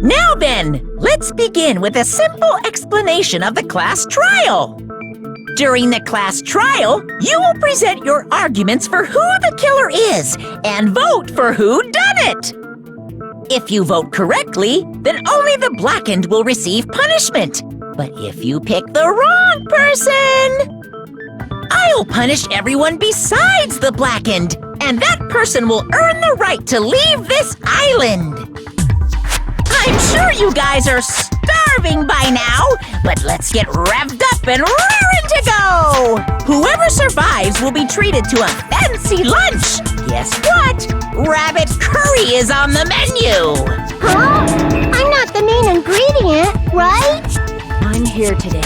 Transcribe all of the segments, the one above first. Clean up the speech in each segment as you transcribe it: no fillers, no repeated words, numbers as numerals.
Now then, let's begin with a simple explanation of the class trial. During the class trial, you will present your arguments for who the killer is and vote for who done it. If you vote correctly, then only the blackened will receive punishment. But if you pick the wrong person, I'll punish everyone besides the blackened, and that person will earn the right to leave this island. I'm sure you guys are starving by now, but let's get revved up and raring to go! Whoever survives will be treated to a fancy lunch. Guess what? Rabbit curry is on the menu! Huh? I'm not the main ingredient, right? I'm here today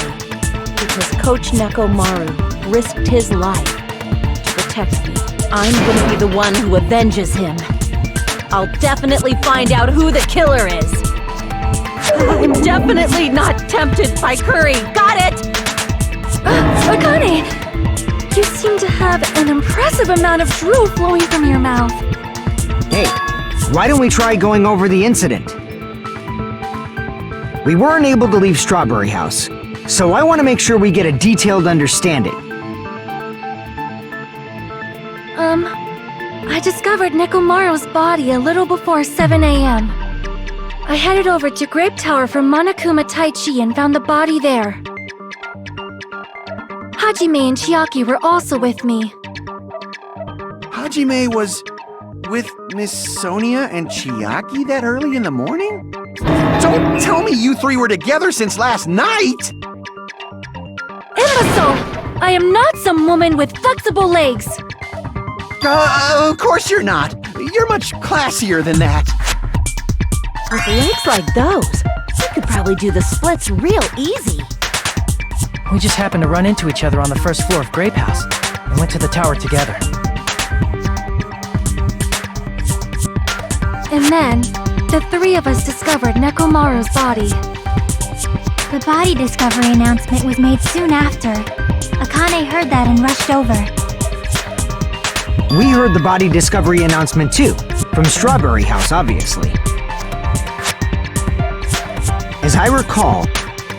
because Coach Nekomaru risked his life to protect me. I'm gonna be the one who avenges him. I'll definitely find out who the killer is. I'm definitely not tempted by curry. Got it? Akane! You seem to have an impressive amount of drool flowing from your mouth. Hey, why don't we try going over the incident? We weren't able to leave Strawberry House, so I want to make sure we get a detailed understanding. I discovered Nekomaru's body a little before 7 a.m. I headed over to Grape Tower from Monokuma Taichi and found the body there. Hajime and Chiaki were also with me. Hajime was with Miss Sonia and Chiaki that early in the morning? Don't tell me you three were together since last night! Imbecile! I am not some woman with flexible legs! Of course you're not. You're much classier than that. With legs like those, you could probably do the splits real easy. We just happened to run into each other on the first floor of Grape House and went to the tower together. And then, the three of us discovered Nekomaru's body. The body discovery announcement was made soon after. Akane heard that and rushed over. We heard the body discovery announcement too, from Strawberry House, obviously. As I recall,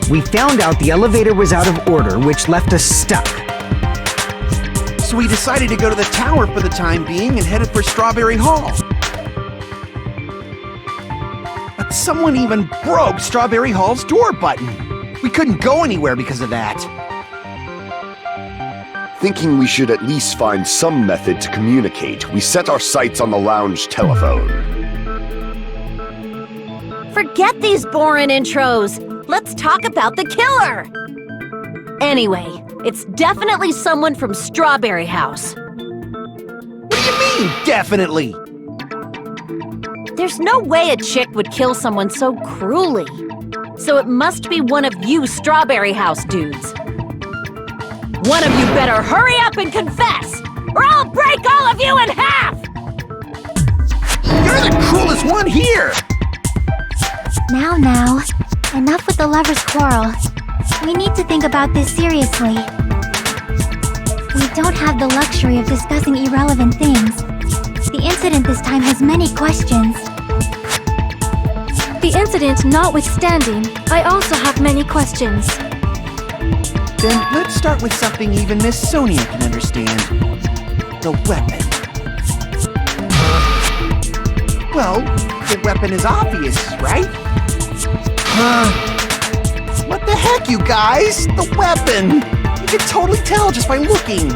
we found out the elevator was out of order, which left us stuck. So we decided to go to the tower for the time being and headed for Strawberry Hall. But someone even broke Strawberry Hall's door button. We couldn't go anywhere because of that. Thinking we should at least find some method to communicate, we set our sights on the lounge telephone. Forget these boring intros. Let's talk about the killer. Anyway, it's definitely someone from Strawberry House. What do you mean, definitely? There's no way a chick would kill someone so cruelly. So it must be one of you Strawberry House dudes. One of you better hurry up and confess, or I'll break all of you in half! You're the coolest one here! Now, enough with the lovers' quarrel. We need to think about this seriously. We don't have the luxury of discussing irrelevant things. The incident this time has many questions. The incident notwithstanding, I also have many questions. Then let's start with something even Miss Sonia can understand. The weapon. Well, the weapon is obvious, right? What the heck, you guys? The weapon! You can totally tell just by looking.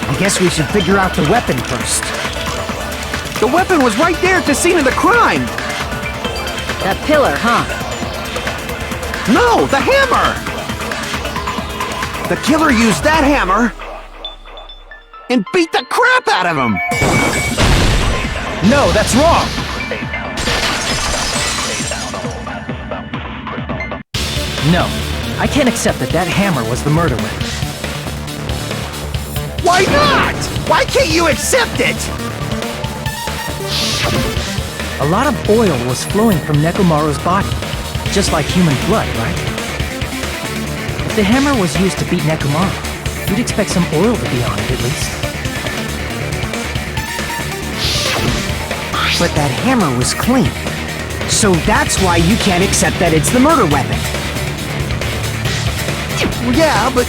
I guess we should figure out the weapon first. The weapon was right there at the scene of the crime! That pillar, huh? No, the hammer! The killer used that hammer and beat the crap out of him! No, that's wrong! No, I can't accept that that hammer was the murder weapon. Why not? Why can't you accept it? A lot of oil was flowing from Nekomaru's body, just like human blood, right? If the hammer was used to beat Nekomaru, you'd expect some oil to be on it at least. But that hammer was clean. So that's why you can't accept that it's the murder weapon. Well, yeah, but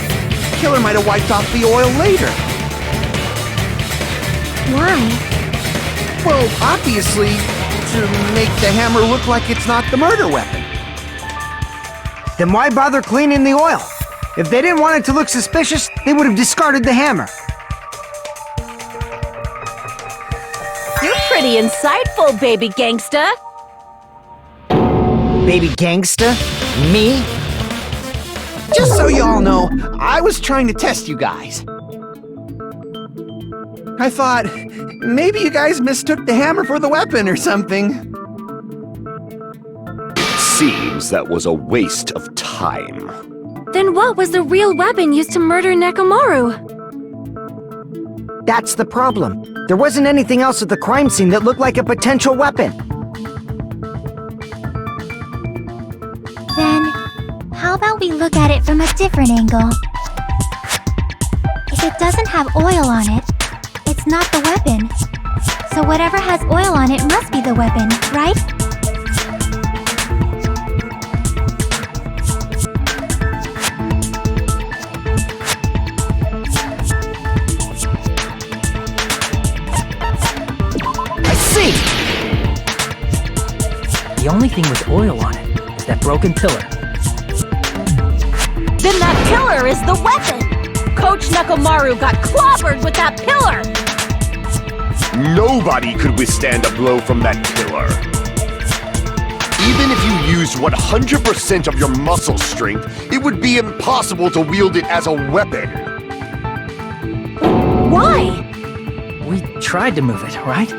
killer might have wiped off the oil later. Why? Well, obviously, to make the hammer look like it's not the murder weapon. Then why bother cleaning the oil? If they didn't want it to look suspicious, they would have discarded the hammer. You're pretty insightful, baby gangsta. Baby gangsta? Me? Just so you all know, I was trying to test you guys. I thought, maybe you guys mistook the hammer for the weapon or something. Seems that was a waste of time. Then what was the real weapon used to murder Nekomaru? That's the problem. There wasn't anything else at the crime scene that looked like a potential weapon. Then, how about we look at it from a different angle? If it doesn't have oil on it, it's not the weapon. So whatever has oil on it must be the weapon, right? I see! The only thing with oil on it is that broken pillar. Then that pillar is the weapon! Coach Nekomaru got clobbered with that pillar! Nobody could withstand a blow from that pillar. Even if you used 100% of your muscle strength, it would be impossible to wield it as a weapon. Why? We tried to move it, right?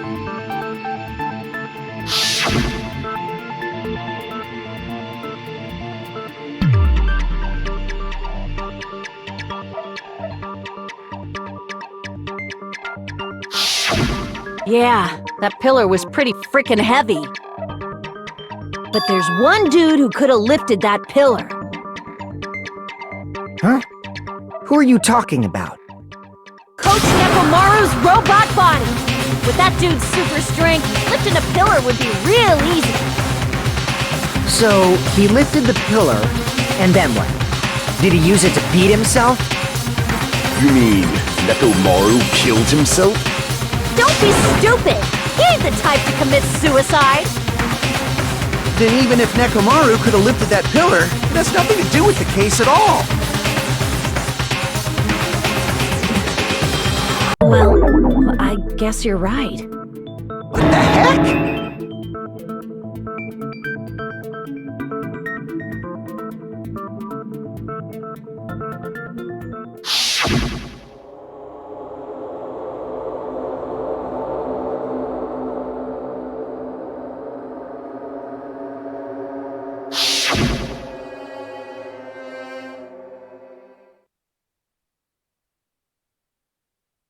Yeah, that pillar was pretty freaking heavy. But there's one dude who could have lifted that pillar. Huh? Who are you talking about? Coach Nekomaru's robot body! With that dude's super strength, lifting a pillar would be real easy. So, he lifted the pillar, and then what? Did he use it to beat himself? You mean Nekomaru killed himself? Don't be stupid! He ain't the type to commit suicide! Then even if Nekomaru could have lifted that pillar, it has nothing to do with the case at all. Well, I guess you're right. What the heck?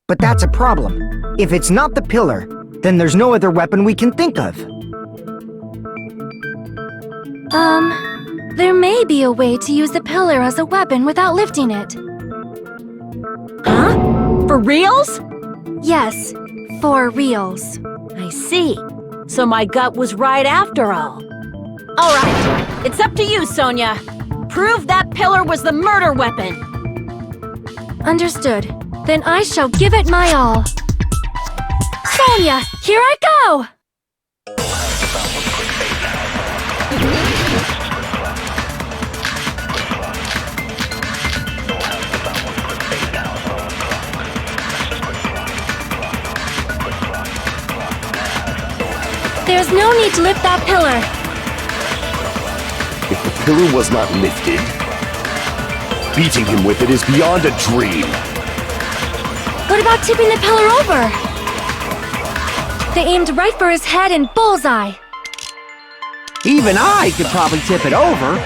But that's a problem. If it's not the pillar, then there's no other weapon we can think of. There may be a way to use the pillar as a weapon without lifting it. Huh? For reals? Yes, for reals. I see. So my gut was right after all. Alright, it's up to you, Sonia. Prove that pillar was the murder weapon. Understood. Then I shall give it my all. Sonia, here I go! There's no need to lift that pillar. If the pillar was not lifted, beating him with it is beyond a dream. What about tipping the pillar over? They aimed right for his head and bullseye. Even I could probably tip it over.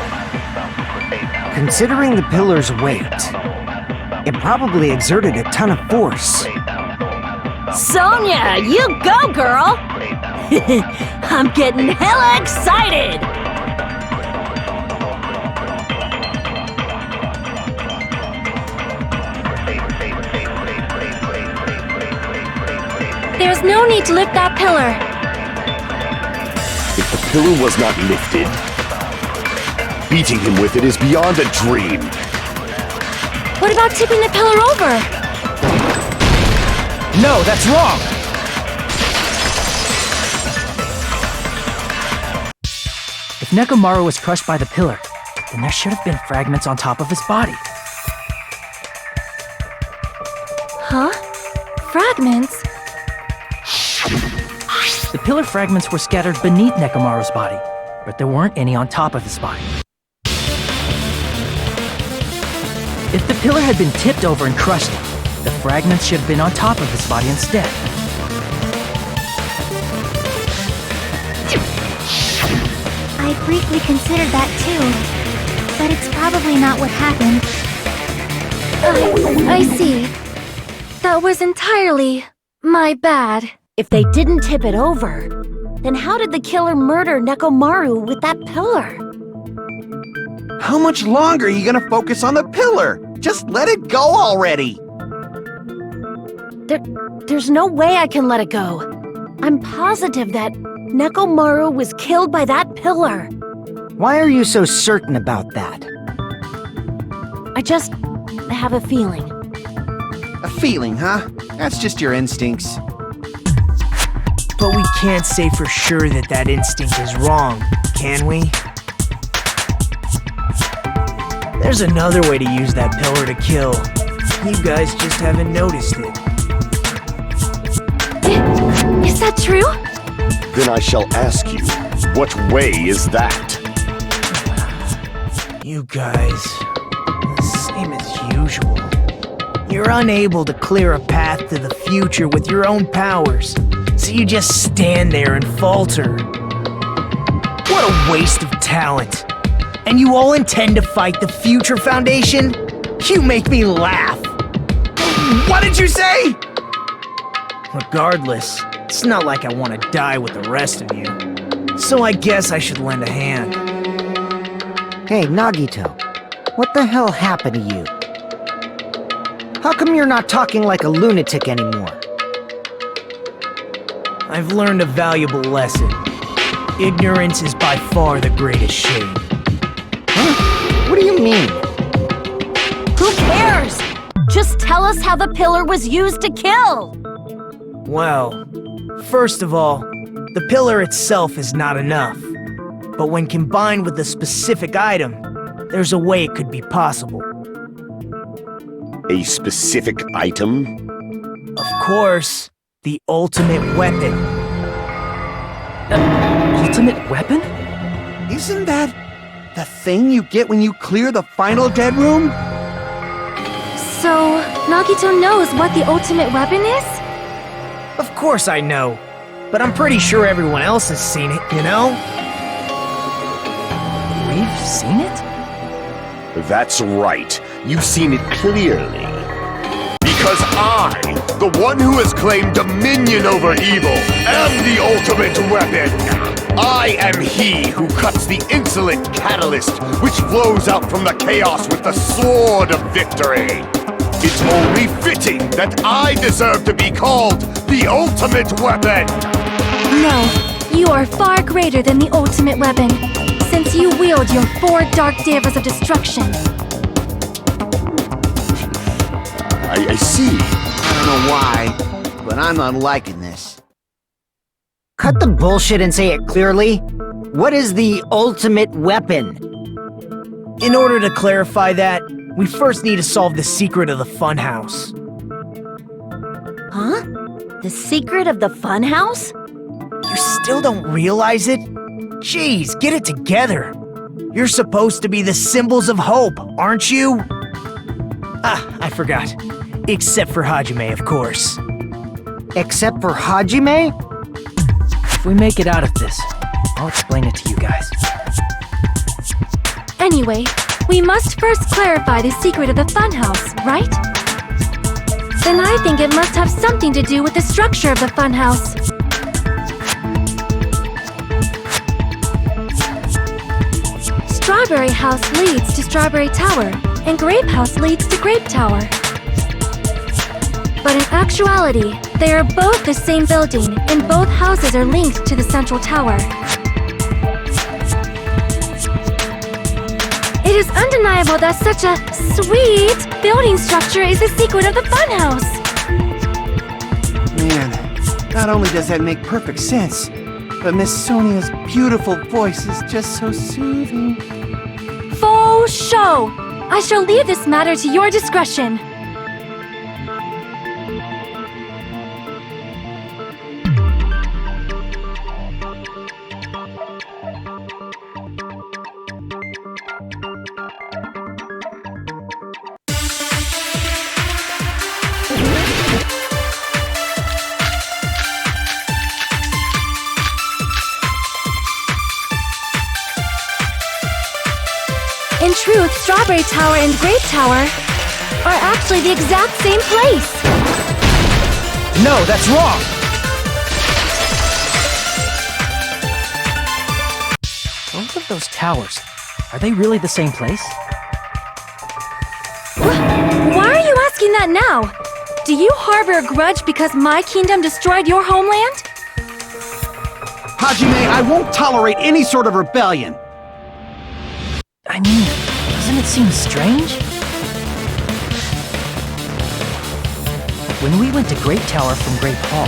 Considering the pillar's weight, it probably exerted a ton of force. Sonia, you go, girl! I'm getting hella excited! There's no need to lift that pillar. If the pillar was not lifted, beating him with it is beyond a dream. What about tipping the pillar over? No, that's wrong! If Nekomaru was crushed by the pillar, then there should have been fragments on top of his body. Huh? Fragments? The pillar fragments were scattered beneath Nekomaru's body, but there weren't any on top of his body. If the pillar had been tipped over and crushed him, the fragments should have been on top of his body instead. I briefly considered that too, but it's probably not what happened. I see. That was entirely my bad. If they didn't tip it over, then how did the killer murder Nekomaru with that pillar? How much longer are you gonna focus on the pillar? Just let it go already! There's no way I can let it go. I'm positive that Nekomaru was killed by that pillar. Why are you so certain about that? I just have a feeling. A feeling, huh? That's just your instincts. But we can't say for sure that that instinct is wrong, can we? There's another way to use that pillar to kill. You guys just haven't noticed it. Is that true? Then I shall ask you, what way is that? You guys, the same as usual. You're unable to clear a path to the future with your own powers, so you just stand there and falter. What a waste of talent. And you all intend to fight the Future Foundation? You make me laugh. What did you say? Regardless, it's not like I want to die with the rest of you. So I guess I should lend a hand. Hey, Nagito, what the hell happened to you? How come you're not talking like a lunatic anymore? I've learned a valuable lesson. Ignorance is by far the greatest shame. Huh? What do you mean? Who cares? Just tell us how the pillar was used to kill! Well, first of all, the pillar itself is not enough. But when combined with a specific item, there's a way it could be possible. A specific item? Of course, the ultimate weapon. Ultimate weapon? Isn't that the thing you get when you clear the final dead room? So, Nagito knows what the ultimate weapon is? Of course I know, but I'm pretty sure everyone else has seen it, you know? We've seen it? That's right. You've seen it clearly. Because I, the one who has claimed dominion over evil, am the ultimate weapon. I am he who cuts the insolent catalyst which flows out from the chaos with the sword of victory. It's only fitting that I deserve to be called the ultimate weapon. No, you are far greater than the ultimate weapon, since you wield your 4 dark davas of destruction. I see. I don't know why, but I'm not liking this. Cut the bullshit and say it clearly. What is the ultimate weapon? In order to clarify that, we first need to solve the secret of the funhouse. Huh? The secret of the funhouse? You still don't realize it? Jeez, get it together. You're supposed to be the symbols of hope, aren't you? Ah, I forgot. Except for Hajime, of course. Except for Hajime? If we make it out of this, I'll explain it to you guys. Anyway, We must first clarify the secret of the funhouse, right? Then I think it must have something to do with the structure of the funhouse. Strawberry House leads to Strawberry Tower, and Grape House leads to Grape Tower. But in actuality, they are both the same building, and both houses are linked to the central tower. It is undeniable that such a sweet building structure is the secret of the funhouse. Man, not only does that make perfect sense, but Miss Sonia's beautiful voice is just so soothing. Faux show! I shall leave this matter to your discretion. In truth, Strawberry Tower and Grape Tower are actually the exact same place. No, that's wrong! Both of those towers, are they really the same place? Why are you asking that now? Do you harbor a grudge because my kingdom destroyed your homeland? Hajime, I won't tolerate any sort of rebellion. I mean, doesn't it seem strange? When we went to Grape Tower from Grape Hall,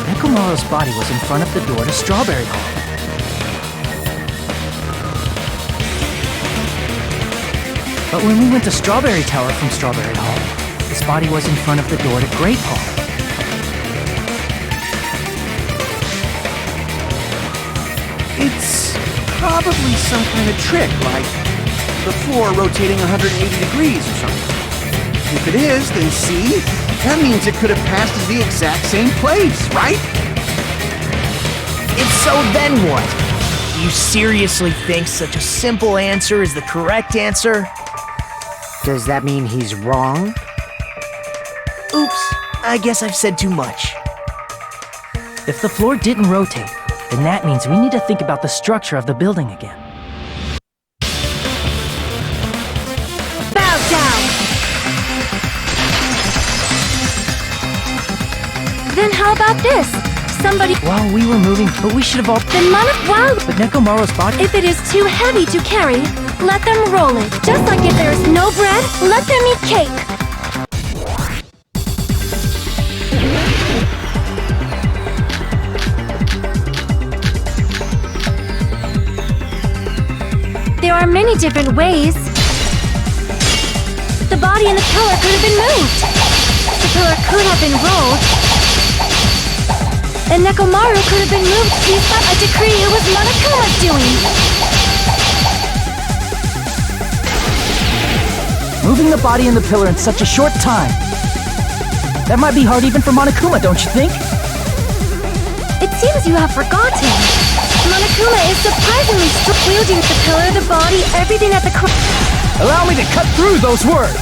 Nekomaru's body was in front of the door to Strawberry Hall. But when we went to Strawberry Tower from Strawberry Hall, his body was in front of the door to Grape Hall. It's probably some kind of trick, like the floor rotating 180 degrees or something. If it is, then see? That means it could have passed as the exact same place, right? If so, then what? Do you seriously think such a simple answer is the correct answer? Does that mean he's wrong? Oops, I guess I've said too much. If the floor didn't rotate, then that means we need to think about the structure of the building again. Bow down! Then how about this? Somebody— Well, we were moving, but we should have all— Then wow! But Nekomaru's body— If it is too heavy to carry, let them roll it. Just like if there is no bread, let them eat cake. There are many different ways. The body and the pillar could have been moved. The pillar could have been rolled. And Nekomaru could have been moved piece by a decree it was Monokuma's doing. Moving the body and the pillar in such a short time. That might be hard even for Monokuma, don't you think? It seems you have forgotten. Monokuma is surprisingly wielding the pillar, the body, everything at the Allow me to cut through those words!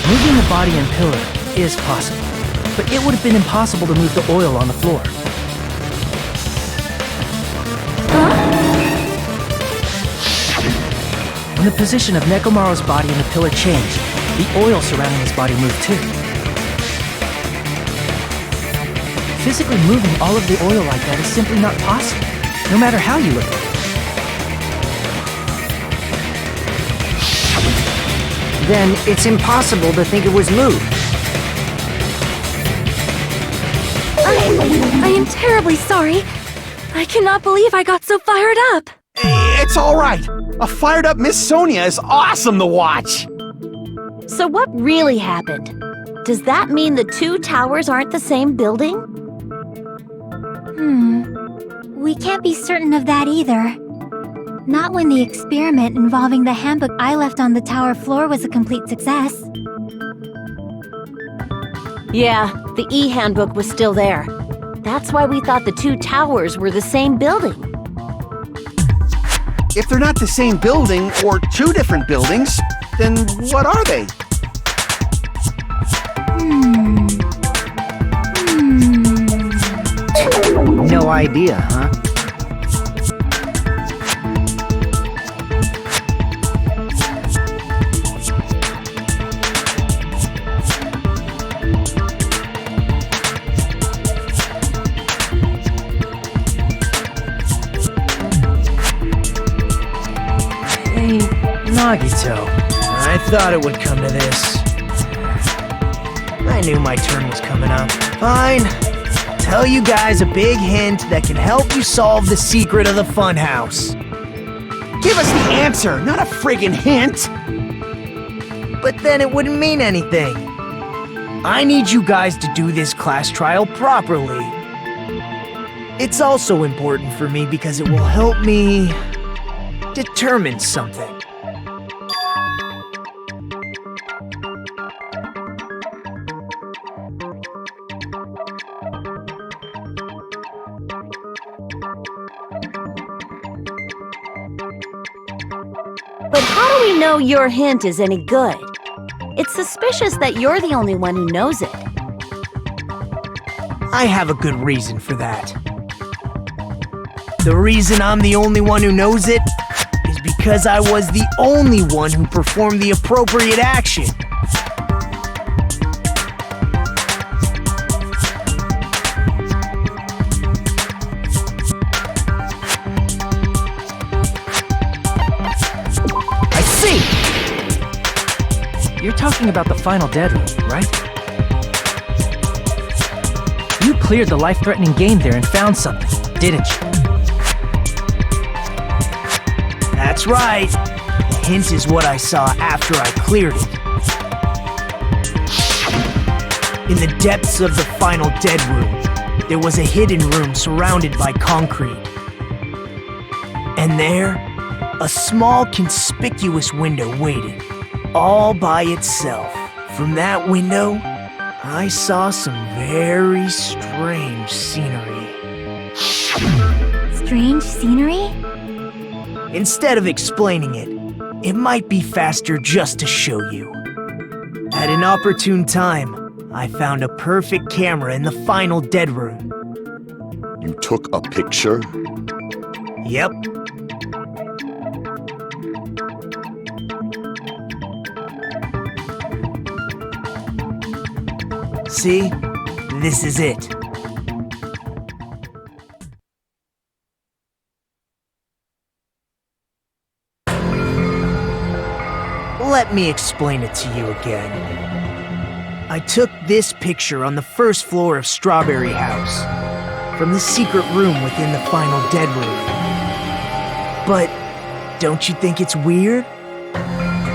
Moving the body and pillar is possible, but it would have been impossible to move the oil on the floor. When the position of Nekomaru's body and the pillar changed, the oil surrounding his body moved too. Physically moving all of the oil like that is simply not possible, no matter how you look at it. Then it's impossible to think it was moved. I am terribly sorry. I cannot believe I got so fired up. It's all right. A fired up Miss Sonia is awesome to watch. So what really happened? Does that mean the two towers aren't the same building? We can't be certain of that either. Not when the experiment involving the handbook I left on the tower floor was a complete success. Yeah, the E-handbook was still there. That's why we thought the two towers were the same building. If they're not the same building or two different buildings, then what are they? No idea, huh? Hey, Nagito. I thought it would come to this. I knew my turn was coming up. Fine. Tell you guys a big hint that can help you solve the secret of the funhouse. Give us the answer, not a friggin' hint! But then it wouldn't mean anything. I need you guys to do this class trial properly. It's also important for me because it will help me determine something. But how do we know your hint is any good? It's suspicious that you're the only one who knows it. I have a good reason for that. The reason I'm the only one who knows it is because I was the only one who performed the appropriate action. I see! You're talking about the final dead room, right? You cleared the life-threatening game there and found something, didn't you? That's right. The hint is what I saw after I cleared it. In the depths of the final dead room, there was a hidden room surrounded by concrete. And there, a small conspicuous window waited, all by itself. From that window, I saw some very strange scenery. Strange scenery? Instead of explaining it, it might be faster just to show you. At an opportune time, I found a perfect camera in the final dead room. You took a picture? Yep. See? This is it. Let me explain it to you again. I took this picture on the first floor of Strawberry House, from the secret room within the final dead room. But don't you think it's weird?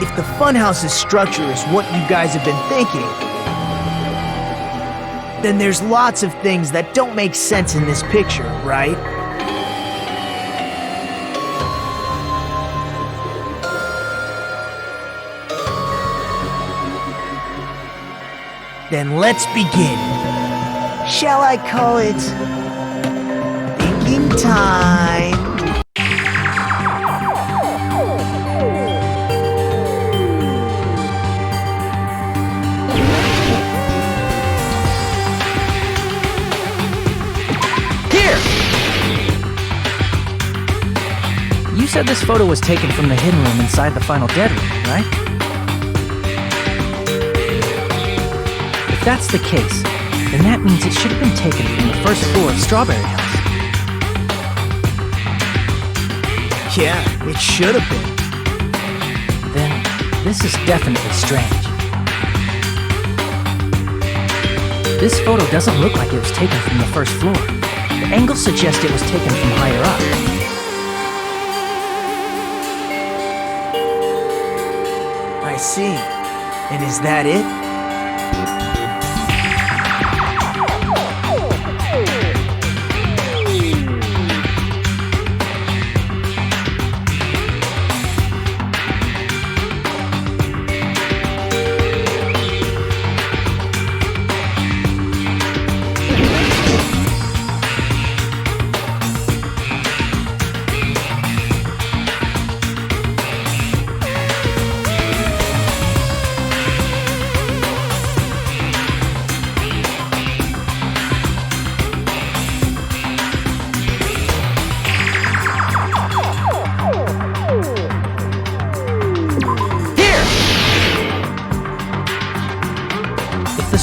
If the funhouse's structure is what you guys have been thinking, then there's lots of things that don't make sense in this picture, right? Then let's begin. Shall I call it thinking time? You said this photo was taken from the hidden room inside the final dead room, right? If that's the case, then that means it should have been taken from the first floor of Strawberry House. Yeah, it should have been. Then, this is definitely strange. This photo doesn't look like it was taken from the first floor. The angles suggest it was taken from higher up. I see. And is that it?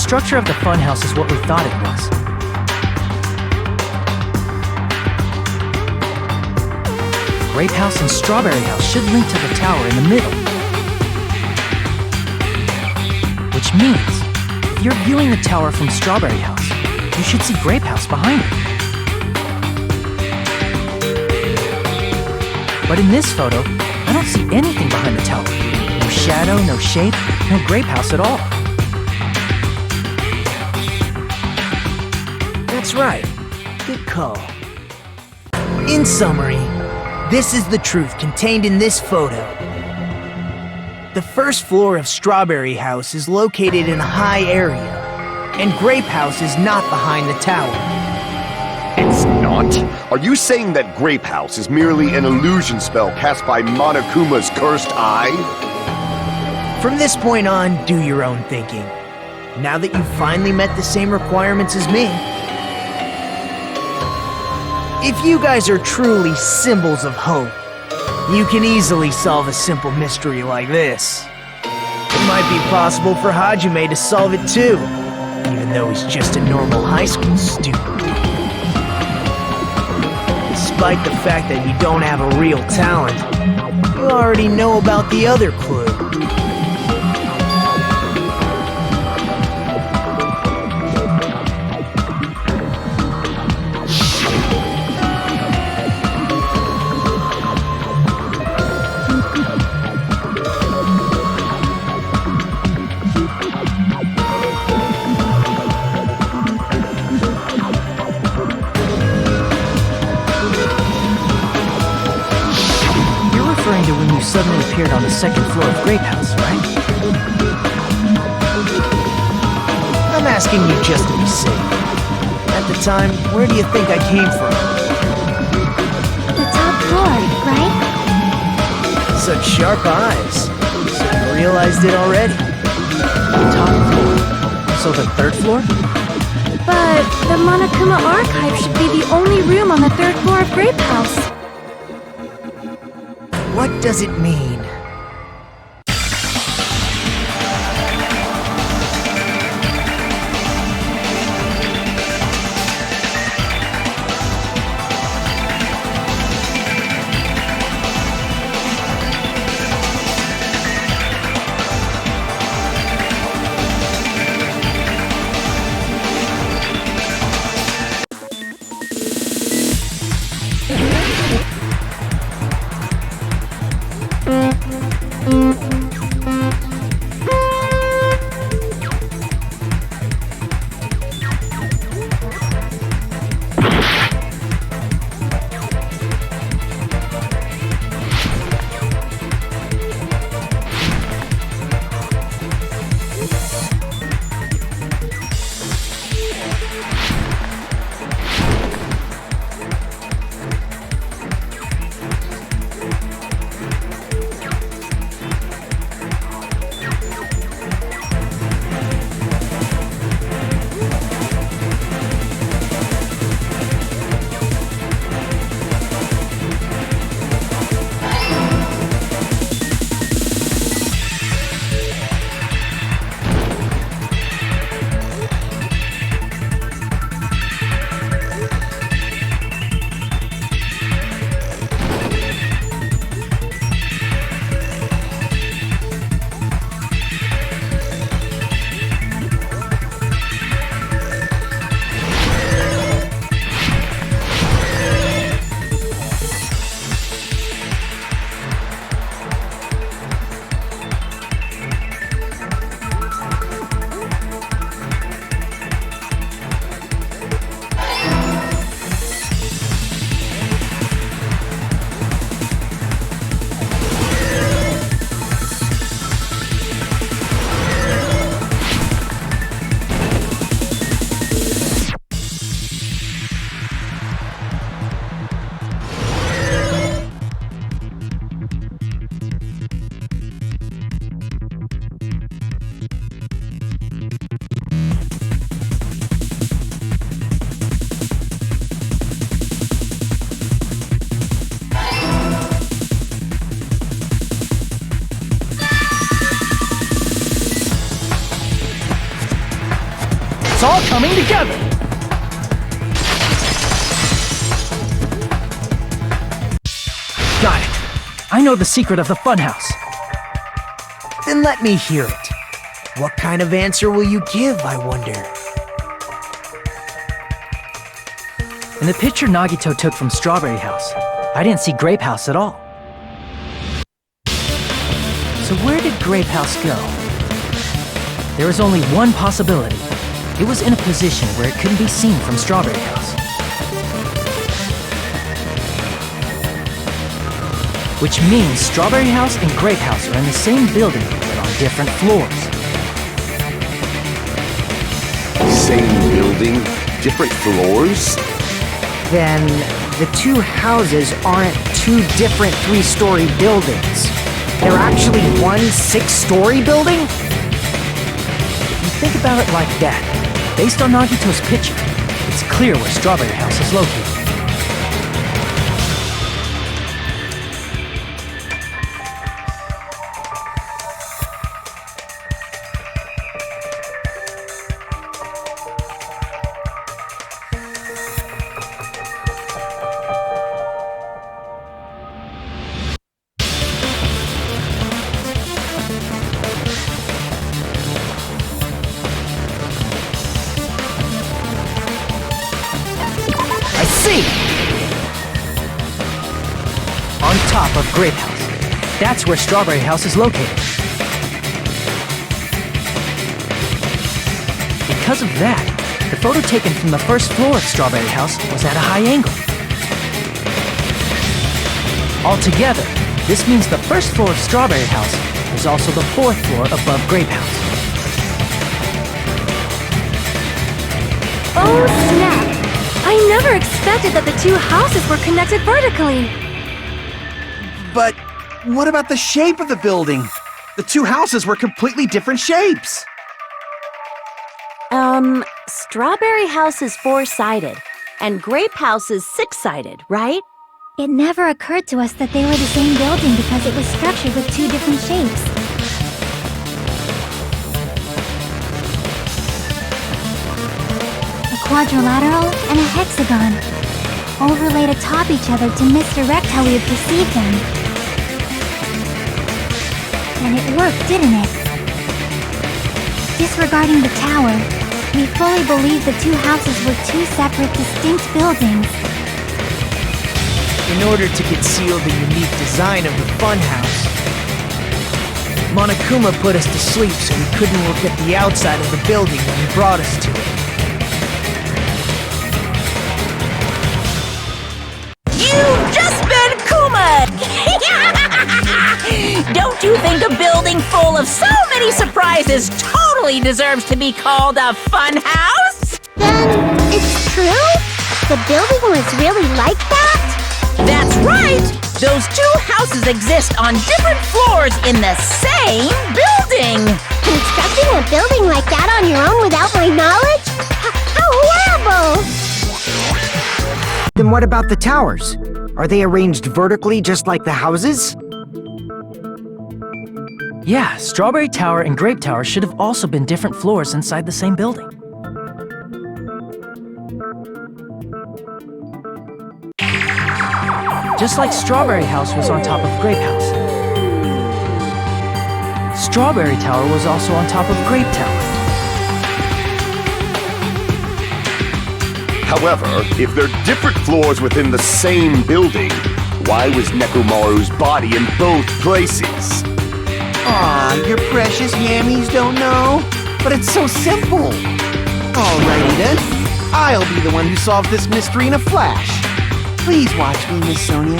structure of the funhouse is what we thought it was. Grape House and Strawberry House should link to the tower in the middle. Which means, if you're viewing the tower from Strawberry House, you should see Grape House behind it. But in this photo, I don't see anything behind the tower. No shadow, no shape, no Grape House at all. That's right. Good call. In summary, this is the truth contained in this photo. The first floor of Strawberry House is located in a high area, and Grape House is not behind the tower. It's not? Are you saying that Grape House is merely an illusion spell cast by Monokuma's cursed eye? From this point on, do your own thinking. Now that you've finally met the same requirements as me. If you guys are truly symbols of hope, you can easily solve a simple mystery like this. It might be possible for Hajime to solve it too, even though he's just a normal high school student. Despite the fact that you don't have a real talent, you already know about the other clue. To when you suddenly appeared on the second floor of Grape House, right? I'm asking you just to be safe. At the time, where do you think I came from? The top floor, right? Such sharp eyes. So you realized it already. Top floor. So the third floor? But the Monokuma archive should be the only room on the third floor of Grape House. What does it mean? It's all coming together! Got it. I know the secret of the funhouse. Then let me hear it. What kind of answer will you give, I wonder? In the picture Nagito took from Strawberry House, I didn't see Grape House at all. So where did Grape House go? There is only one possibility. It was in a position where it couldn't be seen from Strawberry House. Which means Strawberry House and Grape House are in the same building, but on different floors. Same building, different floors? Then the two houses aren't two different 3-story buildings. They're actually one 6-story building? If you think about it like that, based on Nagito's picture, it's clear where Strawberry House is located. On top of Grape House. That's where Strawberry House is located. Because of that, the photo taken from the first floor of Strawberry House was at a high angle. Altogether, this means the first floor of Strawberry House is also the 4th floor above Grape House. Oh, snap! I never expected that the two houses were connected vertically. But what about the shape of the building? The two houses were completely different shapes. Strawberry House is 4-sided, and Grape House is 6-sided, right? It never occurred to us that they were the same building because it was structured with two different shapes. A quadrilateral and a hexagon, overlaid atop each other to misdirect how we had perceived them. And it worked, didn't it? Disregarding the tower, we fully believed the two houses were two separate, distinct buildings. In order to conceal the unique design of the funhouse, Monokuma put us to sleep so we couldn't look at the outside of the building when he brought us to it. You've just been Kuma! Don't you think a building full of so many surprises totally deserves to be called a fun house? Then it's true? The building was really like that? That's right! Those two houses exist on different floors in the same building! Constructing a building like that on your own without my knowledge? How horrible! Then what about the towers? Are they arranged vertically just like the houses? Yeah, Strawberry Tower and Grape Tower should have also been different floors inside the same building. Just like Strawberry House was on top of Grape House. Strawberry Tower was also on top of Grape Tower. However, if they're different floors within the same building, why was Nekomaru's body in both places? Aw, your precious yammies don't know? But it's so simple. Alrighty then. I'll be the one who solves this mystery in a flash. Please watch me, Miss Sonia.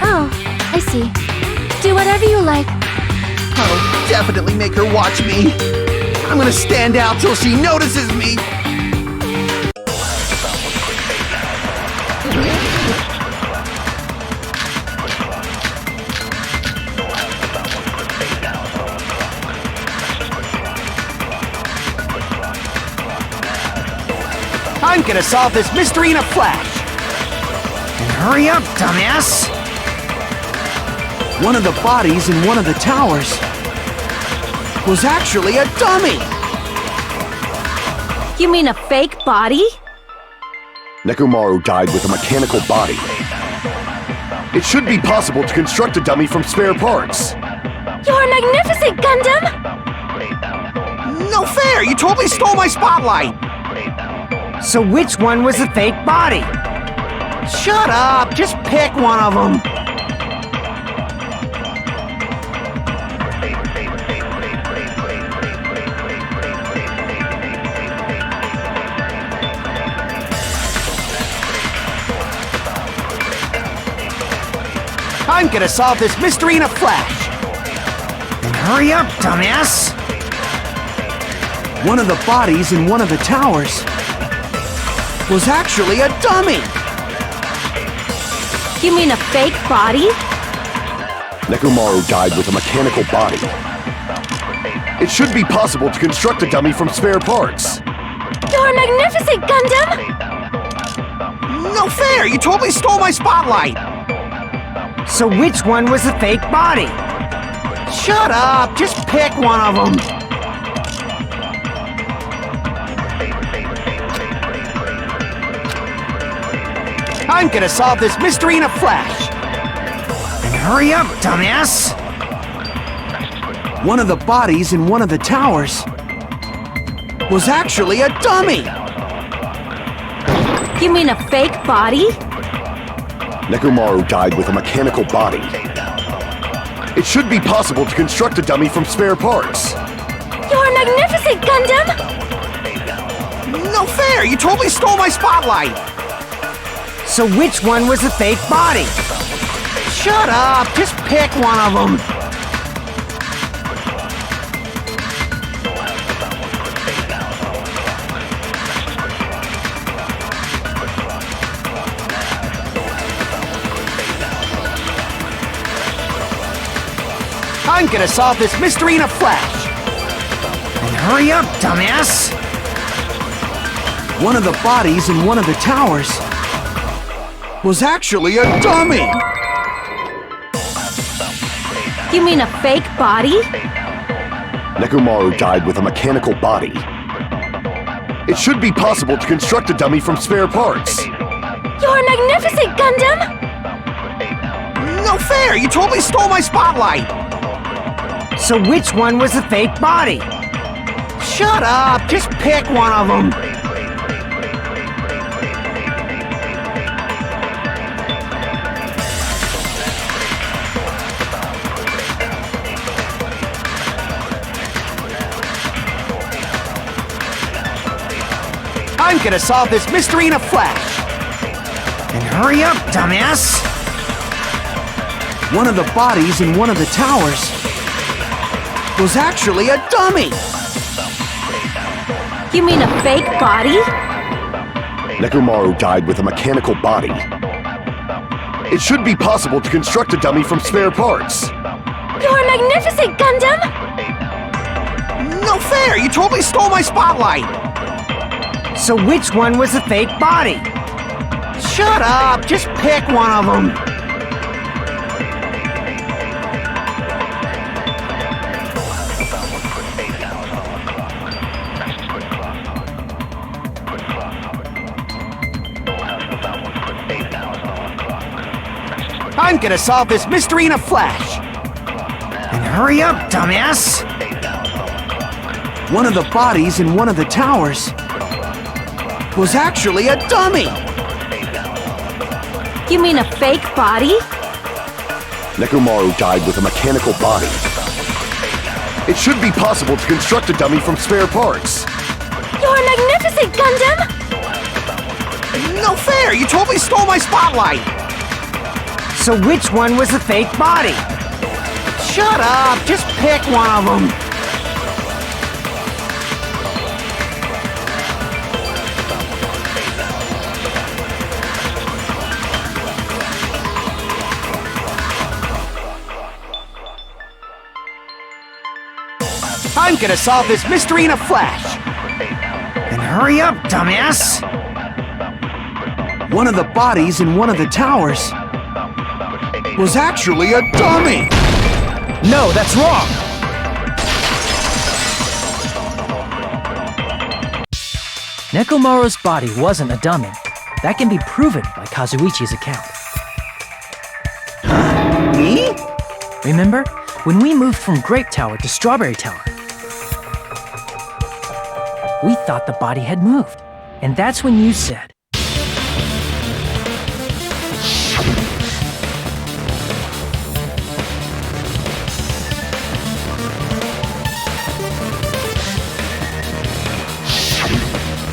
Oh, I see. Do whatever you like. I'll definitely make her watch me. I'm gonna stand out till she notices me. I'm gonna solve this mystery in a flash. And hurry up, dumbass! One of the bodies in one of the towers was actually a dummy. You mean a fake body? Nekomaru died with a mechanical body. It should be possible to construct a dummy from spare parts. You're magnificent, Gundam! No fair! You totally stole my spotlight! So which one was the fake body? Shut up! Just pick one of them! I'm gonna solve this mystery in a flash! Then hurry up, dumbass! One of the bodies in one of the towers was actually a dummy! You mean a fake body? Nekomaru died with a mechanical body. It should be possible to construct a dummy from spare parts. You're magnificent, Gundam! No fair! You totally stole my spotlight! So which one was the fake body? Shut up! Just pick one of them! I'm gonna solve this mystery in a flash! Then hurry up, dumbass! One of the bodies in one of the towers was actually a dummy! You mean a fake body? Nekomaru died with a mechanical body. It should be possible to construct a dummy from spare parts. You're magnificent, Gundam! No fair! You totally stole my spotlight! So which one was the fake body? Shut up! Just pick one of them! I'm gonna solve this mystery in a flash! Then hurry up, dumbass! One of the bodies in one of the towers was actually a dummy! You mean a fake body? Nekomaru died with a mechanical body. It should be possible to construct a dummy from spare parts. You're magnificent, Gundam! No fair! You totally stole my spotlight! So which one was the fake body? Shut up! Just pick one of them! I'm gonna solve this mystery in a flash! Then hurry up, dumbass! One of the bodies in one of the towers was actually a dummy! You mean a fake body? Nekomaru died with a mechanical body. It should be possible to construct a dummy from spare parts. You're magnificent, Gundam! No fair! You totally stole my spotlight! So which one was the fake body? Shut up! Just pick one of them! I'm gonna solve this mystery in a flash! Then hurry up, dumbass! One of the bodies in one of the towers was actually a dummy! You mean a fake body? Nekomaru died with a mechanical body. It should be possible to construct a dummy from spare parts. You're magnificent, Gundam! No fair! You totally stole my spotlight! So which one was the fake body? Shut up! Just pick one of them! I'm gonna solve this mystery in a flash! Then hurry up, dumbass! One of the bodies in one of the towers was actually a dummy! No, that's wrong! Nekomaru's body wasn't a dummy. That can be proven by Kazuichi's account. Me? Remember, when we moved from Grape Tower to Strawberry Tower, we thought the body had moved. And that's when you said,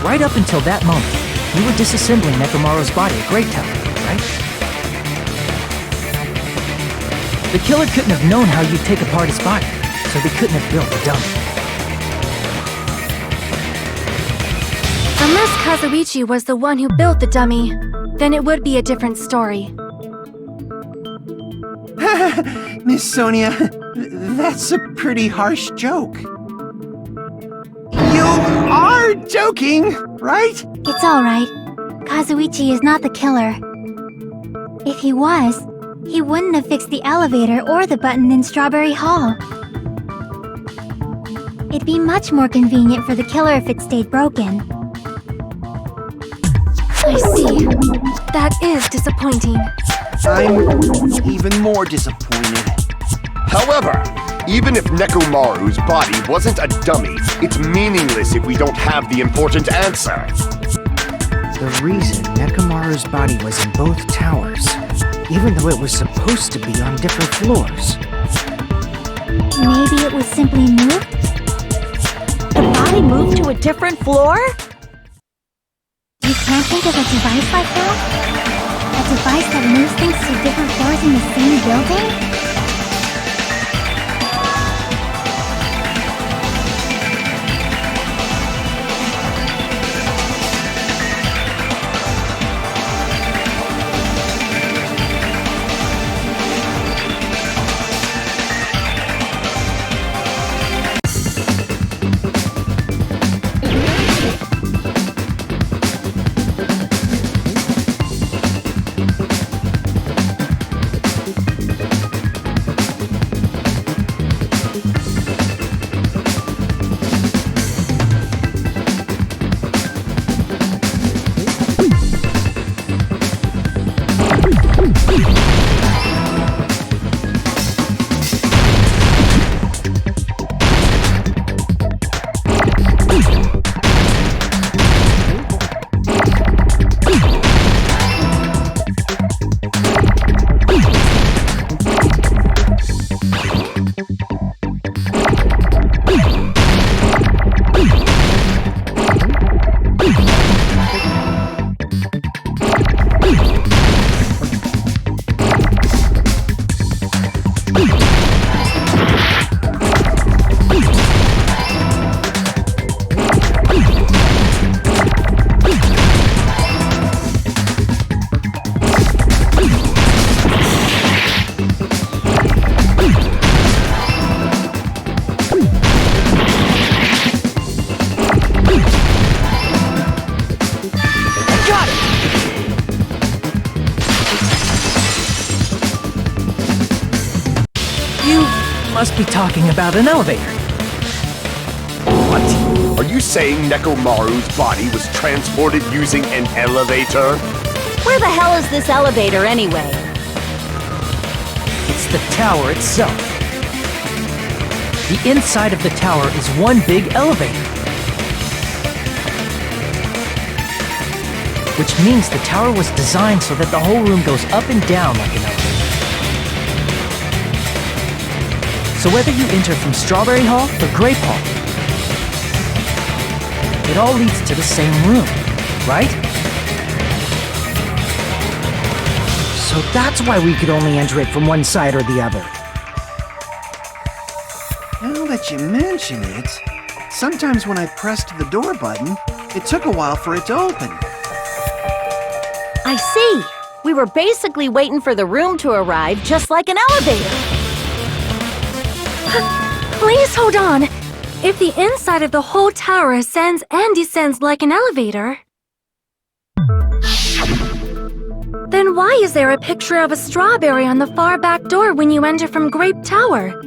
right up until that moment, you were disassembling Nekomaru's body at Grape Tower, right? The killer couldn't have known how you'd take apart his body, so they couldn't have built the dummy. Unless Kazuichi was the one who built the dummy, then it would be a different story. Miss Sonia, that's a pretty harsh joke. You are joking, right? It's alright. Kazuichi is not the killer. If he was, he wouldn't have fixed the elevator or the button in Strawberry Hall. It'd be much more convenient for the killer if it stayed broken. I see. That is disappointing. I'm even more disappointed. However, even if Nekomaru's body wasn't a dummy, it's meaningless if we don't have the important answer. The reason Nekomaru's body was in both towers, even though it was supposed to be on different floors. Maybe it was simply moved? The body moved to a different floor? You can't think of a device like that? A device that moves things to different floors in the same building? Must be talking about an elevator. What? Are you saying Nekomaru's body was transported using an elevator? Where the hell is this elevator anyway? It's the tower itself. The inside of the tower is one big elevator. Which means the tower was designed so that the whole room goes up and down like an elevator. So whether you enter from Strawberry Hall or Grape Hall, it all leads to the same room, right? So that's why we could only enter it from one side or the other. Now that you mention it, sometimes when I pressed the door button, it took a while for it to open. I see. We were basically waiting for the room to arrive, just like an elevator. Please hold on. If the inside of the whole tower ascends and descends like an elevator, then why is there a picture of a strawberry on the far back door when you enter from Grape Tower?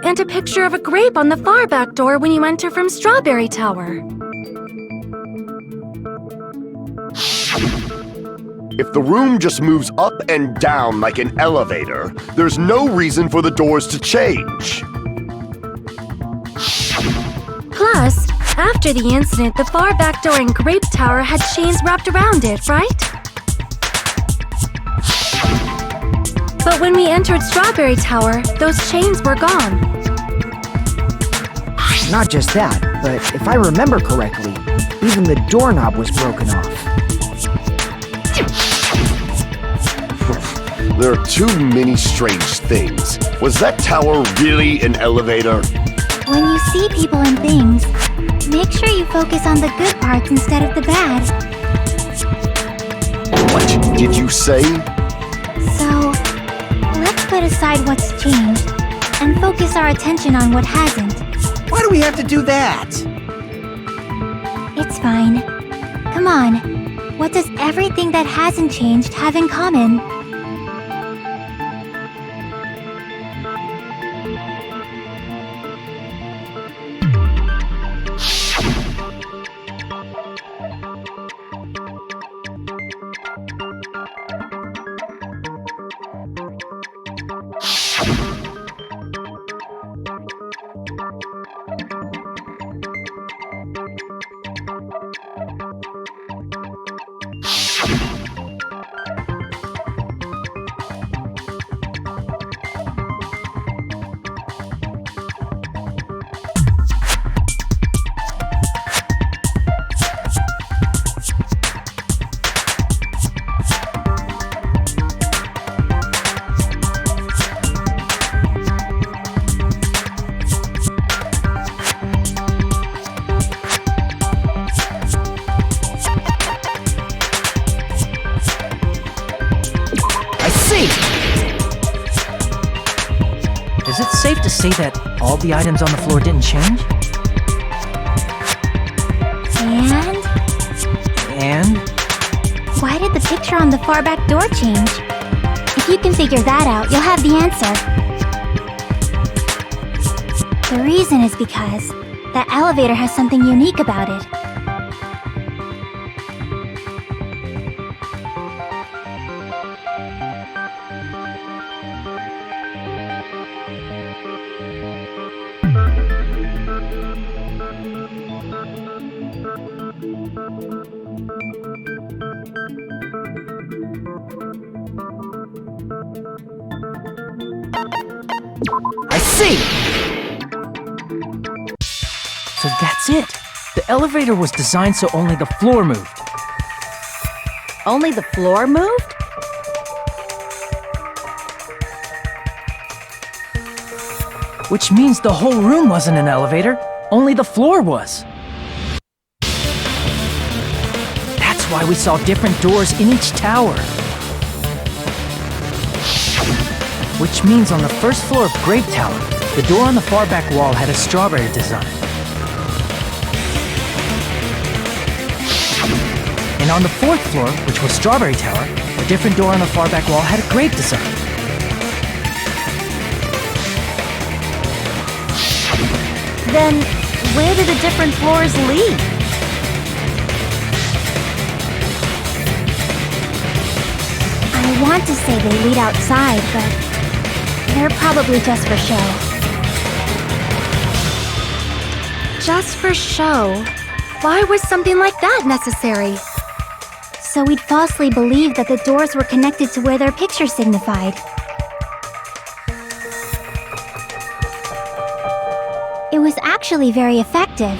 and a picture of a grape on the far back door when you enter from Strawberry Tower. If the room just moves up and down like an elevator, there's no reason for the doors to change. Plus, after the incident, the far back door in Grape Tower had chains wrapped around it, right? But when we entered Strawberry Tower, those chains were gone. Not just that, but if I remember correctly, even the doorknob was broken off. There are too many strange things. Was that tower really an elevator? When you see people and things, make sure you focus on the good parts instead of the bad. What did you say? So, let's put aside what's changed and focus our attention on what hasn't. Why do we have to do that? It's fine. Come on. What does everything that hasn't changed have in common? Is it safe to say that all the items on the floor didn't change? And? Why did the picture on the far back door change? If you can figure that out, you'll have the answer. The reason is because the elevator has something unique about it. I see! So that's it. The elevator was designed so only the floor moved. Only the floor moved? Which means the whole room wasn't an elevator, only the floor was. That's why we saw different doors in each tower. Which means on the first floor of Grape Tower, the door on the far back wall had a strawberry design. And on the fourth floor, which was Strawberry Tower, a different door on the far back wall had a grape design. Then, where do the different floors lead? I want to say they lead outside, but they're probably just for show. Just for show? Why was something like that necessary? So we'd falsely believe that the doors were connected to where their picture signified. It was actually very effective.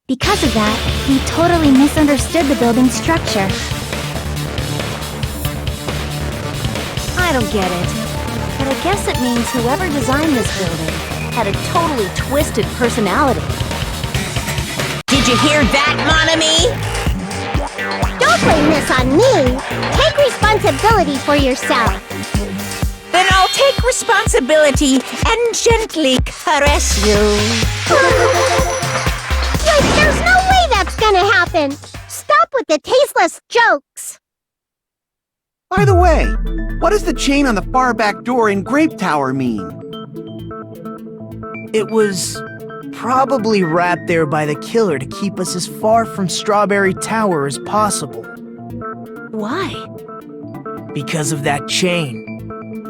Because of that, we totally misunderstood the building's structure. I don't get it. But I guess it means whoever designed this building had a totally twisted personality. Did you hear that, mon ami? Don't blame this on me. Take responsibility for yourself. Then I'll take responsibility and gently caress you. Wait, there's no way that's gonna happen. Stop with the tasteless jokes. By the way, what does the chain on the far back door in Grape Tower mean? It was probably wrapped there by the killer to keep us as far from Strawberry Tower as possible. Why? Because of that chain.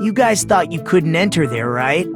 You guys thought you couldn't enter there, right?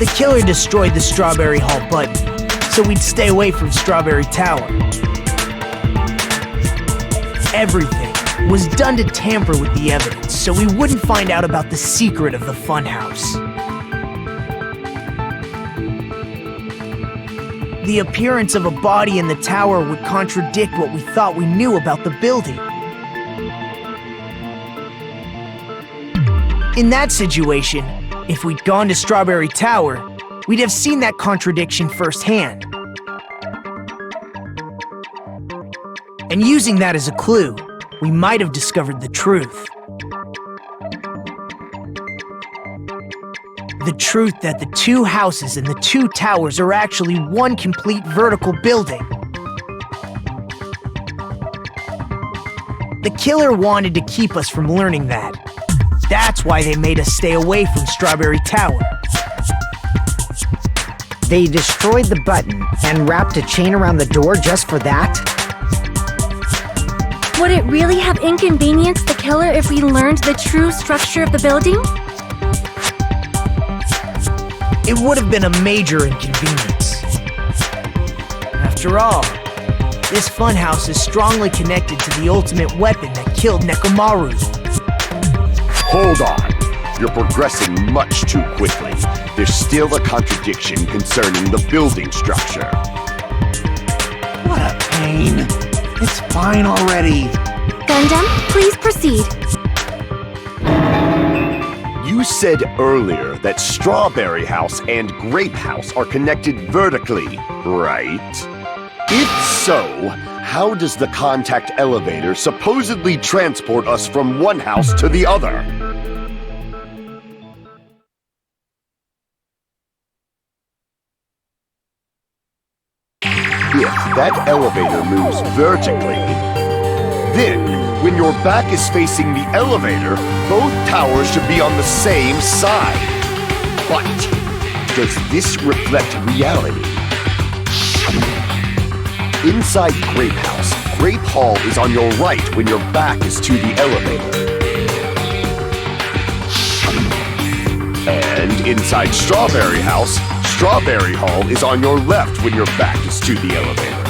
The killer destroyed the Strawberry Hall button, so we'd stay away from Strawberry Tower. Everything was done to tamper with the evidence, so we wouldn't find out about the secret of the funhouse. The appearance of a body in the tower would contradict what we thought we knew about the building. In that situation, if we'd gone to Strawberry Tower, we'd have seen that contradiction firsthand. And using that as a clue, we might have discovered the truth. The truth that the two houses and the two towers are actually one complete vertical building. The killer wanted to keep us from learning that. That's why they made us stay away from Strawberry Tower. They destroyed the button and wrapped a chain around the door just for that? Would it really have inconvenienced the killer if we learned the true structure of the building? It would have been a major inconvenience. After all, this funhouse is strongly connected to the ultimate weapon that killed Nekomaru. Hold on. You're progressing much too quickly. There's still a contradiction concerning the building structure. What a pain. It's fine already. Gundam, please proceed. You said earlier that Strawberry House and Grape House are connected vertically, right? If so, how does the contact elevator supposedly transport us from one house to the other? If that elevator moves vertically, then when your back is facing the elevator, both towers should be on the same side. But does this reflect reality? Inside Grape House, Grape Hall is on your right when your back is to the elevator. And inside Strawberry House, Strawberry Hall is on your left when your back is to the elevator.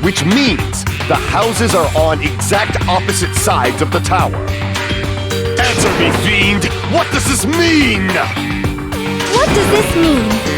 Which means the houses are on exact opposite sides of the tower. Answer me, fiend! What does this mean? What does this mean?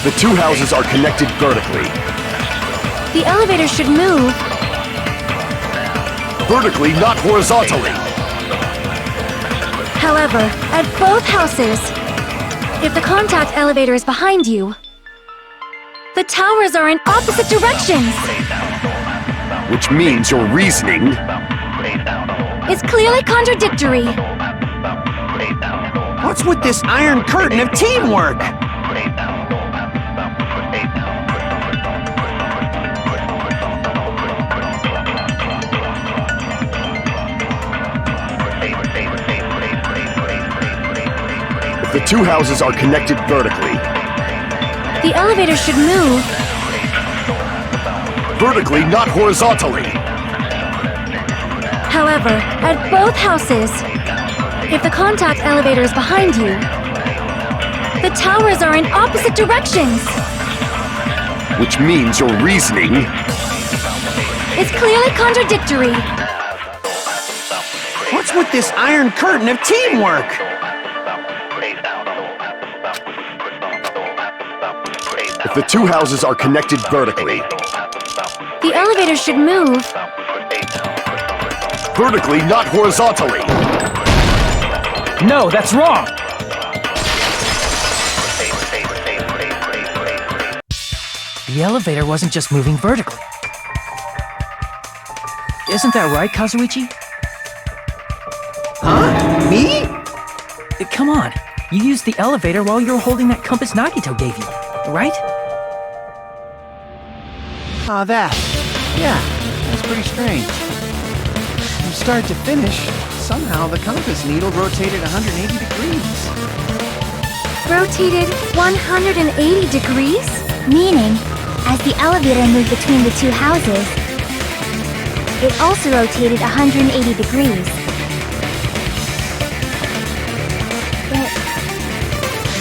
The two houses are connected vertically. The elevator should move. Vertically, not horizontally. However, at both houses, if the contact elevator is behind you, the towers are in opposite directions. Which means your reasoning It's clearly contradictory. What's with this iron curtain of teamwork? The two houses are connected vertically. The elevator should move. Vertically, not horizontally. However, at both houses, if the contact elevator is behind you, the towers are in opposite directions. Which means your reasoning... It's clearly contradictory. What's with this iron curtain of teamwork? If the two houses are connected vertically... The elevator should move. Vertically, not horizontally. No, that's wrong! The elevator wasn't just moving vertically. Isn't that right, Kazuichi? Huh? Me? Come on, you used the elevator while you were holding that compass Nagito gave you, right? Ah, that. Yeah, that's pretty strange. From start to finish, somehow the compass needle rotated 180 degrees. Rotated 180 degrees? Meaning, as the elevator moved between the two houses, it also rotated 180 degrees.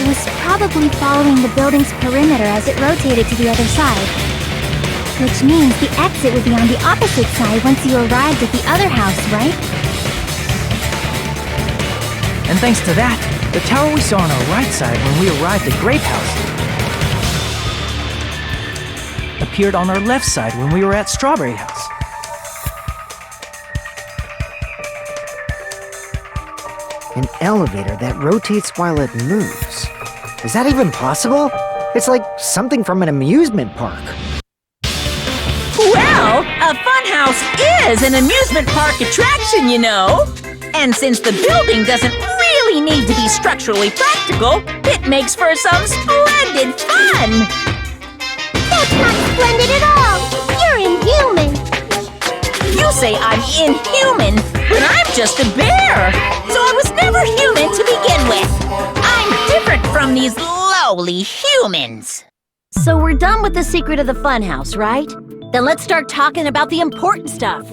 It was probably following the building's perimeter as it rotated to the other side. Which means the exit would be on the opposite side once you arrived at the other house, right? And thanks to that, the tower we saw on our right side when we arrived at Grape House appeared on our left side when we were at Strawberry House. An elevator that rotates while it moves. Is that even possible? It's like something from an amusement park. Well, a funhouse is an amusement park attraction, you know. And since the building doesn't really need to be structurally practical, it makes for some splendid fun. That's not splendid at all! You're inhuman! You say I'm inhuman, but I'm just a bear. So I was never human to begin with. I'm different from these lowly humans. So we're done with the secret of the funhouse, right? Then let's start talking about the important stuff.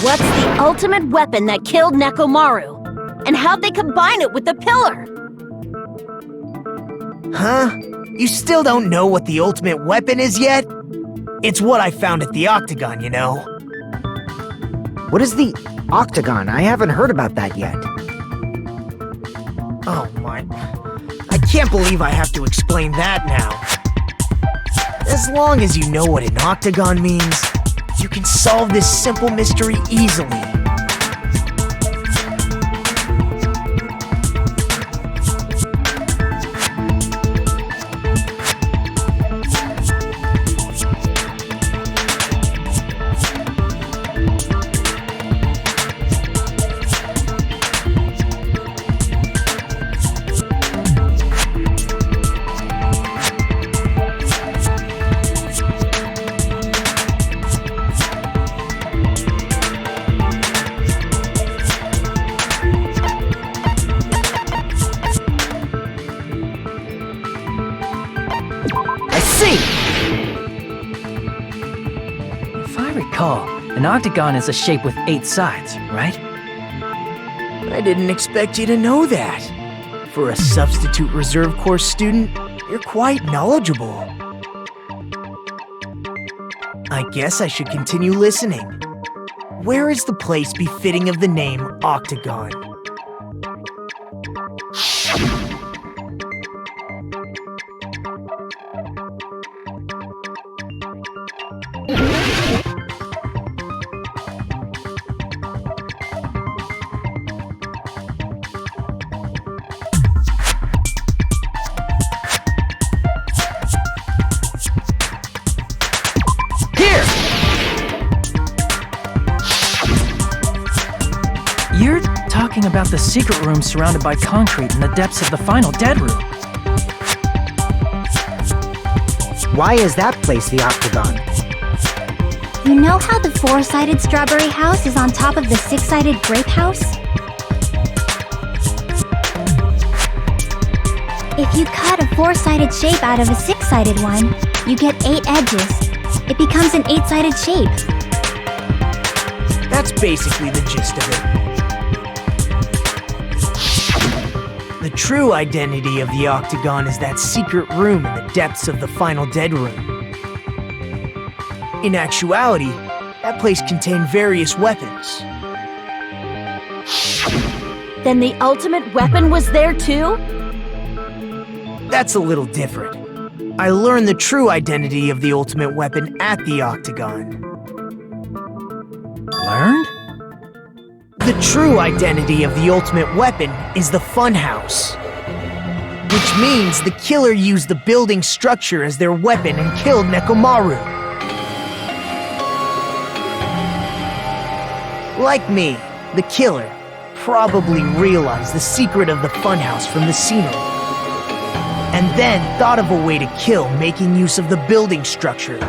What's the ultimate weapon that killed Nekomaru? And how'd they combine it with the pillar? Huh? You still don't know what the ultimate weapon is yet? It's what I found at the Octagon, you know. What is the Octagon? I haven't heard about that yet. Oh my... I can't believe I have to explain that now. As long as you know what an Octagon means, you can solve this simple mystery easily. An octagon is a shape with 8 sides, right? I didn't expect you to know that. For a substitute reserve course student, you're quite knowledgeable. I guess I should continue listening. Where is the place befitting of the name Octagon? talking about the secret room surrounded by concrete in the depths of the final dead room. Why is that place the Octagon? You know how the 4-sided strawberry house is on top of the 6-sided grape house? If you cut a 4-sided shape out of a 6-sided one, you get 8 edges. It becomes an 8-sided shape. That's basically the gist of it. The true identity of the Octagon is that secret room in the depths of the final dead room. In actuality, that place contained various weapons. Then the ultimate weapon was there too? That's a little different. I learned the true identity of the ultimate weapon at the Octagon. Learned? The true identity of the ultimate weapon is the Funhouse. Which means the killer used the building structure as their weapon and killed Nekomaru. Like me, the killer probably realized the secret of the Funhouse from the scenery. And then thought of a way to kill making use of the building structure.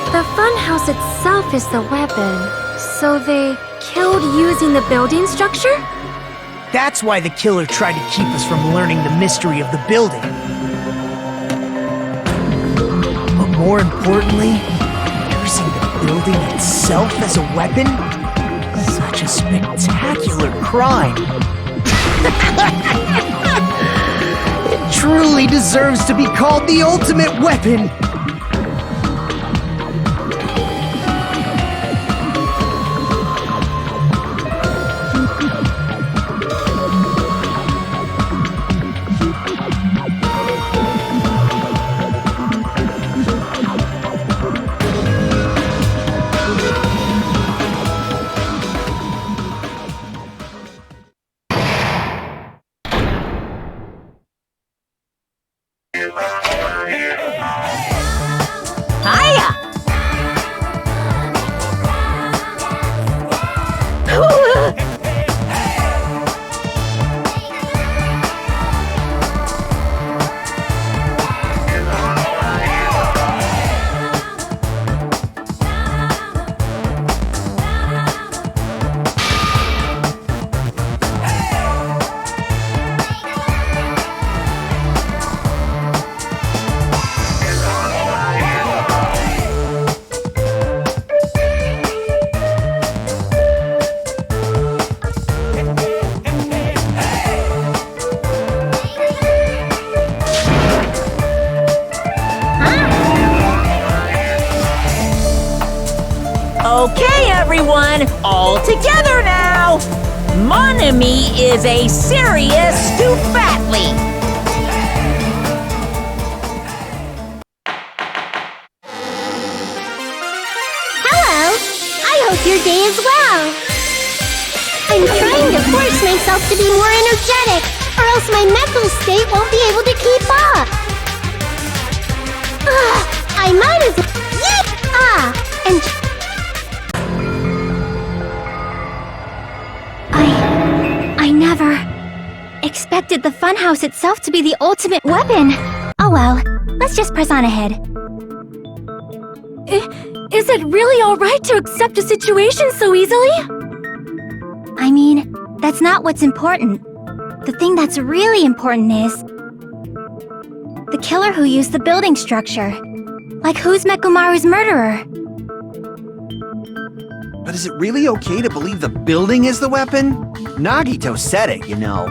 The funhouse itself is the weapon, so they killed using the building structure? That's why the killer tried to keep us from learning the mystery of the building. But more importantly, using the building itself as a weapon? Such a spectacular crime. It truly deserves to be called the ultimate weapon. Okay, everyone, all together now! Mon ami is a serious Stufatly. Hello! I hope your day is well. I'm trying to force myself to be more energetic, or else my mental state won't be able to keep up. I might as well... and... I never expected the funhouse itself to be the ultimate weapon. Oh well, let's just press on ahead. Is it really alright to accept a situation so easily? I mean, that's not what's important. The thing that's really important is the killer who used the building structure. Like, who's Nekomaru's murderer? But is it really okay to believe the building is the weapon? Nagito said it, you know.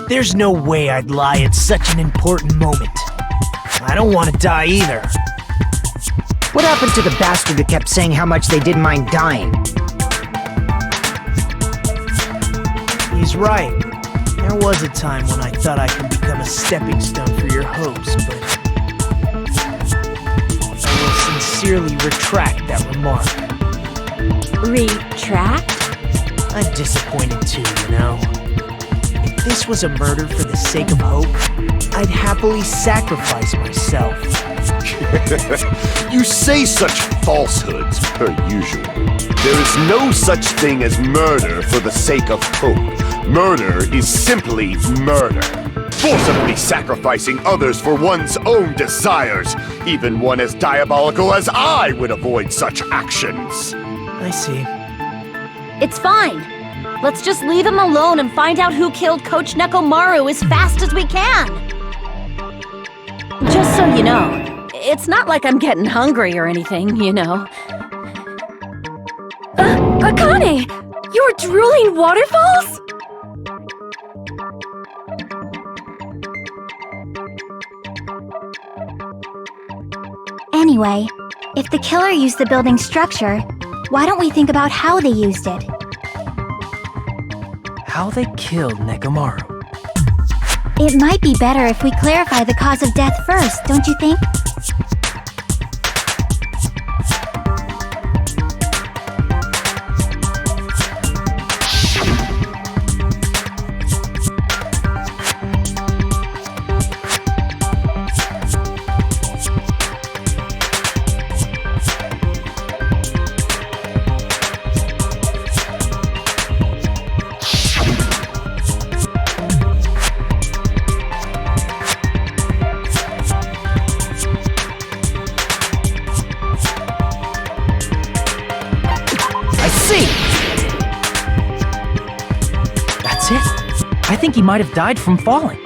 There's no way I'd lie at such an important moment. I don't want to die either. What happened to the bastard who kept saying how much they didn't mind dying? He's right. There was a time when I thought I could become a stepping stone for your hopes, but I will sincerely retract that remark. Retract? I'm disappointed too, you know. If this was a murder for the sake of hope, I'd happily sacrifice myself. You say such falsehoods, per usual. There is no such thing as murder for the sake of hope. Murder is simply murder. Forcibly sacrificing others for one's own desires. Even one as diabolical as I would avoid such actions. I see. It's fine. Let's just leave him alone and find out who killed Coach Nekomaru as fast as we can. Just so you know, it's not like I'm getting hungry or anything, you know. Akane! You're drooling waterfalls? Anyway, if the killer used the building's structure, why don't we think about how they used it? How they killed Nekomaru. It might be better if we clarify the cause of death first, don't you think? I think he might have died from falling.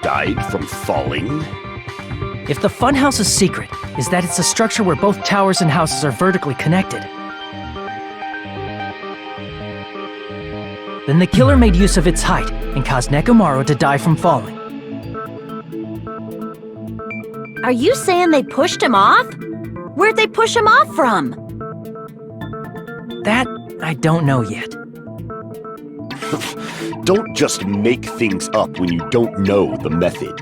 Died from falling? If the funhouse's secret is that it's a structure where both towers and houses are vertically connected, then the killer made use of its height and caused Nekomaru to die from falling. Are you saying they pushed him off? Where'd they push him off from? That I don't know yet. Don't just make things up when you don't know the method.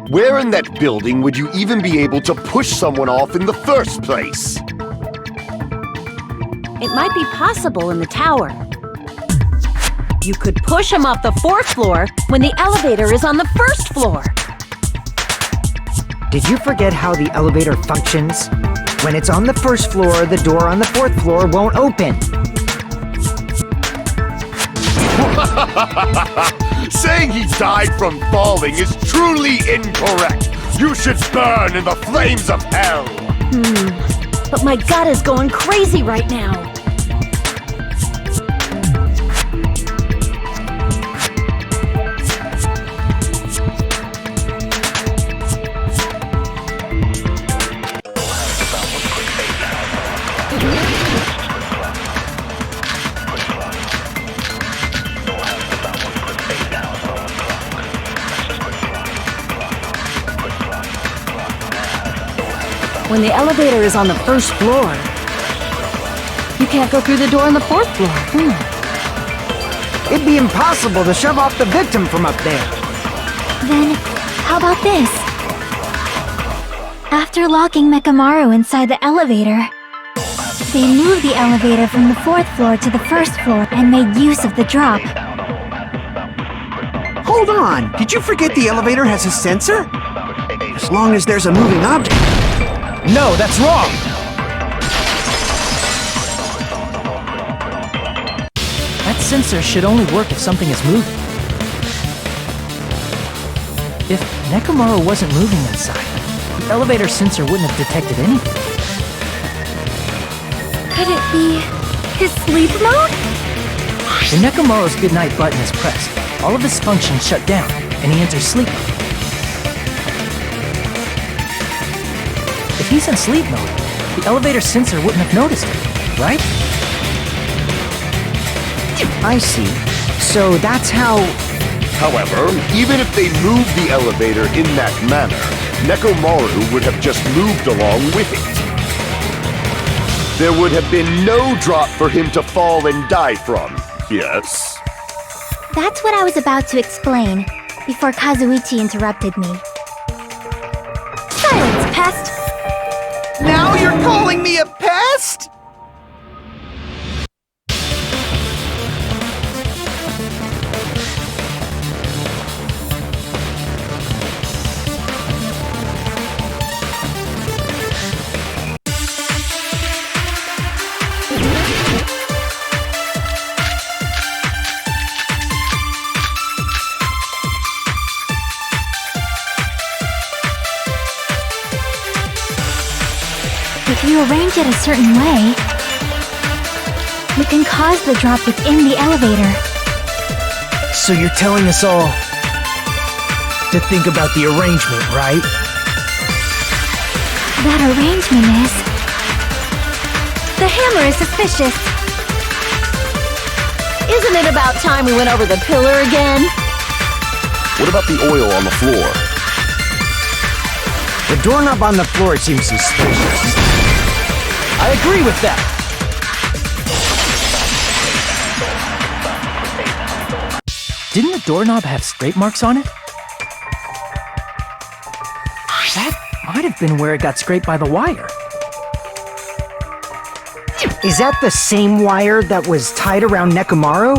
Where in that building would you even be able to push someone off in the first place? It might be possible in the tower. You could push him off the 4th floor when the elevator is on the 1st floor. Did you forget how the elevator functions? When it's on the 1st floor, the door on the 4th floor won't open. Saying he died from falling is truly incorrect. You should burn in the flames of hell. But my gut is going crazy right now. When the elevator is on the 1st floor, you can't go through the door on the 4th floor. It'd be impossible to shove off the victim from up there. Then, how about this? After locking Nekomaru inside the elevator, they moved the elevator from the 4th floor to the 1st floor and made use of the drop. Hold on! Did you forget the elevator has a sensor? As long as there's a moving object. No, that's wrong! That sensor should only work if something is moving. If Nekomaru wasn't moving inside, the elevator sensor wouldn't have detected anything. Could it be his sleep mode? When Nekomaru's goodnight button is pressed, all of his functions shut down, and he enters sleep mode. If he's in sleep mode, the elevator sensor wouldn't have noticed it, right? I see. So that's how... However, even if they moved the elevator in that manner, Nekomaru would have just moved along with it. There would have been no drop for him to fall and die from, yes? That's what I was about to explain, before Kazuichi interrupted me. Silence, pest! Now you're calling me a pest? you arrange it a certain way, you can cause the drop within the elevator. So you're telling us all to think about the arrangement, right? That arrangement is... The hammer is suspicious. Isn't it about time we went over the pillar again? What about the oil on the floor? The doorknob on the floor seems suspicious. I agree with that. Didn't the doorknob have scrape marks on it? That might have been where it got scraped by the wire. Is that the same wire that was tied around Nekomaru?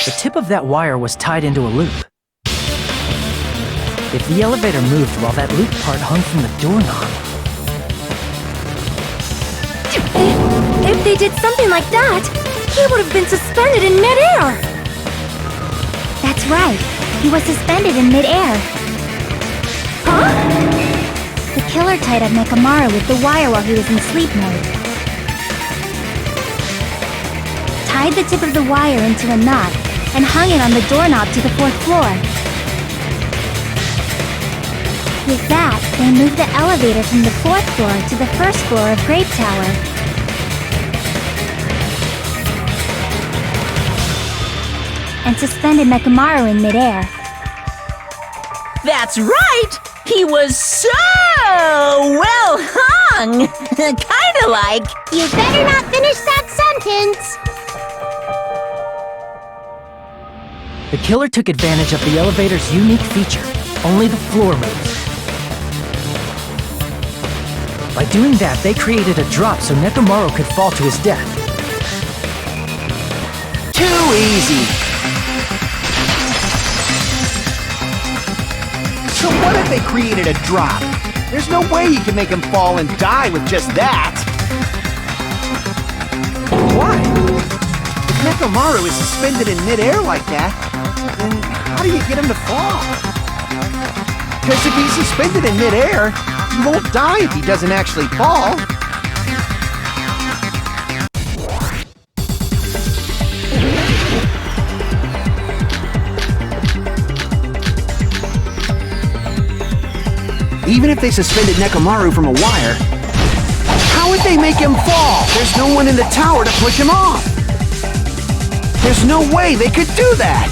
The tip of that wire was tied into a loop. If the elevator moved while that loop part hung from the doorknob... If they did something like that, he would have been suspended in midair. That's right. He was suspended in midair. Huh? The killer tied up Nekomaru with the wire while he was in sleep mode. Tied the tip of the wire into a knot and hung it on the doorknob to the 4th floor. With that, they moved the elevator from the 4th floor to the 1st floor of Grape Tower. And suspended Nekomaru in midair. That's right! He was so well hung! Kinda like... You better not finish that sentence! The killer took advantage of the elevator's unique feature. Only the floor moves. By doing that, they created a drop so Nekomaru could fall to his death. Too easy. So what if they created a drop? There's no way you can make him fall and die with just that. Why? If Nekomaru is suspended in midair like that, then how do you get him to fall? Because if he's suspended in midair, he won't die if he doesn't actually fall. Even if they suspended Nekomaru from a wire, how would they make him fall? There's no one in the tower to push him off. There's no way they could do that.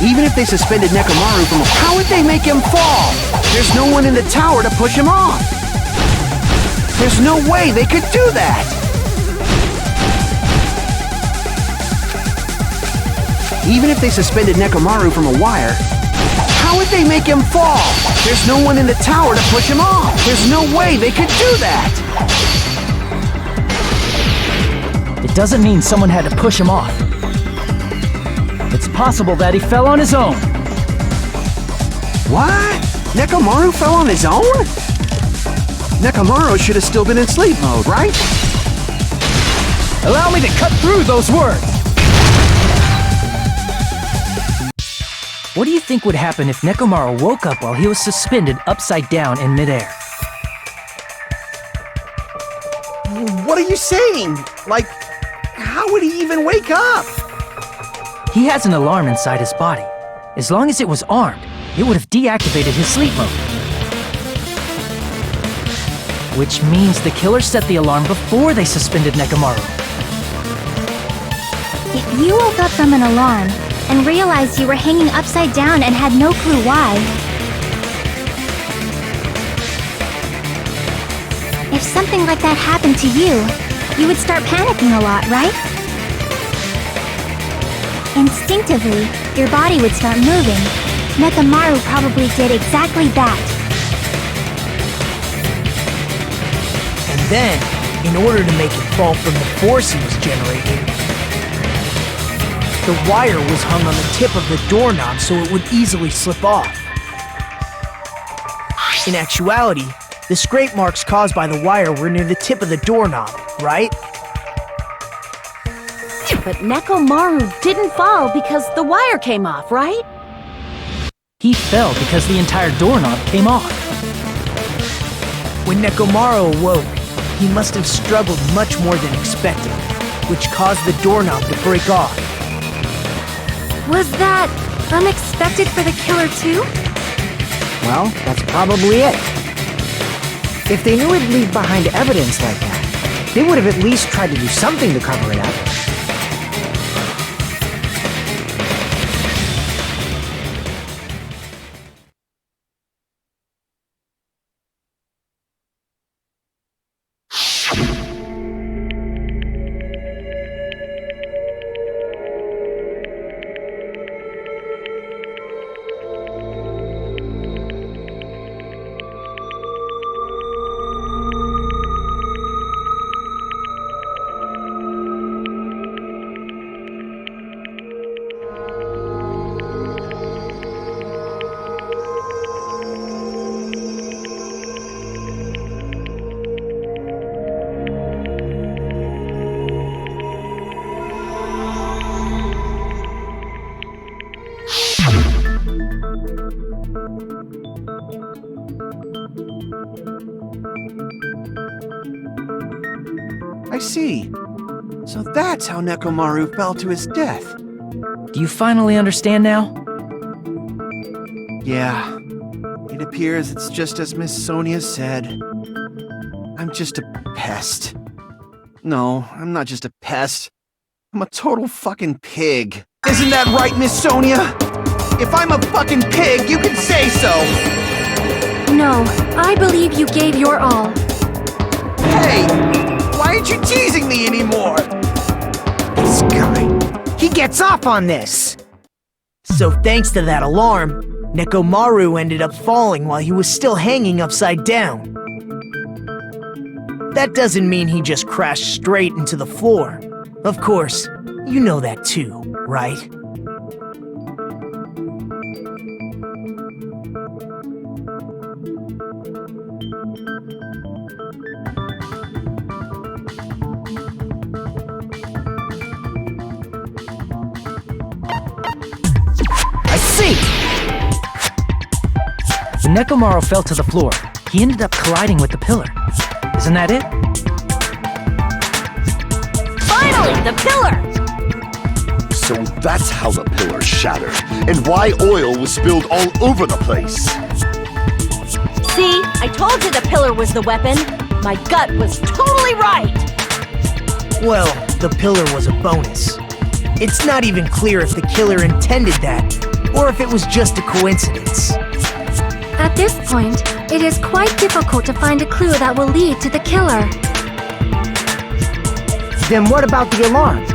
Even if they suspended Nekomaru from a... How would they make him fall? There's no one in the tower to push him off. There's no way they could do that. Even if they suspended Nekomaru from a wire, how would they make him fall? There's no one in the tower to push him off. There's no way they could do that. It doesn't mean someone had to push him off. It's possible that he fell on his own. What? Nekomaru fell on his own? Nekomaru should have still been in sleep mode, right? Allow me to cut through those words! What do you think would happen if Nekomaru woke up while he was suspended upside down in midair? What are you saying? Like, how would he even wake up? He has an alarm inside his body. As long as it was armed, it would have deactivated his sleep mode. Which means the killer set the alarm before they suspended Nekomaru. If you woke up from an alarm and realized you were hanging upside down and had no clue why, if something like that happened to you, you would start panicking a lot, right? Instinctively, your body would start moving. Nekomaru probably did exactly that. And then, in order to make it fall from the force he was generating, the wire was hung on the tip of the doorknob so it would easily slip off. In actuality, the scrape marks caused by the wire were near the tip of the doorknob, right? But Nekomaru didn't fall because the wire came off, right? He fell because the entire doorknob came off. When Nekomaru awoke, he must have struggled much more than expected, which caused the doorknob to break off. Was that unexpected for the killer too? Well, that's probably it. If they knew it'd leave behind evidence like that, they would have at least tried to do something to cover it up. I see. So that's how Nekomaru fell to his death. Do you finally understand now? Yeah. It appears it's just as Miss Sonia said. I'm just a pest. No, I'm not just a pest. I'm a total fucking pig. Isn't that right, Miss Sonia? If I'm a fucking pig, you can say so! No, I believe you gave your all. Hey! Why aren't you teasing me anymore? This guy, he gets off on this! So thanks to that alarm, Nekomaru ended up falling while he was still hanging upside down. That doesn't mean he just crashed straight into the floor. Of course, you know that too, right? I see! When Nekomaru fell to the floor, he ended up colliding with the pillar. Isn't that it? Finally, the pillar! So that's how the pillar shattered, and why oil was spilled all over the place. See, I told you the pillar was the weapon. My gut was totally right. Well, the pillar was a bonus. It's not even clear if the killer intended that, or if it was just a coincidence. At this point, it is quite difficult to find a clue that will lead to the killer. Then what about the alarm?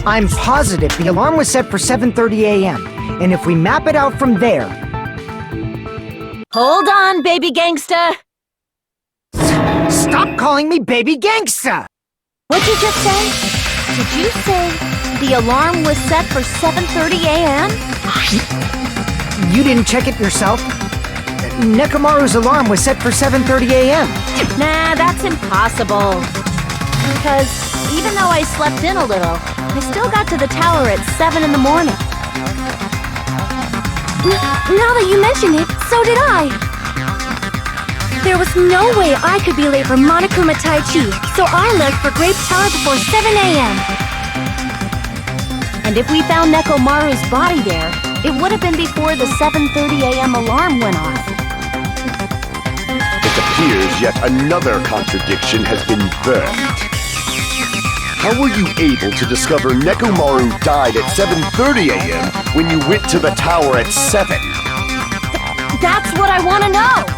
I'm positive the alarm was set for 7:30 a.m., and if we map it out from there... Hold on, baby gangsta. Stop calling me baby gangsta! What'd you just say? Did you say the alarm was set for 7:30 a.m.? You didn't check it yourself? Nekomaru's alarm was set for 7:30 a.m. Nah, that's impossible. Because even though I slept in a little, I still got to the tower at 7 in the morning. Now that you mention it, so did I. There was no way I could be late for Monokuma Taichi, so I left for Grape Tower before 7 a.m. And if we found Nekomaru's body there, it would have been before the 7:30 a.m. alarm went off. It appears yet another contradiction has been birthed. How were you able to discover Nekomaru died at 7:30 a.m. when you went to the tower at 7? That's what I want to know!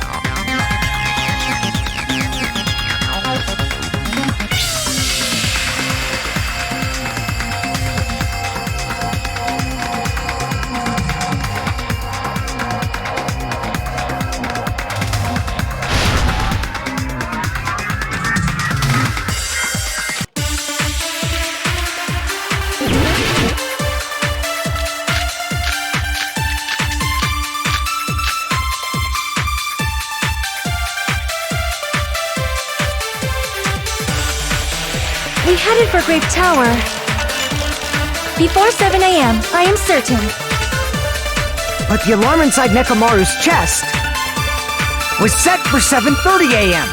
We headed for Grape Tower. Before 7 a.m., I am certain. But the alarm inside Nekomaru's chest was set for 7:30 a.m.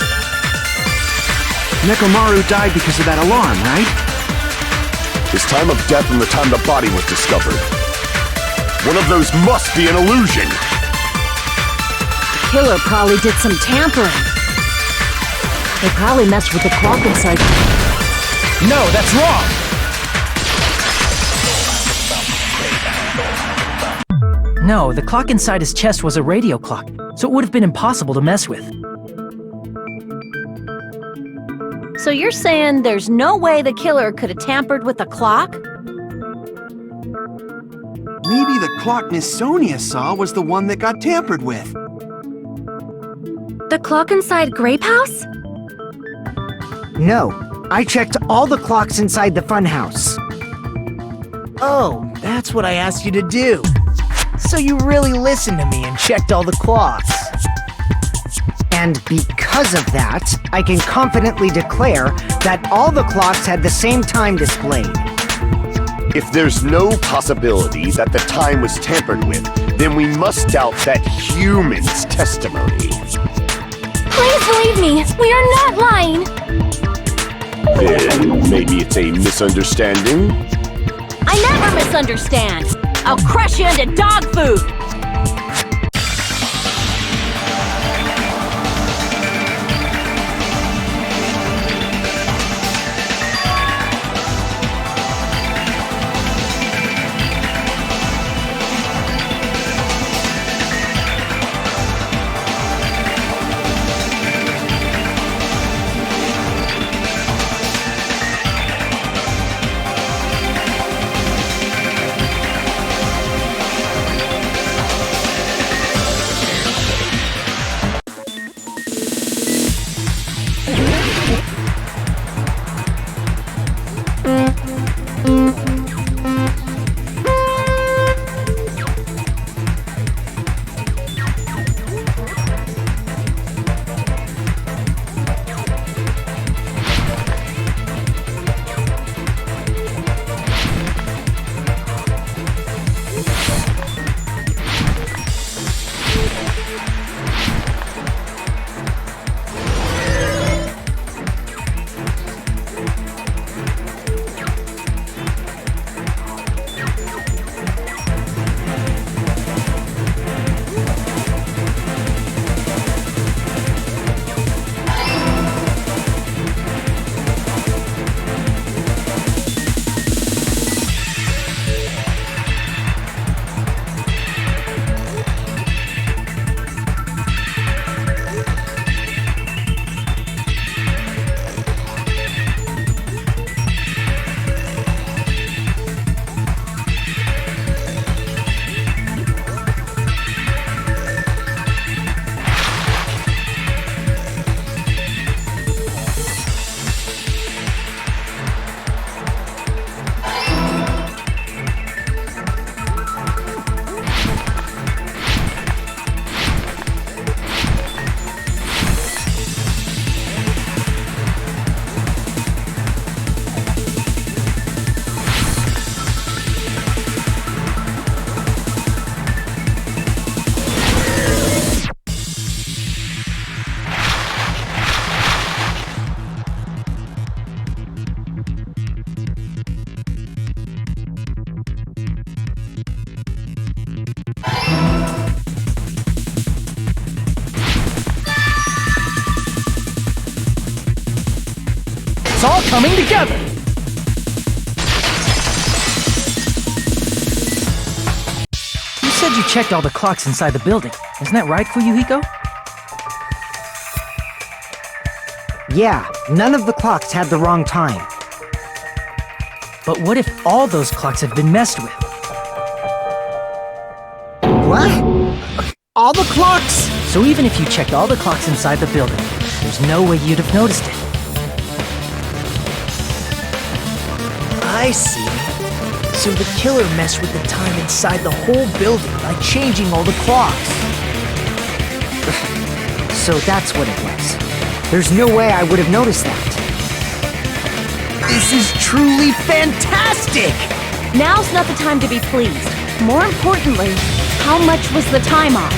Nekomaru died because of that alarm, right? His time of death and the time the body was discovered. One of those must be an illusion. The killer probably did some tampering. They probably messed with the clock inside. No, that's wrong! No, the clock inside his chest was a radio clock, so it would have been impossible to mess with. So you're saying there's no way the killer could have tampered with the clock? Maybe the clock Miss Sonia saw was the one that got tampered with. The clock inside Grape House? No, I checked all the clocks inside the funhouse. Oh, that's what I asked you to do. So you really listened to me and checked all the clocks. And because of that, I can confidently declare that all the clocks had the same time displayed. If there's no possibility that the time was tampered with, then we must doubt that human's testimony. Please believe me, we are not lying! Then maybe it's a misunderstanding? I never misunderstand! I'll crush you into dog food! It's all coming together! You said you checked all the clocks inside the building. Isn't that right, Fuyuhiko? Yeah, none of the clocks had the wrong time. But what if all those clocks have been messed with? What? All the clocks? So even if you checked all the clocks inside the building, there's no way you'd have noticed it. I see. So the killer messed with the time inside the whole building by changing all the clocks. So that's what it was. There's no way I would have noticed that. This is truly fantastic! Now's not the time to be pleased. More importantly, How much was the time off?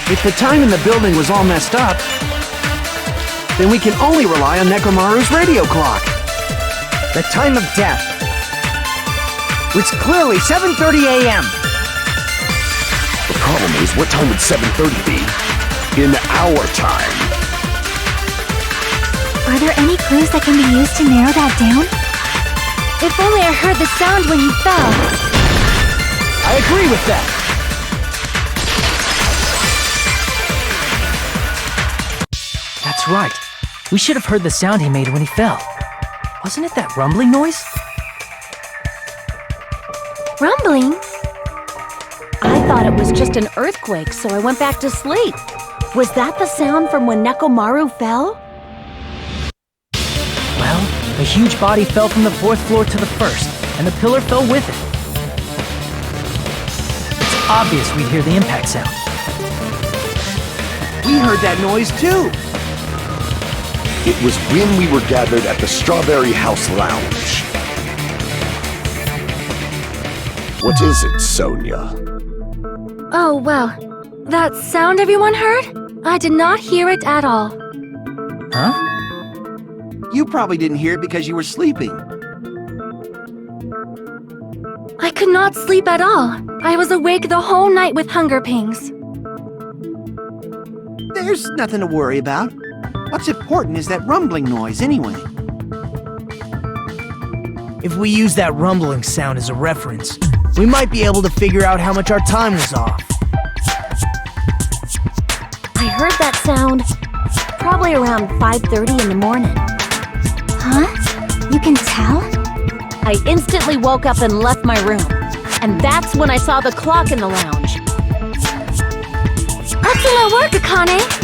If the time in the building was all messed up, then we can only rely on Nekomaru's radio clock. The time of death. It's clearly 7:30 a.m. The problem is, what time would 7:30 be? In our time. Are there any clues that can be used to narrow that down? If only I heard the sound when he fell. I agree with that. That's right. We should have heard the sound he made when he fell. Wasn't it that rumbling noise? Rumbling? I thought it was just an earthquake, so I went back to sleep. Was that the sound from when Nekomaru fell? Well, a huge body fell from the 4th floor to the 1st, and the pillar fell with it. It's obvious we'd hear the impact sound. We heard that noise too. It was when we were gathered at the Strawberry House Lounge. What is it, Sonia? Oh, well. That sound everyone heard? I did not hear it at all. Huh? You probably didn't hear it because you were sleeping. I could not sleep at all. I was awake the whole night with hunger pangs. There's nothing to worry about. What's important is that rumbling noise anyway. If we use that rumbling sound as a reference, we might be able to figure out how much our time was off. I heard that sound probably around 5:30 in the morning. Huh? You can tell? I instantly woke up and left my room. And that's when I saw the clock in the lounge. Excellent work, Akane!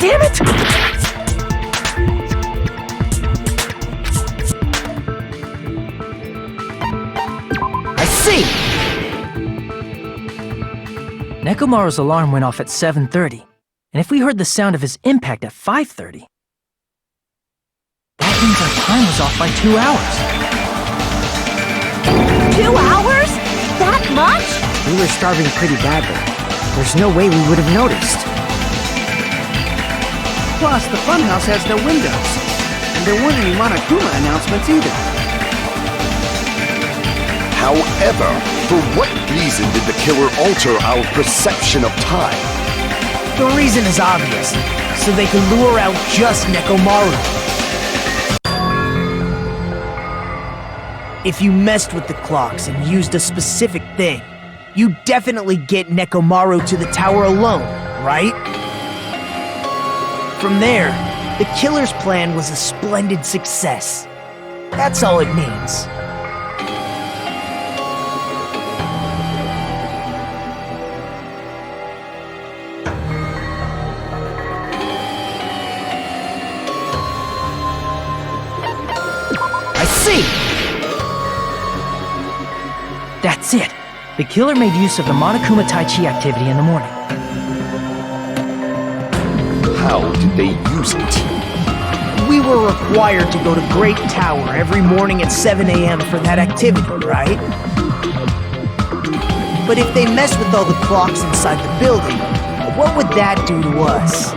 Damn it! I see! Nekomaru's alarm went off at 7:30, and if we heard the sound of his impact at 5:30, that means our time was off by 2 hours. 2 hours? That much? We were starving pretty badly. There's no way we would have noticed. Plus, the funhouse has no windows. And there weren't any Monokuma announcements either. However, for what reason did the killer alter our perception of time? The reason is obvious, so they can lure out just Nekomaru. If you messed with the clocks and used a specific thing, you definitely get Nekomaru to the tower alone, right? From there, the killer's plan was a splendid success. That's all it means. I see! That's it! The killer made use of the Monokuma Tai Chi activity in the morning. How did they use it? We were required to go to Great Tower every morning at 7 a.m. for that activity, right? But if they messed with all the clocks inside the building, what would that do to us?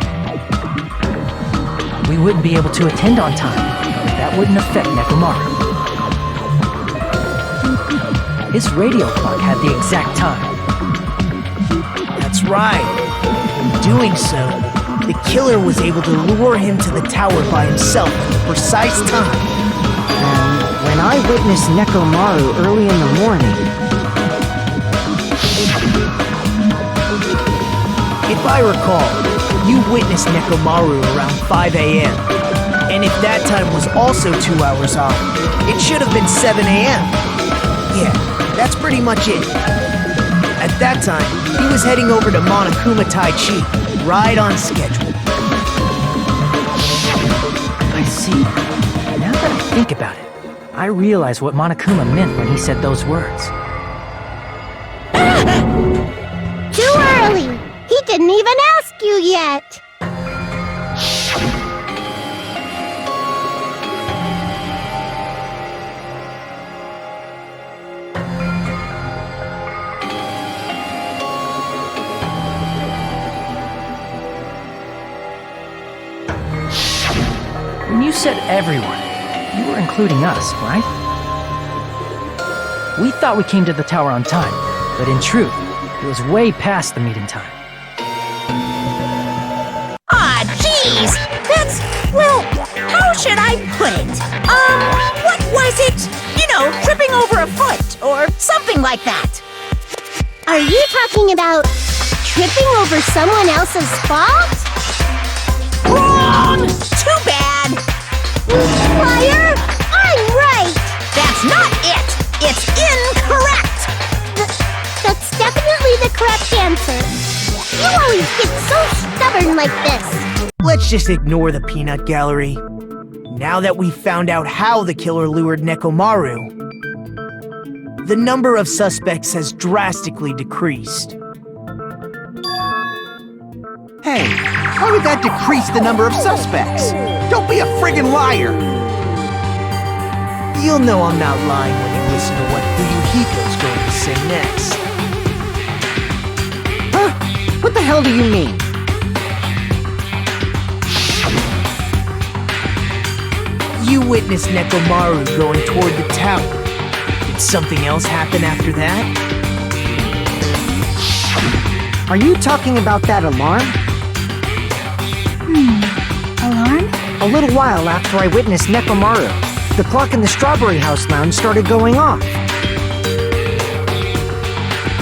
We wouldn't be able to attend on time, but that wouldn't affect Nekomaru. His radio clock had the exact time. That's right. In doing so, the killer was able to lure him to the tower by himself at the precise time. And when I witnessed Nekomaru early in the morning... If I recall, you witnessed Nekomaru around 5 a.m. And if that time was also 2 hours off, it should have been 7 a.m. Yeah, that's pretty much it. At that time, he was heading over to Monokuma Tai Chi, right on schedule. I see. Now that I think about it, I realize what Monokuma meant when he said those words. Too early! He didn't even ask you yet! When you said everyone, you were including us, right? We thought we came to the tower on time, but in truth, it was way past the meeting time. Ah, jeez! That's, well, how should I put it? What was it? You know, tripping over a foot, or something like that. Are you talking about tripping over someone else's fault? Wrong! Too bad! Liar! I'm right! That's not it! It's incorrect! That's definitely the correct answer. You always get so stubborn like this. Let's just ignore the peanut gallery. Now that we've found out how the killer lured Nekomaru, the number of suspects has drastically decreased. Hey, how did that decrease the number of suspects? Don't be a friggin' liar! You'll know I'm not lying when you listen to what Fuyuhiko's going to say next. Huh? What the hell do you mean? You witnessed Nekomaru going toward the tower. Did something else happen after that? Are you talking about that alarm? Alarm? A little while after I witnessed Nekomaru, the clock in the Strawberry House lounge started going off.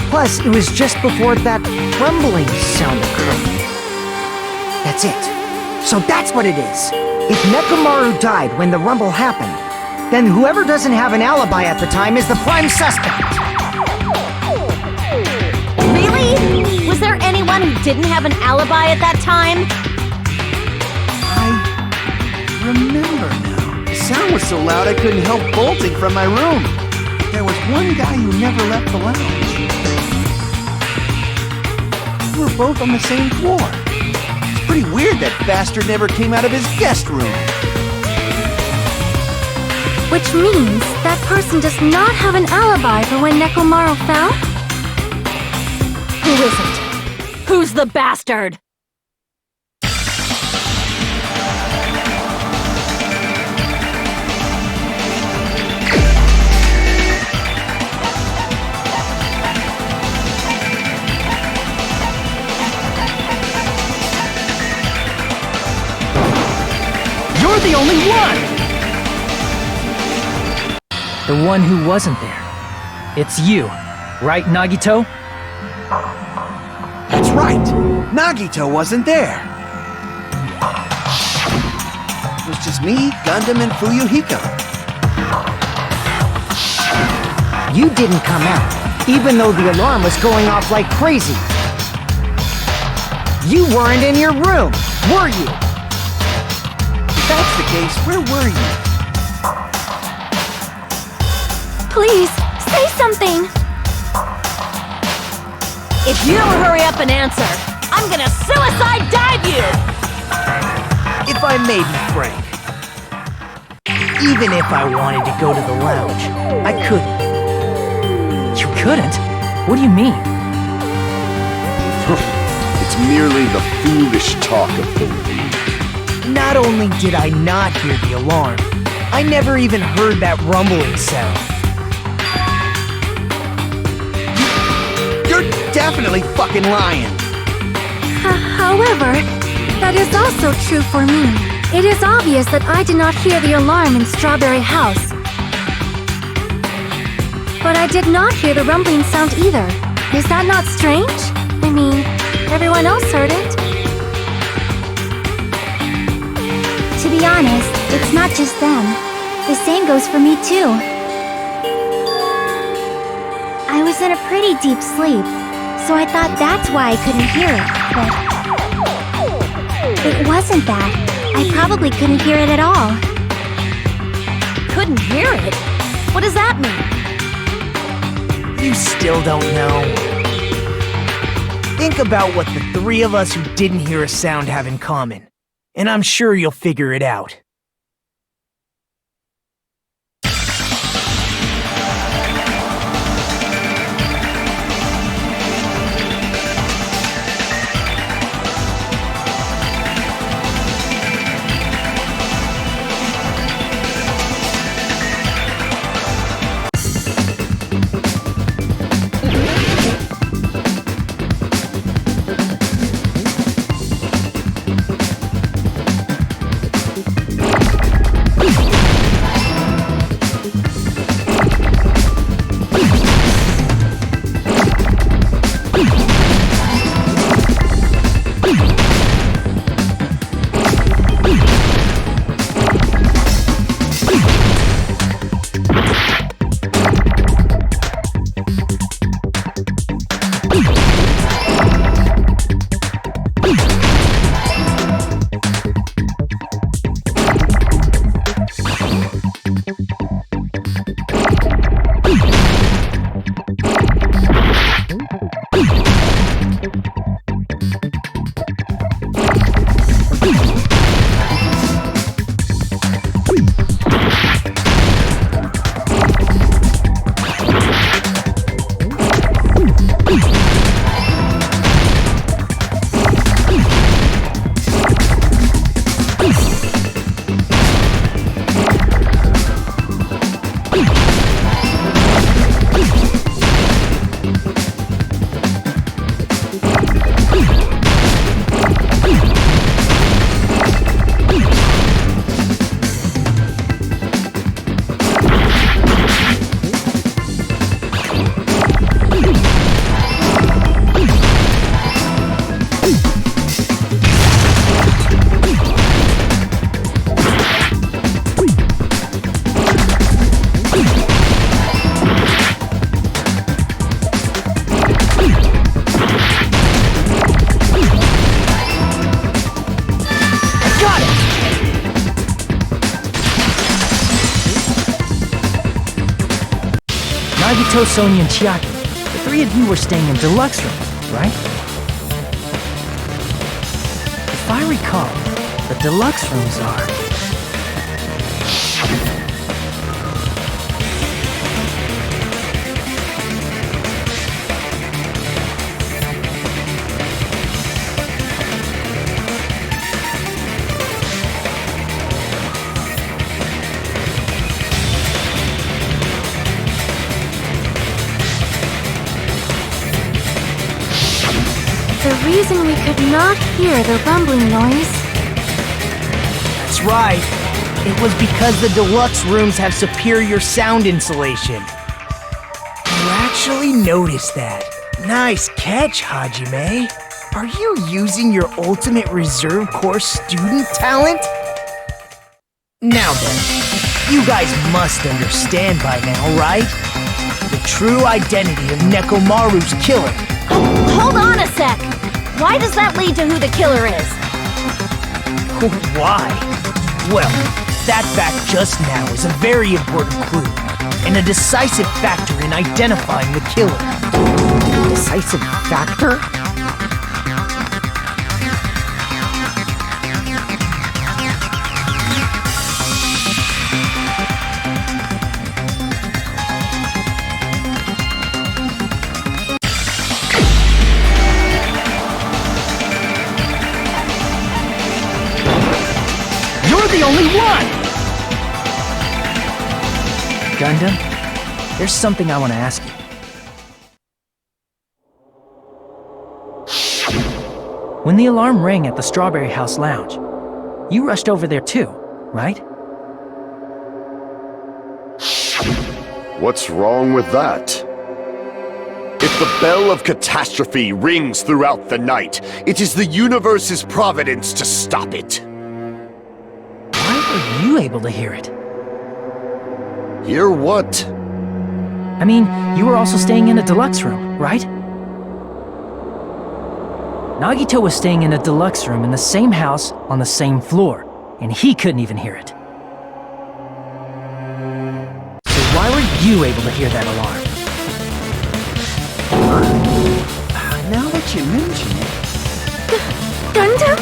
Plus, it was just before that rumbling sound occurred. That's it. So that's what it is. If Nekomaru died when the rumble happened, then whoever doesn't have an alibi at the time is the prime suspect. Really? Was there anyone who didn't have an alibi at that time? I remember now. The sound was so loud I couldn't help bolting from my room. There was one guy who never left the lounge. We were both on the same floor. It's pretty weird that bastard never came out of his guest room. Which means that person does not have an alibi for when Nekomaru fell? Who is it? Who's the bastard? You're the only one! The one who wasn't there. It's you, right, Nagito? That's right! Nagito wasn't there! It was just me, Gundam, and Fuyuhiko. You didn't come out, even though the alarm was going off like crazy. You weren't in your room, were you? If that's the case, where were you? Please, say something! If you don't hurry up and answer, I'm gonna suicide dive you! If I may be frank, even if I wanted to go to the lounge, I couldn't. You couldn't? What do you mean? It's merely the foolish talk of the weak. Not only did I not hear the alarm, I never even heard that rumbling sound. You're definitely fucking lying! However, that is also true for me. It is obvious that I did not hear the alarm in Strawberry House. But I did not hear the rumbling sound either. Is that not strange? I mean, everyone else heard it. To be honest, it's not just them. The same goes for me too. I was in a pretty deep sleep, so I thought that's why I couldn't hear it, but it wasn't that. I probably couldn't hear it at all. Couldn't hear it? What does that mean? You still don't know. Think about what the three of us who didn't hear a sound have in common, and I'm sure you'll figure it out. Nagito, Sonia, and Chiaki, the three of you were staying in deluxe rooms, right? If I recall, the deluxe rooms are... The reason we could not hear the rumbling noise. That's right. It was because the deluxe rooms have superior sound insulation. You actually noticed that. Nice catch, Hajime. Are you using your ultimate reserve corps student talent? Now then, you guys must understand by now, right? The true identity of Nekomaru's killer. Hold on a sec! Why does that lead to who the killer is? Why? Well, that fact just now is a very important clue, and a decisive factor in identifying the killer. Decisive factor? The only one! Gundam, there's something I want to ask you. When the alarm rang at the Strawberry House Lounge, You rushed over there too, right? What's wrong with that? If the bell of catastrophe rings throughout the night, it is the universe's providence to stop it. Why were you able to hear it? Hear what? I mean, you were also staying in a deluxe room, right? Nagito was staying in a deluxe room in the same house on the same floor, and he couldn't even hear it. So why were you able to hear that alarm? Now that you mention it... Gundam?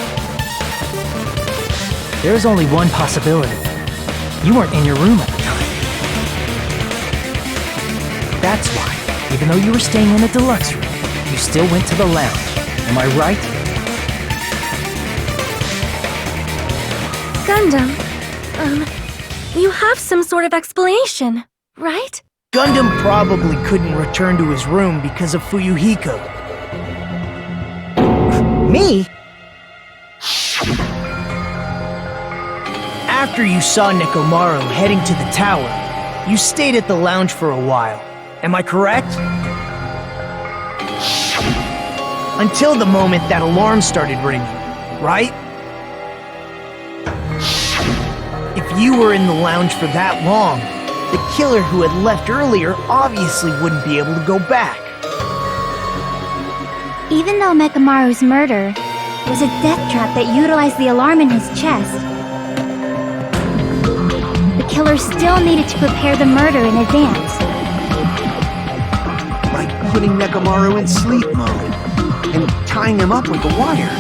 There's only one possibility. You weren't in your room at the time. That's why, even though you were staying in a deluxe room, you still went to the lounge. Am I right? Gundam, you have some sort of explanation, right? Gundam probably couldn't return to his room because of Fuyuhiko. Me? After you saw Nekomaru heading to the tower, you stayed at the lounge for a while. Am I correct? Until the moment that alarm started ringing, right? If you were in the lounge for that long, the killer who had left earlier obviously wouldn't be able to go back. Even though Mekamaru's murder was a death trap that utilized the alarm in his chest, the killer still needed to prepare the murder in advance. Like putting Nekomaru in sleep mode and tying him up with a wire.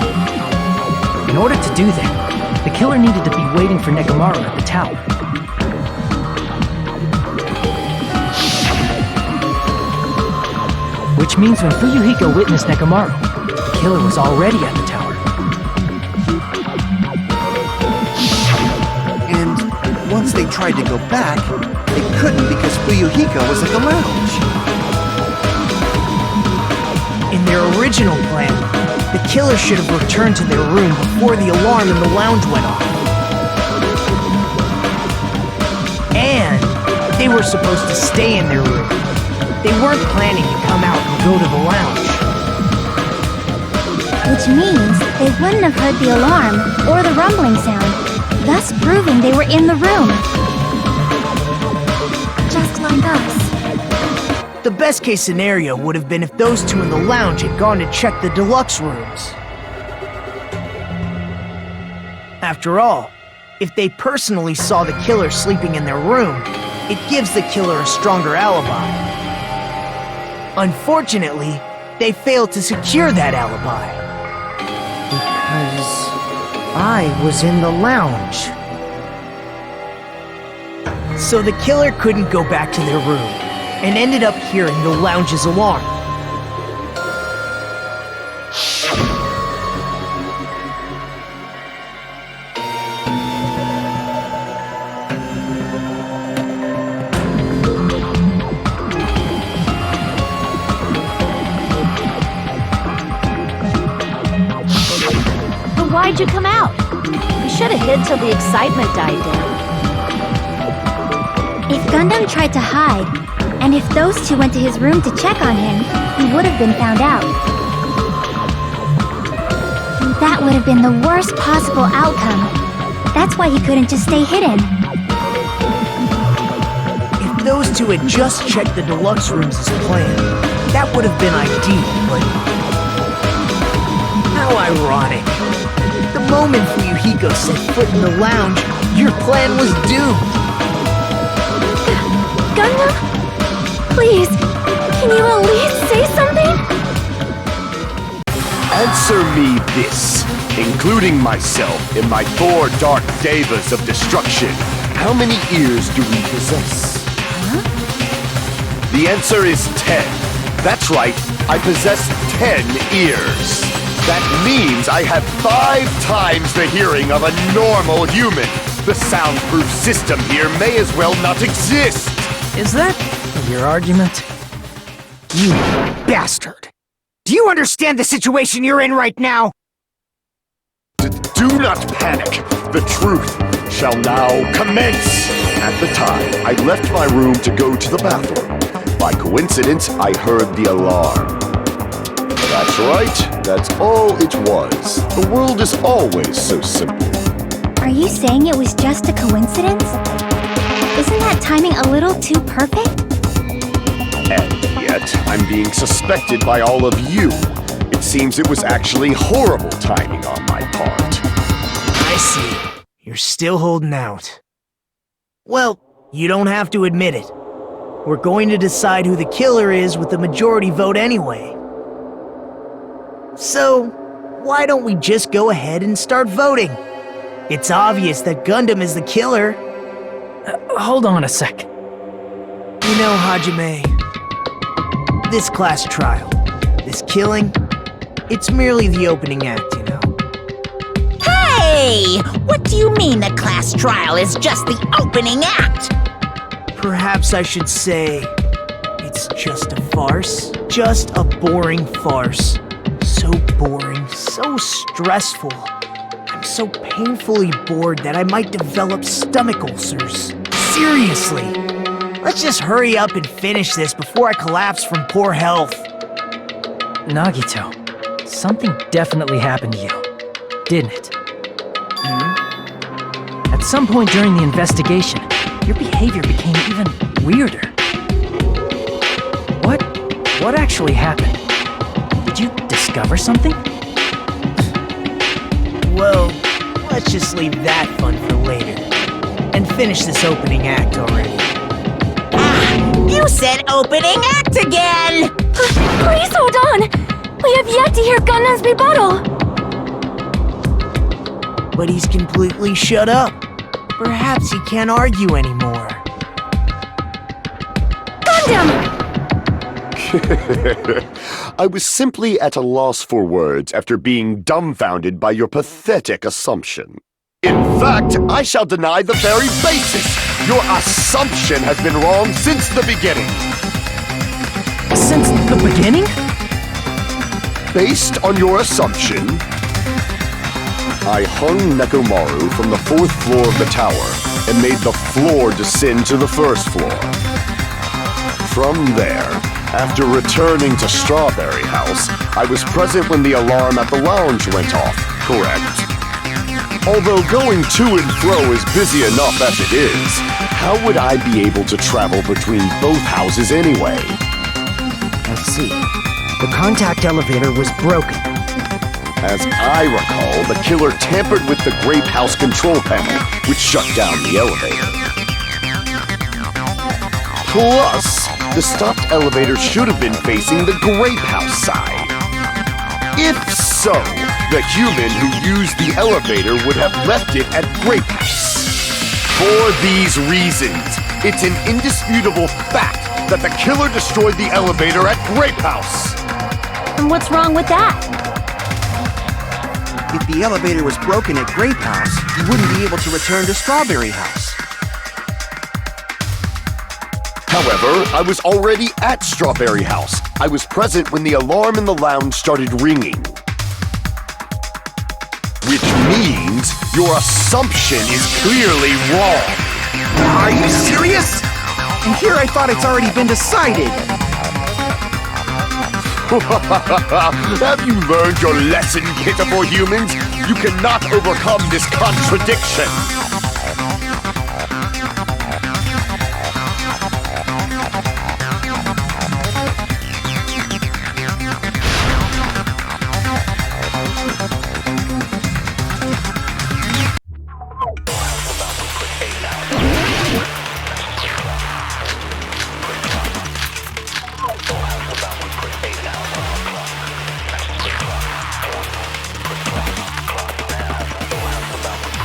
In order to do that, the killer needed to be waiting for Nekomaru at the tower. Which means when Fuyuhiko witnessed Nekomaru, the killer was already at the tower. And once they tried to go back, they couldn't because Fuyuhiko was at the lounge. In their original plan, the killer should have returned to their room before the alarm in the lounge went off. And they were supposed to stay in their room. They weren't planning to come out and go to the lounge. Which means they wouldn't have heard the alarm or the rumbling sound, thus proving they were in the room. Just like us. The best case scenario would have been if those two in the lounge had gone to check the deluxe rooms. After all, if they personally saw the killer sleeping in their room, it gives the killer a stronger alibi. Unfortunately, they failed to secure that alibi. Because I was in the lounge. So the killer couldn't go back to their room, and ended up hearing the lounge's alarm. But why'd you come out? You should have hid till the excitement died down. If Gundam tried to hide, and if those two went to his room to check on him, he would have been found out. That would have been the worst possible outcome. That's why he couldn't just stay hidden. If those two had just checked the deluxe rooms as planned, that would have been ideal, but... How ironic. The moment Fuyuhiko set foot in the lounge, your plan was doomed. Gundam? Please, can you at least say something? Answer me this, including myself in my 4 dark devas of destruction. How many ears do we possess? Huh? The answer is 10. That's right, I possess 10 ears. That means I have 5 times the hearing of a normal human. The soundproof system here may as well not exist. Is that your argument? You bastard! Do you understand the situation you're in right now? Do Do not panic. The truth shall now commence. At the time, I left my room to go to the bathroom. By coincidence, I heard the alarm. That's right. That's all it was. The world is always so simple. Are you saying it was just a coincidence? Isn't that timing a little too perfect? And yet, I'm being suspected by all of you. It seems it was actually horrible timing on my part. I see. You're still holding out. Well, you don't have to admit it. We're going to decide who the killer is with the majority vote anyway. So, why don't we just go ahead and start voting? It's obvious that Gundam is the killer. Hold on a sec. You know, Hajime, this class trial, this killing, it's merely the opening act, you know. Hey! What do you mean the class trial is just the opening act? Perhaps I should say, it's just a farce. Just a boring farce. So boring, so stressful. I'm so painfully bored that I might develop stomach ulcers. Seriously. Let's just hurry up and finish this before I collapse from poor health. Nagito, something definitely happened to you, didn't it? At some point during the investigation, your behavior became even weirder. What actually happened? Did you discover something? Well, let's just leave that fun for later. And finish this opening act already. You said opening act again! Please hold on! We have yet to hear Gundam's rebuttal! But he's completely shut up. Perhaps he can't argue anymore. Gundam! I was simply at a loss for words after being dumbfounded by your pathetic assumption. In fact, I shall deny the very basis. Your assumption has been wrong since the beginning. Since the beginning? Based on your assumption, I hung Nekomaru from the 4th floor of the tower and made the floor descend to the 1st floor. From there, after returning to Strawberry House, I was present when the alarm at the lounge went off, correct? Although going to and fro is busy enough as it is, how would I be able to travel between both houses anyway? Let's see. The contact elevator was broken. As I recall, the killer tampered with the Grape House control panel, which shut down the elevator. Plus, the stopped elevator should have been facing the Grape House side. If so, the human who used the elevator would have left it at Grape House. For these reasons, it's an indisputable fact that the killer destroyed the elevator at Grape House. And what's wrong with that? If the elevator was broken at Grape House, he wouldn't be able to return to Strawberry House. However, I was already at Strawberry House. I was present when the alarm in the lounge started ringing. Which means your assumption is clearly wrong. Are you serious? And here I thought it's already been decided. Have you learned your lesson, pitiful humans? You cannot overcome this contradiction.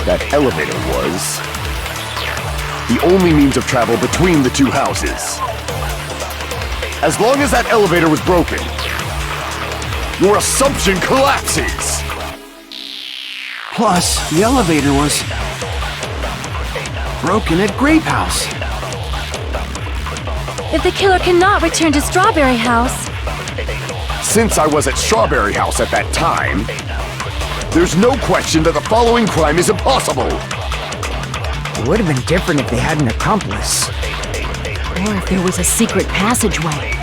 That elevator was the only means of travel between the two houses. As long as that elevator was broken, your assumption collapses. Plus, the elevator was broken at Grape House. If the killer cannot return to Strawberry House... Since I was at Strawberry House at that time, There's no question that the following crime is impossible. It would have been different if they had an accomplice. Or if there was a secret passageway.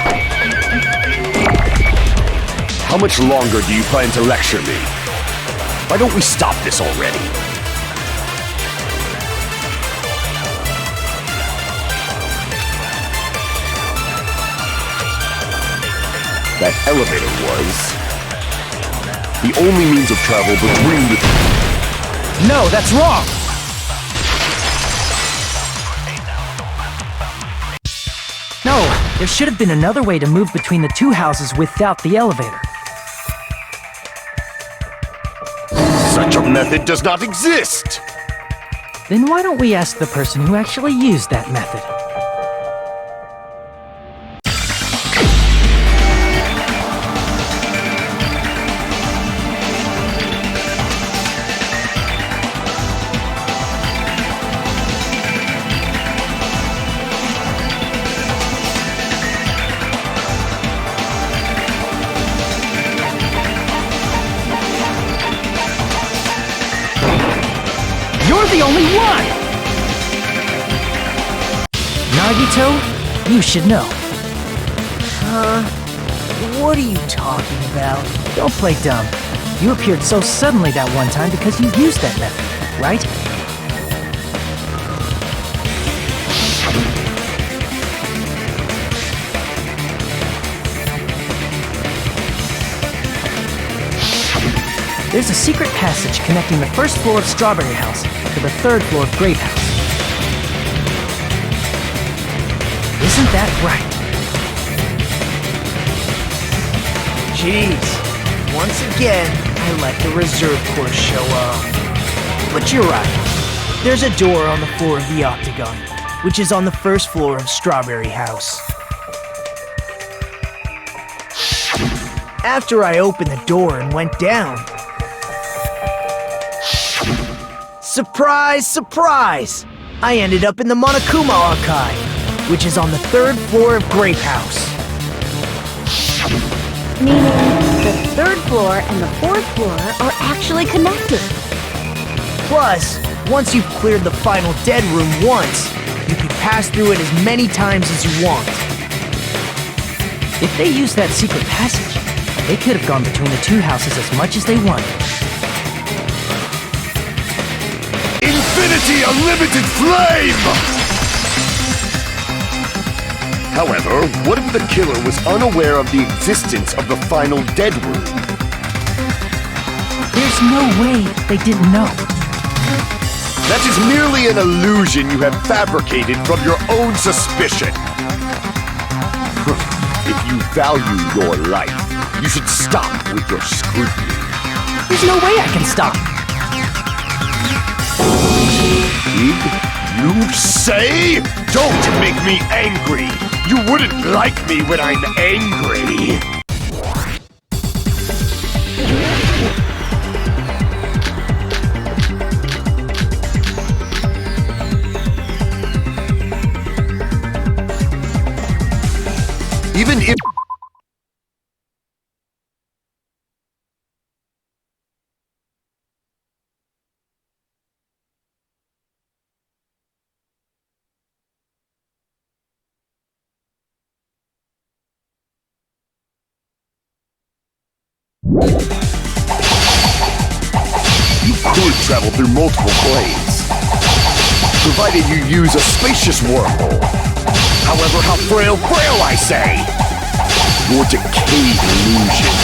How much longer do you plan to lecture me? Why don't we stop this already? That elevator was the only means of travel between the... No, that's wrong! No, there should have been another way to move between the two houses without the elevator. Such a method does not exist! Then why don't we ask the person who actually used that method? You're the only one! Nagito, you should know. What are you talking about? Don't play dumb. You appeared so suddenly that one time because you used that method, right? There's a secret passage connecting the first floor of Strawberry House to the third floor of Grape House. Isn't that right? Jeez. Once again, I let the reserve course show up. But you're right. There's a door on the floor of the Octagon, which is on the first floor of Strawberry House. After I opened the door and went down, surprise, surprise! I ended up in the Monokuma Archive, which is on the third floor of Grape House. Meaning the third floor and the fourth floor are actually connected. Plus, once you've cleared the final dead room once, you can pass through it as many times as you want. If they used that secret passage, they could have gone between the two houses as much as they wanted. Infinity Unlimited Flame! However, what if the killer was unaware of the existence of the final dead room? There's no way they didn't know. That is merely an illusion you have fabricated from your own suspicion. If you value your life, you should stop with your scrutiny. There's no way I can stop. Did you say? Don't make me angry! You wouldn't like me when I'm angry! Even if... You could travel through multiple planes, provided you use a spacious wormhole. However, how frail I say! Your decayed illusion.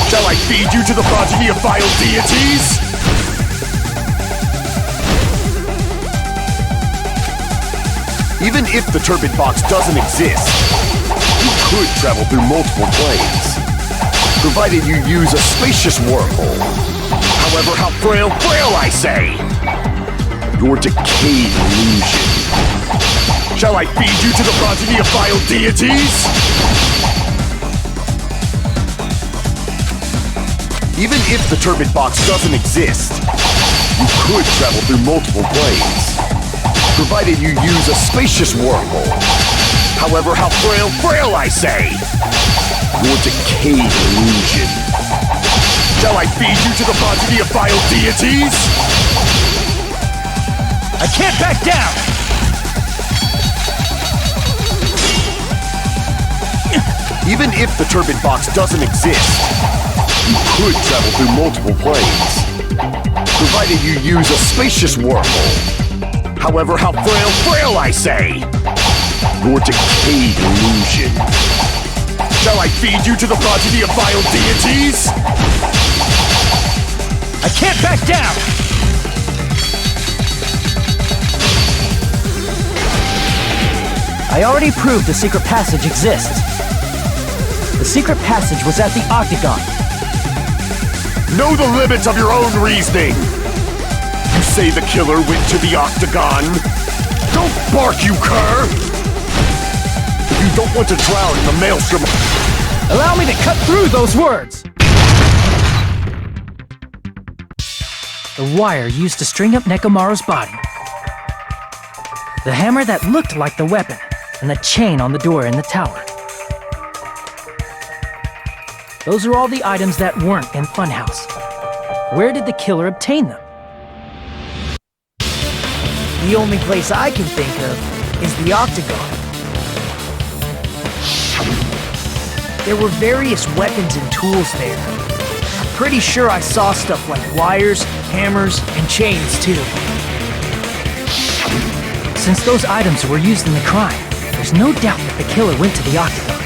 Shall I feed you to the progeny of vile deities? Even if the turbid box doesn't exist, you could travel through multiple planes, provided you use a spacious wormhole. However, how frail I say! Your decayed illusion. Shall I feed you to the progeny of vile deities? Even if the turbid box doesn't exist, you could travel through multiple planes, provided you use a spacious wormhole. However, how frail I say! Your decayed illusion. Shall I feed you to the progeny of vile deities? I can't back down! Even if the turbine box doesn't exist, you could travel through multiple planes, provided you use a spacious wormhole. However, how frail I say! Your decayed illusion. Shall I feed you to the progeny of vile deities? I can't back down! I already proved the secret passage exists. The secret passage was at the Octagon. Know the limits of your own reasoning! You say the killer went to the Octagon? Don't bark, you cur! You don't want to drown in the maelstrom. Allow me to cut through those words! The wire used to string up Nekomaru's body. The hammer that looked like the weapon, and the chain on the door in the tower. Those are all the items that weren't in Funhouse. Where did the killer obtain them? The only place I can think of is the Octagon. There were various weapons and tools there. I'm pretty sure I saw stuff like wires, hammers, and chains too. Since those items were used in the crime, there's no doubt that the killer went to the Octagon.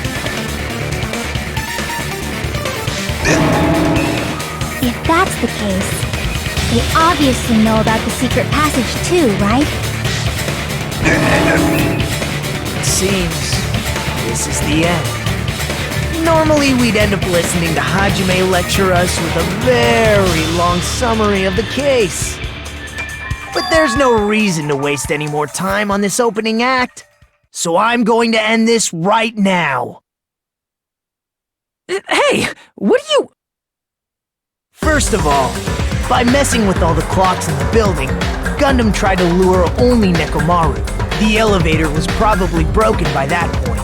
If that's the case, they obviously know about the secret passage too, right? It seems this is the end. Normally we'd end up listening to Hajime lecture us with a very long summary of the case. But there's no reason to waste any more time on this opening act, so I'm going to end this right now. Hey, what are you... First of all, by messing with all the clocks in the building, Gundam tried to lure only Nekomaru. The elevator was probably broken by that point.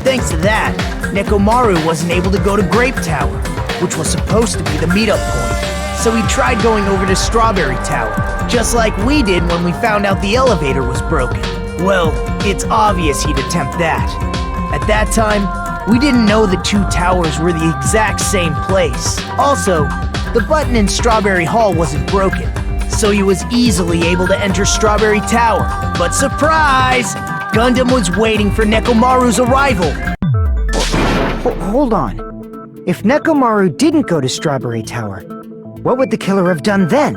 Thanks to that, Nekomaru wasn't able to go to Grape Tower, which was supposed to be the meetup point. So he tried going over to Strawberry Tower, just like we did when we found out the elevator was broken. Well, it's obvious he'd attempt that. At that time, we didn't know the two towers were the exact same place. Also, the button in Strawberry Hall wasn't broken, so he was easily able to enter Strawberry Tower. But surprise! Gundam was waiting for Nekomaru's arrival. Hold on. If Nekomaru didn't go to Strawberry Tower, what would the killer have done then?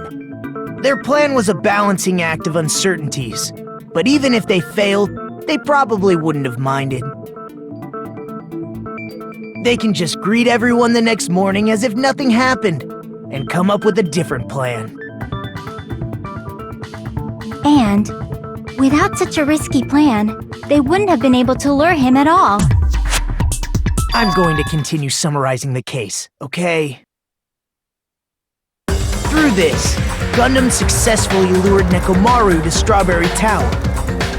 Their plan was a balancing act of uncertainties, but even if they failed, they probably wouldn't have minded. They can just greet everyone the next morning as if nothing happened, and come up with a different plan. And, without such a risky plan, they wouldn't have been able to lure him at all. I'm going to continue summarizing the case, okay? Through this, Gundam successfully lured Nekomaru to Strawberry Tower.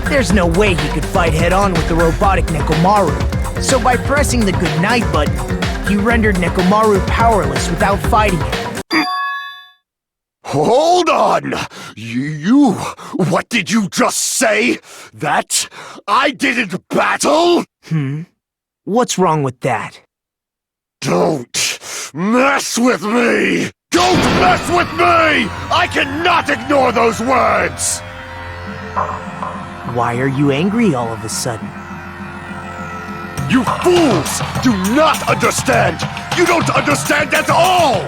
There's no way he could fight head-on with the robotic Nekomaru, so by pressing the goodnight button, he rendered Nekomaru powerless without fighting him. Hold on! What did you just say? That I didn't battle? What's wrong with that? Don't mess with me! Don't mess with me! I cannot ignore those words! Why are you angry all of a sudden? You fools do not understand! You don't understand at all!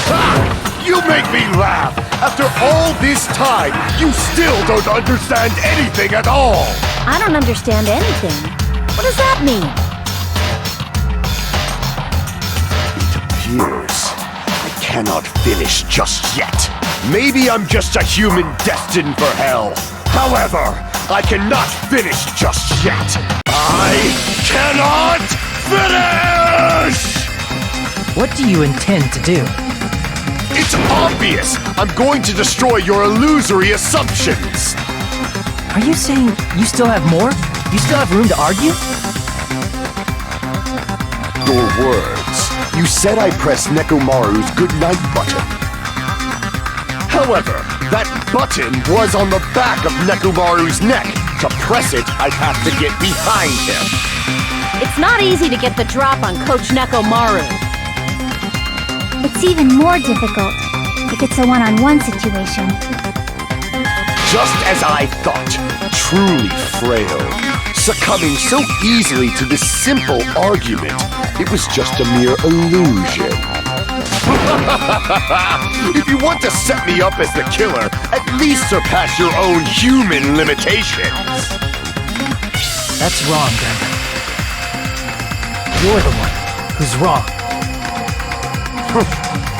Ha! You make me laugh! After all this time, you still don't understand anything at all! I don't understand anything. What does that mean? It appears I cannot finish just yet. Maybe I'm just a human destined for hell. However, I cannot finish just yet. I cannot finish! What do you intend to do? It's obvious! I'm going to destroy your illusory assumptions! Are you saying you still have more? You still have room to argue? Your words You said I pressed Nekomaru's goodnight button. However, that button was on the back of Nekomaru's neck. To press it, I'd have to get behind him. It's not easy to get the drop on Coach Nekomaru. It's even more difficult if it's a one-on-one situation. Just as I thought, truly frail. Succumbing so easily to this simple argument, it was just a mere illusion. If you want to set me up as the killer, at least surpass your own human limitations. That's wrong, Gundam. You're the one who's wrong.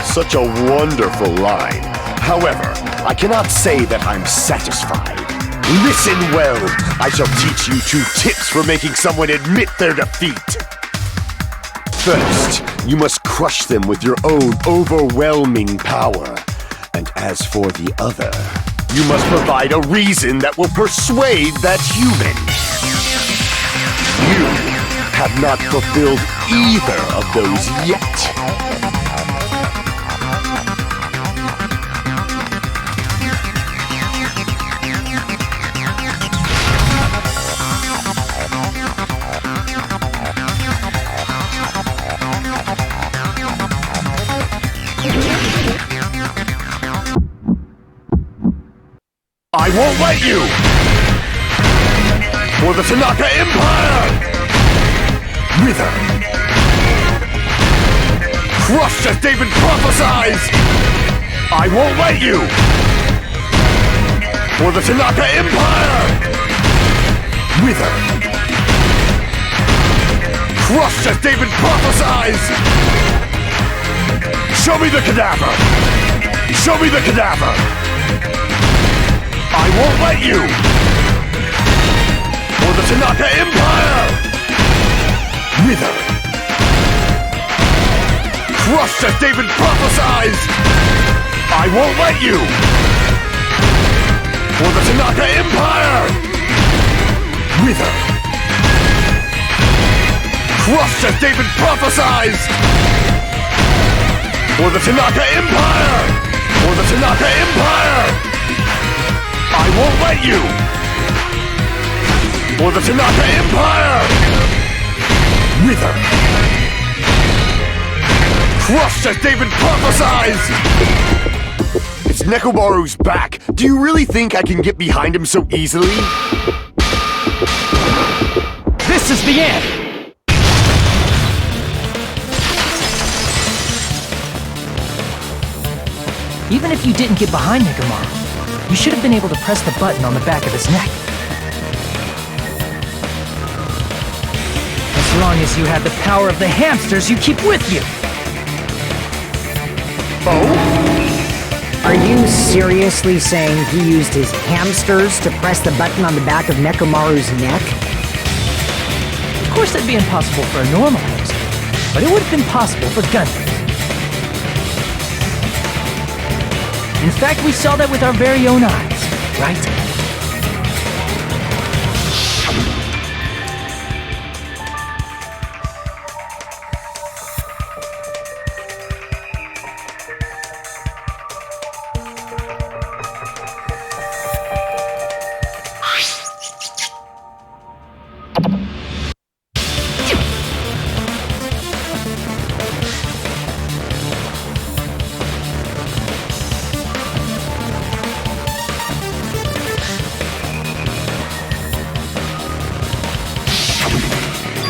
Such a wonderful line. However, I cannot say that I'm satisfied. Listen well. I shall teach you 2 tips for making someone admit their defeat. First, you must crush them with your own overwhelming power. And as for the other, you must provide a reason that will persuade that human. You have not fulfilled either of those yet. I won't let you! For the Tanaka Empire! Wither! Crushed as David prophesies! I won't let you! For the Tanaka Empire! Wither! Crushed as David prophesies! Show me the cadaver! Show me the cadaver! I won't let you! For the Tanaka Empire! Wither! Crushed as David prophesies! I won't let you! For the Tanaka Empire! Wither! Crushed as David prophesies! For the Tanaka Empire! For the Tanaka Empire! I won't let you! For the Tanaka Empire! Wither! Crushed as David prophesies! It's Nekomaru's back. Do you really think I can get behind him so easily? This is the end! Even if you didn't get behind Nekomaru, you should have been able to press the button on the back of his neck. As long as you had the power of the hamsters you keep with you. Are you seriously saying he used his hamsters to press the button on the back of Nekomaru's neck? Of course that'd be impossible for a normal hamster, but it would have been possible for Gundams. In fact, we saw that with our very own eyes, right?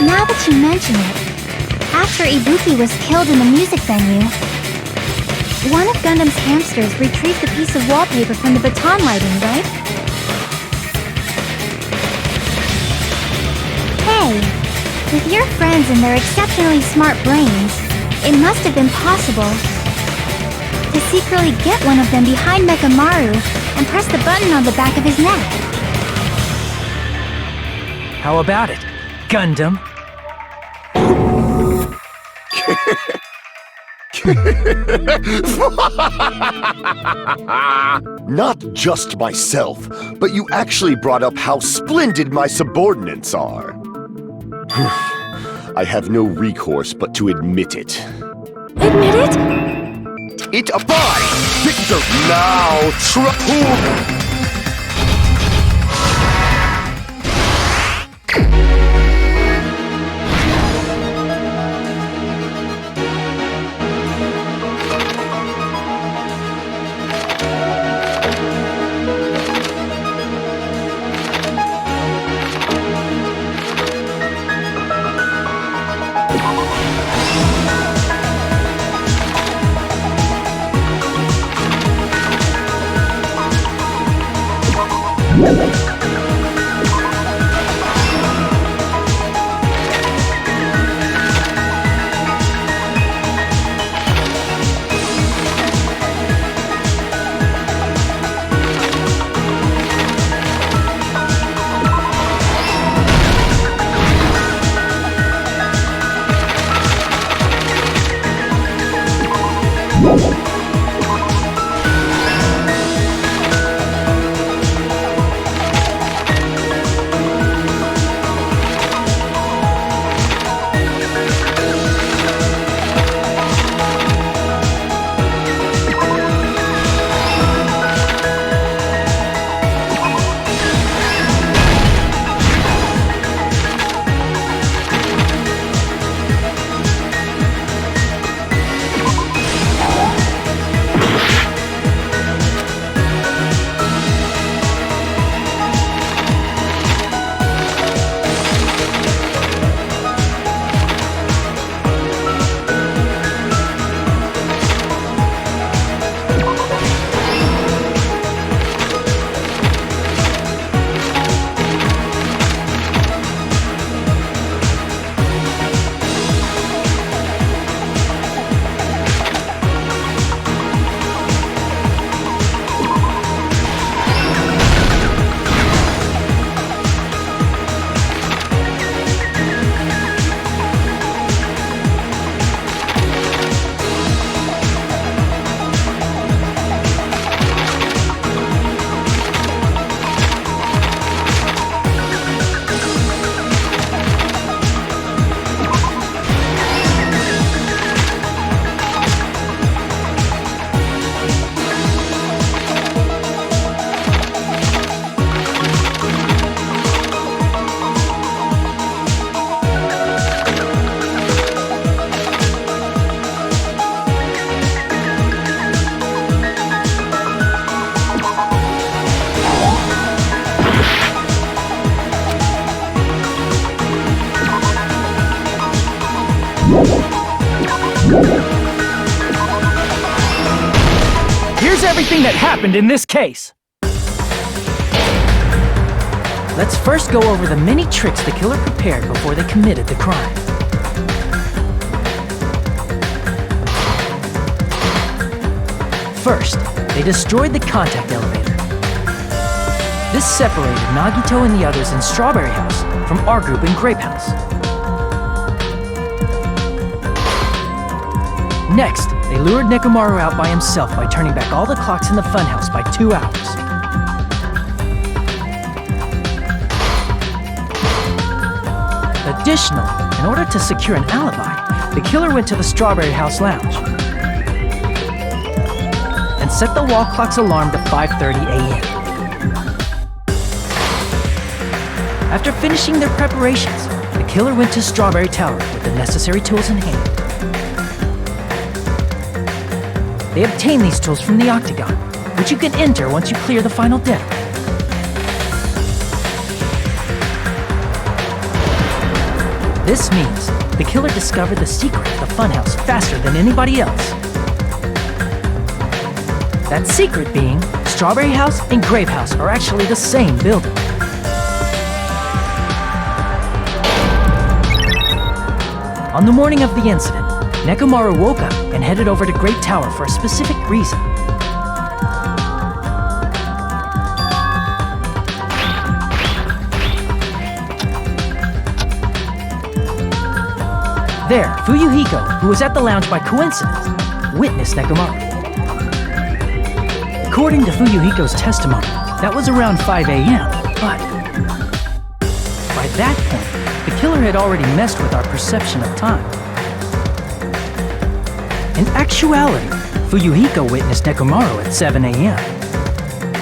Now that you mention it, after Ibuki was killed in the music venue, one of Gundam's hamsters retrieved a piece of wallpaper from the baton lighting, right? Hey, with your friends and their exceptionally smart brains, it must have been possible to secretly get one of them behind Nekomaru and press the button on the back of his neck. How about it, Gundam? Not just myself, but you actually brought up how splendid my subordinates are. I have no recourse but to admit it. admit it? It abides! Victor now! Here's everything that happened in this case. Let's first go over the many tricks the killer prepared before they committed the crime. First, they destroyed the contact elevator. This separated Nagito and the others in Strawberry House from our group in Grape House. Next, they lured Nekomaru out by himself by turning back all the clocks in the funhouse by 2 hours. Additionally, in order to secure an alibi, the killer went to the Strawberry House lounge and set the wall clock's alarm to 5:30 a.m. After finishing their preparations, the killer went to Strawberry Tower with the necessary tools in hand. They obtained these tools from the Octagon, which you can enter once you clear the final deck. This means the killer discovered the secret of the funhouse faster than anybody else. That secret being, Strawberry House and Grape House are actually the same building. On the morning of the incident, Nekomaru woke up and headed over to Great Tower for a specific reason. There, Fuyuhiko, who was at the lounge by coincidence, witnessed Nekomaru. According to Fuyuhiko's testimony, that was around 5 a.m., but by that point, the killer had already messed with our perception of time. In actuality, Fuyuhiko witnessed Nekomaru at 7 a.m.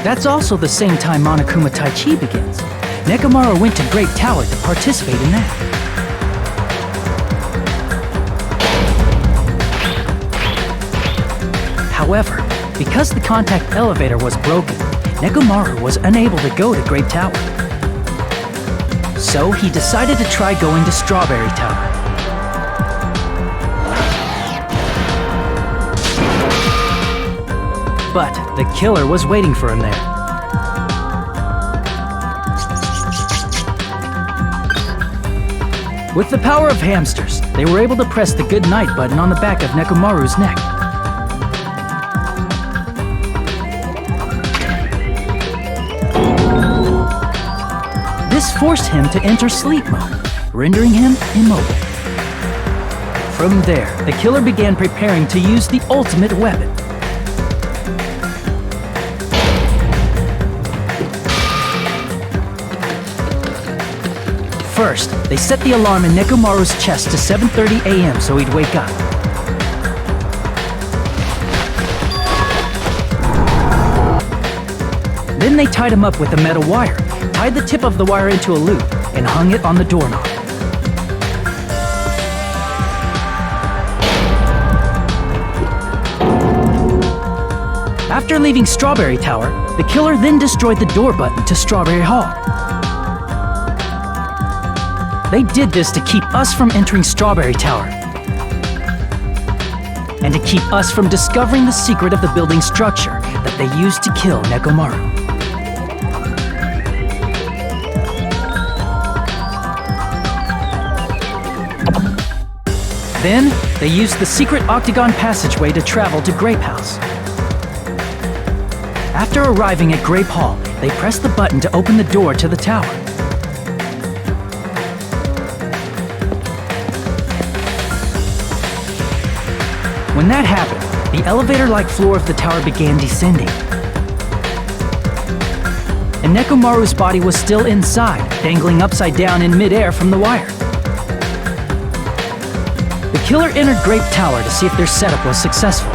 That's also the same time Monokuma Taichi begins. Nekomaru went to Great Tower to participate in that. However, because the contact elevator was broken, Nekomaru was unable to go to Great Tower. So he decided to try going to Strawberry Tower. But the killer was waiting for him there. With the power of hamsters, they were able to press the good night button on the back of Nekomaru's neck. This forced him to enter sleep mode, rendering him immobile. From there, the killer began preparing to use the ultimate weapon. First, they set the alarm in Nekomaru's chest to 7:30 a.m. so he'd wake up. Then they tied him up with a metal wire, tied the tip of the wire into a loop, and hung it on the doorknob. After leaving Strawberry Tower, the killer then destroyed the door button to Strawberry Hall. They did this to keep us from entering Strawberry Tower, and to keep us from discovering the secret of the building structure that they used to kill Nekomaru. Then, they used the secret octagon passageway to travel to Grape House. After arriving at Grape Hall, they pressed the button to open the door to the tower. When that happened, the elevator-like floor of the tower began descending. And Nekomaru's body was still inside, dangling upside down in midair from the wire. The killer entered Grape Tower to see if their setup was successful.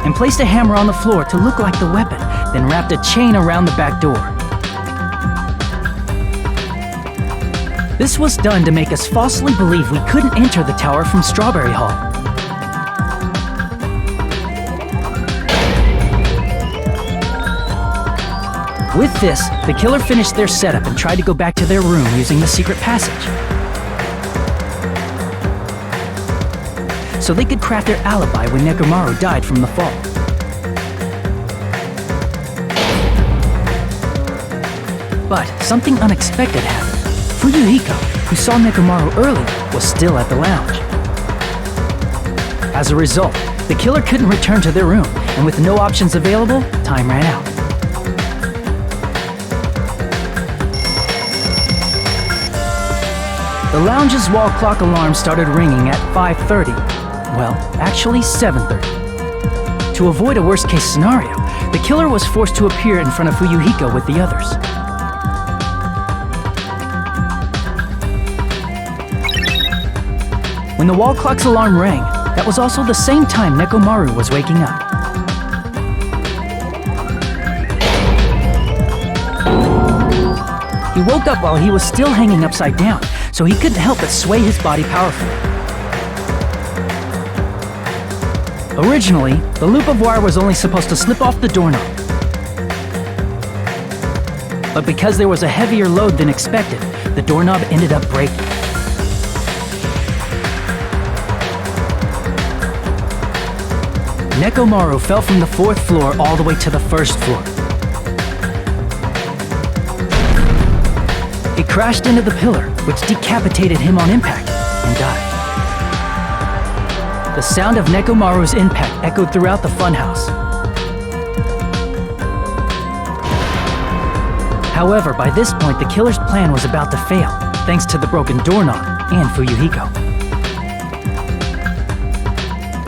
And placed a hammer on the floor to look like the weapon, then wrapped a chain around the back door. This was done to make us falsely believe we couldn't enter the tower from Strawberry Hall. With this, the killer finished their setup and tried to go back to their room using the secret passage, so they could craft their alibi when Nekomaru died from the fall. But something unexpected happened. Fuyuhiko, who saw Nekomaru earlier, was still at the lounge. As a result, the killer couldn't return to their room, and with no options available, time ran out. The lounge's wall clock alarm started ringing at 5:30. Well, actually 7:30. To avoid a worst-case scenario, the killer was forced to appear in front of Fuyuhiko with the others. When the wall clock's alarm rang, that was also the same time Nekomaru was waking up. He woke up while he was still hanging upside down, so he couldn't help but sway his body powerfully. Originally, the loop of wire was only supposed to slip off the doorknob. But because there was a heavier load than expected, the doorknob ended up breaking. Nekomaru fell from the 4th floor all the way to the 1st floor. He crashed into the pillar, which decapitated him on impact, and died. The sound of Nekomaru's impact echoed throughout the funhouse. However, by this point, the killer's plan was about to fail, thanks to the broken doorknob and Fuyuhiko.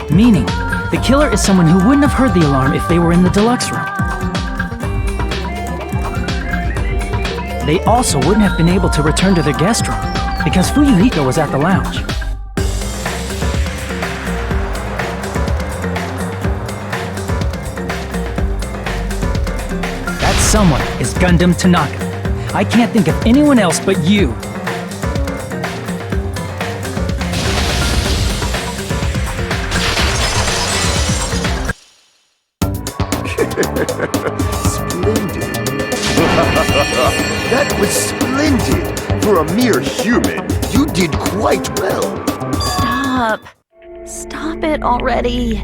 Meaning, the killer is someone who wouldn't have heard the alarm if they were in the deluxe room. They also wouldn't have been able to return to their guest room, because Fuyuhiko was at the lounge. That someone is Gundam Tanaka. I can't think of anyone else but you. Splendid. That was splendid. For a mere human, you did quite well. Stop. Stop it already.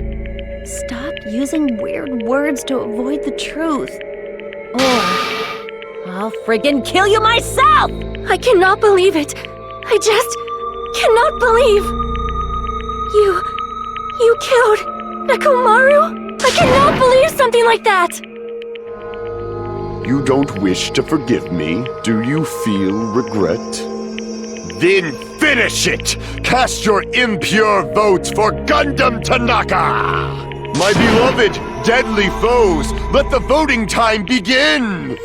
Stop using weird words to avoid the truth. Or I'll friggin' kill you myself! I cannot believe it. I just cannot believe. You killed Nekomaru? I cannot believe something like that! You don't wish to forgive me? Do you feel regret? Then finish it! Cast your impure votes for Gundam Tanaka! My beloved, deadly foes, let the voting time begin!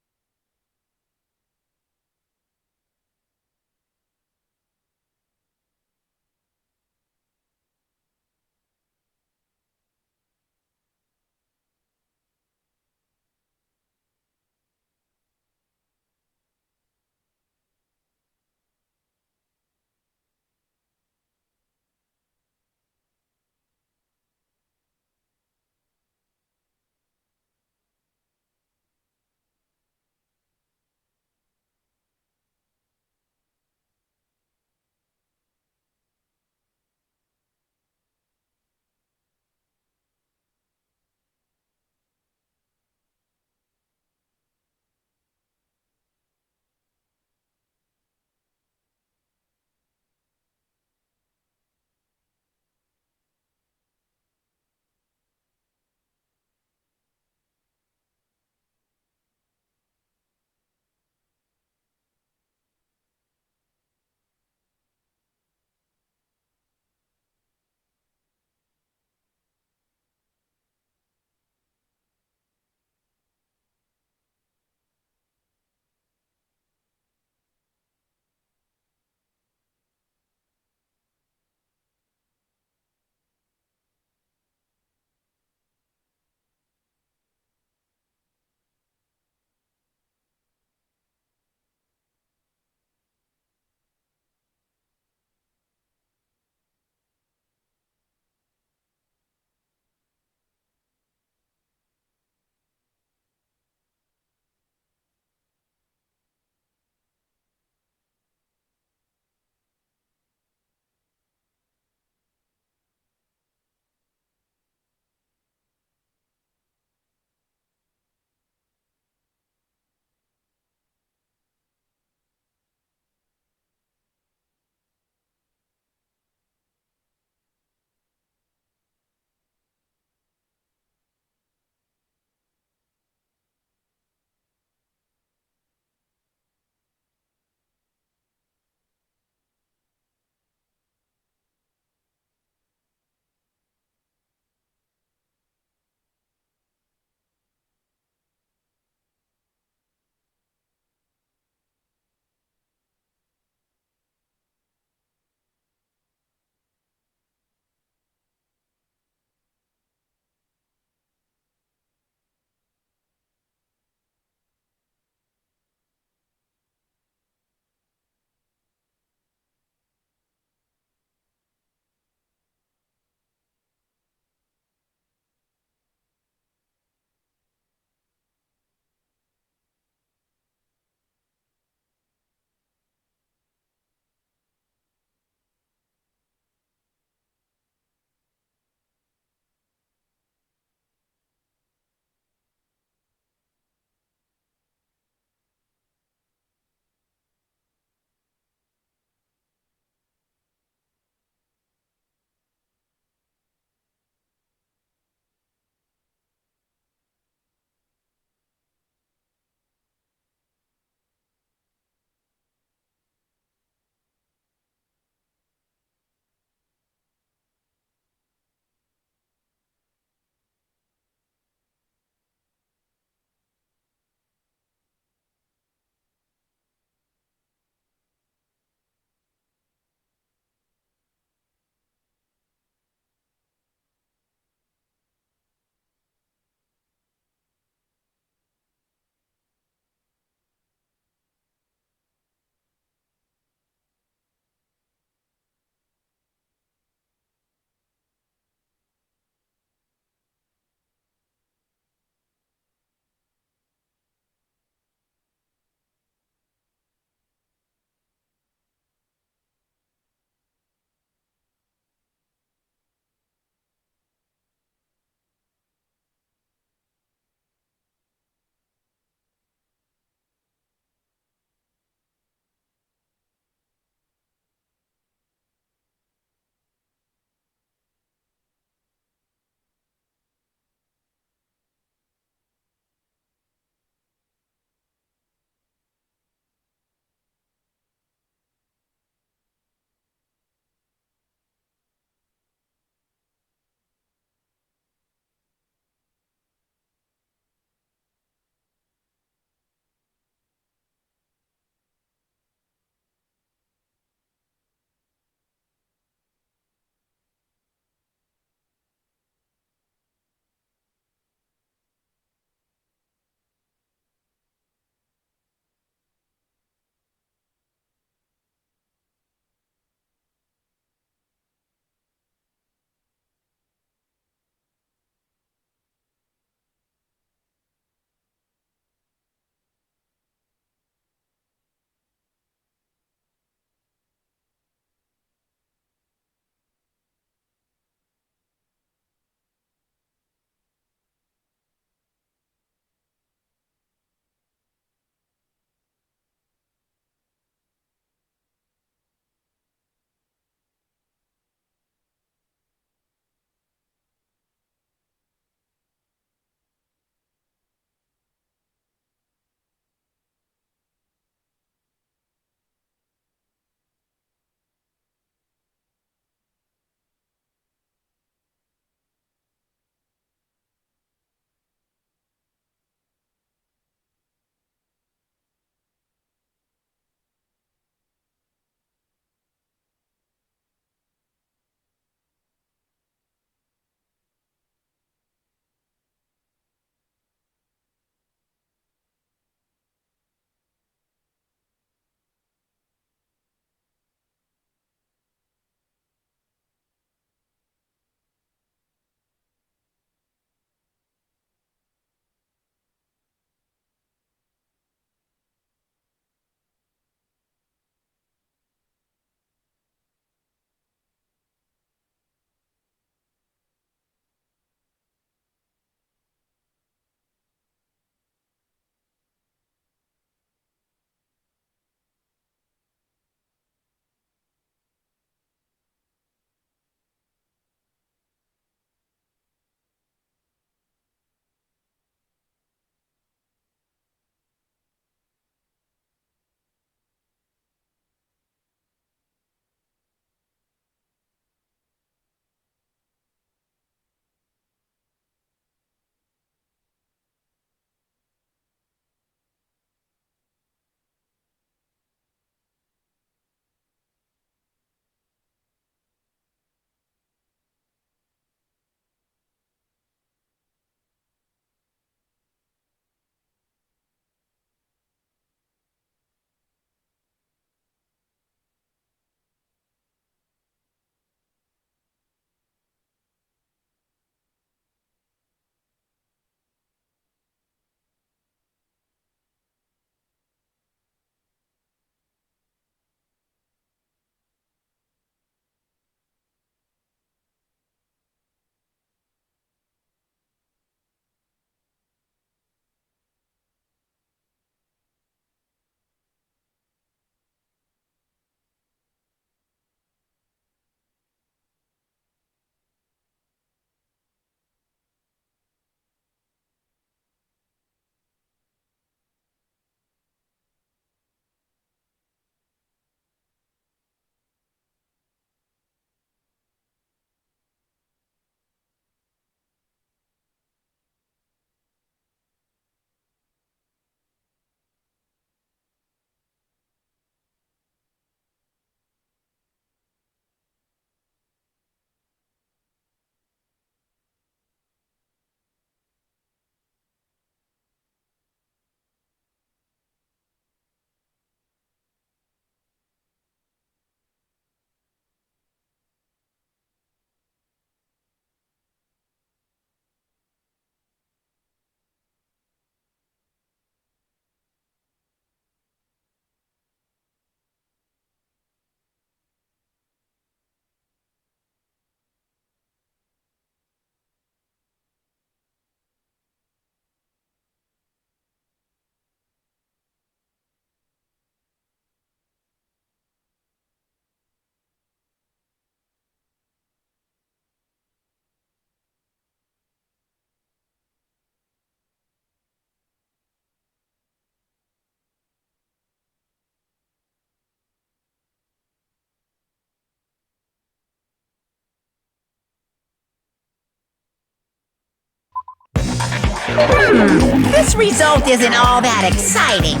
This result isn't all that exciting.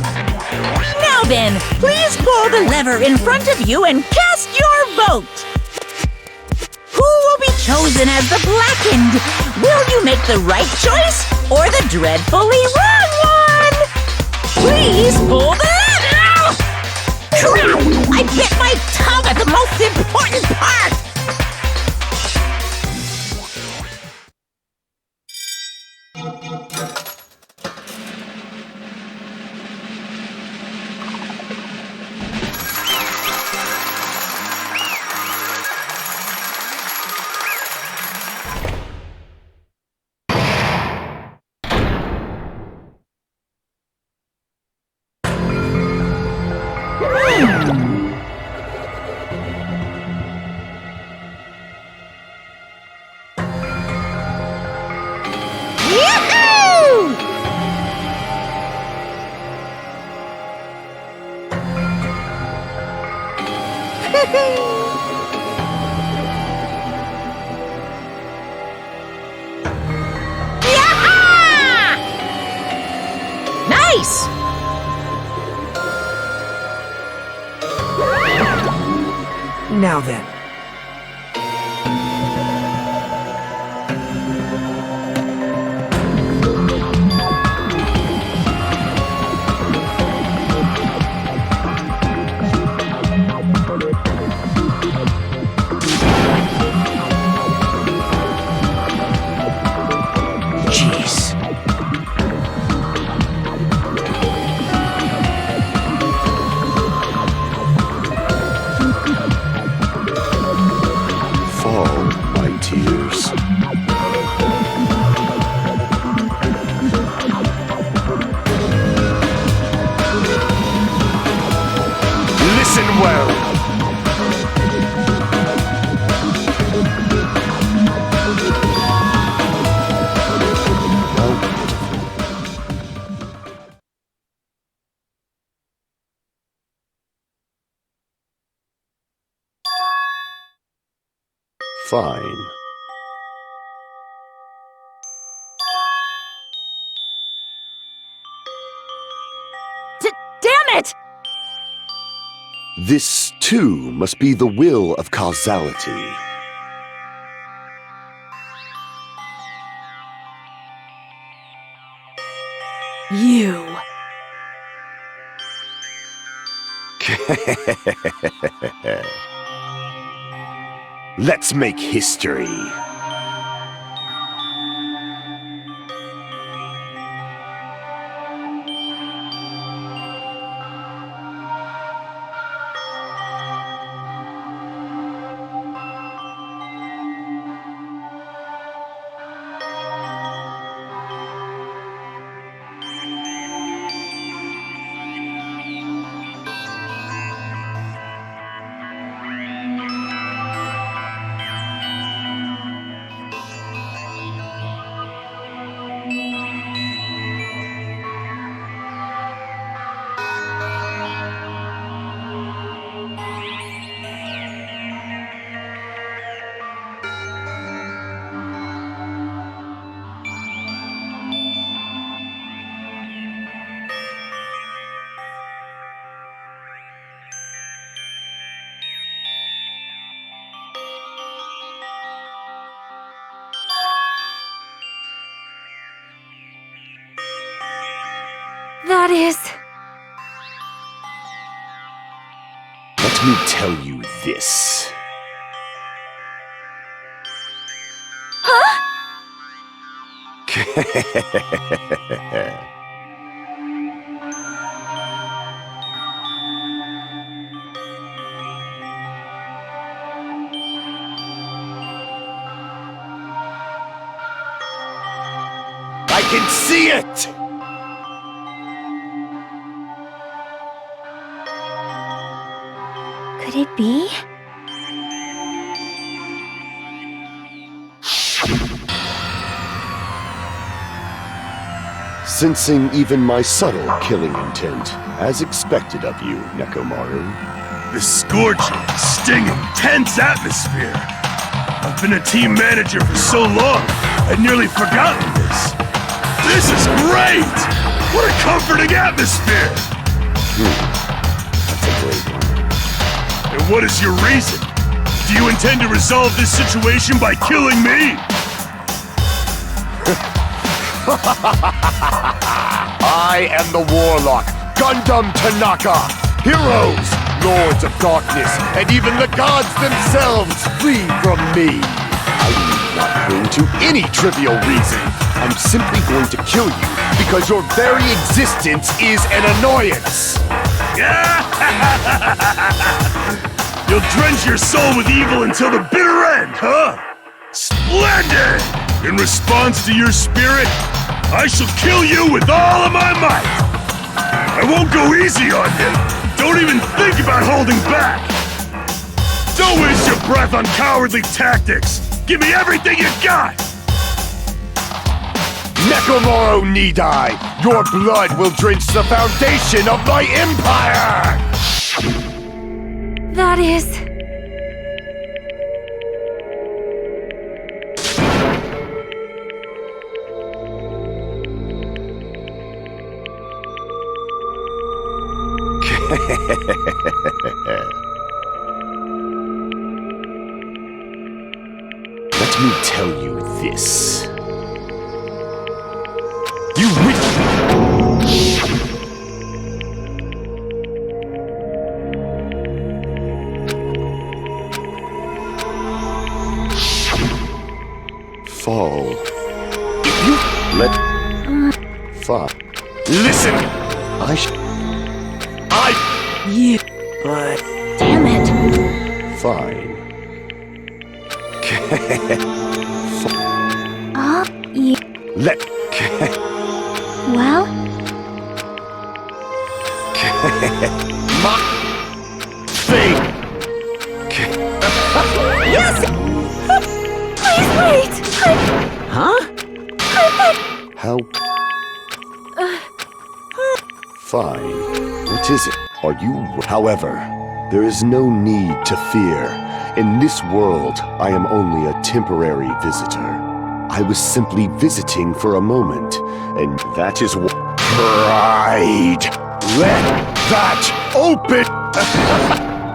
Now then, please pull the lever in front of you and cast your vote. Who will be chosen as the blackened? Will you make the right choice or the dreadfully wrong one? Please pull the lever! Crap! I bit my tongue at the most important part! Nice! Now then. Jeez. Fall, my tears. Listen well. Fine. Damn it! This, too, must be the will of causality. You. Let's make history. That is... Let me tell you this. Huh? I can see it! Could it be? Sensing even my subtle killing intent, as expected of you, Nekomaru. The scorching, stinging, tense atmosphere. I've been a team manager for so long, I'd nearly forgotten this. This is great! What a comforting atmosphere! That's a great one. And what is your reason? Do you intend to resolve this situation by killing me? I am the Warlock, Gundam Tanaka. Heroes, Lords of Darkness, and even the gods themselves flee from me. I'm not going to any trivial reason. I'm simply going to kill you because your very existence is an annoyance. You'll drench your soul with evil until the bitter end, huh? Splendid! In response to your spirit, I shall kill you with all of my might! I won't go easy on you! Don't even think about holding back! Don't waste your breath on cowardly tactics! Give me everything you got! Nekomoro Nidai, your blood will drench the foundation of my empire! That is... Let me tell you this. You fall. If you let fall. Listen! You. But Damn it. Fine. You... Let. Well? My thing. Yes! Please wait! Huh? How? Fine. What is it? Are you? However, there is no need to fear. In this world, I am only a temporary visitor. I was simply visiting for a moment, and that is what... Pride! Let that open!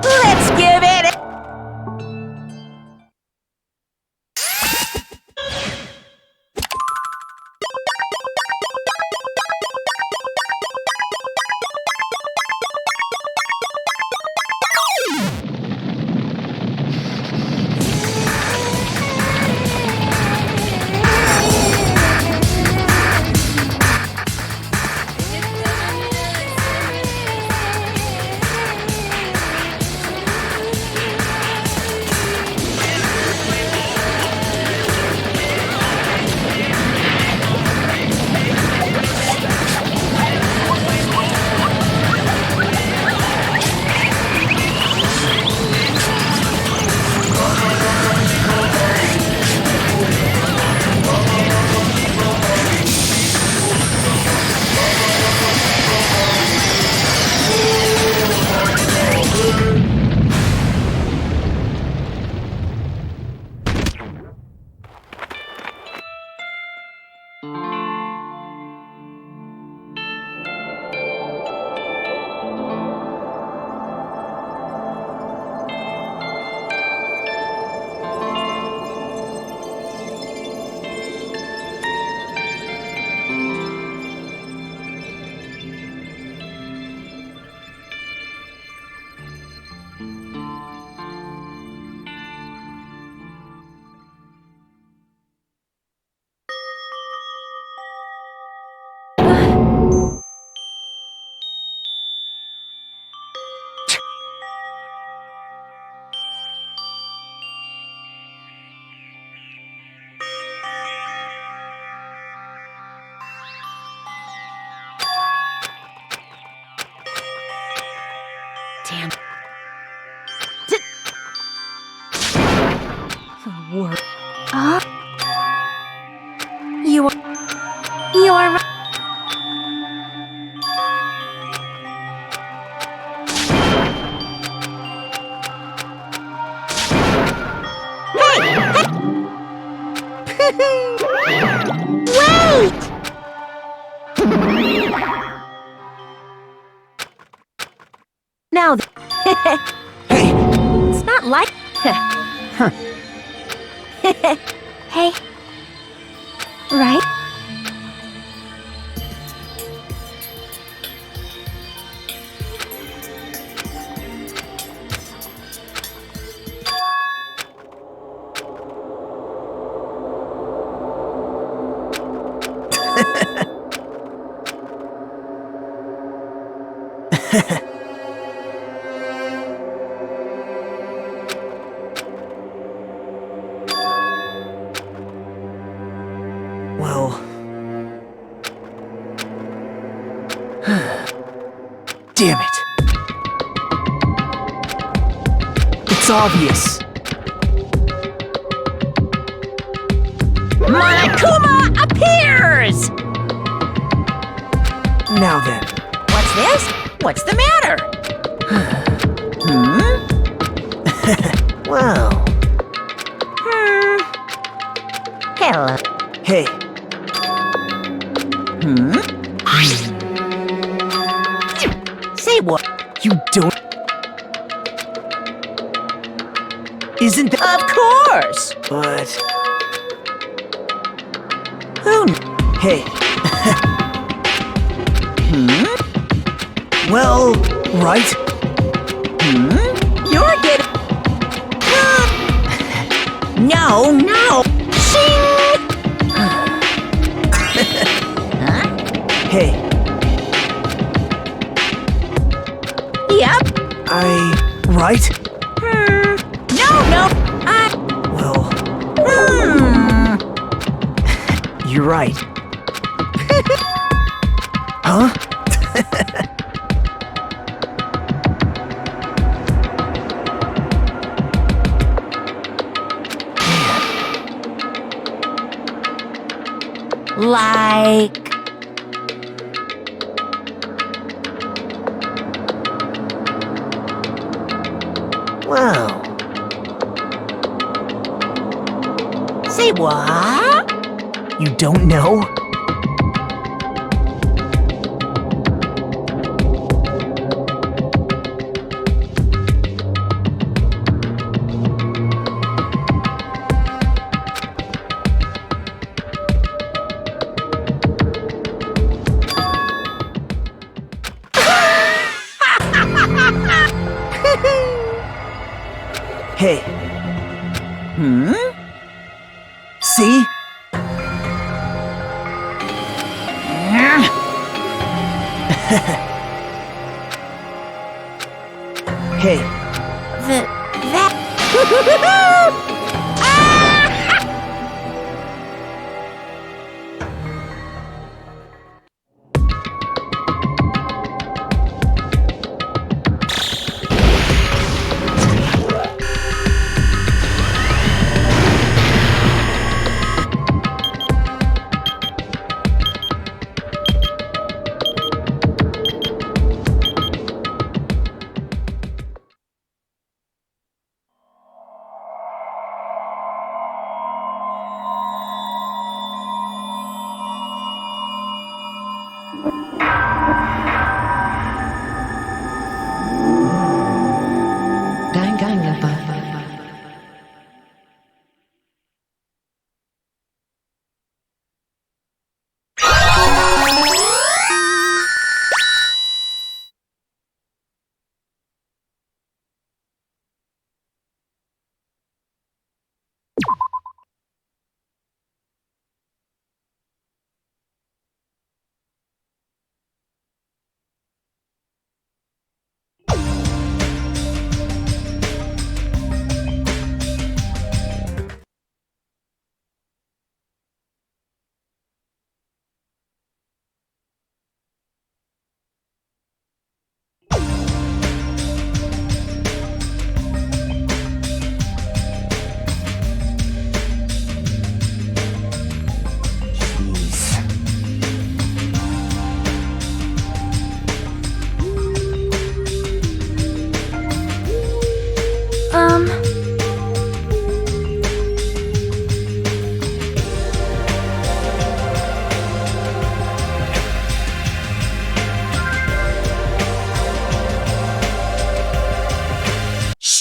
Let's give it a... Damn. The worst. You are right. Wait! like... Hey. Right? Well... Damn it. It's obvious. Monokuma appears! Now then. What's this? What's the matter? Well... Hello. Hey. Say what? You don't... Isn't that... Of course! But... Who Hey. Well, right? You're getting... No, no! Shing! Hey. Yep. Right? No, Well, you're right. Huh? Like... Wow. Say what? You don't know? Hey. See? Hey. Danganronpa.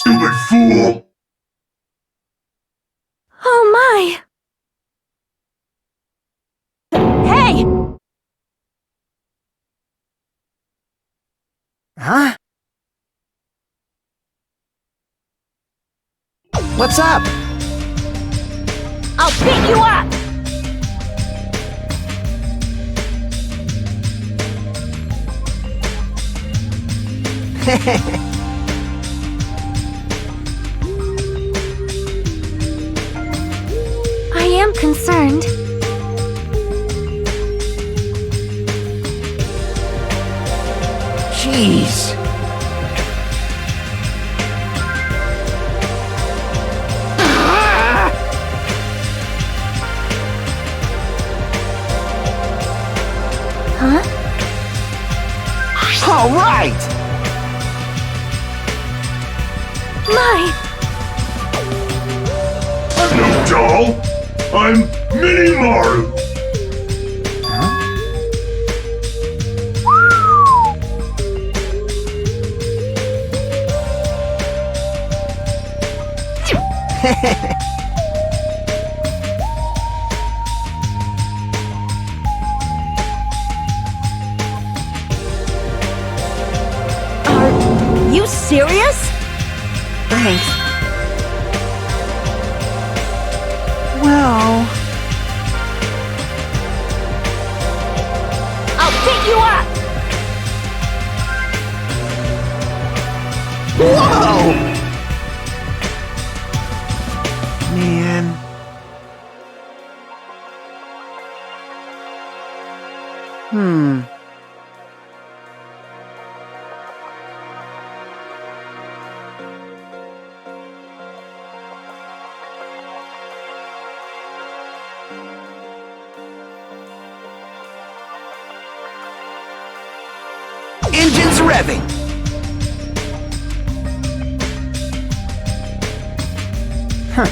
Stupid fool! Oh my! Hey! Huh? What's up? I'll pick you up! I am concerned. Jeez. Huh? All right. My! I'm no doll! I'm Mini Maru! Are you serious? Thanks. Well... I'll pick you up! Whoa! Man. Engines revving. Huh.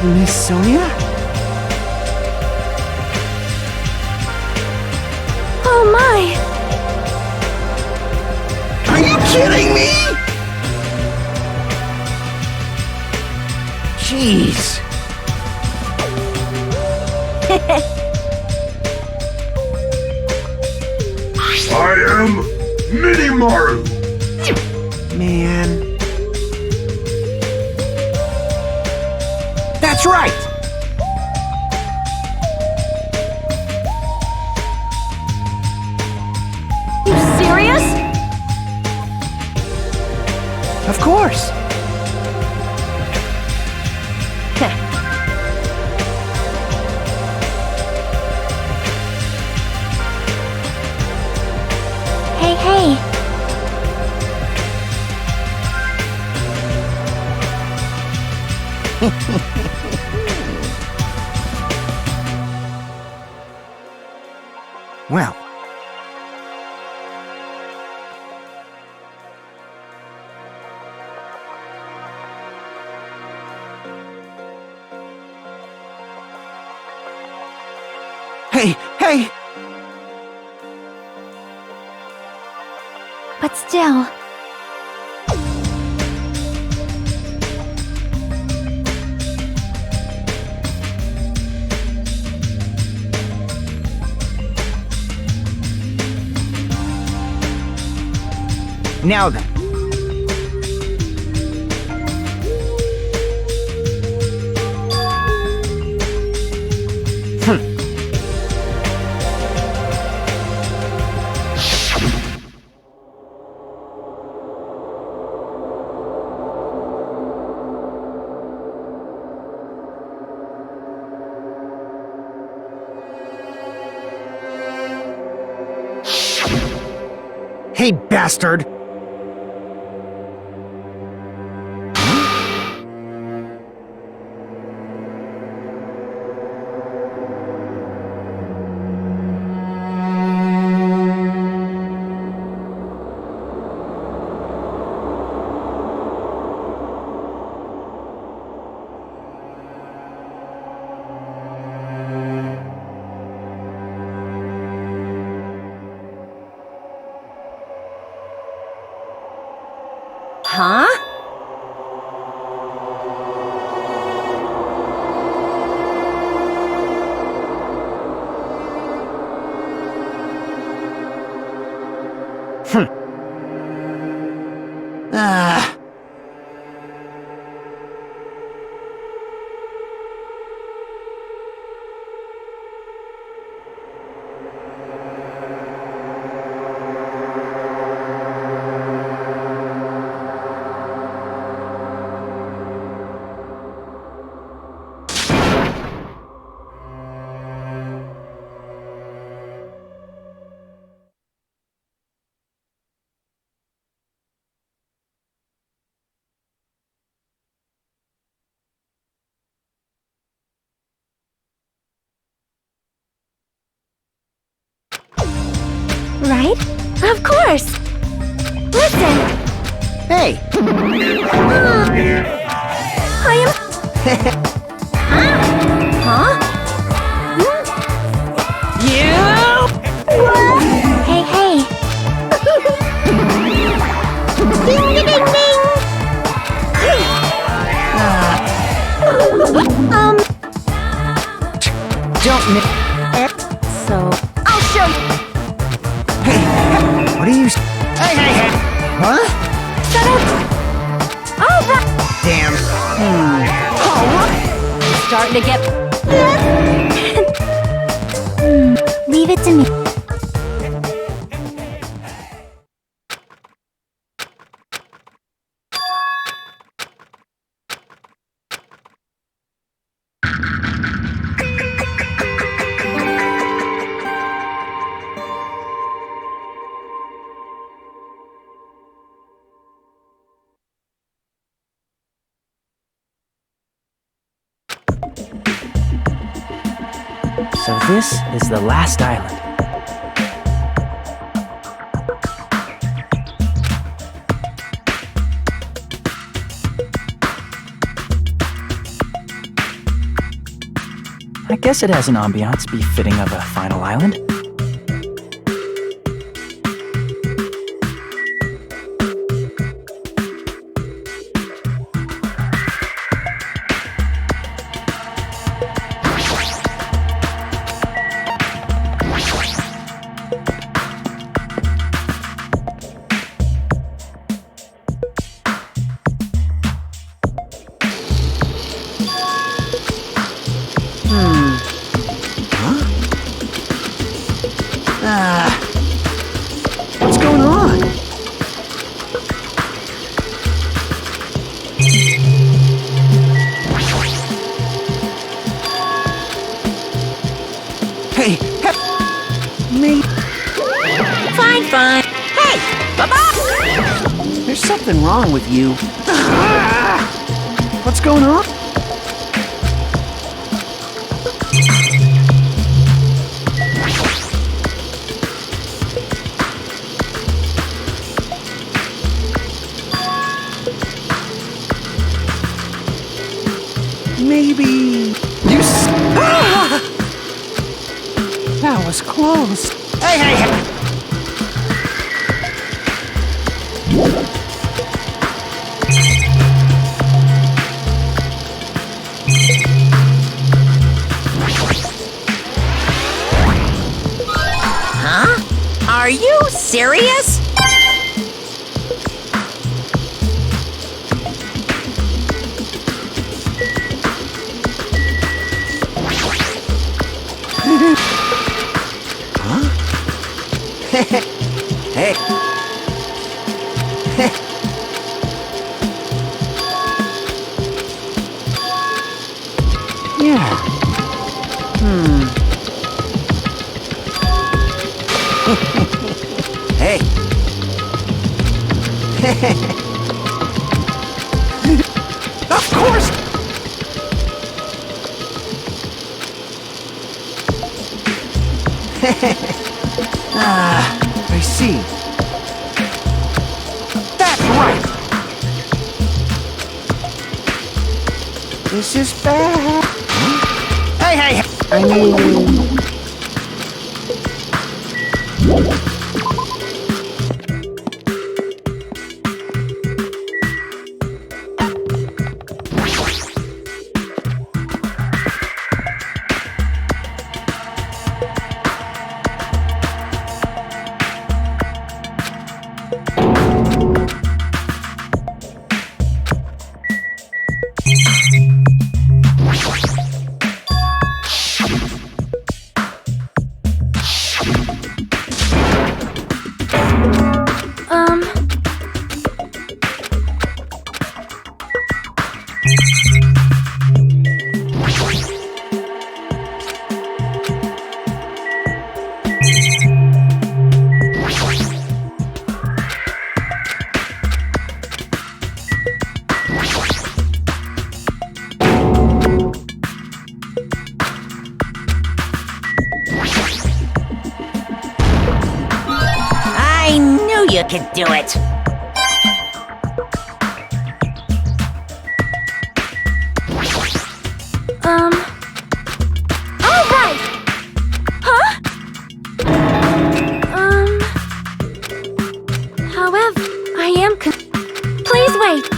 Miss Sonia? Oh my! Are you kidding me? Jeez. I am Mini Maru! Man. That's right! You serious? Of course. Hey, hey. Well. Hey, hey! But still... Now then. Hey, bastard! Right? Of course! Listen! Hey! I am... Huh? Hey, hey! Ding, ding, ding, ding! Don't So, I'll show you! What are you... Hey! Huh? Shut up! All right! Damn. starting to get... Leave it to me. So this is the last island. I guess it has an ambiance befitting of a final island. What's going on? Hey, me. Fine, fine. Hey, bye-bye! There's something wrong with you. What's going on? Maybe you That was close. Hey! Huh? Are you serious? Hey. Yeah. Hey. Of course. I see. That's right. This is bad. Hey! I mean... you can do it. All right. Huh? However, I am please wait.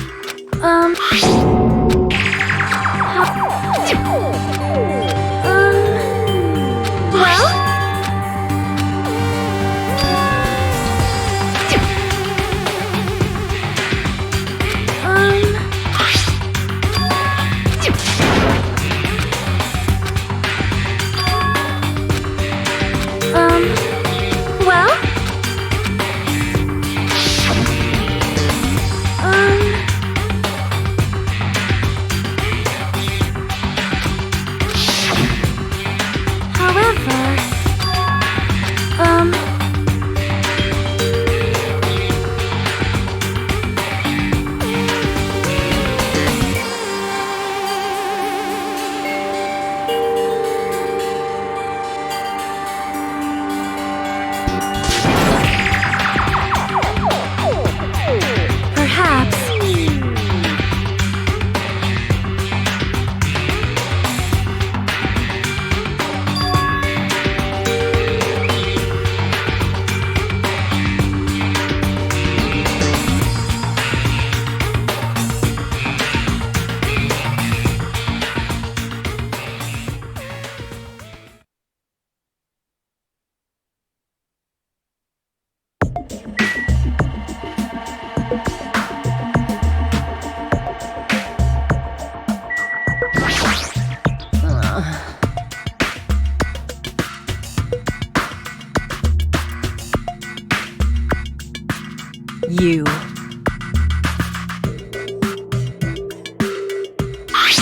You.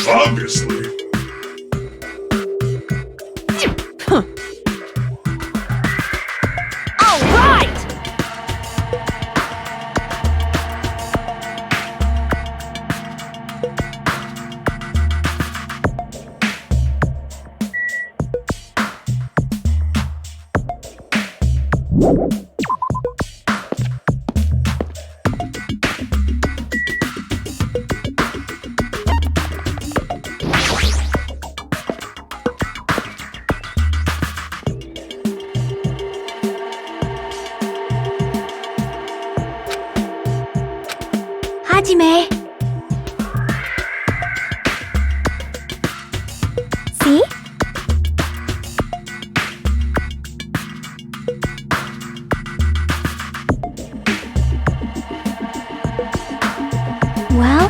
Obviously. All right! Hajime. See? Well?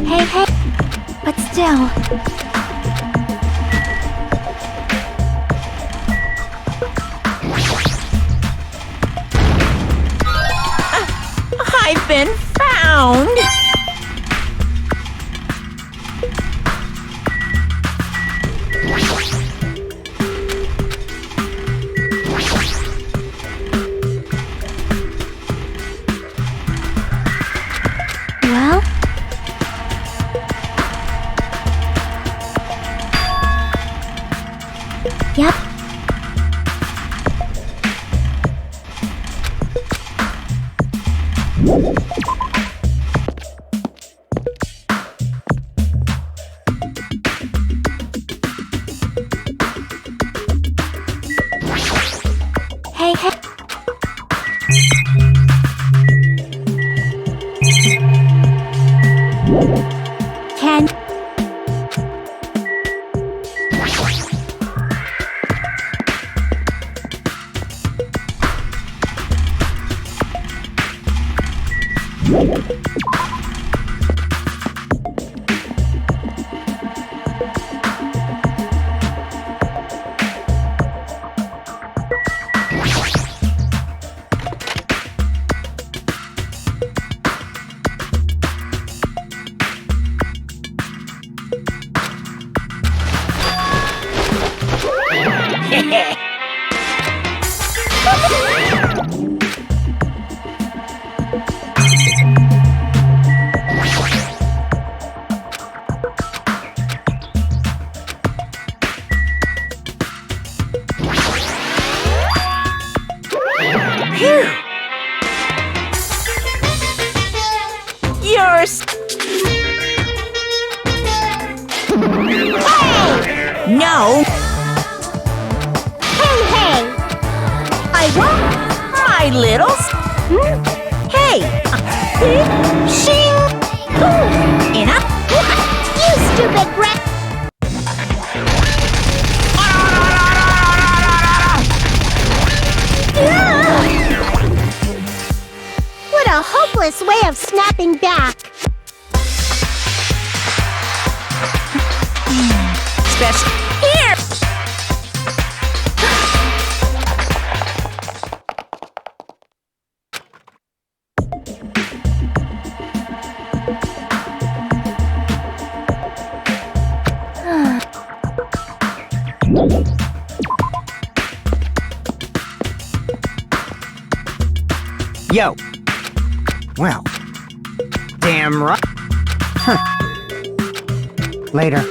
Hey, but still. still. I've been found! Well? Yep. Hey, hey. Can... Yours! No! Hey, hey! I won't! My littles! Hey! Shing! Enough! You stupid brat! What a hopeless way of snapping back! Special here! Yo. Well. Damn right. Huh. Later.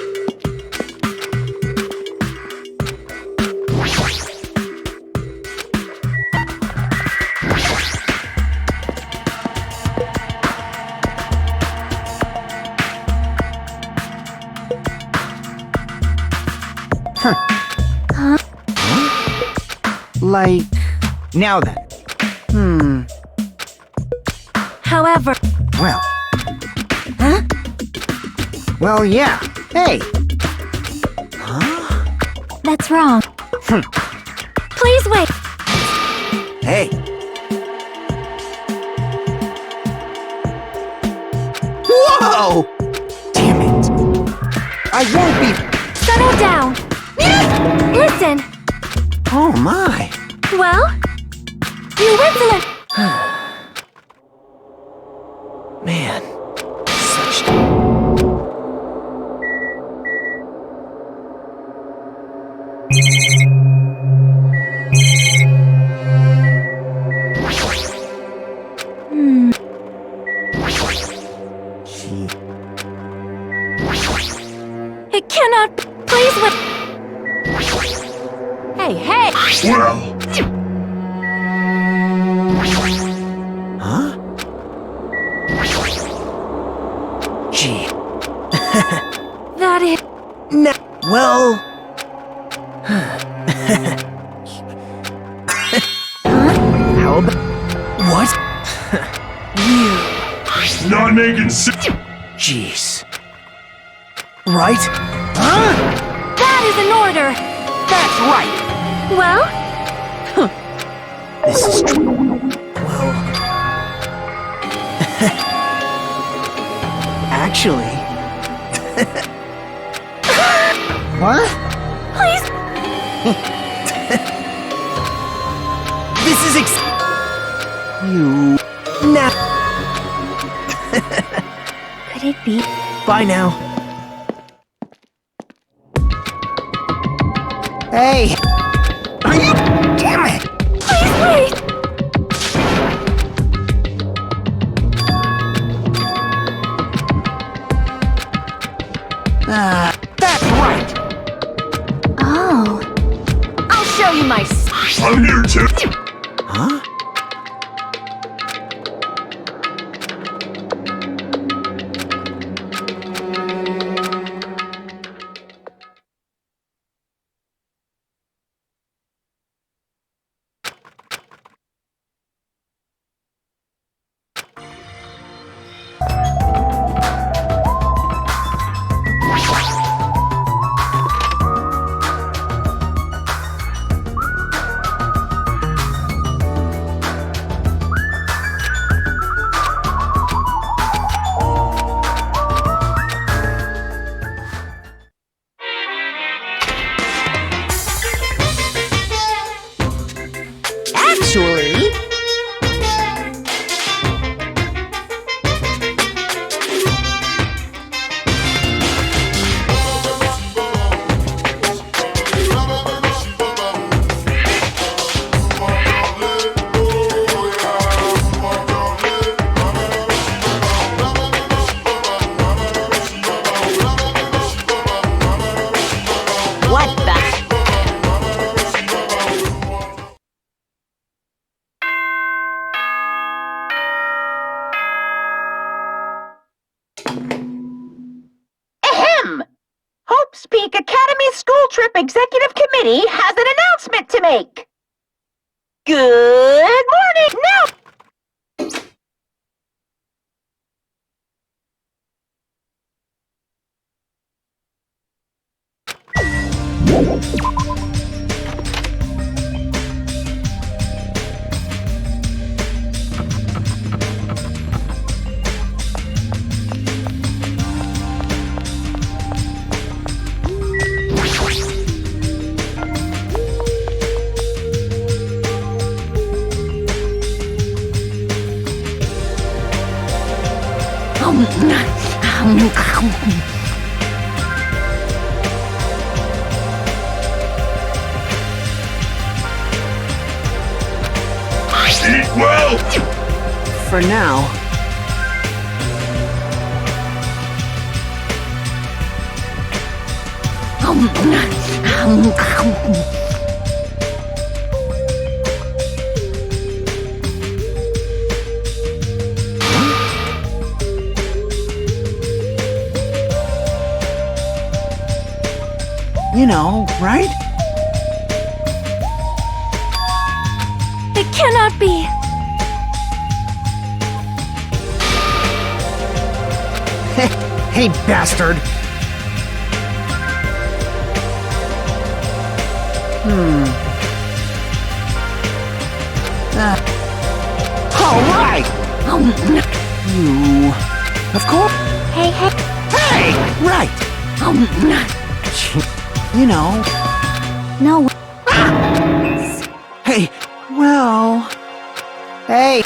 Huh? Like, now then. However, Well. Huh? Well, yeah. Hey. That's wrong. please wait. Hey. Whoa! Damn it. I won't be... Settle down. Listen. Oh, my. Well, you went to the... Man, such... It cannot... Please wait. Hey, hey! Well, Huh? Gee. That is... No. Well... How about... What? not making sense. Jeez. Right? That is an order. That's right! Well, This is true. Well... Actually... What? Please! This is You... Now. Could it be? Bye now. Hey! Are you... Damn it! Please wait! That's right! Oh. I'll show you my... I'm here too. Huh? Actually, what the? Ahem! Hope's Peak Academy School Trip Executive Committee has an announcement to make. Good morning! Now, Eat well. For now. You know, right? It cannot be! Hey, bastard! All right! You... Of course... Hey, hey. Hey! Right! You know... No. Hey! Well... Hey!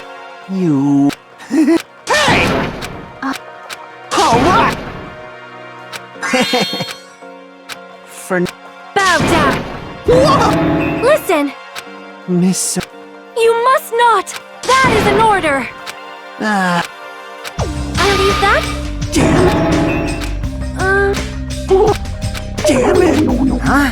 You... Hey! All right! For... Bow down! Whoa! Listen! Miss... You must not! That is an order! I leave that? Damn it! Huh?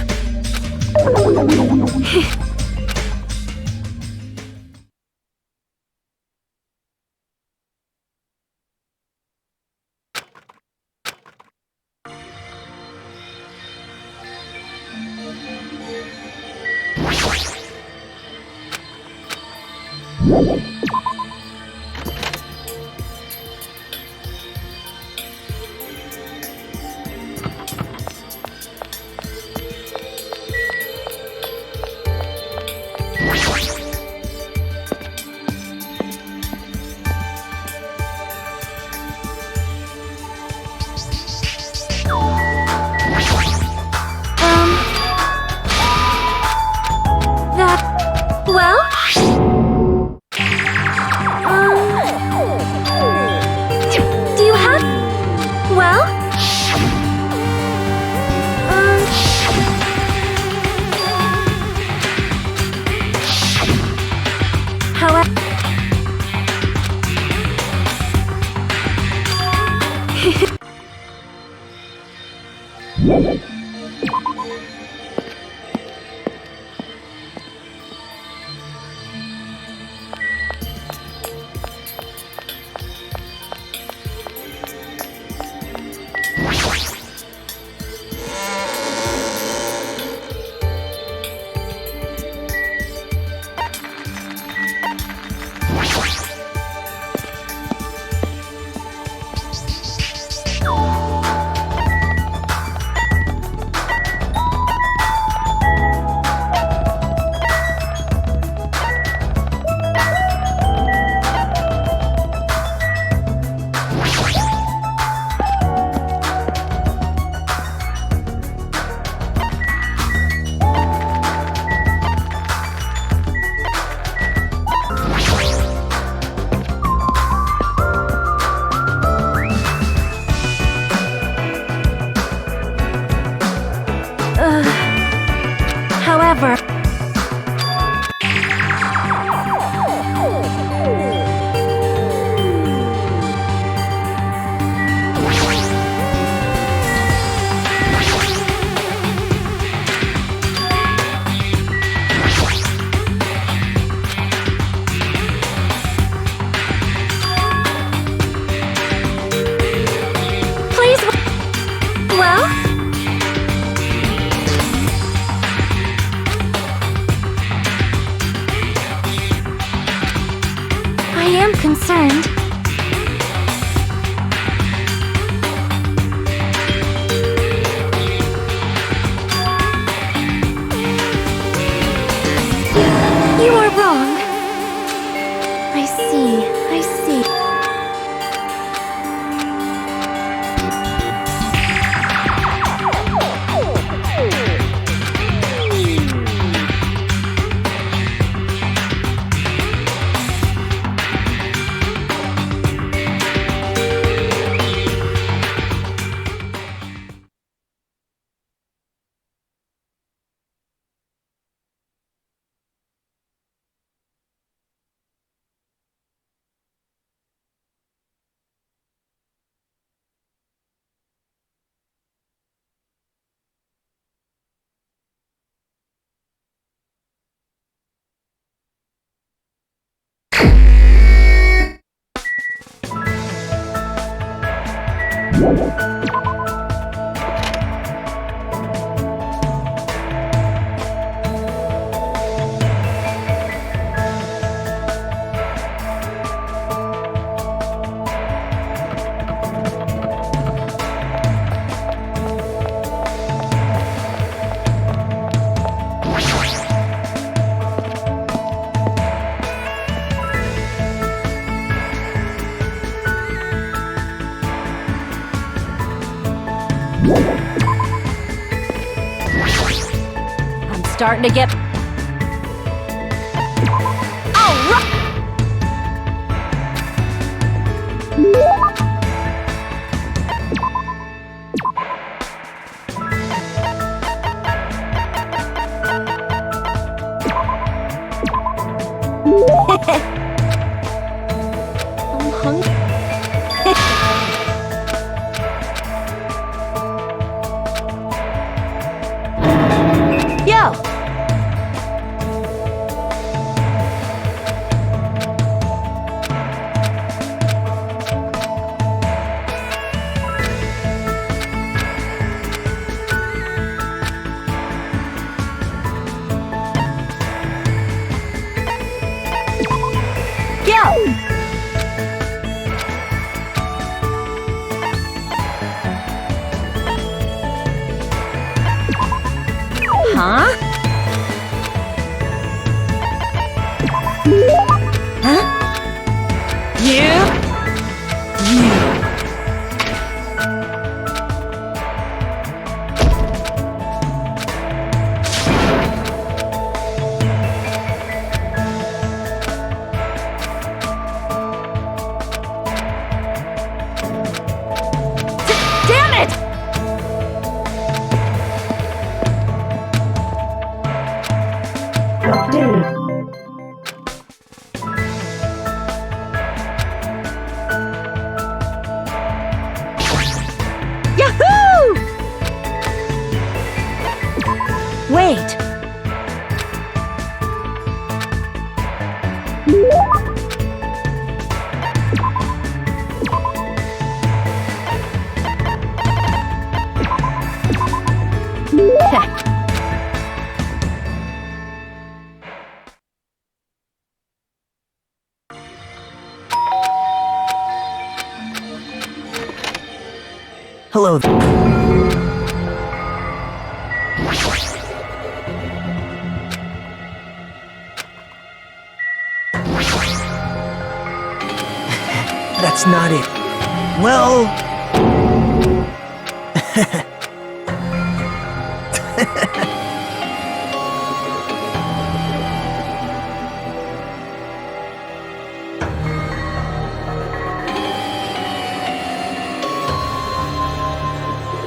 However... Please... Well? I am concerned. You are wrong. I see, I see. I'm starting to get... All right! I'm hungry. Yo! Yo! Huh? Huh? You? Damn it! wait. Hello. That's not it. Well...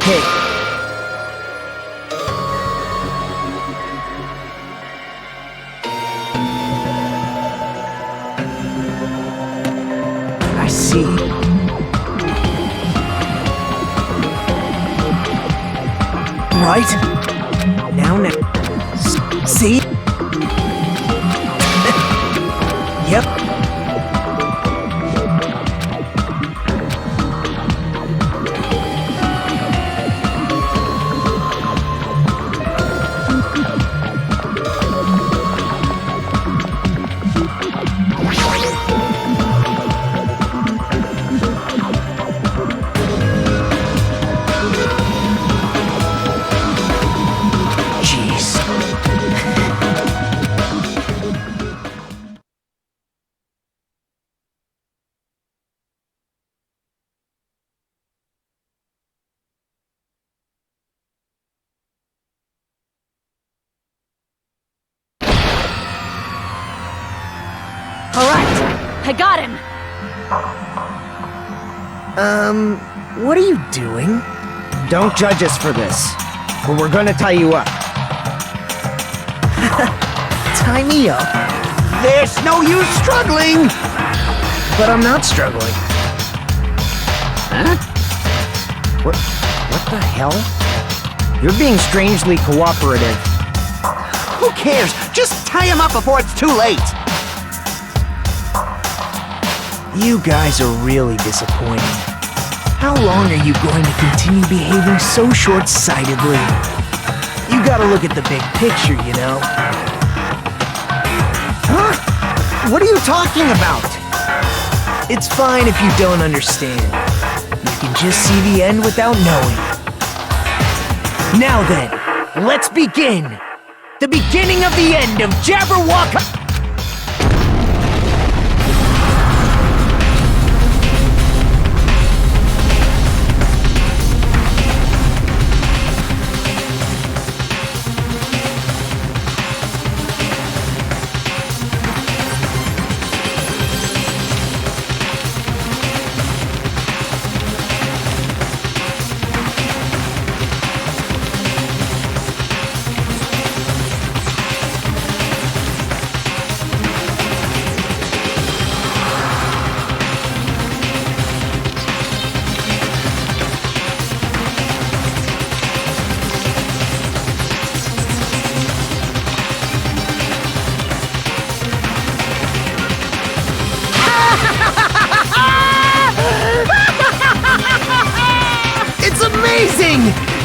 Hey. I see. Right? Now. See? Yep. I got him! What are you doing? Don't judge us for this, or we're gonna tie you up. Tie me up? There's no use struggling! But I'm not struggling. Huh? What the hell? You're being strangely cooperative. Who cares? Just tie him up before it's too late! You guys are really disappointing. How long are you going to continue behaving so short-sightedly? You gotta look at the big picture, you know? Huh? What are you talking about? It's fine if you don't understand. You can just see the end without knowing. Now then, let's begin! The beginning of the end of Jabberwock...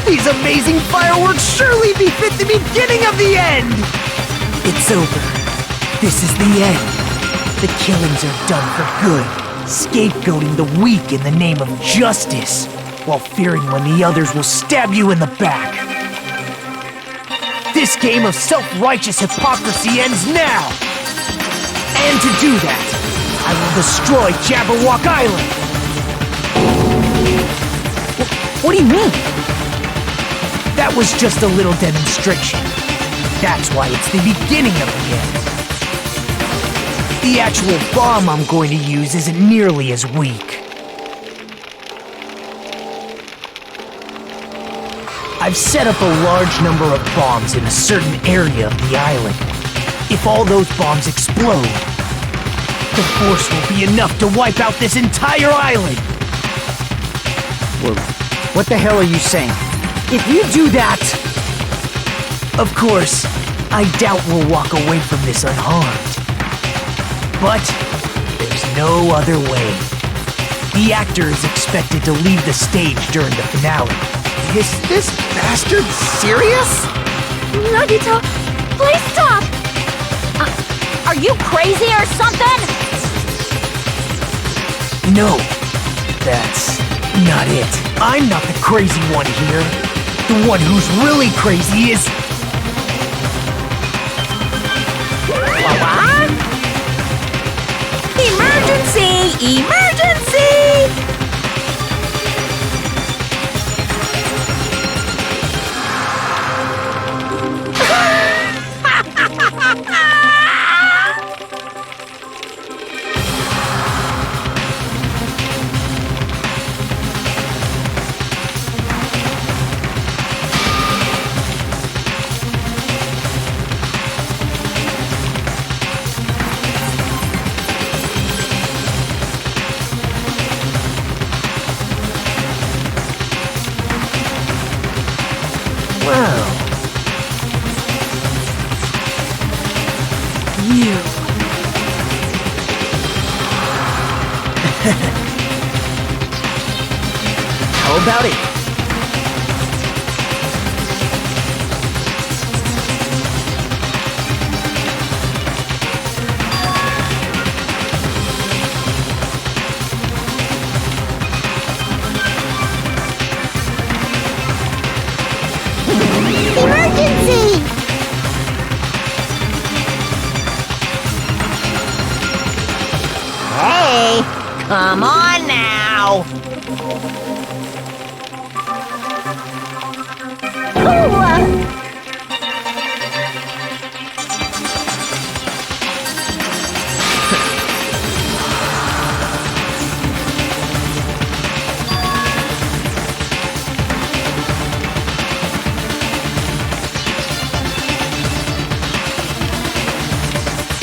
These amazing fireworks surely befit the beginning of the end! It's over. This is the end. The killings are done for good, scapegoating the weak in the name of justice, while fearing when the others will stab you in the back. This game of self-righteous hypocrisy ends now! And to do that, I will destroy Jabberwock Island! What do you mean? That was just a little demonstration. That's why it's the beginning of the end. The actual bomb I'm going to use isn't nearly as weak. I've set up a large number of bombs in a certain area of the island. If all those bombs explode, the force will be enough to wipe out this entire island! Well, what the hell are you saying? If you do that, Of course, I doubt we'll walk away from this unharmed. But there's no other way. The actor is expected to leave the stage during the finale. Is this bastard serious? Nagito, please stop! Are you crazy or something? No, that's not it. I'm not the crazy one here. The one who's really crazy is... What? Emergency! Emergency! Well... You. How about it? Emergency! Hey, come on now.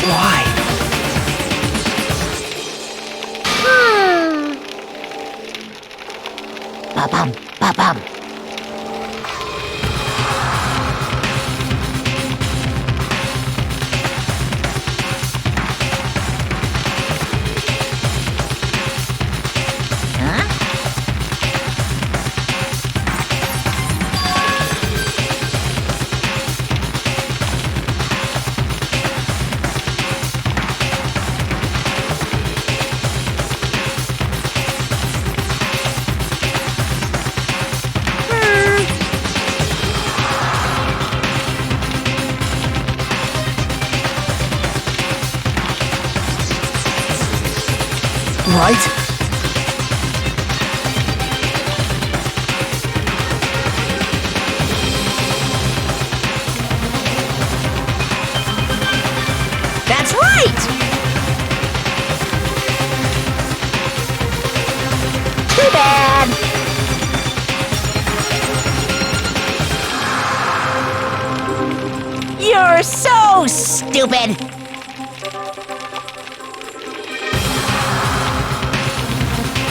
Why? Ba-bum, ba-bum. Huh? Right? That's right! Too bad! You're so stupid!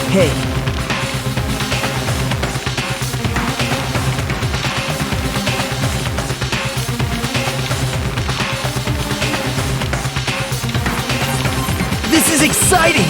Hey. This is exciting!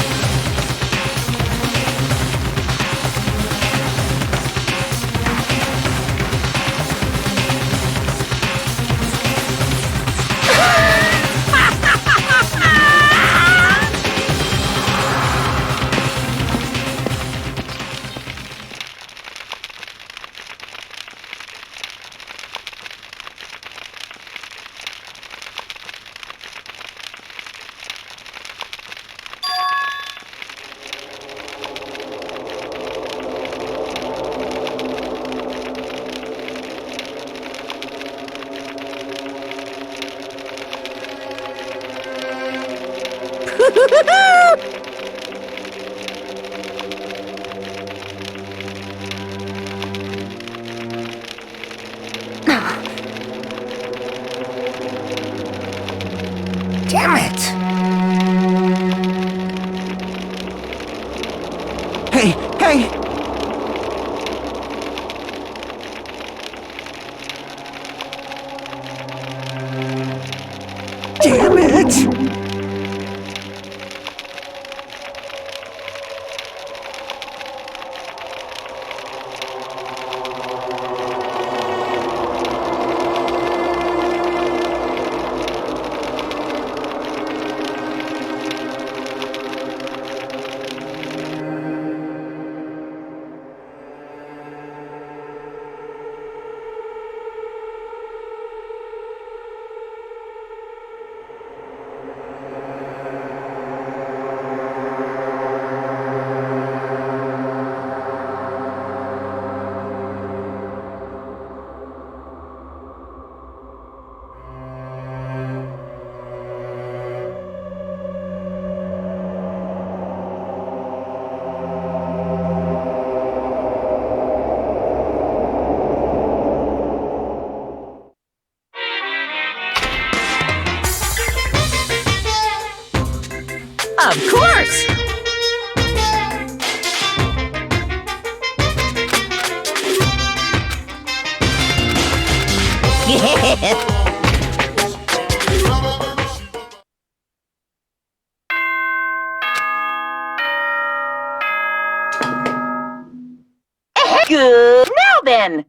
Damn it! Hey, hey! Good. Now then.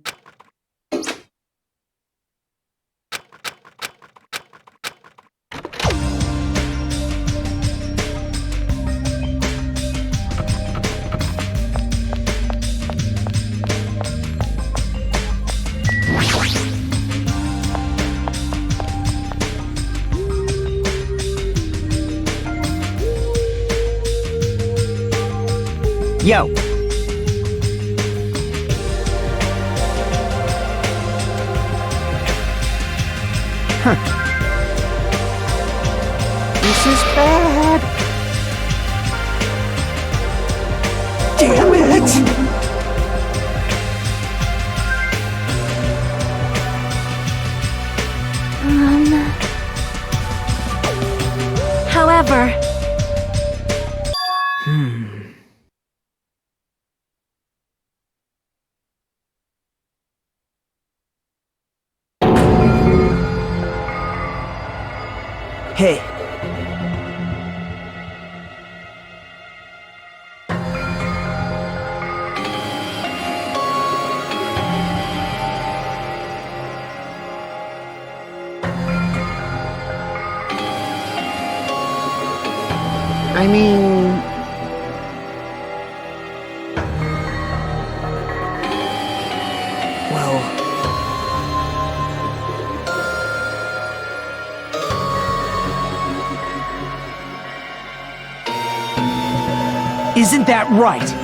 Yo. This is bad. Damn it! However... Hey. I mean... Well... Isn't that right?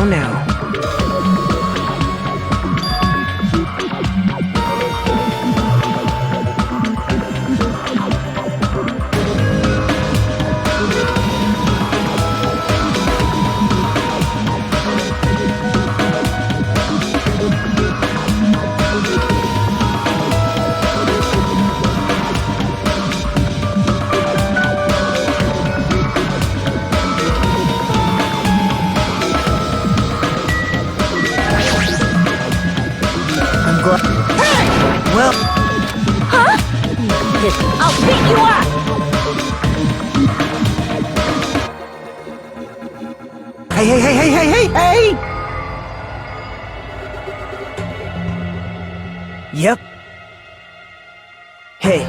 Now. Well... Huh? I'll beat you up! Hey! Yep. Hey.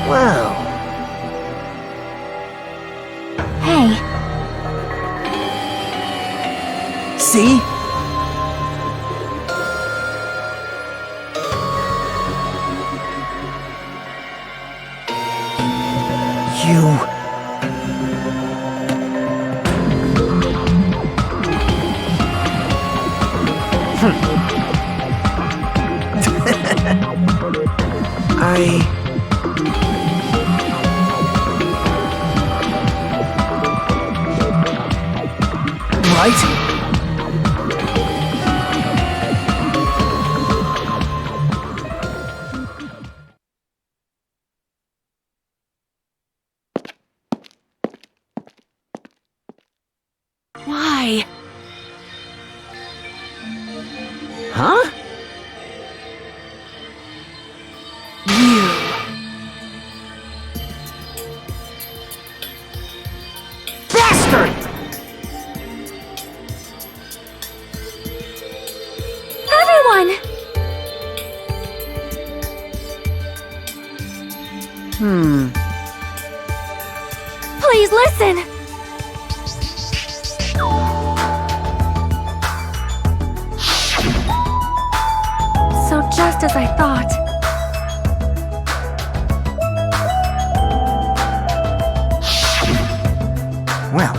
Wow. Hey. See? You... Right? Why? Huh? Bastard! Everyone! Please listen! So just as I thought. Well...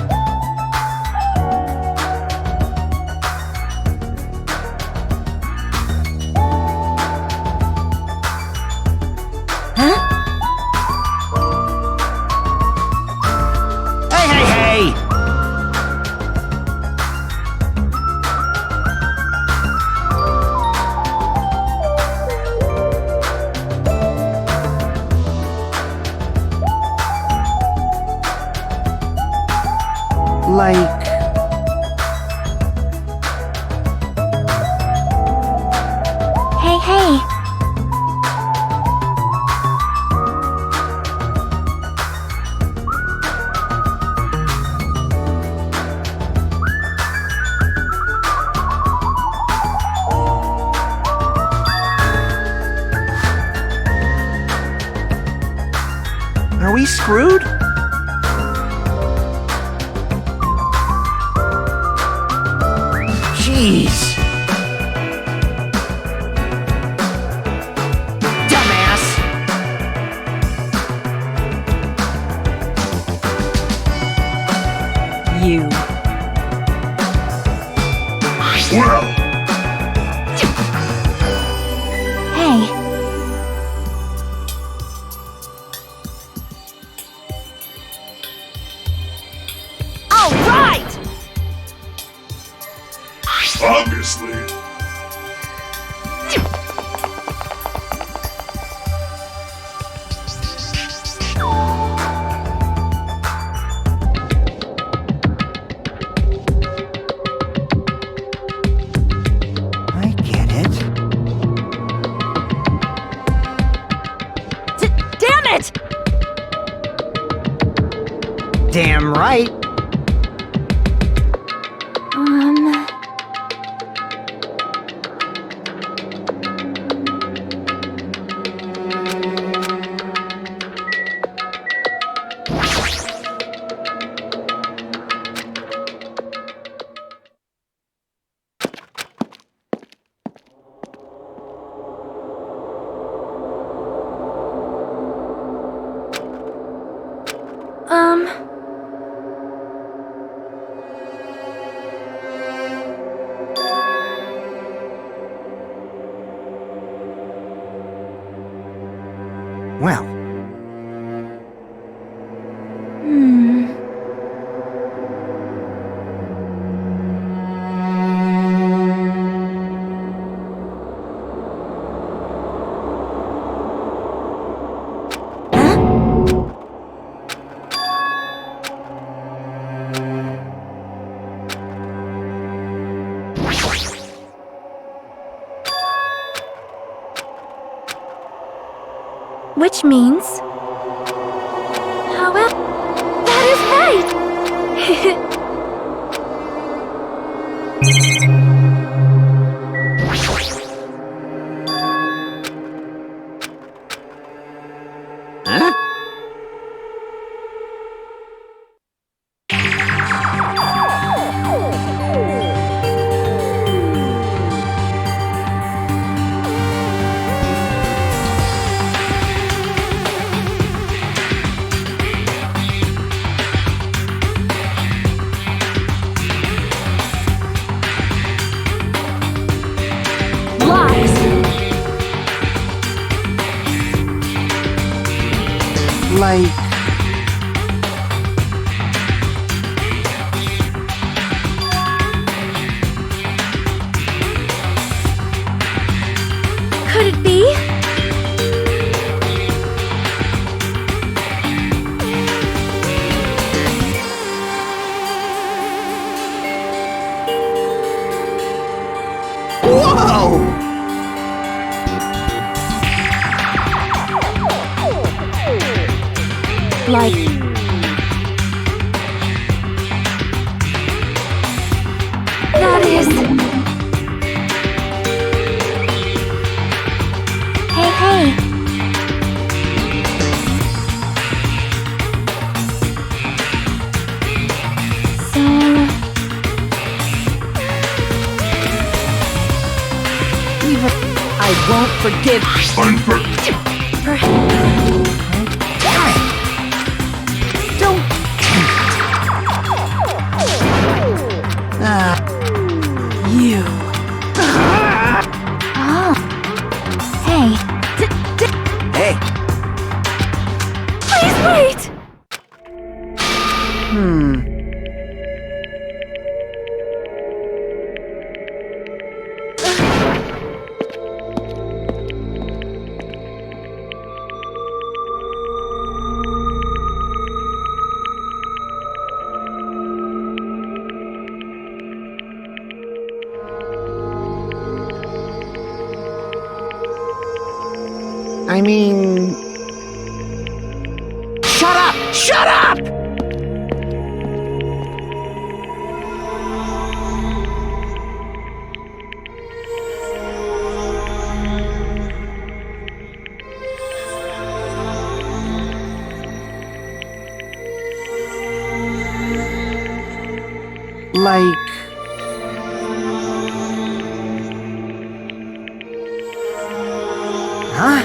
Like... Hey. Are we screwed? Jeez. Dumbass. You. Well, Hey. All right! obviously. I get it. Damn it! Damn right. Well, Which means... However... That is right! huh? Like... Could it be? Whoa! Like... That is... Hey. I won't forgive. Damn it! Don't... You. Oh. Hey. Hey. Please wait! I mean... Shut up! Shut up! Like... Huh?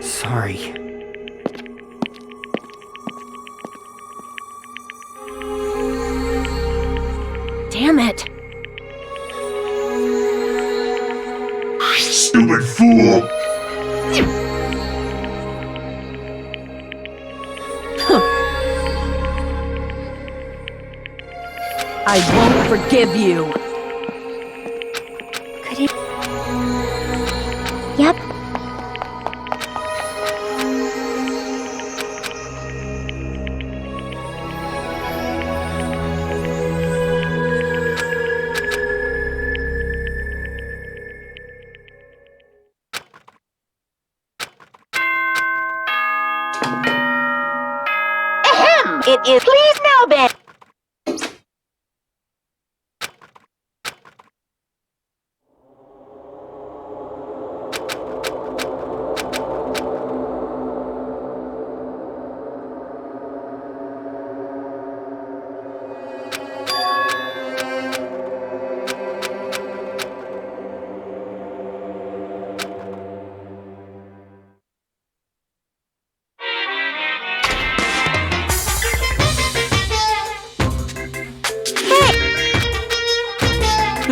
Sorry. Damn it. Stupid fool! I won't forgive you. Could it... Yep. Ahem! It is please now then.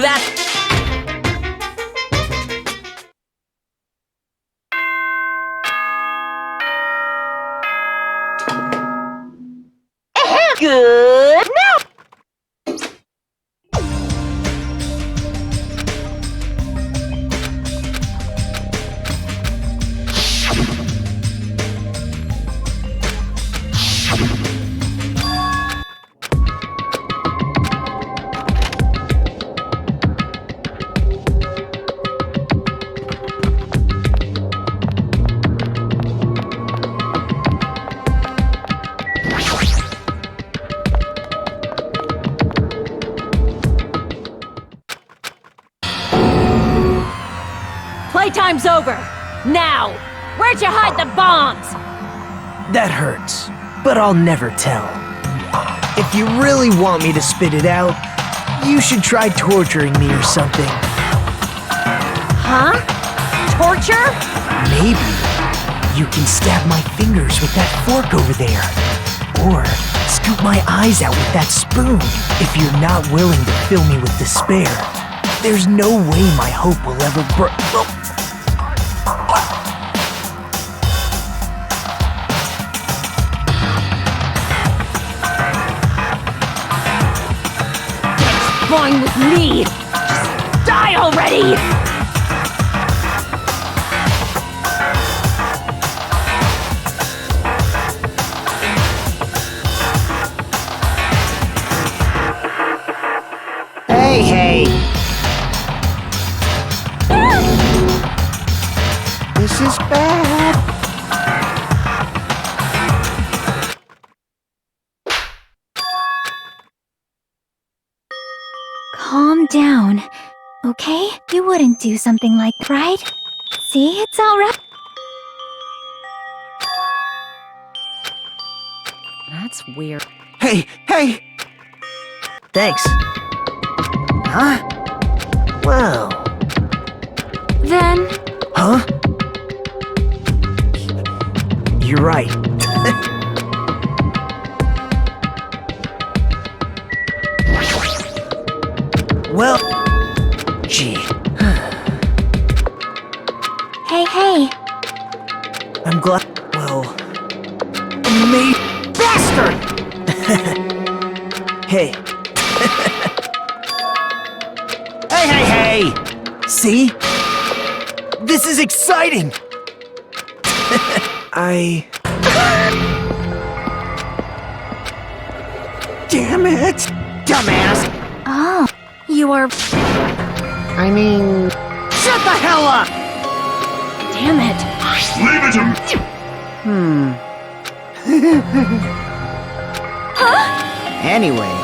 That... Good now. Playtime's over. Now, where'd you hide the bombs? That hurts, but I'll never tell. If you really want me to spit it out, you should try torturing me or something. Huh? Torture? Maybe you can stab my fingers with that fork over there. Or scoop my eyes out with that spoon. If you're not willing to fill me with despair, there's no way my hope will ever Fine with me. Just die already! Hey! This is bad. Calm down, okay? You wouldn't do something like that, right? See, it's alright. That's weird. Hey! Thanks. Huh? Well... Then... Huh? You're right. Well... Gee. Hey! I'm glad... Well... Amazing... Bastard! Hey. Hey! See? This is exciting! Damn it! Dumbass! Oh, you are... I mean... Shut the hell up! Damn it. Leave it to me! Anyway...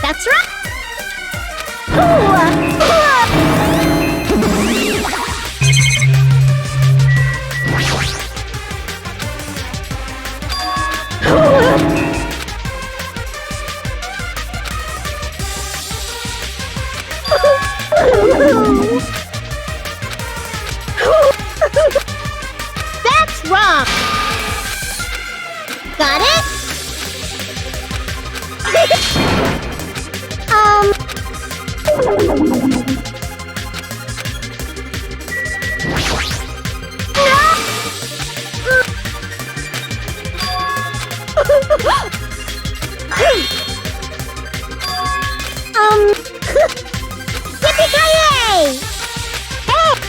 That's right! That's wrong! Got it? Yippee-ki-yay! Hey!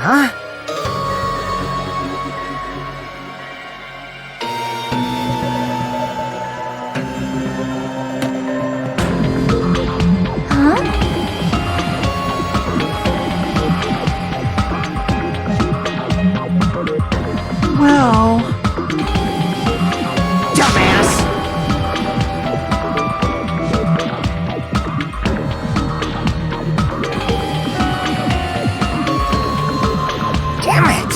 Huh? Well... Dumbass! Damn it!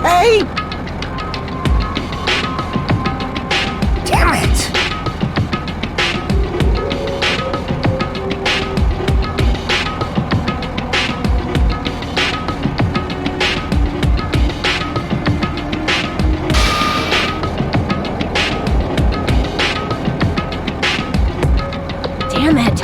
Hey! Damn it! Damn it.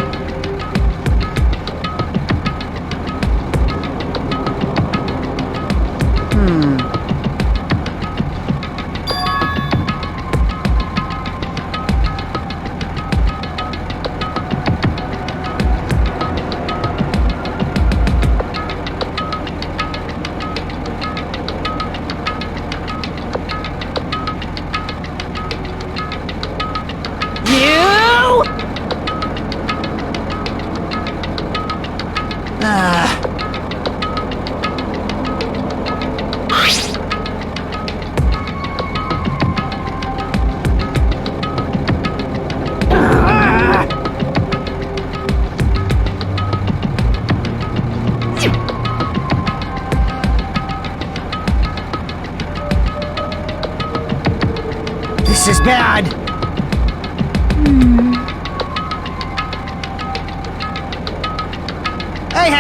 This is bad!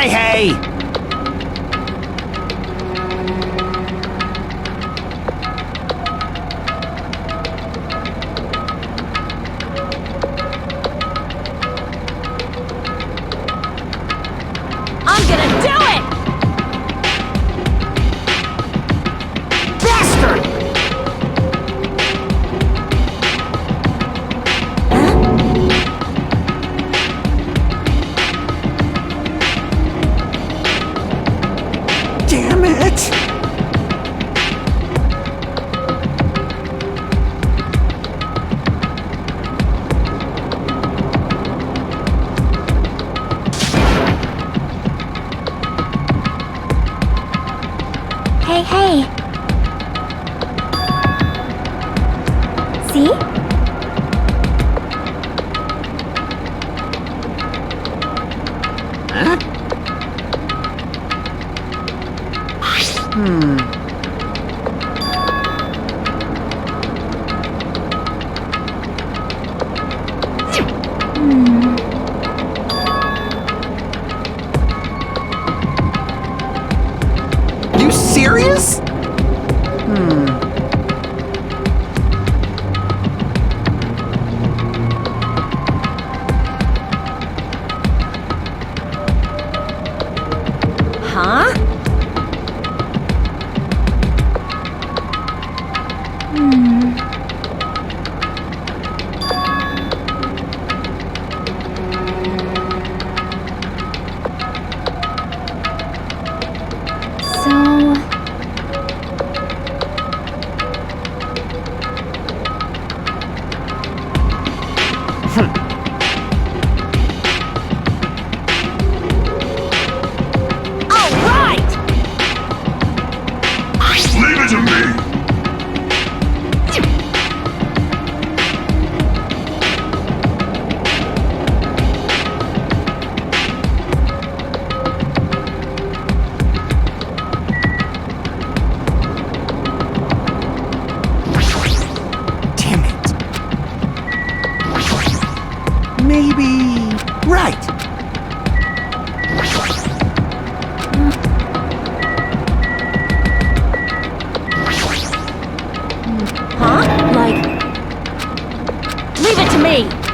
Hey! I'm gonna do it! Bastard! Damn it! Hey. See? Huh? You serious? Huh? Leave it to me! maybe... Right! Huh? Like... Leave it to me!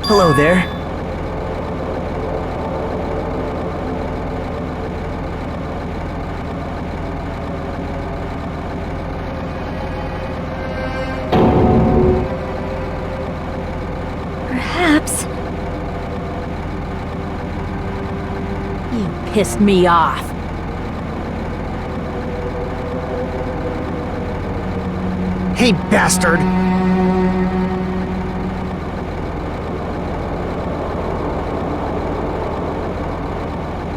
Hello there. Perhaps. You pissed me off. Hey, bastard!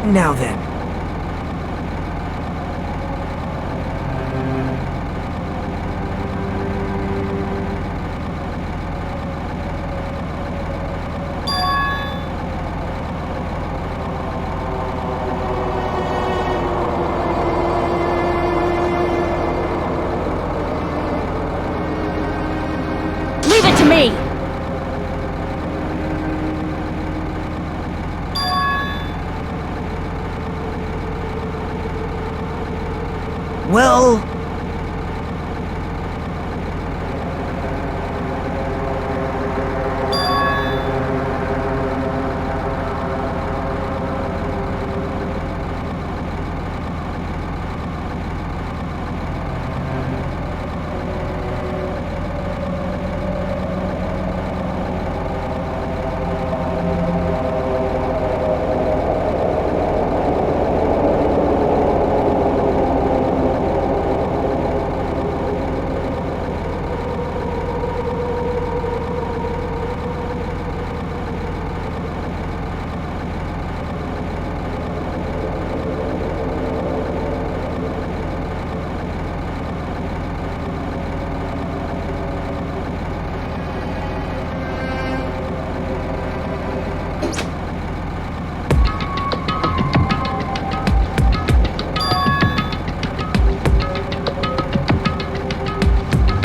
Now then. Leave it to me! Well...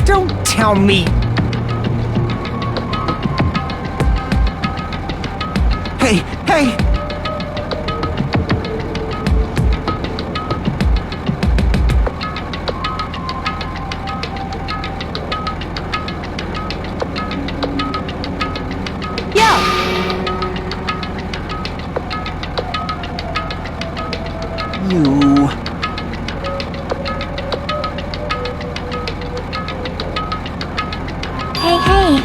Don't tell me... Hey, hey! You... Hey, hey!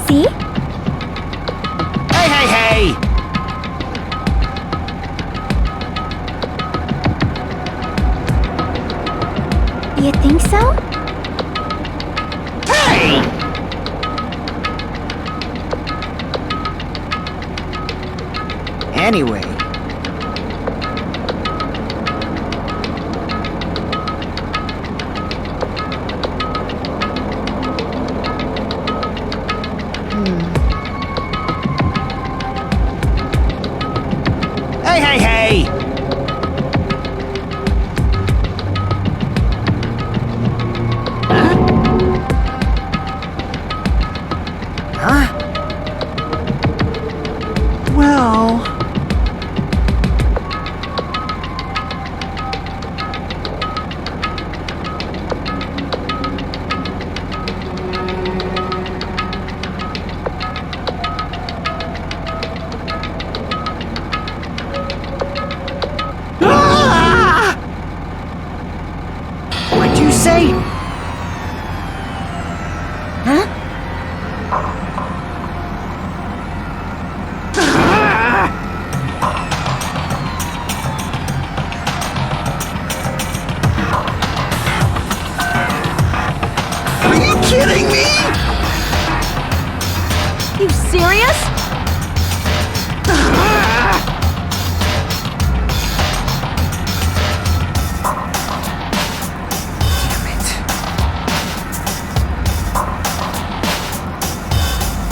See? Hey, hey, hey! You think so? Hey! Anyway. Hey, hey, hey! Huh? Well... Ah! What'd you say? Huh? Are you kidding me? You serious?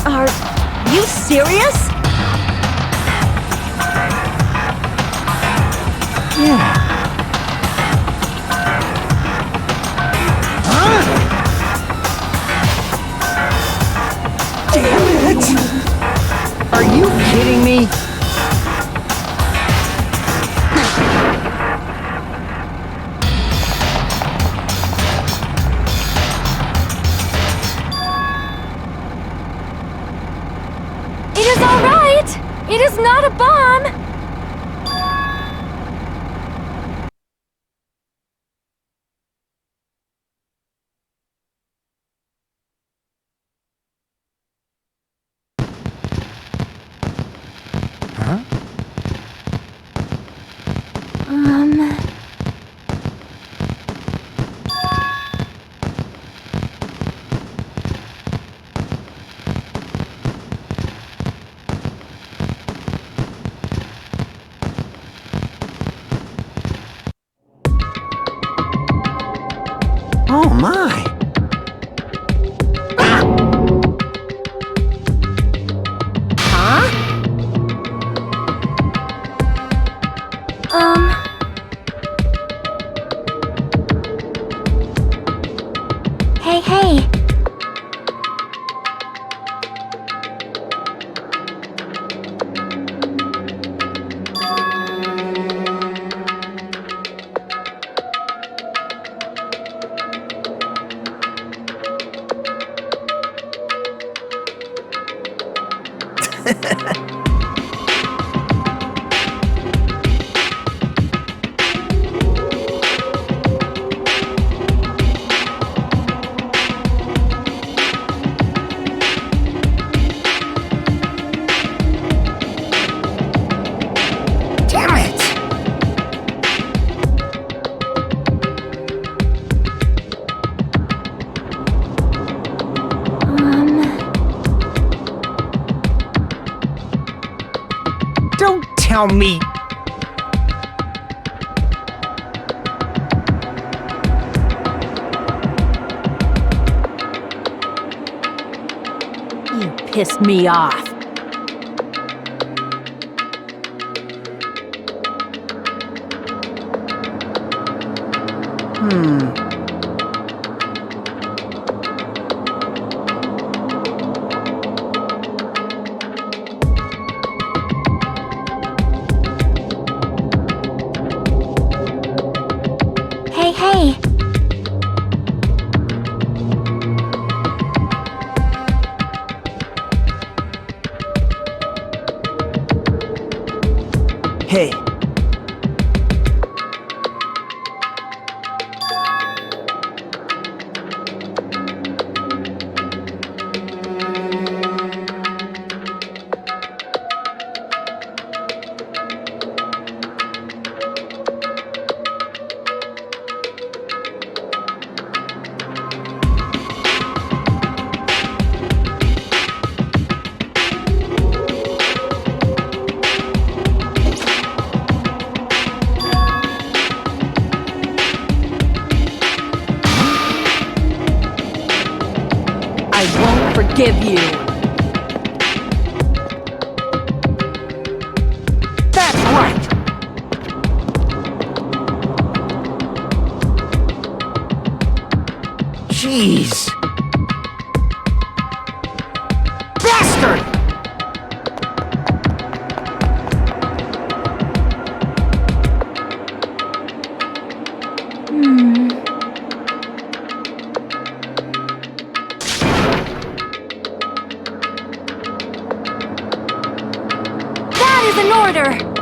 Are you serious? Yeah. Damn it! Are you kidding me? It is all right. It is not a bomb. Oh my! Hey, hey. Damn it! Don't tell me. You pissed me off. Hey, hey. Hey. Jeez! Bastard! That is an order!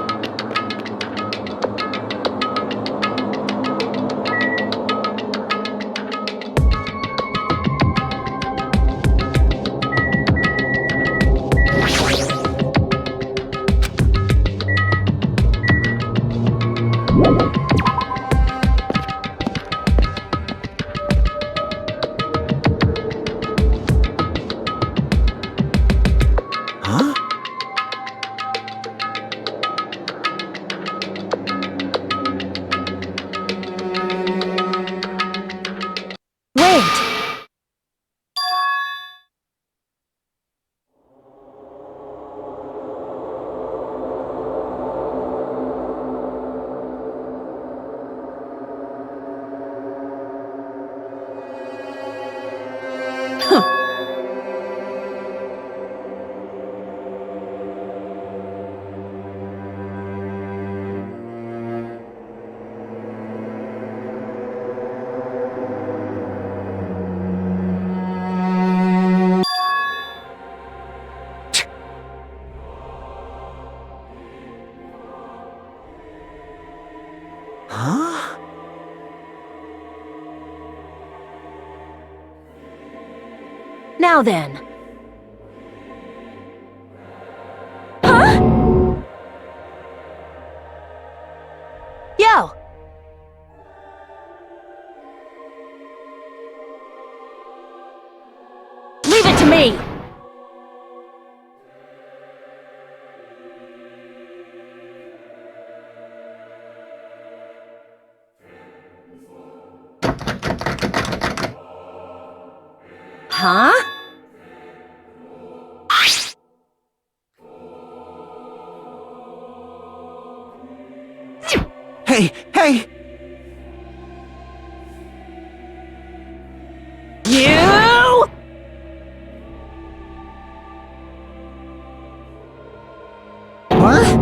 Now then. Huh? Yo! Leave it to me! Huh? Hey, hey! You! What?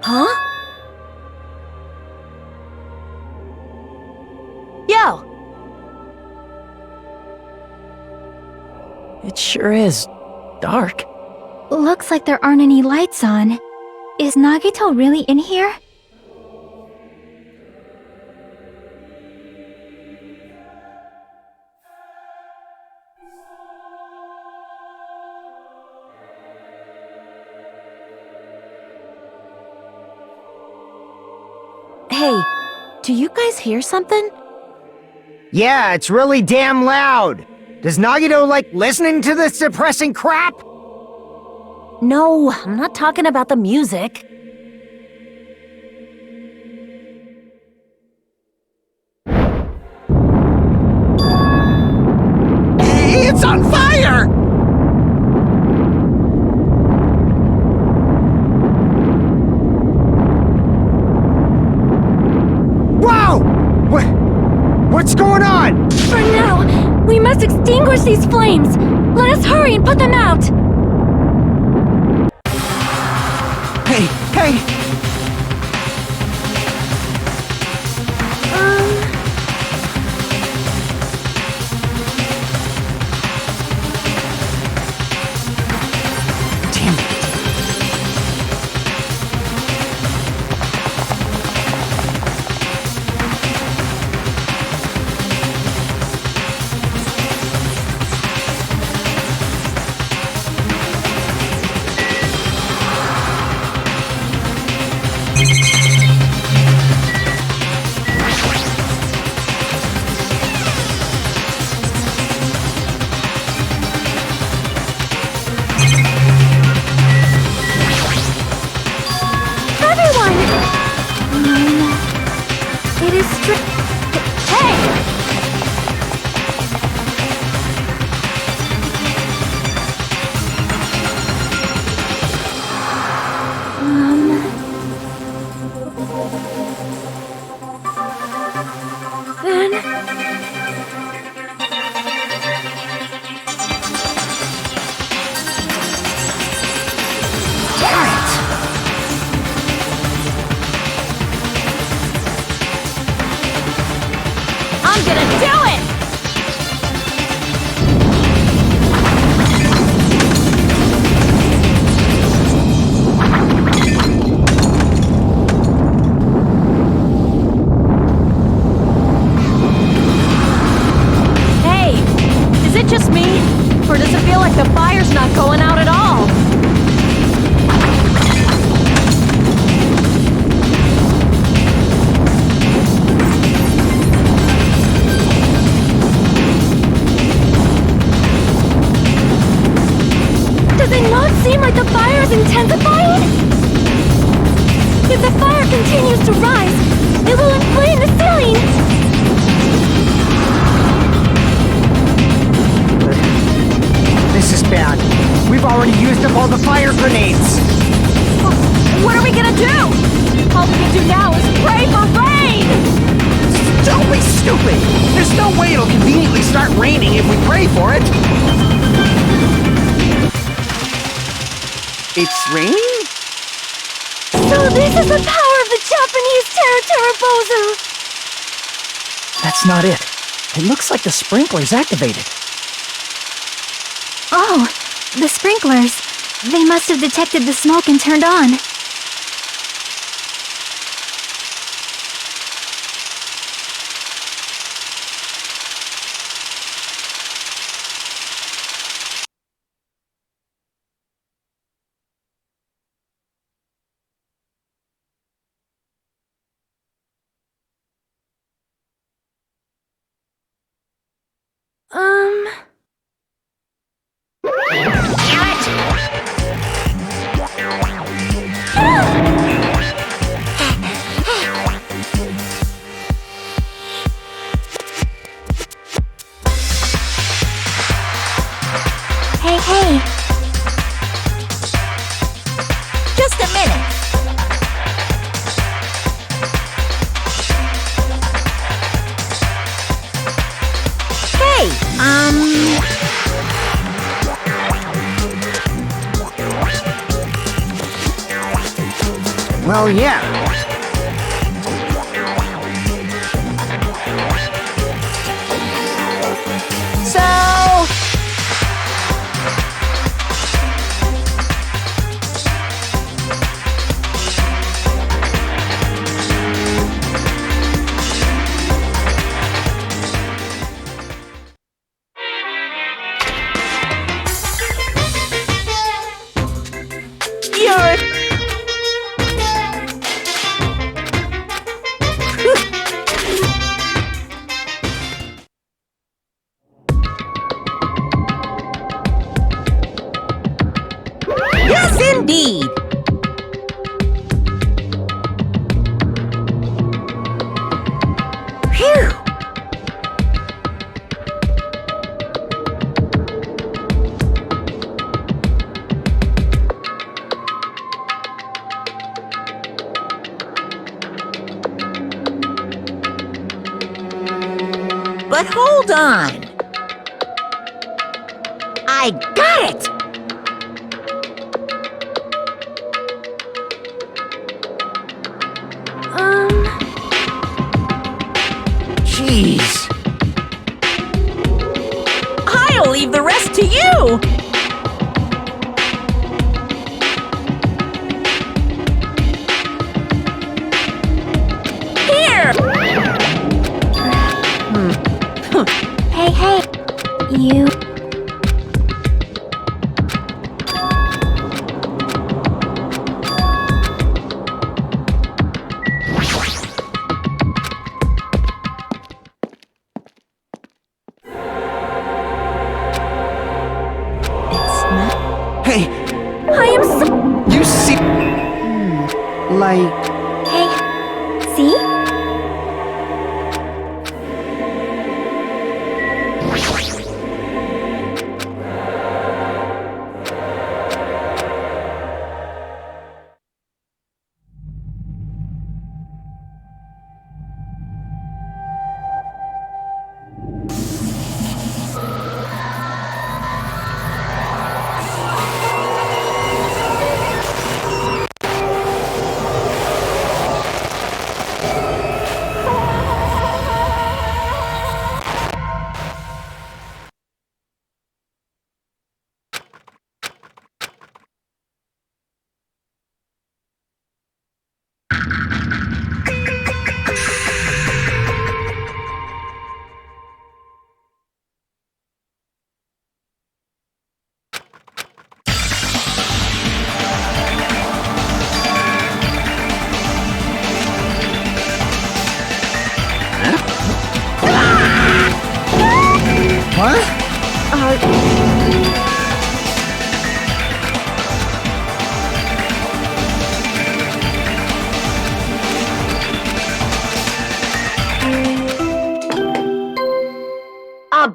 Huh? Yo! It sure is dark. Looks like there aren't any lights on. Is Nagito really in here? Hey, do you guys hear something? Yeah, it's really damn loud. Does Nagito like listening to this depressing crap? No, I'm not talking about the music. It's on fire! Whoa! What's going on? For now, we must extinguish these flames! Let us hurry and put them out! Hey, hey! Damn it. Hey! Intensifying? If the fire continues to rise, it will inflame the ceiling! This is bad. We've already used up all the fire grenades! What are we gonna do? All we can do now is pray for rain! Don't be stupid! There's no way it'll conveniently start raining if we pray for it! It's raining? So this is the power of the Japanese Terra Bozu! That's not it. It looks like the sprinkler's activated. Oh, the sprinklers. They must have detected the smoke and turned on. Hey! Just a minute! Hey, Well, yeah. Yes, indeed! Phew! But hold on! I got it! Jeez. I'll leave the rest to you! Here! Hey, you... Hey, I am so... you see... Like... Hey, see?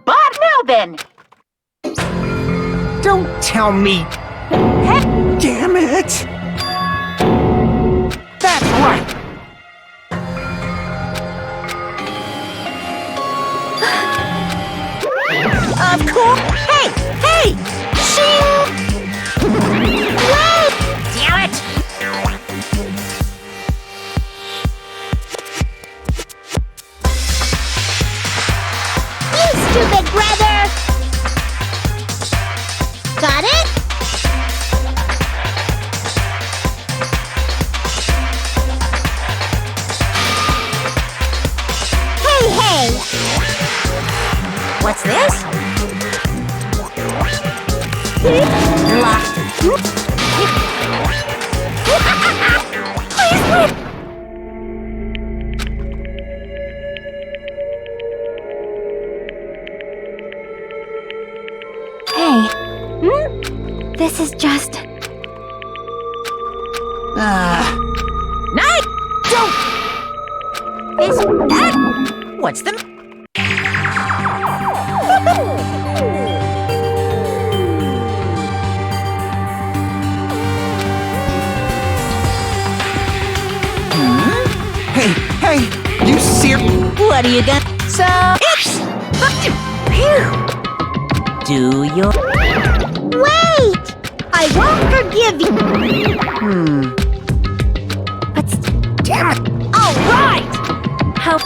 But Melvin! Don't tell me. Damn it! That's right. Of course! Hey! Hey! Wait! Damn it! You stupid brother! Got it? Hey, hey! What's this? Please wait! Hey. This is just... Night! Don't! Is that... What's the... Hey, you serious? What do you got? So... It's... Do your... Wait! I won't forgive you! But Damn it! All right! how...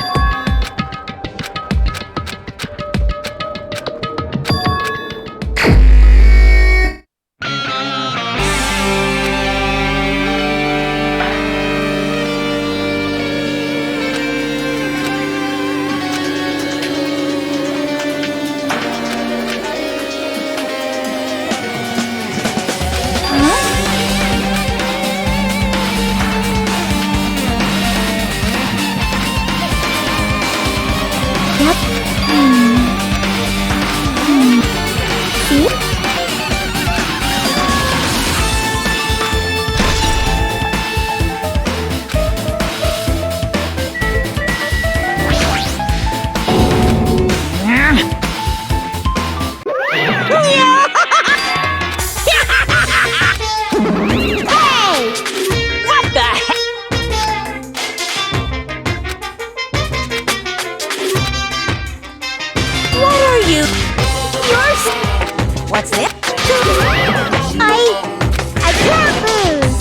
What's this? I can't lose!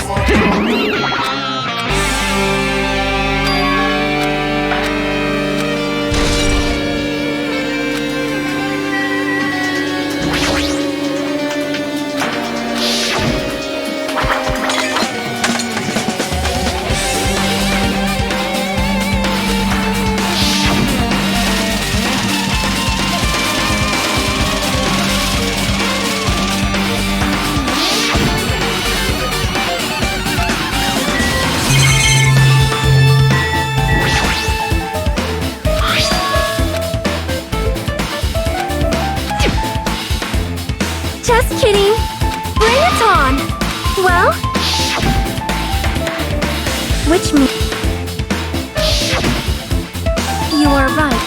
Just kidding. Bring it on. Well, which means you are right.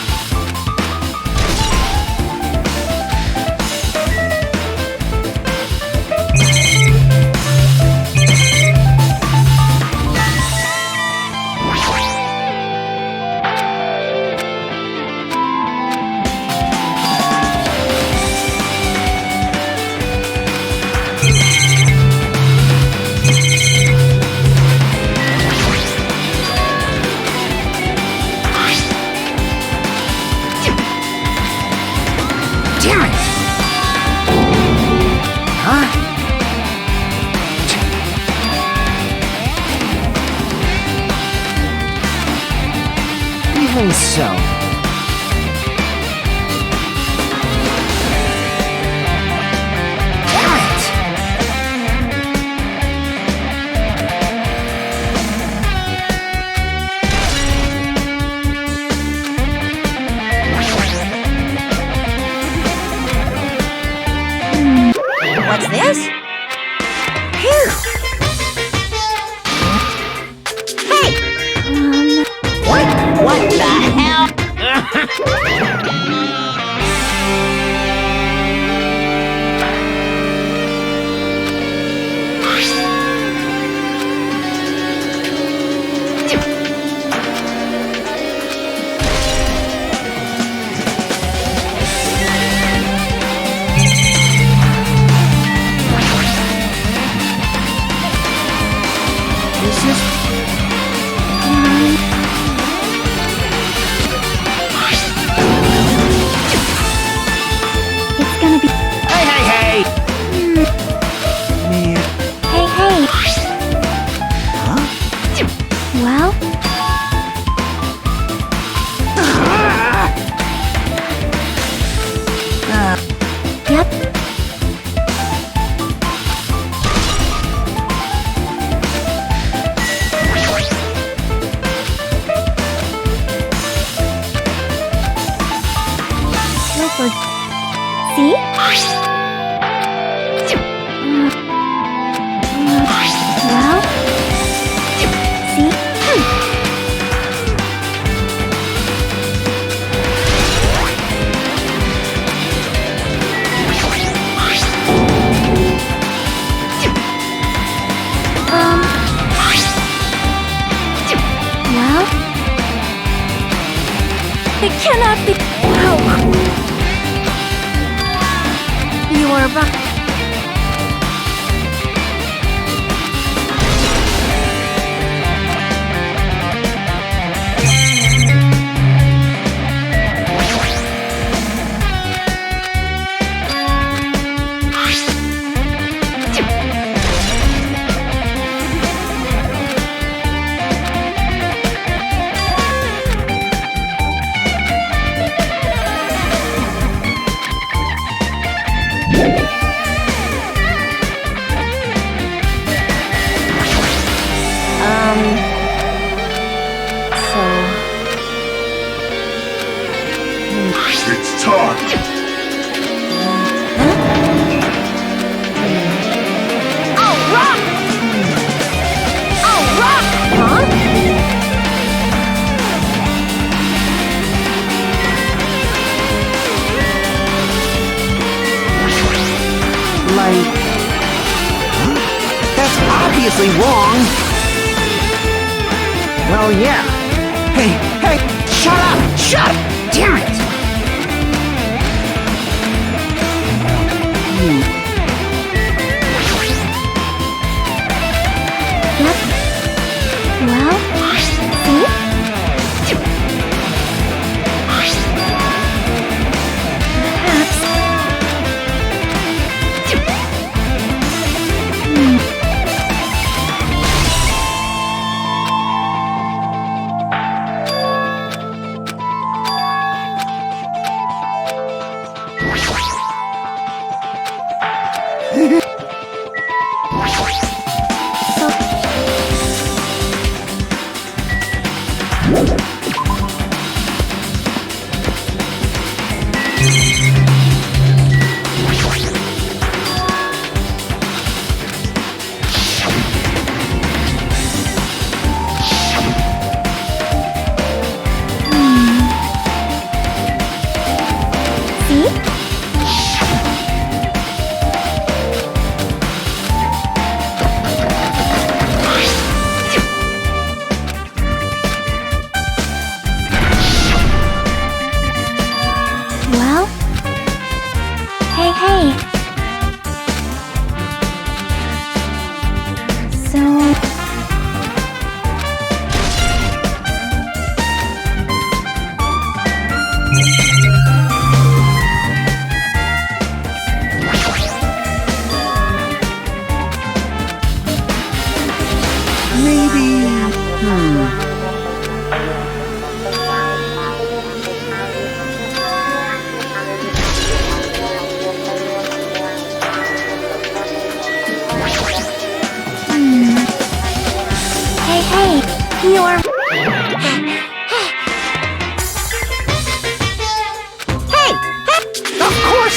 Damn it! Huh? Even so. Damn it! What's this? Phew! Hey! What the hell? It's gonna be. Hey, hey, hey! Hey, hey. Well, yep. Clifford. See? Well? See? Well? It cannot be. No. You are right. It's time. Oh, rock! Oh, rock! Huh? Like... That's obviously wrong! Well, yeah. Hey, hey! Shut up! Shut up! Damn it! Yep. Well? See? Perhaps.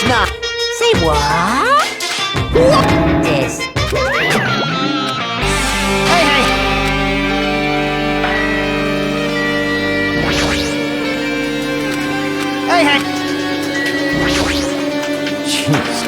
not. Say what? What is? Hey, hey! Hey, hey! Jeez.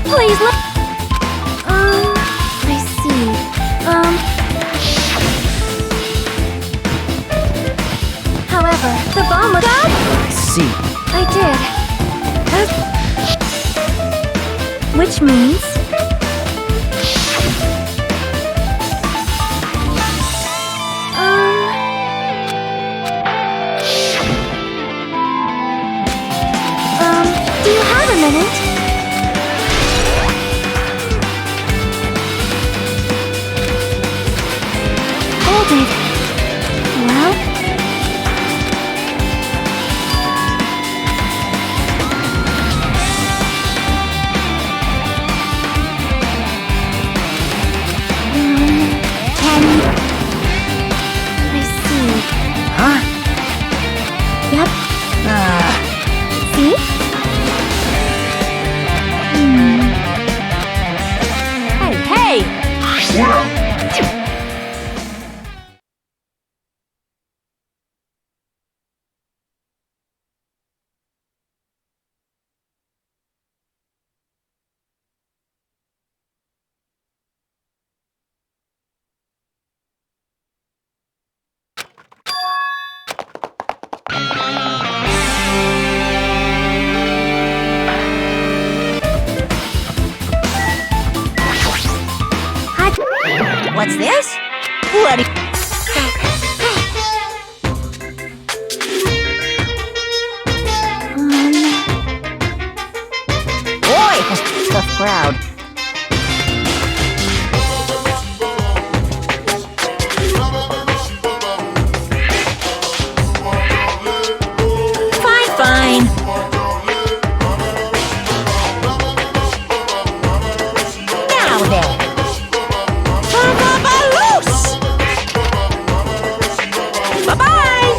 Please let... I see. However, the bomb was... I see. I did. Which means... do you have a minute? Hold it. Well... Can... I see. Huh? Yep. See? Hey! What's this? What? Boy, tough crowd. Fine. Now then. Bye-bye!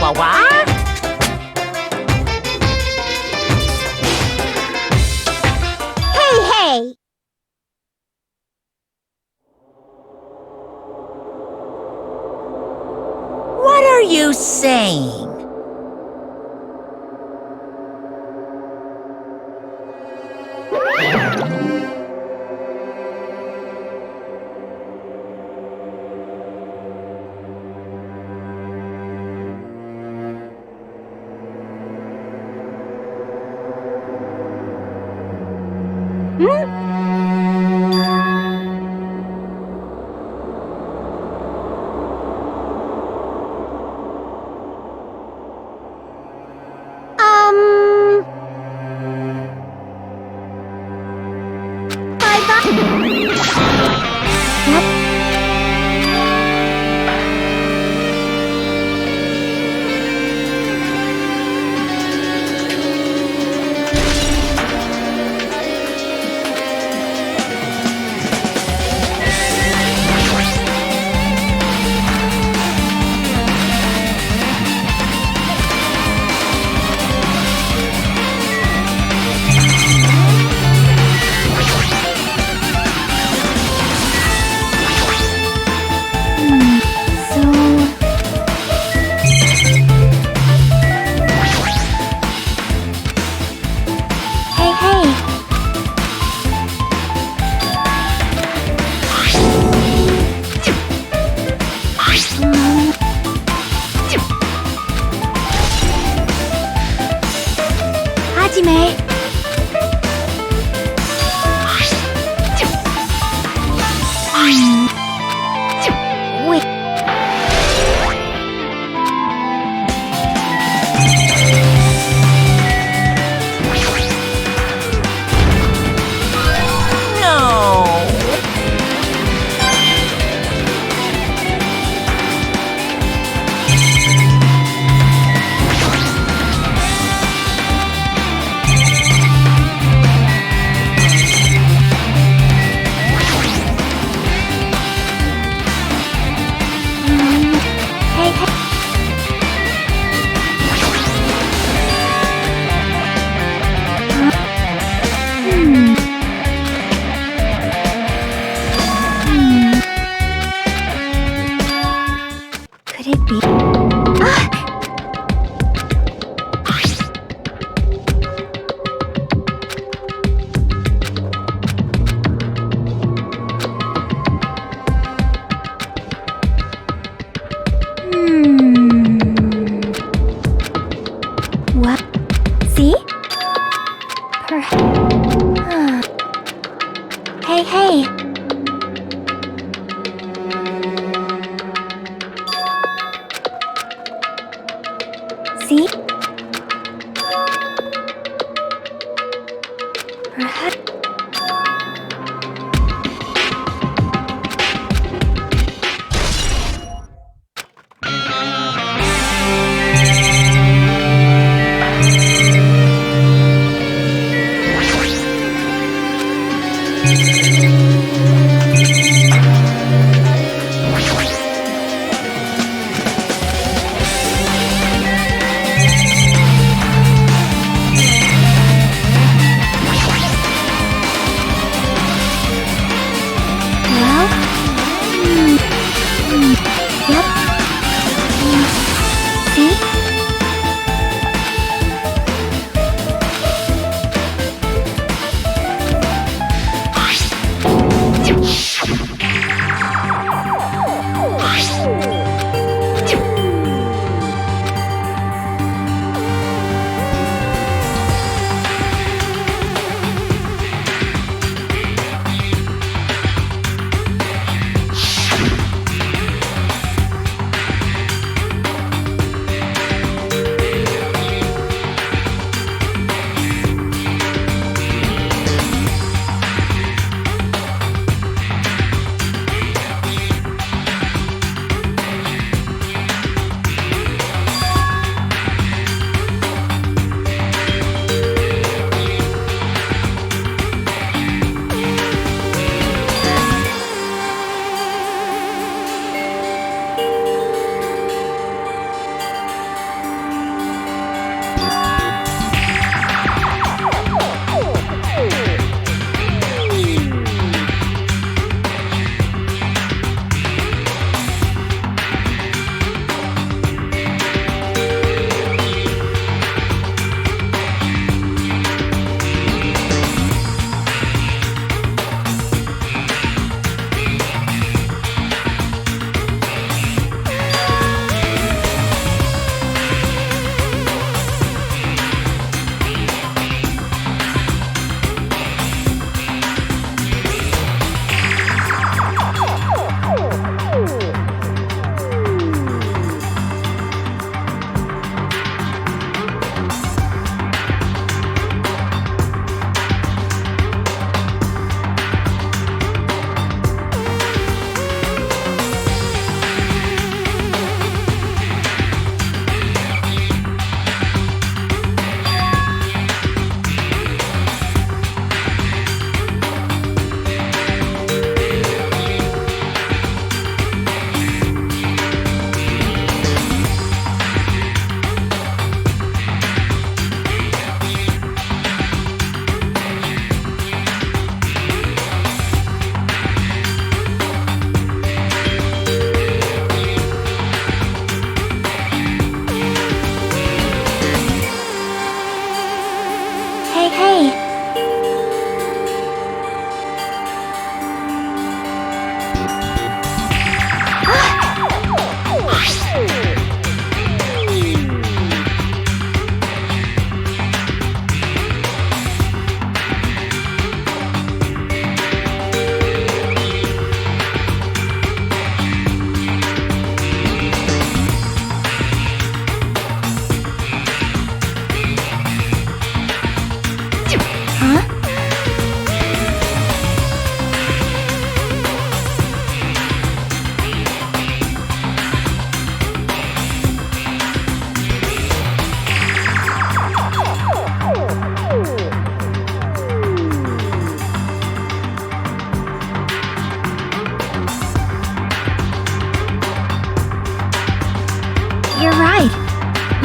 What? Hey! What are you saying?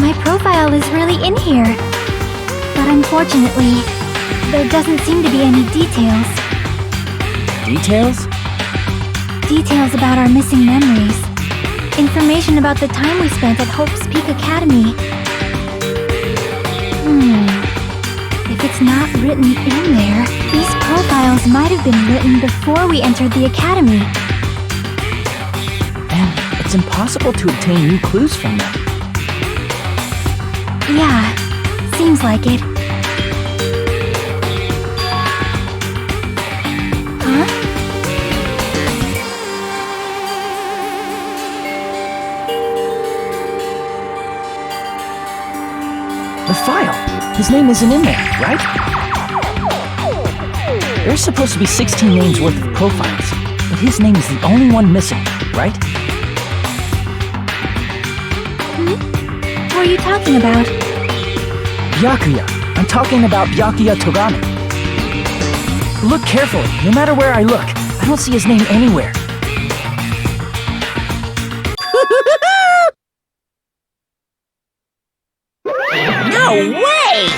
My profile is really in here. But unfortunately, there doesn't seem to be any details. Details? Details about our missing memories. Information about the time we spent at Hope's Peak Academy. If it's not written in there, these profiles might have been written before we entered the academy. And it's impossible to obtain new clues from them. Yeah, seems like it. Huh? The file. His name isn't in there, right? There's supposed to be 16 names worth of profiles, but his name is the only one missing, right? What are you talking about? Byakuya. I'm talking about Byakuya Togami. Look carefully. No matter where I look, I don't see his name anywhere. No way!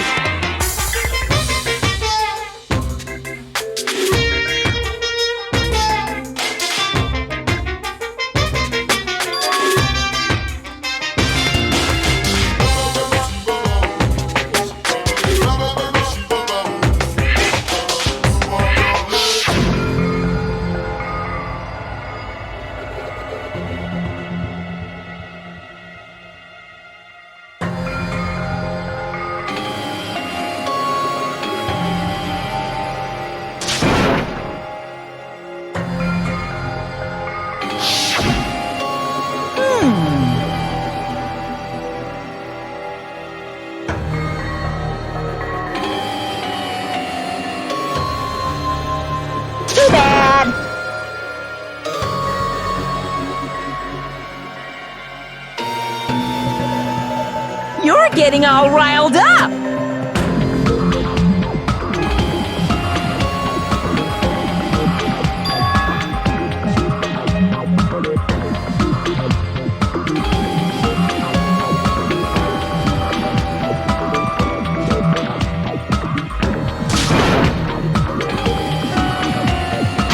Too bad! You're getting all riled up!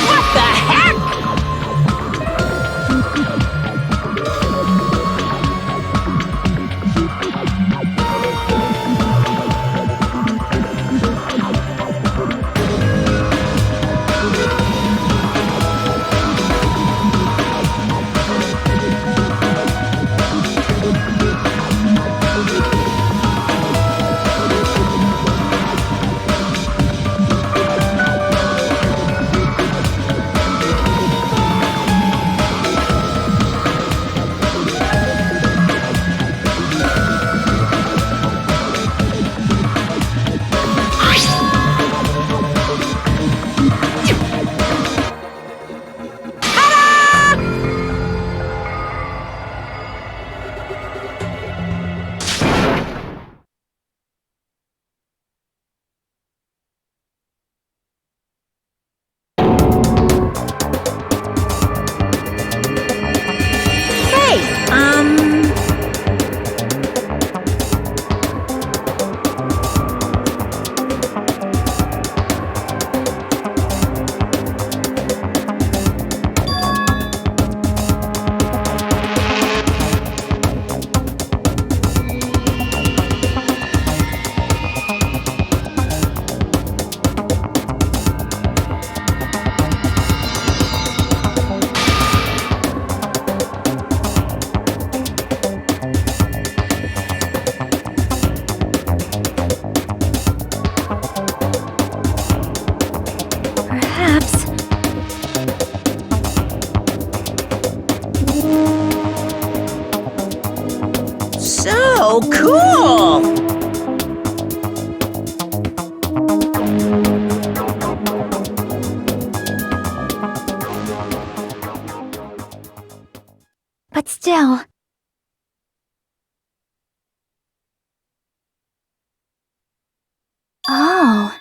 What the heck? So cool! But still... Oh...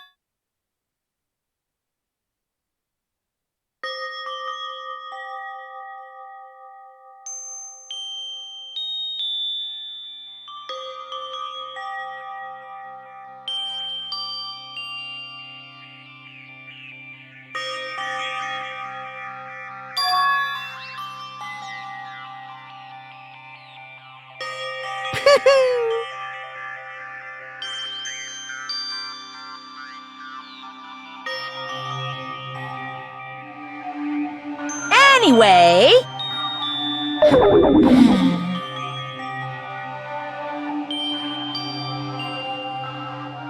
Anyway...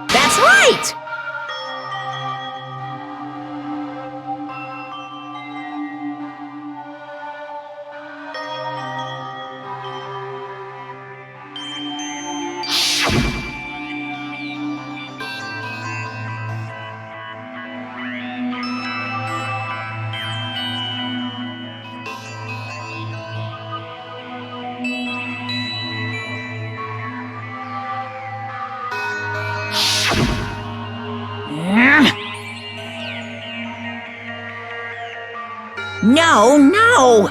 That's right! No, no!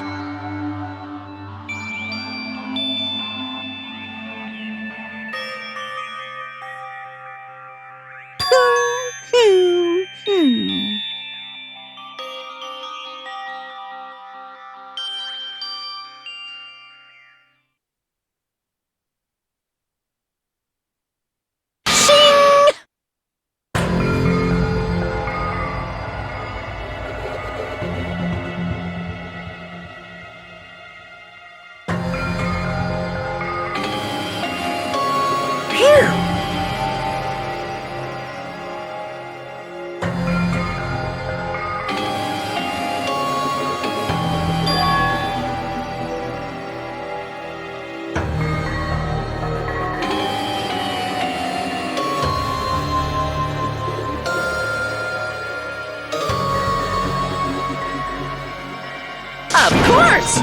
Of course!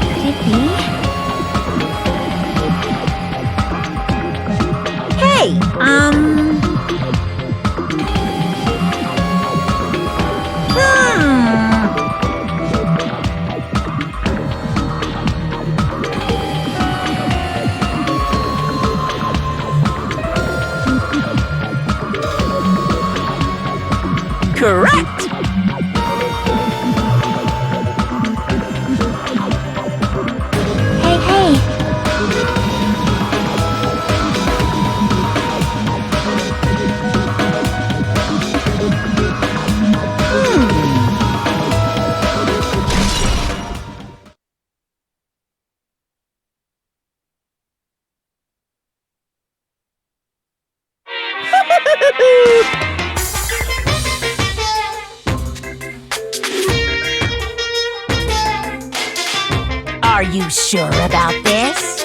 Could it be? Hey, Correct! Hey, hey! Are you sure about this?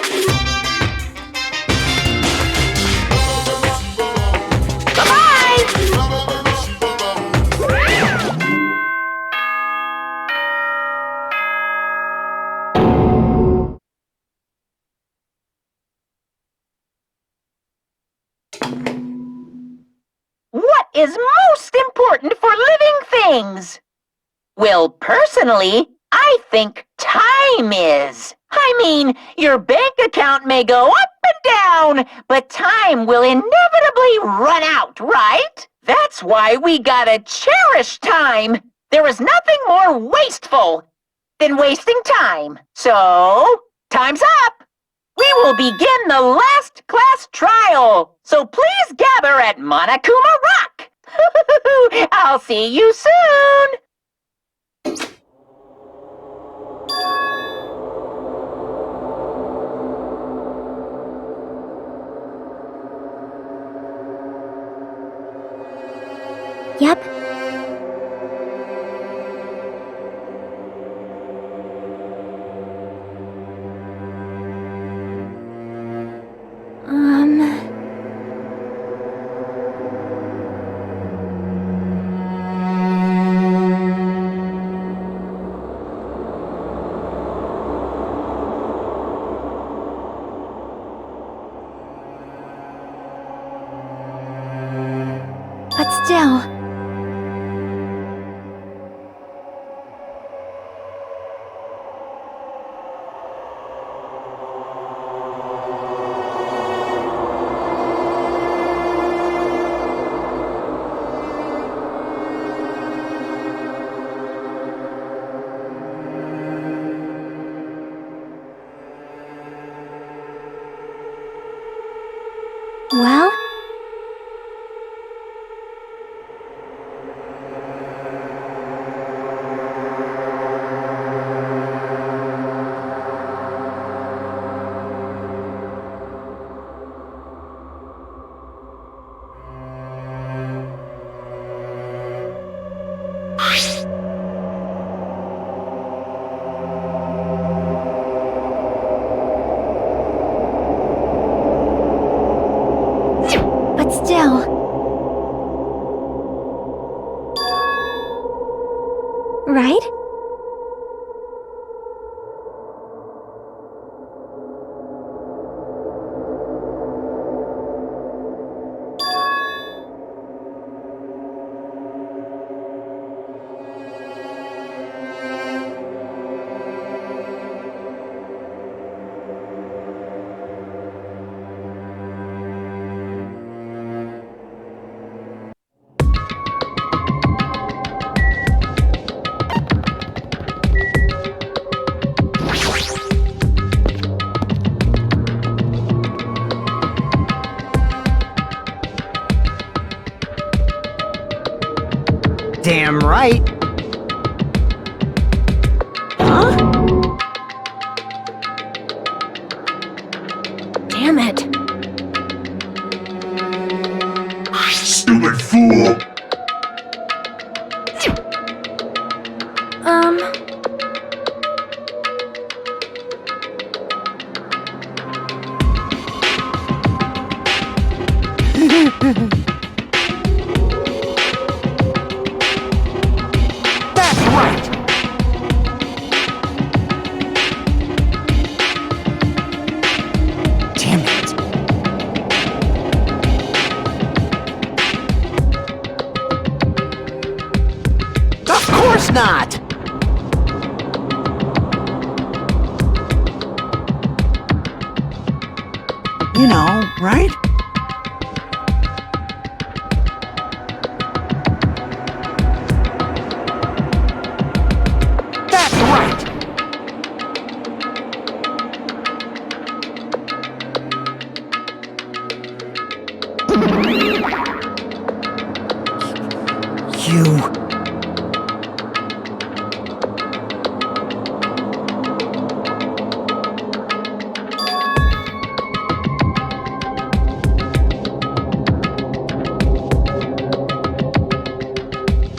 What is most important for living things? Well, personally, I think time is. I mean, your bank account may go up and down, but time will inevitably run out, right? That's why we gotta cherish time. There is nothing more wasteful than wasting time. So, time's up. We will begin the last class trial. So please gather at Monokuma Rock. I'll see you soon. Yep. But still... right? Damn right. Huh? Damn it. Stupid fool! That's right. Damn it. Of course not. You know, right? That's right. You...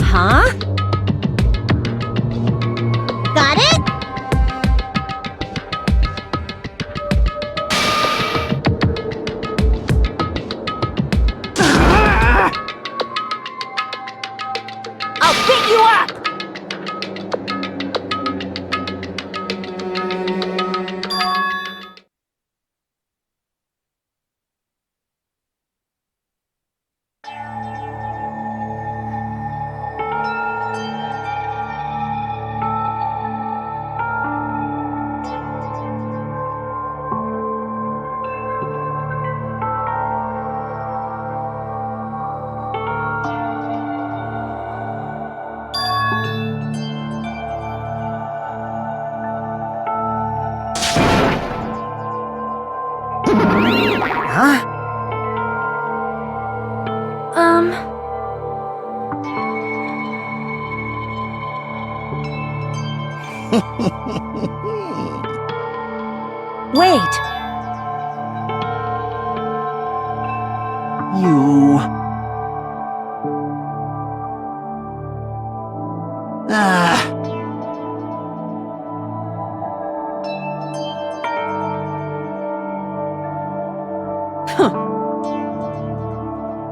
Huh? Got it? I'll pick you up! Huh? Wait. You...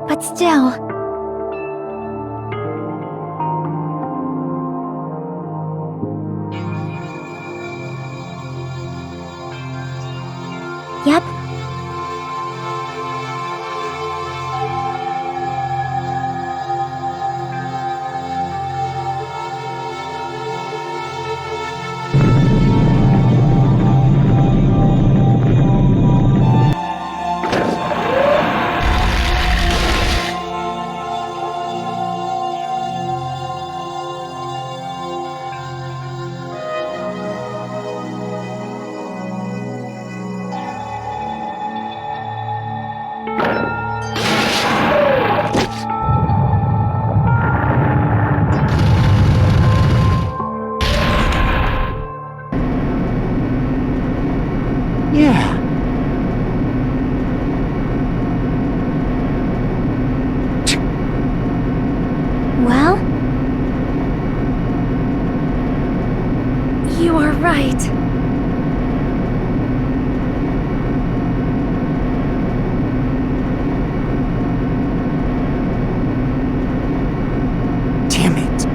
But still... Yep. Yeah. Well, You are right. Damn it.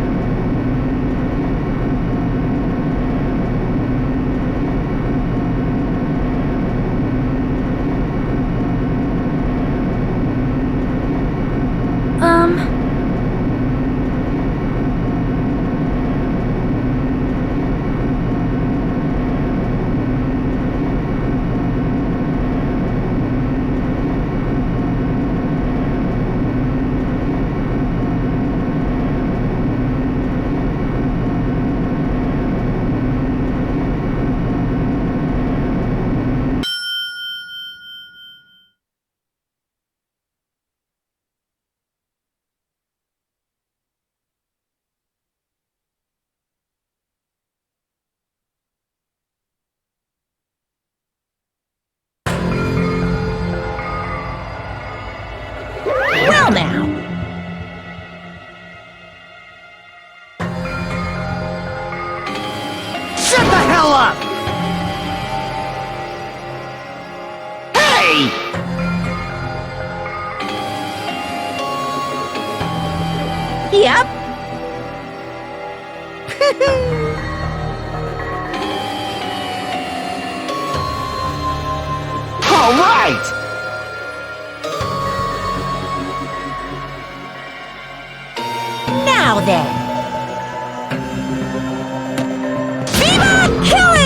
All right! Now then. Viva killing!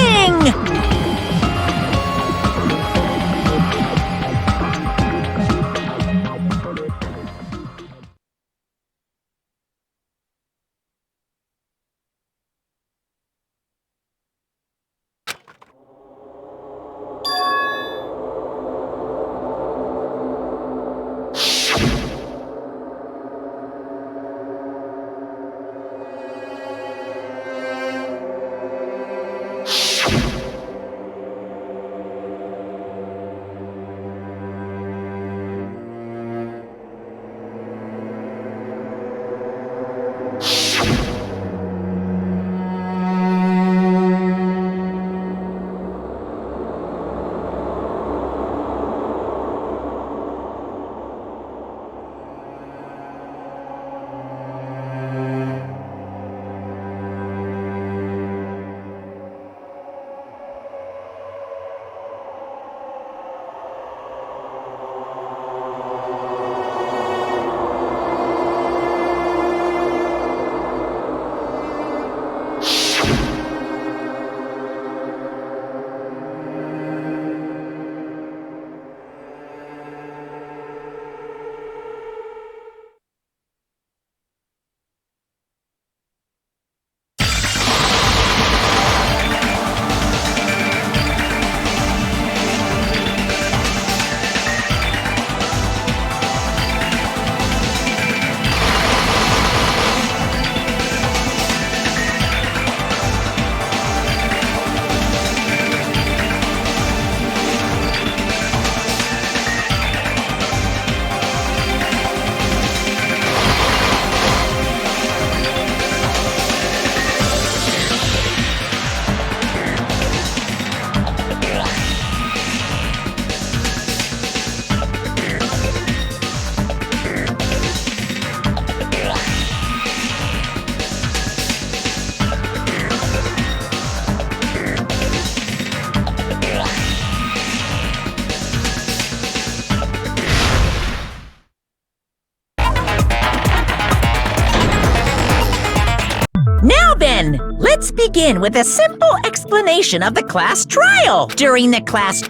Let's begin with a simple explanation of the class trial. During the class,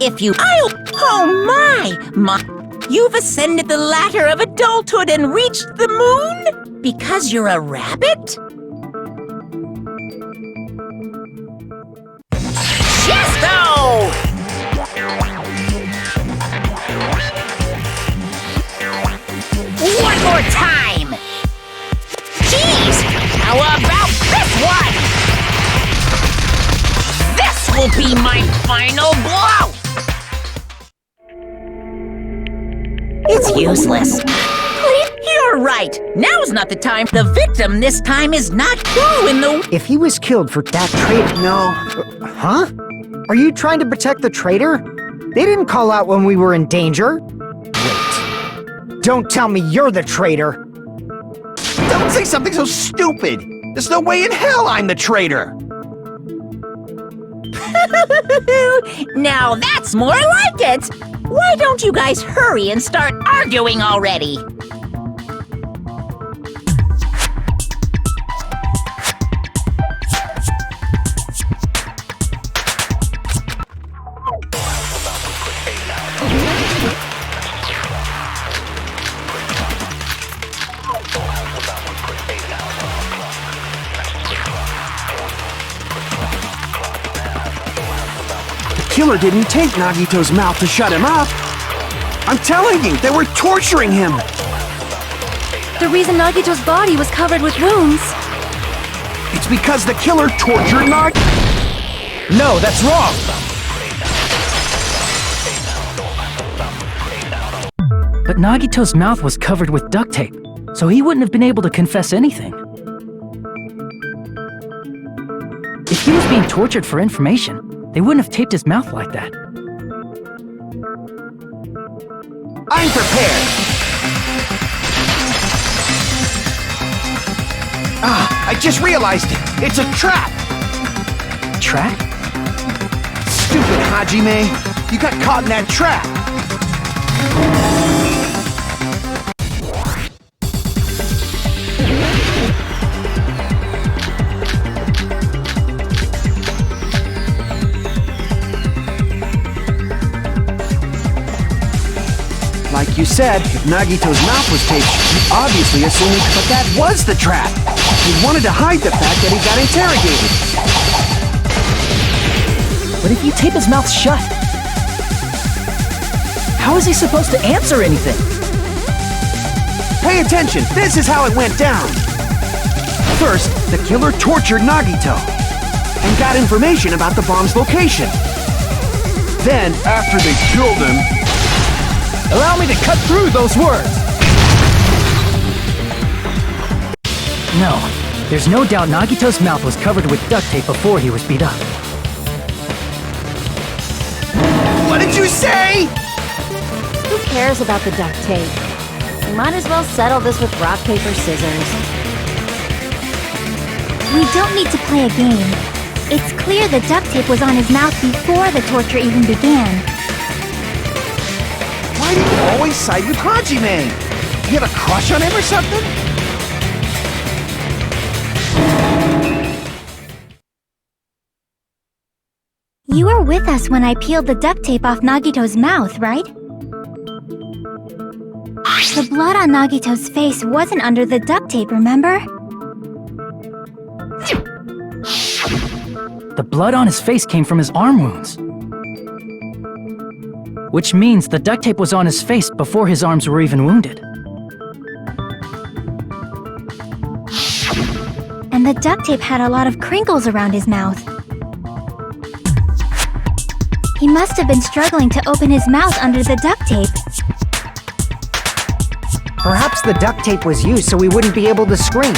You've ascended the ladder of adulthood and reached the moon? Because you're a rabbit? Chesto! One more time! Jeez! How about this one? This will be my final blow! It's useless. You're right. Now's not the time. The victim this time is not who in the... If he was killed for that traitor... No. Huh? Are you trying to protect the traitor? They didn't call out when we were in danger. Wait. Don't tell me you're the traitor. Don't say something so stupid. There's no way in hell I'm the traitor. Now that's more like it! Why don't you guys hurry and start arguing already? The killer didn't take Nagito's mouth to shut him up. I'm telling you, they were torturing him. The reason Nagito's body was covered with wounds. It's because the killer tortured Nagito. No, that's wrong! But Nagito's mouth was covered with duct tape, so he wouldn't have been able to confess anything. If he was being tortured for information, they wouldn't have taped his mouth like that. I'm prepared. Ah, I just realized it. It's a trap. Trap? Stupid Hajime. You got caught in that trap. Like you said, if Nagito's mouth was taped, you obviously assumed that was the trap. He wanted to hide the fact that he got interrogated. But if you tape his mouth shut, how is he supposed to answer anything? Pay attention, this is how it went down. First, the killer tortured Nagito and got information about the bomb's location. Then, after they killed him, allow me to cut through those words! No, there's no doubt Nagito's mouth was covered with duct tape before he was beat up. what did you say? Who cares about the duct tape? We might as well settle this with rock, paper, scissors. We don't need to play a game. It's clear the duct tape was on his mouth before the torture even began. Why do you always side with Hajime? You have a crush on him or something? You were with us when I peeled the duct tape off Nagito's mouth, right? The blood on Nagito's face wasn't under the duct tape, remember? The blood on his face came from his arm wounds. Which means the duct tape was on his face before his arms were even wounded. And the duct tape had a lot of crinkles around his mouth. He must have been struggling to open his mouth under the duct tape. Perhaps the duct tape was used so we wouldn't be able to scream.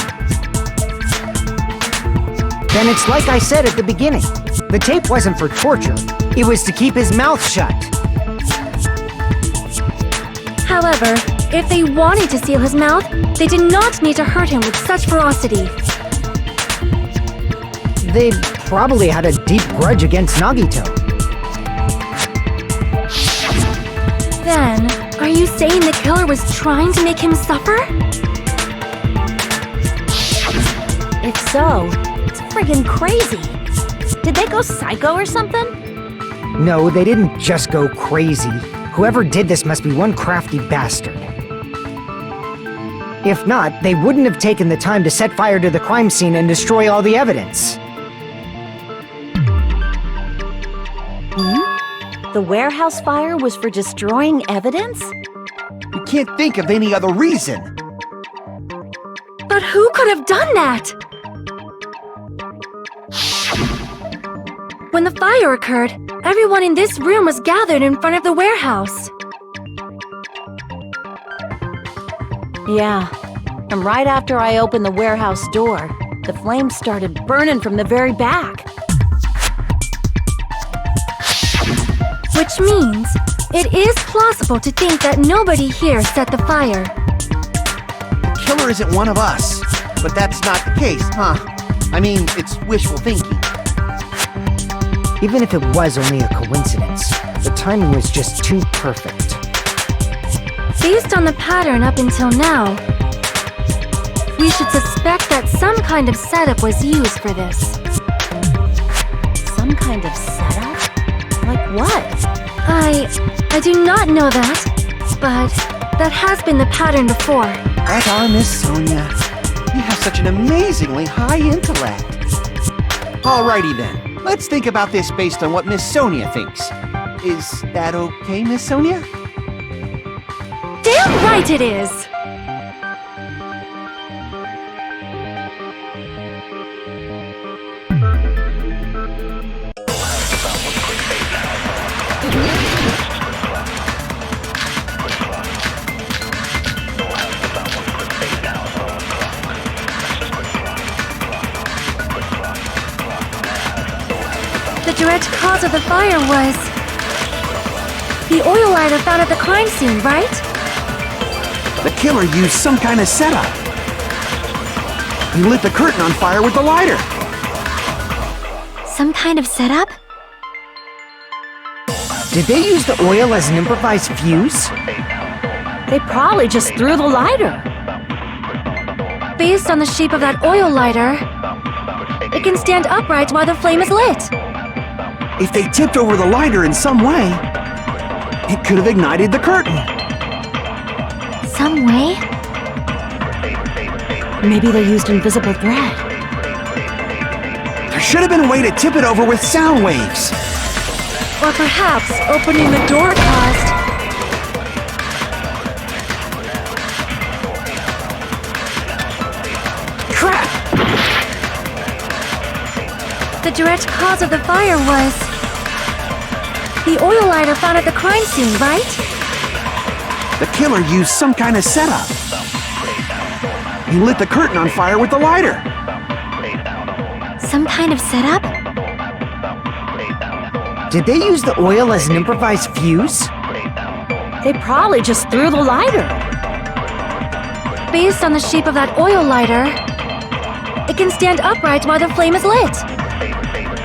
Then it's like I said at the beginning. The tape wasn't for torture. It was to keep his mouth shut. However, if they wanted to seal his mouth, they did not need to hurt him with such ferocity. They probably had a deep grudge against Nagito. Then, are you saying the killer was trying to make him suffer? If so, it's friggin' crazy. Did they go psycho or something? No, they didn't just go crazy. Whoever did this must be one crafty bastard. If not, they wouldn't have taken the time to set fire to the crime scene and destroy all the evidence. The warehouse fire was for destroying evidence? You can't think of any other reason. But who could have done that? When the fire occurred, everyone in this room was gathered in front of the warehouse. Yeah, and right after I opened the warehouse door, the flames started burning from the very back. Which means, it is plausible to think that nobody here set the fire. The killer isn't one of us. But that's not the case, huh? I mean, it's wishful thinking. Even if it was only a coincidence, the timing was just too perfect. Based on the pattern up until now, we should suspect that some kind of setup was used for this. Some kind of setup? Like what? I do not know that, but that has been the pattern before. That's our Miss Sonia. You have such an amazingly high intellect. Alrighty then, let's think about this based on what Miss Sonia thinks. Is that okay, Miss Sonia? Damn right it is! The direct cause of the fire was the oil lighter found at the crime scene, right? The killer used some kind of setup. He lit the curtain on fire with the lighter. Some kind of setup? Did they use the oil as an improvised fuse? They probably just threw the lighter. Based on the shape of that oil lighter, it can stand upright while the flame is lit. If they tipped over the lighter in some way, it could have ignited the curtain. Some way? Maybe they used invisible thread. There should have been a way to tip it over with sound waves. Or perhaps opening the door caused... Crap! The direct cause of the fire was... the oil lighter found at the crime scene, right? The killer used some kind of setup. He lit the curtain on fire with the lighter. Some kind of setup? Did they use the oil as an improvised fuse? They probably just threw the lighter. Based on the shape of that oil lighter, it can stand upright while the flame is lit.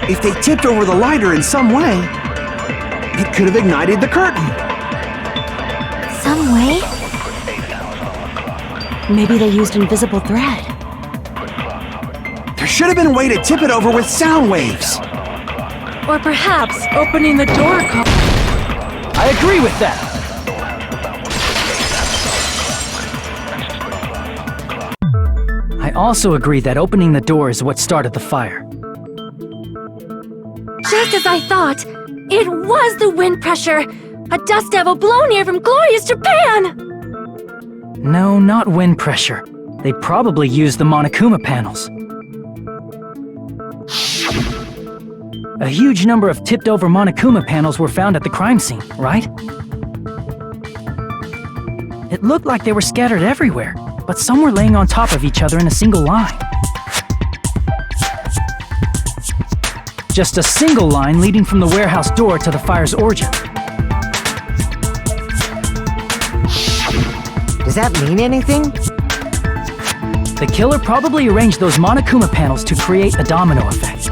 If they tipped over the lighter in some way, it could have ignited the curtain. Some way? Maybe they used invisible thread. There should have been a way to tip it over with sound waves. Or perhaps opening the door caused... I agree with that. I also agree that opening the door is what started the fire. Just as I thought, it was the wind pressure! A dust devil blown here from glorious Japan! No, not wind pressure. They probably used the Monokuma panels. A huge number of tipped-over Monokuma panels were found at the crime scene, right? It looked like they were scattered everywhere, but some were laying on top of each other in a single line. Just a single line leading from the warehouse door to the fire's origin. Does that mean anything? The killer probably arranged those Monokuma panels to create a domino effect.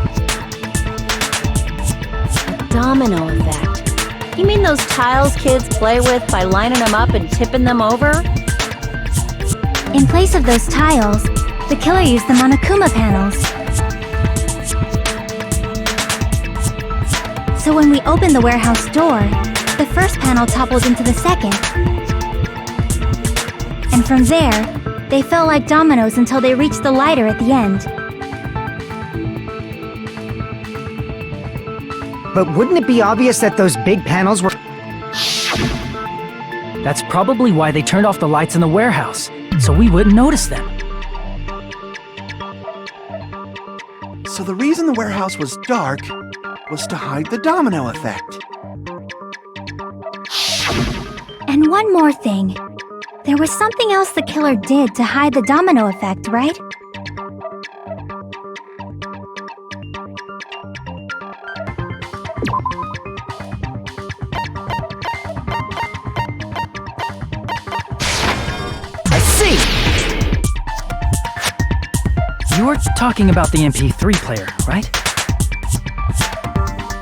Domino effect. You mean those tiles kids play with by lining them up and tipping them over? In place of those tiles, the killer used the Monokuma panels. So when we opened the warehouse door, the first panel toppled into the second. And from there, they fell like dominoes until they reached the lighter at the end. But wouldn't it be obvious that those big panels were... That's probably why they turned off the lights in the warehouse, so we wouldn't notice them. So the reason the warehouse was dark was to hide the domino effect. And one more thing. There was something else the killer did to hide the domino effect, right? I see! You're talking about the MP3 player, right?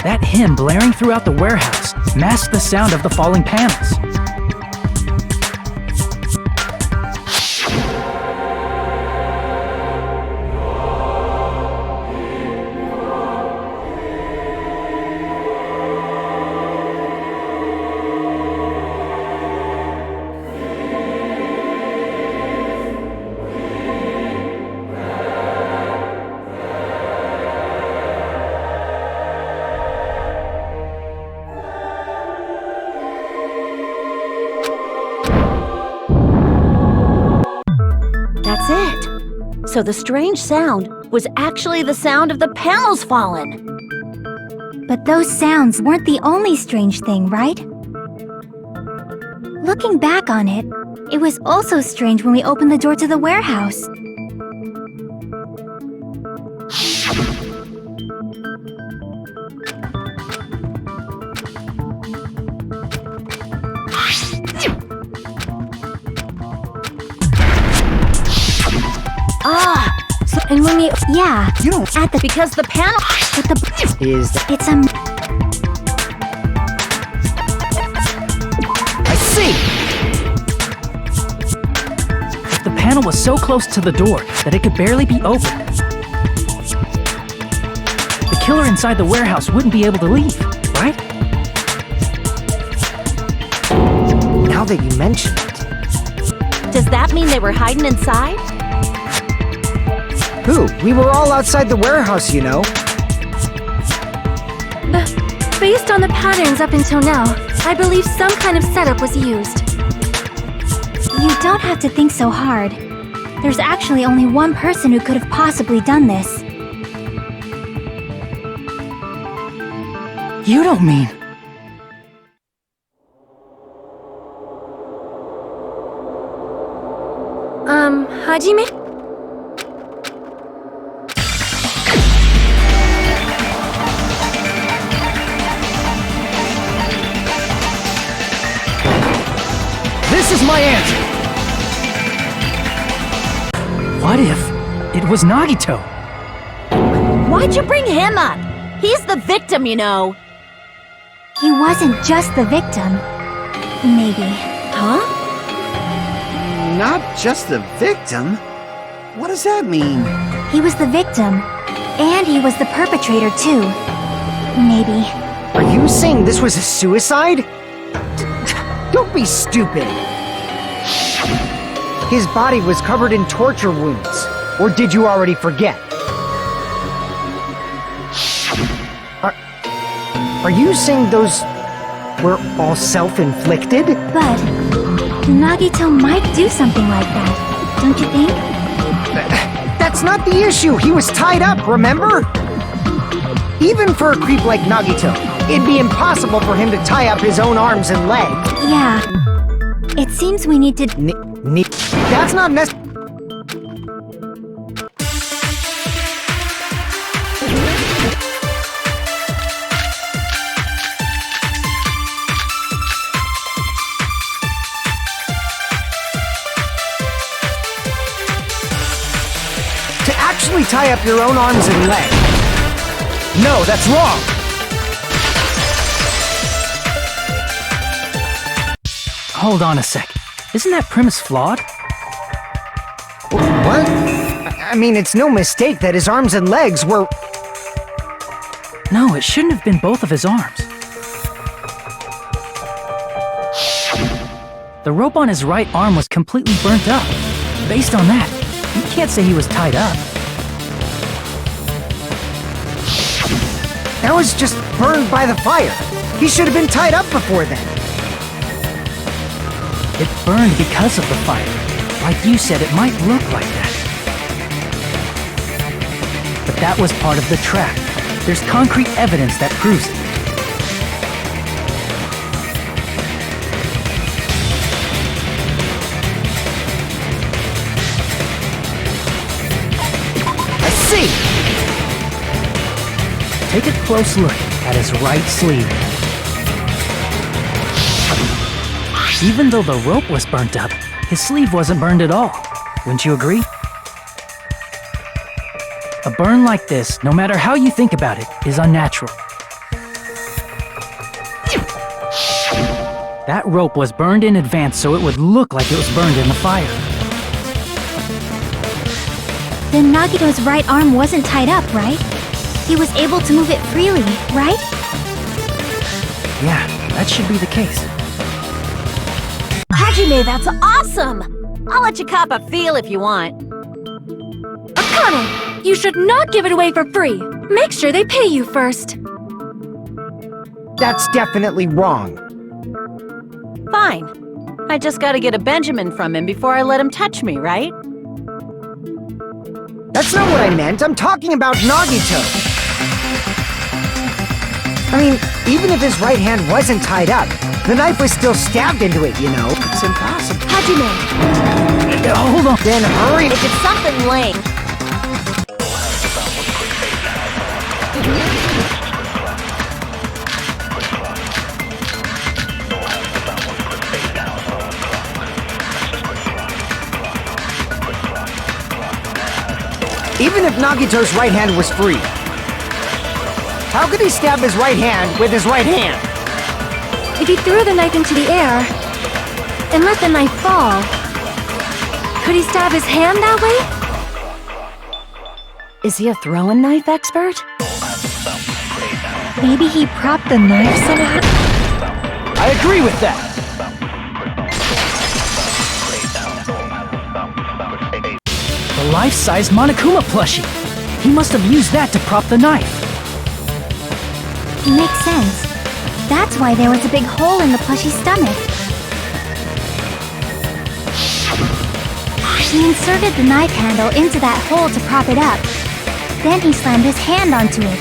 That hymn blaring throughout the warehouse masked the sound of the falling panels. That's it. So the strange sound was actually the sound of the panels falling. But those sounds weren't the only strange thing, right? Looking back on it, it was also strange when we opened the door to the warehouse. Ah, so And when we... Yeah. You don't... At the... Because the panel... But the... Is... It's a... I see! The panel was so close to the door that it could barely be opened. The killer inside the warehouse wouldn't be able to leave, right? Now that you mention it... Does that mean they were hiding inside? Who? We were all outside the warehouse, you know. Based on the patterns up until now, I believe some kind of setup was used. You don't have to think so hard. There's actually only one person who could have possibly done this. You don't mean... Hajime? This is my answer! What if it was Nagito? Why'd you bring him up? He's the victim, you know. He wasn't just the victim. Maybe. Huh? Not just the victim? What does that mean? He was the victim. And he was the perpetrator, too. Maybe. Are you saying this was a suicide? Don't be stupid! His body was covered in torture wounds. Or did you already forget? Are you saying those were all self-inflicted? But Nagito might do something like that, don't you think? That's not the issue! He was tied up, remember? Even for a creep like Nagito, it'd be impossible for him to tie up his own arms and legs. Yeah. It seems we need to... That's not necessary. To actually tie up your own arms and legs. No, that's wrong! Hold on a sec. Isn't that premise flawed? What? I mean, it's no mistake that his arms and legs were... No, it shouldn't have been both of his arms. The rope on his right arm was completely burnt up. Based on that, you can't say he was tied up. That was just burned by the fire. He should have been tied up before then. It burned because of the fire. Like you said, it might look like that. But that was part of the trap. There's concrete evidence that proves it. I see! Take a close look at his right sleeve. Even though the rope was burnt up, his sleeve wasn't burned at all. Wouldn't you agree? A burn like this, no matter how you think about it, is unnatural. That rope was burned in advance so it would look like it was burned in the fire. Then Nagito's right arm wasn't tied up, right? He was able to move it freely, right? Yeah, that should be the case. Hajime, that's awesome! I'll let you cop a feel if you want. Akane, you should not give it away for free. Make sure they pay you first. That's definitely wrong. Fine. I just gotta get a Benjamin from him before I let him touch me, right? That's not what I meant. I'm talking about Nagito. I mean, even if his right hand wasn't tied up, the knife was still stabbed into it, you know? It's impossible. Hajime, Hold on. Then hurry. if it's something lame, Even if Nagito's right hand was free, how could he stab his right hand with his right hand? If he threw the knife into the air and let the knife fall, could he stab his hand that way? Is he a throwing knife expert? Maybe he propped the knife somehow? I agree with that. The life-size Monokuma plushie. He must have used that to prop the knife. Makes sense. That's why there was a big hole in the plushie's stomach. He inserted the knife handle into that hole to prop it up. Then he slammed his hand onto it.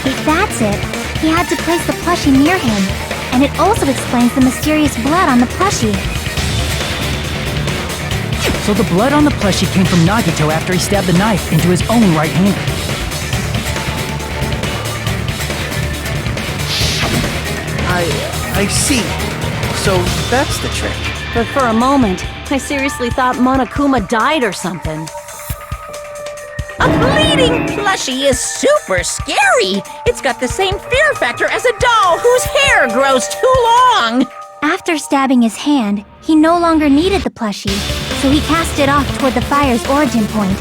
If that's it, he had to place the plushie near him, and it also explains the mysterious blood on the plushie. So the blood on the plushie came from Nagito after he stabbed the knife into his own right hand. I see. So that's the trick. But for a moment, I seriously thought Monokuma died or something. A bleeding plushie is super scary. It's got the same fear factor as a doll whose hair grows too long. After stabbing his hand, he no longer needed the plushie, so he cast it off toward the fire's origin point.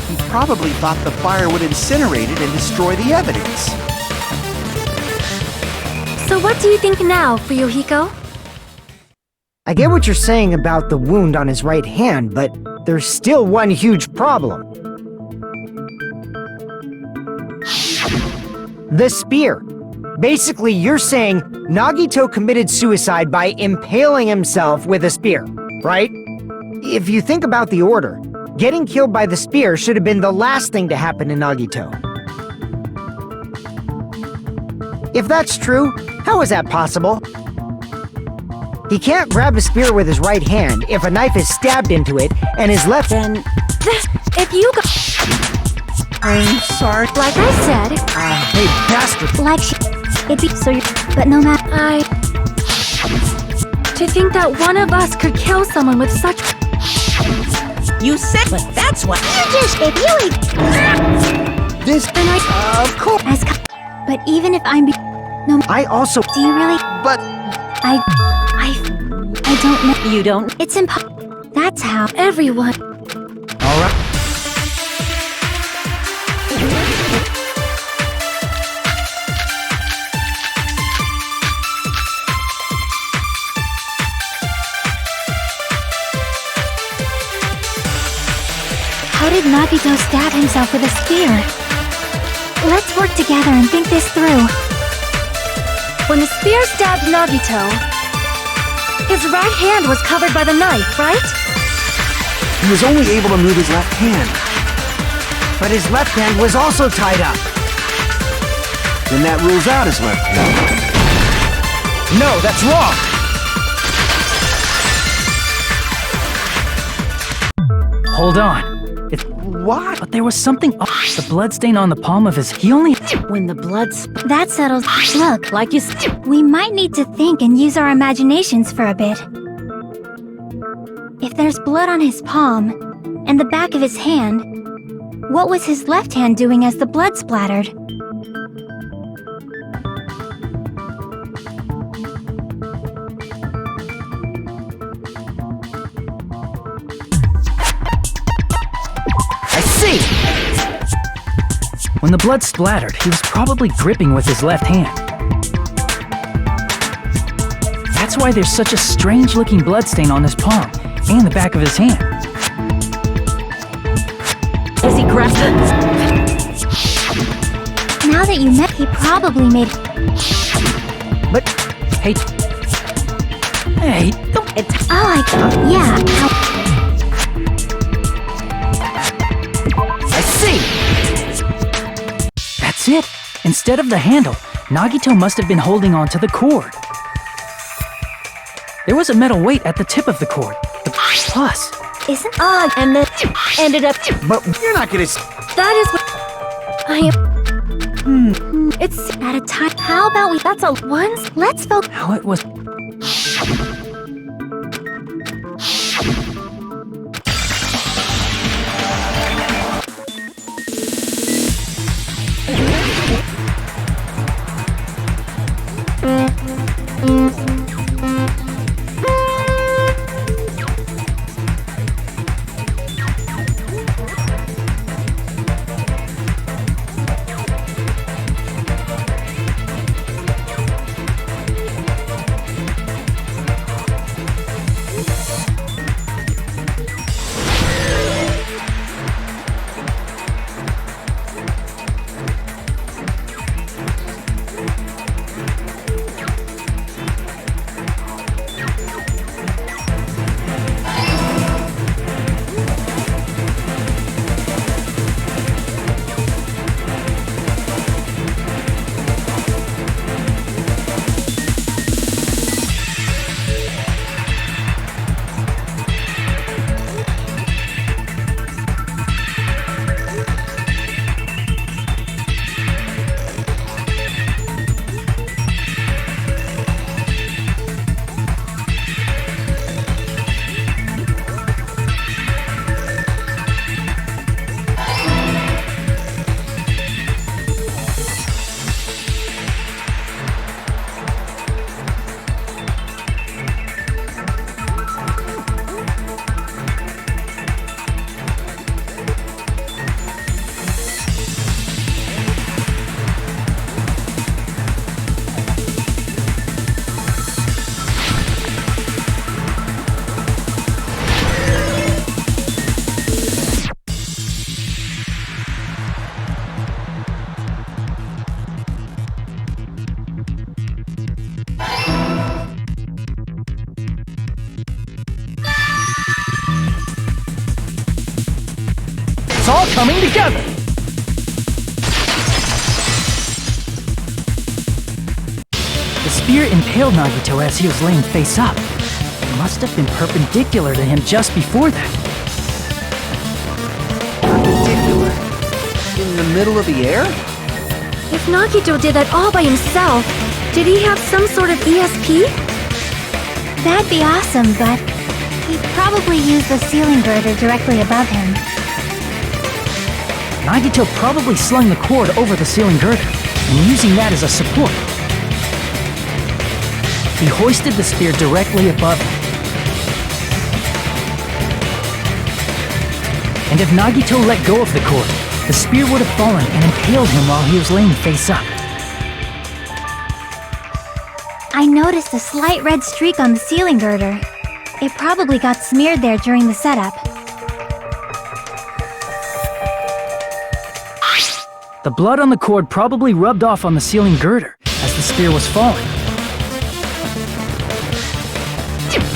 He probably thought the fire would incinerate it and destroy the evidence. So what do you think now, Fuyuhiko? I get what you're saying about the wound on his right hand, but there's still one huge problem. The spear. Basically, you're saying Nagito committed suicide by impaling himself with a spear, right? If you think about the order, getting killed by the spear should have been the last thing to happen to Nagito. If that's true, how is that possible? He can't grab a spear with his right hand if a knife is stabbed into it and his left hand... If you go... I'm sorry. Like I said... Hey, bastard! Like it'd be so but no matter... To think that one of us could kill someone with such... You said, but that's what... You just if you... This... And I... Of course. But even if I'm... No... I also... Do you really... But... I don't know. You don't? It's impossible. That's how... Everyone... Alright. How did Nagito stab himself with a spear? Let's work together and think this through. When the spear stabbed Nagito, his right hand was covered by the knife, right? He was only able to move his left hand. But his left hand was also tied up. Then that rules out his left hand. No, that's wrong! Hold on. What? But there was something off. The bloodstain on the palm of his... He only... When the blood That settles... Look, like you we might need to think and use our imaginations for a bit. If there's blood on his palm and the back of his hand, what was his left hand doing as the blood splattered? I see! When the blood splattered, he was probably gripping with his left hand. That's why there's such a strange-looking bloodstain on his palm and the back of his hand. Is he grasping? Now that you met, he probably made... But... Hey... Hey, don't... Oh, yeah, I see! That's it! Instead of the handle, Nagito must have been holding on to the cord. There was a metal weight at the tip of the cord. The plus... Isn't... And then ended up... But you're not gonna... That is what... I am... It's... At a time... How about we... That's a... Once... Let's focus... How it was... coming together! The spear impaled Nagito as he was laying face up. It must have been perpendicular to him just before that. Perpendicular? In the middle of the air? If Nagito did that all by himself, did he have some sort of ESP? That'd be awesome, but he'd probably use the ceiling girder directly above him. Nagito probably slung the cord over the ceiling girder, and using that as a support. He hoisted the spear directly above him. And if Nagito let go of the cord, the spear would have fallen and impaled him while he was laying face up. I noticed a slight red streak on the ceiling girder. It probably got smeared there during the setup. The blood on the cord probably rubbed off on the ceiling girder as the spear was falling.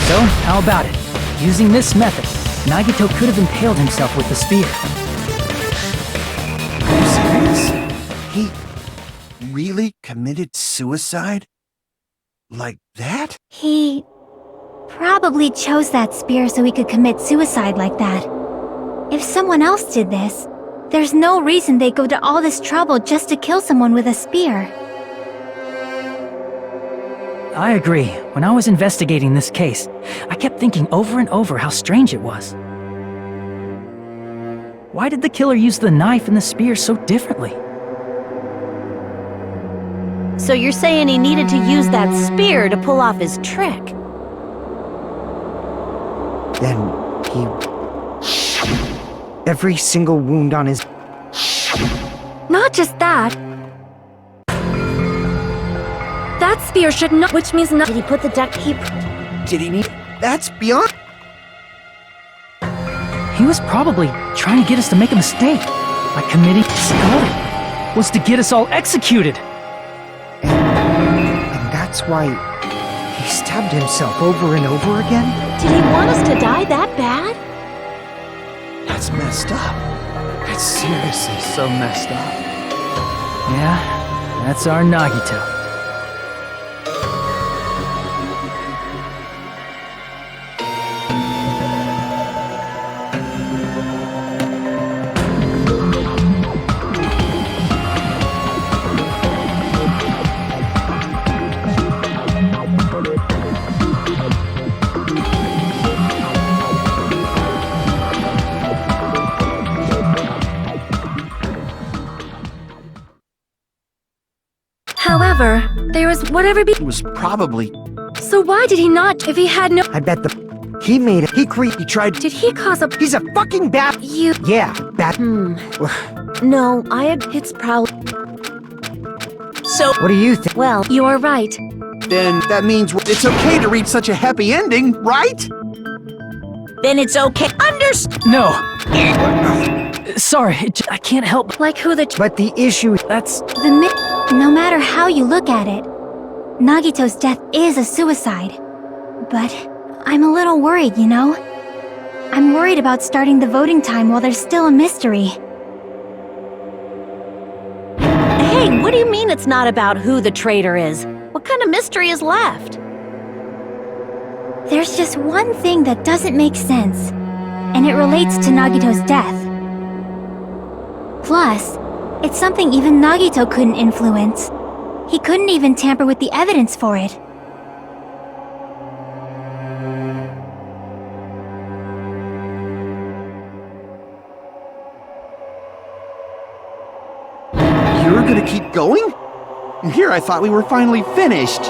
So, how about it? Using this method, Nagito could have impaled himself with the spear. Are you serious? He really committed suicide? Like that? He probably chose that spear so he could commit suicide like that. If someone else did this, there's no reason they'd go to all this trouble just to kill someone with a spear. I agree. When I was investigating this case, I kept thinking over and over how strange it was. Why did the killer use the knife and the spear so differently? So you're saying he needed to use that spear to pull off his trick? Then he... Every single wound on his... Not just that. That spear should not, which means not. Did he put the duct tape? Did he need... That's beyond... He was probably trying to get us to make a mistake. By committing skull was to get us all executed. And that's why he stabbed himself over and over again? Did he want us to die that bad? That's messed up. That's seriously so messed up. Yeah, that's our Nagito. However, there was whatever be- It was probably... So why did he not, if he had no- I bet the... He made it. He tried... Did he cause a- He's a fucking bat... You- Yeah, bat... No, it's probably... So, What do you think? Well, you are right. Then that means it's okay to reach such a happy ending, right? then it's okay. No! Sorry, I can't help. Like who the- But the issue... That's... No matter how you look at it, Nagito's death is a suicide. But I'm a little worried, you know? I'm worried about starting the voting time while there's still a mystery. Hey, what do you mean it's not about who the traitor is? What kind of mystery is left? There's just one thing that doesn't make sense, and it relates to Nagito's death. Plus, it's something even Nagito couldn't influence. He couldn't even tamper with the evidence for it. You're gonna keep going? Here I thought we were finally finished.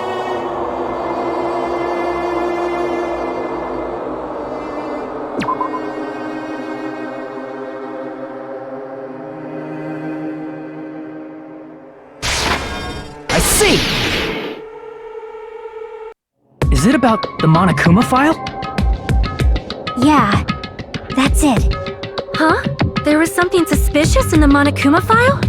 I see! Is it about the Monokuma file? Yeah, that's it. Huh? There was something suspicious in the Monokuma file?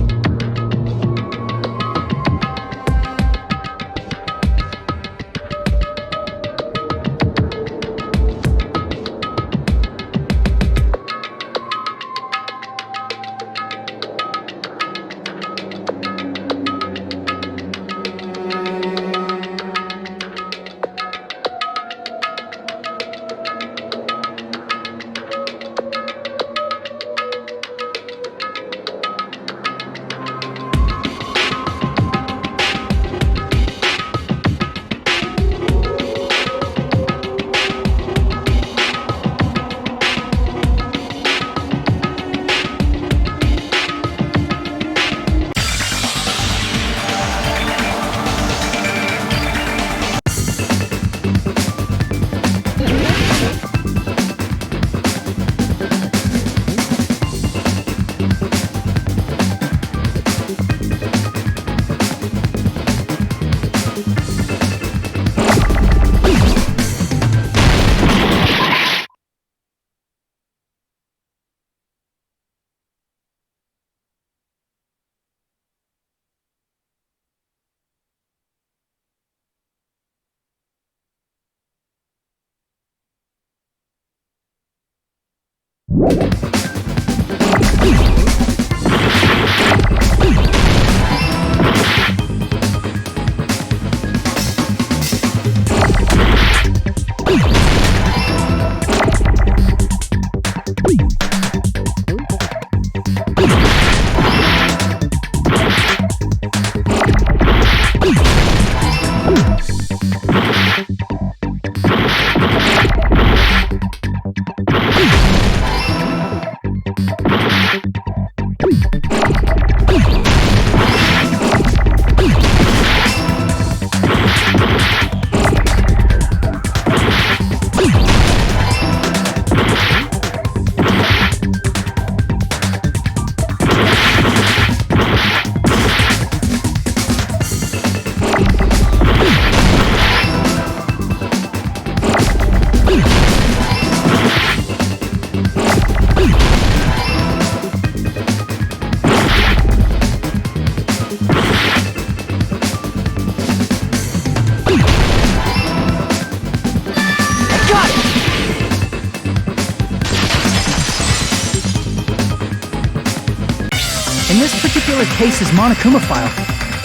In this particular case's Monokuma file,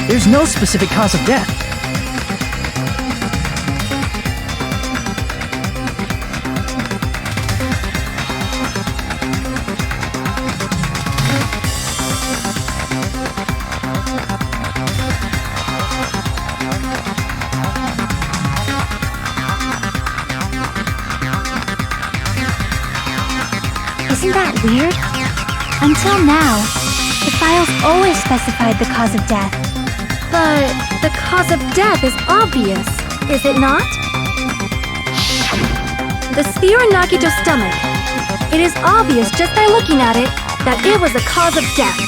there's no specific cause of death. Isn't that weird? Until now, the files always specified the cause of death. But the cause of death is obvious, is it not? The spear in Nagito's stomach. It is obvious just by looking at it that it was the cause of death.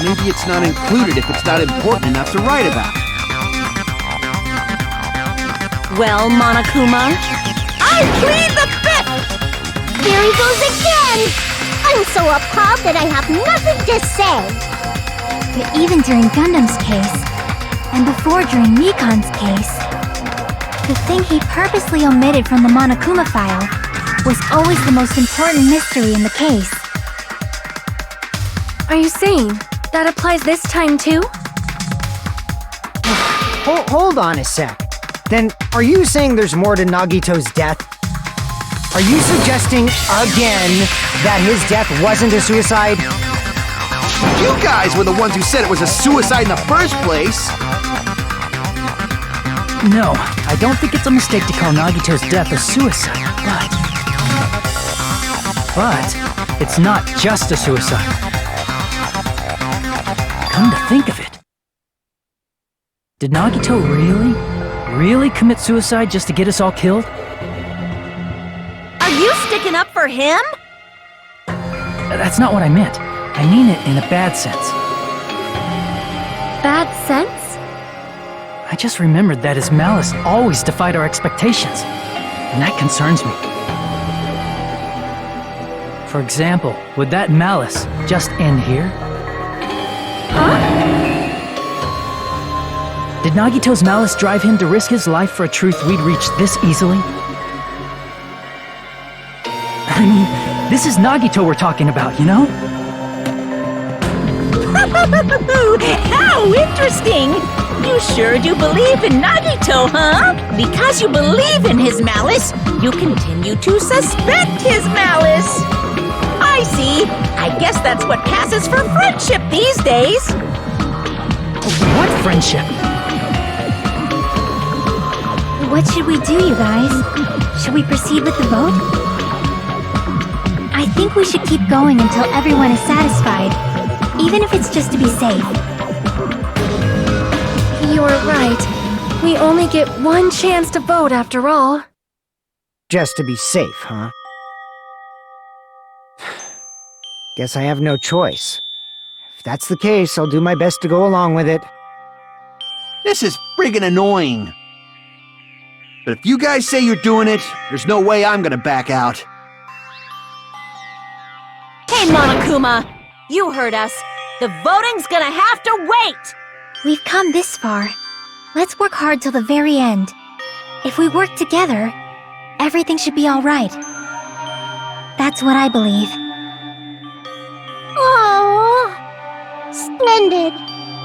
Maybe it's not included if it's not important enough to write about. Well, Monokuma? I plead the fifth! There he goes again! I'm so appalled that I have nothing to say. But even during Gundam's case, and before during Nikon's case, the thing he purposely omitted from the Monokuma file was always the most important mystery in the case. Are you saying that applies this time too? Hold on a sec. Then, are you saying there's more to Nagito's death? Are you suggesting, again, that his death wasn't a suicide? You guys were the ones who said it was a suicide in the first place! No, I don't think it's a mistake to call Nagito's death a suicide, but it's not just a suicide. Come to think of it, did Nagito really commit suicide just to get us all killed? Are you sticking up for him? That's not what I meant. I mean it in a bad sense. Bad sense? I just remembered that his malice always defied our expectations, and that concerns me. For example, would that malice just end here? Did Nagito's malice drive him to risk his life for a truth we'd reach this easily? I mean, this is Nagito we're talking about, you know? How interesting! You sure do believe in Nagito, huh? Because you believe in his malice, you continue to suspect his malice. I see. I guess that's what passes for friendship these days. What friendship? What should we do, you guys? Should we proceed with the vote? I think we should keep going until everyone is satisfied, even if it's just to be safe. You're right. We only get one chance to vote after all. Just to be safe, huh? Guess I have no choice. If that's the case, I'll do my best to go along with it. This is friggin' annoying. But if you guys say you're doing it, there's no way I'm gonna back out. Hey, Monokuma! You heard us. The voting's gonna have to wait! We've come this far. Let's work hard till the very end. If we work together, everything should be alright. That's what I believe. Oh, splendid.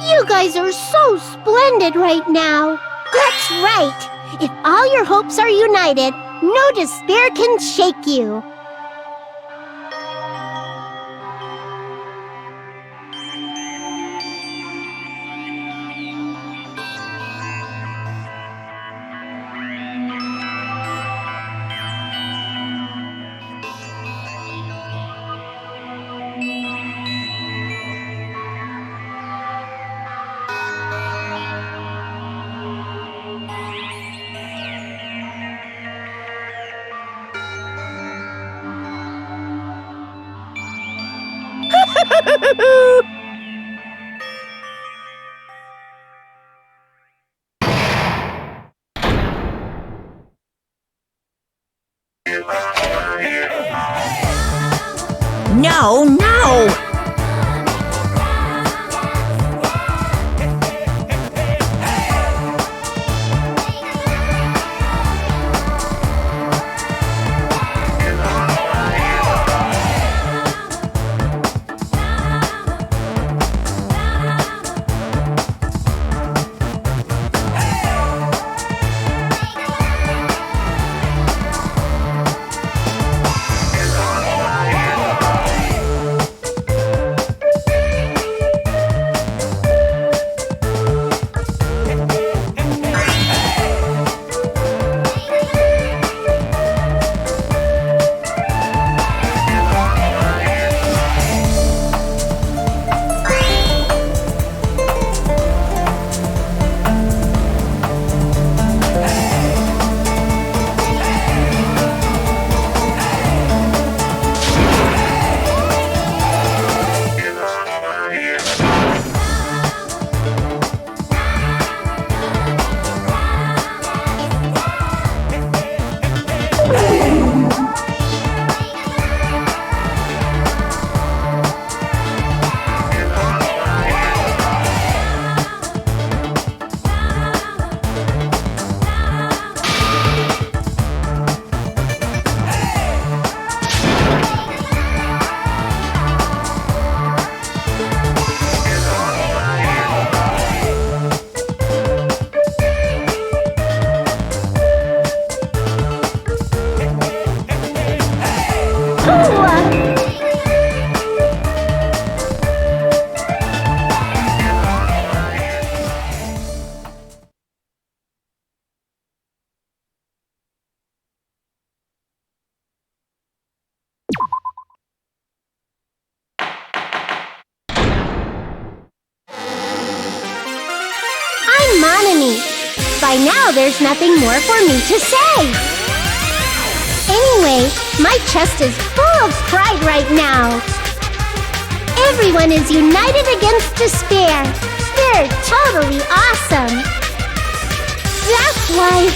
You guys are so splendid right now. That's right. If all your hopes are united, no despair can shake you. No, no! By now, there's nothing more for me to say. Anyway, my chest is full of pride right now. Everyone is united against despair. They're totally awesome. That's why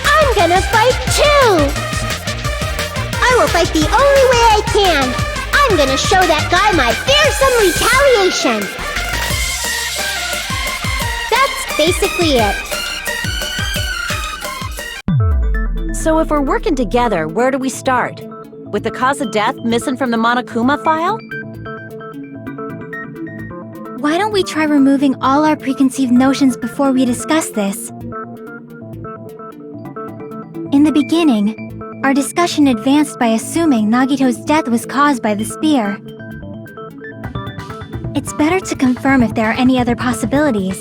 I'm gonna fight too. I will fight the only way I can. I'm gonna show that guy my fearsome retaliation. That's basically it. So if we're working together, where do we start? With the cause of death missing from the Monokuma file? Why don't we try removing all our preconceived notions before we discuss this? In the beginning, our discussion advanced by assuming Nagito's death was caused by the spear. It's better to confirm if there are any other possibilities.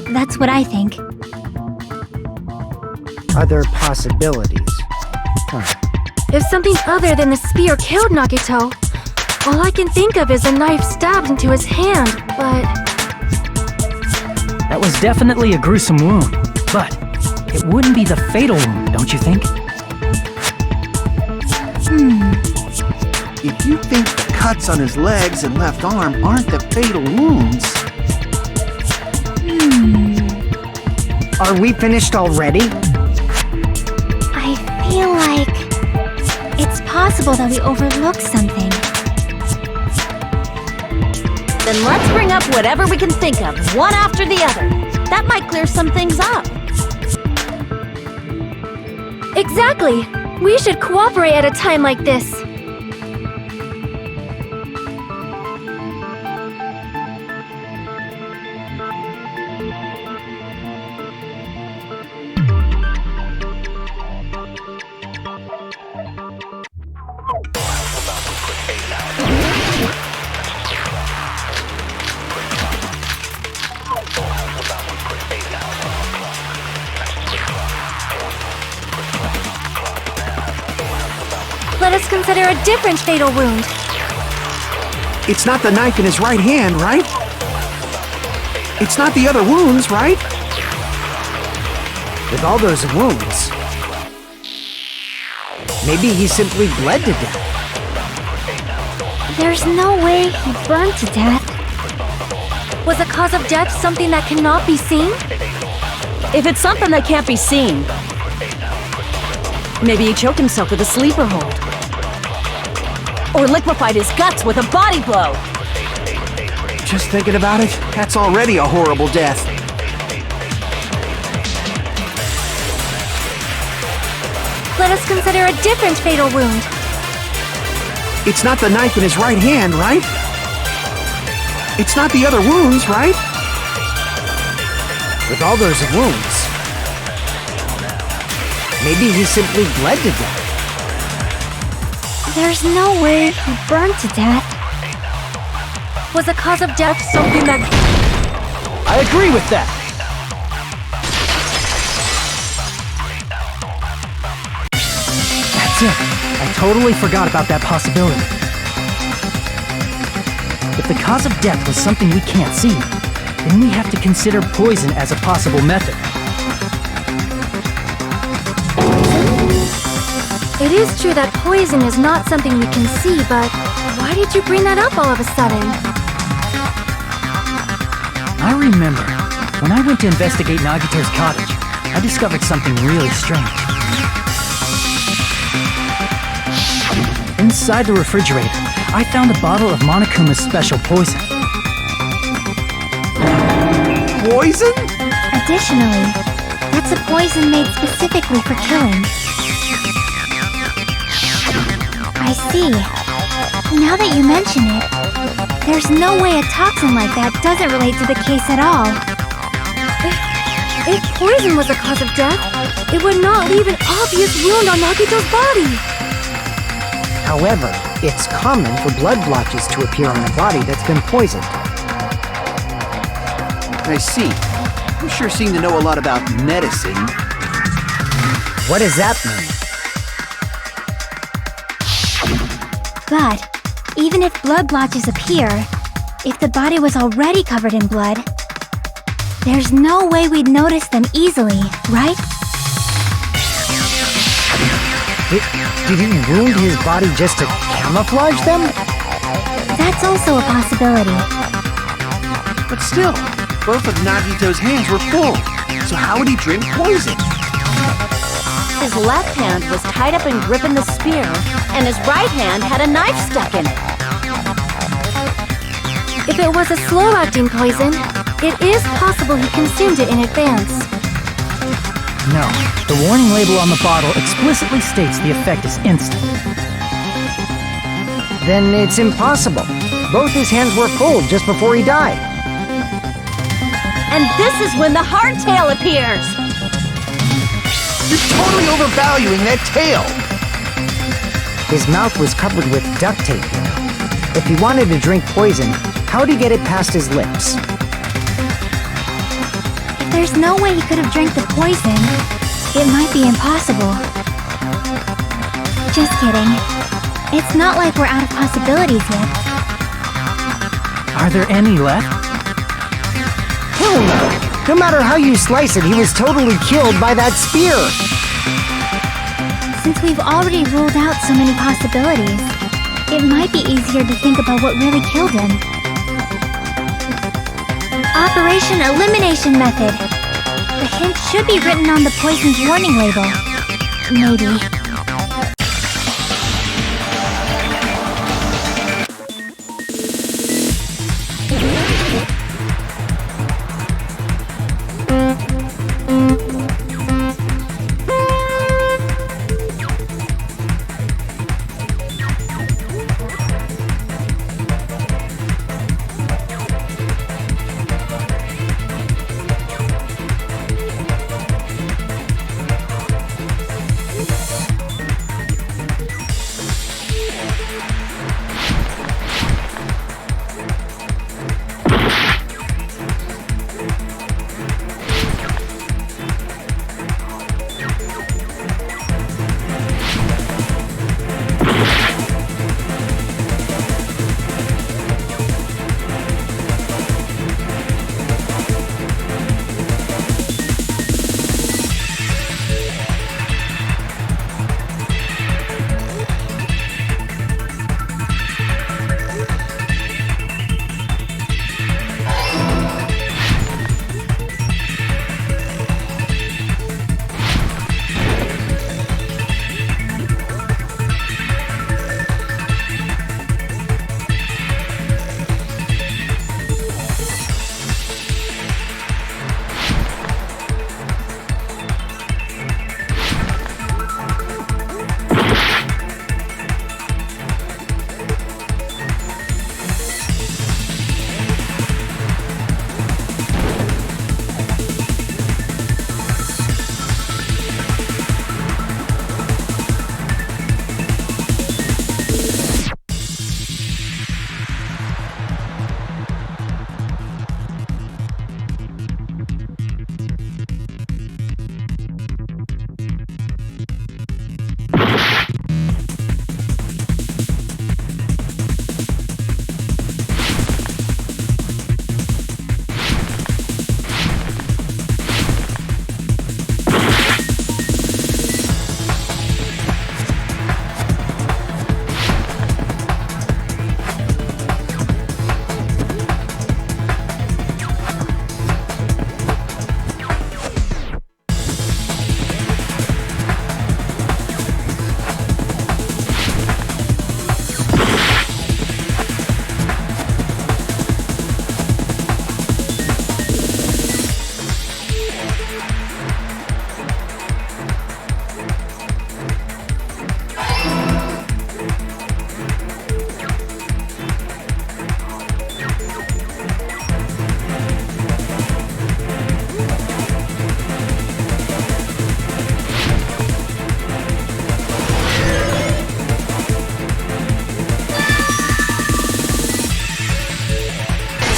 That's what I think. Other possibilities. If something other than the spear killed Nagito, all I can think of is a knife stabbed into his hand, but... That was definitely a gruesome wound, but it wouldn't be the fatal wound, don't you think? If you think the cuts on his legs and left arm aren't the fatal wounds... Are we finished already? I feel like it's possible that we overlooked something. Then let's bring up whatever we can think of, one after the other. That might clear some things up. Exactly! We should cooperate at a time like this. Let us consider a different fatal wound. It's not the knife in his right hand, right? It's not the other wounds, right? With all those wounds, maybe he simply bled to death. There's no way he burned to death. Was the cause of death something that cannot be seen? If it's something that can't be seen, maybe he choked himself with a sleeper hold. Or liquefied his guts with a body blow. Just thinking about it, that's already a horrible death. Let us consider a different fatal wound. It's not the knife in his right hand, right? It's not the other wounds, right? With all those wounds, maybe he simply bled to death. There's no way he burned to death. Was the cause of death something that... I agree with that. That's it. I totally forgot about that possibility. If the cause of death was something we can't see, then we have to consider poison as a possible method. It is true that poison is not something we can see, but why did you bring that up all of a sudden? I remember, when I went to investigate Nagito's cottage, I discovered something really strange. Inside the refrigerator, I found a bottle of Monokuma's special poison. Poison? Additionally, that's a poison made specifically for killing. I see. Now that you mention it, there's no way a toxin like that doesn't relate to the case at all. If poison was the cause of death, it would not leave an obvious wound on Nagito's body. However, it's common for blood blotches to appear on a body that's been poisoned. I see. You sure seem to know a lot about medicine. What does that mean? But, even if blood blotches appear, if the body was already covered in blood, there's no way we'd notice them easily, right? Did he wound his body just to camouflage them? That's also a possibility. But still, both of Nagito's hands were full. So how would he drink poison? His left hand was tied up and gripping the spear, and his right hand had a knife stuck in it. If it was a slow-acting poison, it is possible he consumed it in advance. No, the warning label on the bottle explicitly states the effect is instant. Then it's impossible. Both his hands were full just before he died. And this is when the hardtail appears! You're totally overvaluing that tail! His mouth was covered with duct tape, you know. If he wanted to drink poison, how'd he get it past his lips? If there's no way he could have drank the poison, it might be impossible. Just kidding. It's not like we're out of possibilities yet. Are there any left? Hell no! No matter how you slice it, he was totally killed by that spear! Since we've already ruled out so many possibilities, it might be easier to think about what really killed him. Operation Elimination Method. The hint should be written on the poison's warning label. Maybe.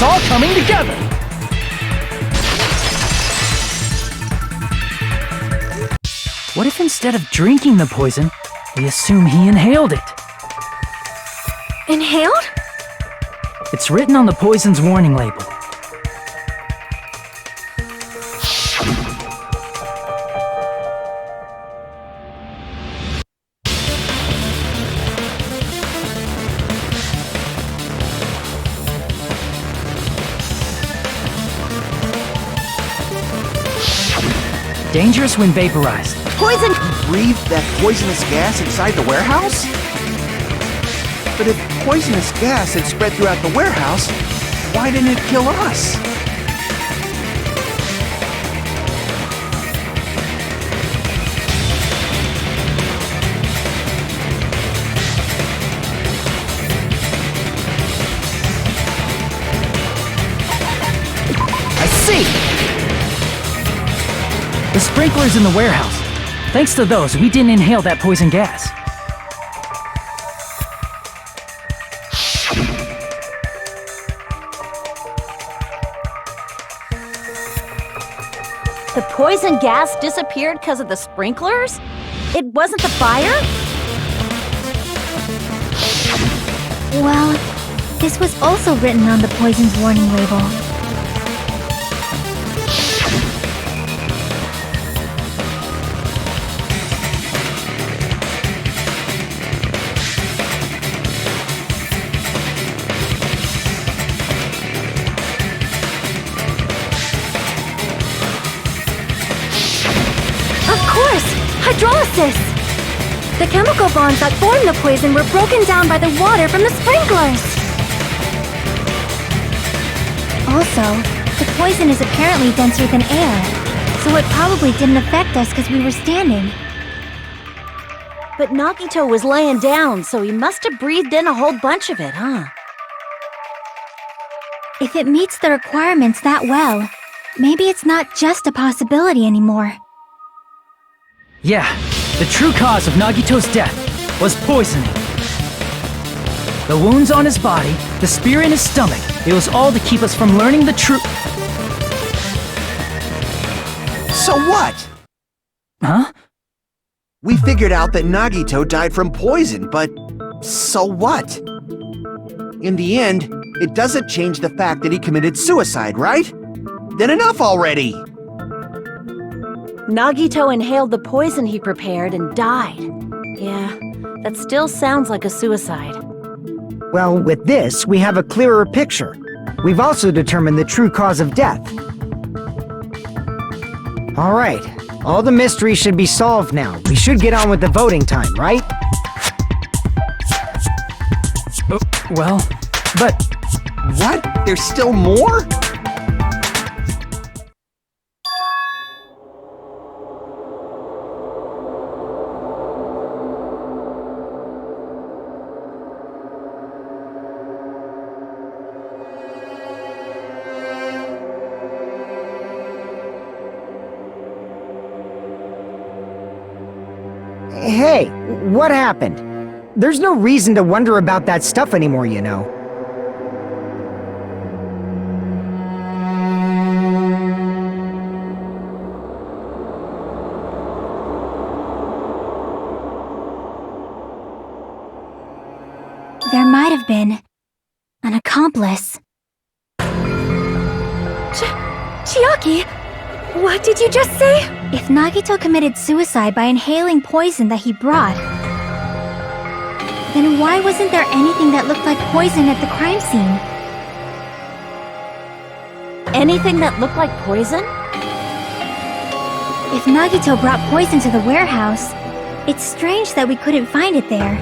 it's all coming together! What if instead of drinking the poison, we assume he inhaled it? Inhaled? It's written on the poison's warning label. Dangerous when vaporized. Poison! He breathed that poisonous gas inside the warehouse? But if poisonous gas had spread throughout the warehouse, why didn't it kill us? I see! The sprinklers in the warehouse. Thanks to those, we didn't inhale that poison gas. The poison gas disappeared because of the sprinklers? It wasn't the fire? Well, this was also written on the poison's warning label. Hydrolysis! The chemical bonds that formed the poison were broken down by the water from the sprinklers! Also, the poison is apparently denser than air, so it probably didn't affect us because we were standing. But Nagito was laying down, so he must have breathed in a whole bunch of it, huh? If it meets the requirements that well, maybe it's not just a possibility anymore. Yeah, the true cause of Nagito's death was poisoning. The wounds on his body, the spear in his stomach, it was all to keep us from learning the truth. So what? Huh? We figured out that Nagito died from poison, but so what? In the end, it doesn't change the fact that he committed suicide, right? Then enough already! Nagito inhaled the poison he prepared and died. Yeah, that still sounds like a suicide. Well, with this, we have a clearer picture. We've also determined the true cause of death. Alright, all the mysteries should be solved now. We should get on with the voting time, right? Well, but... What? There's still more? Hey, what happened? There's no reason to wonder about that stuff anymore, you know. There might have been an accomplice. Chiaki, what did you just say? If Nagito committed suicide by inhaling poison that he brought, then why wasn't there anything that looked like poison at the crime scene? Anything that looked like poison? If Nagito brought poison to the warehouse, it's strange that we couldn't find it there.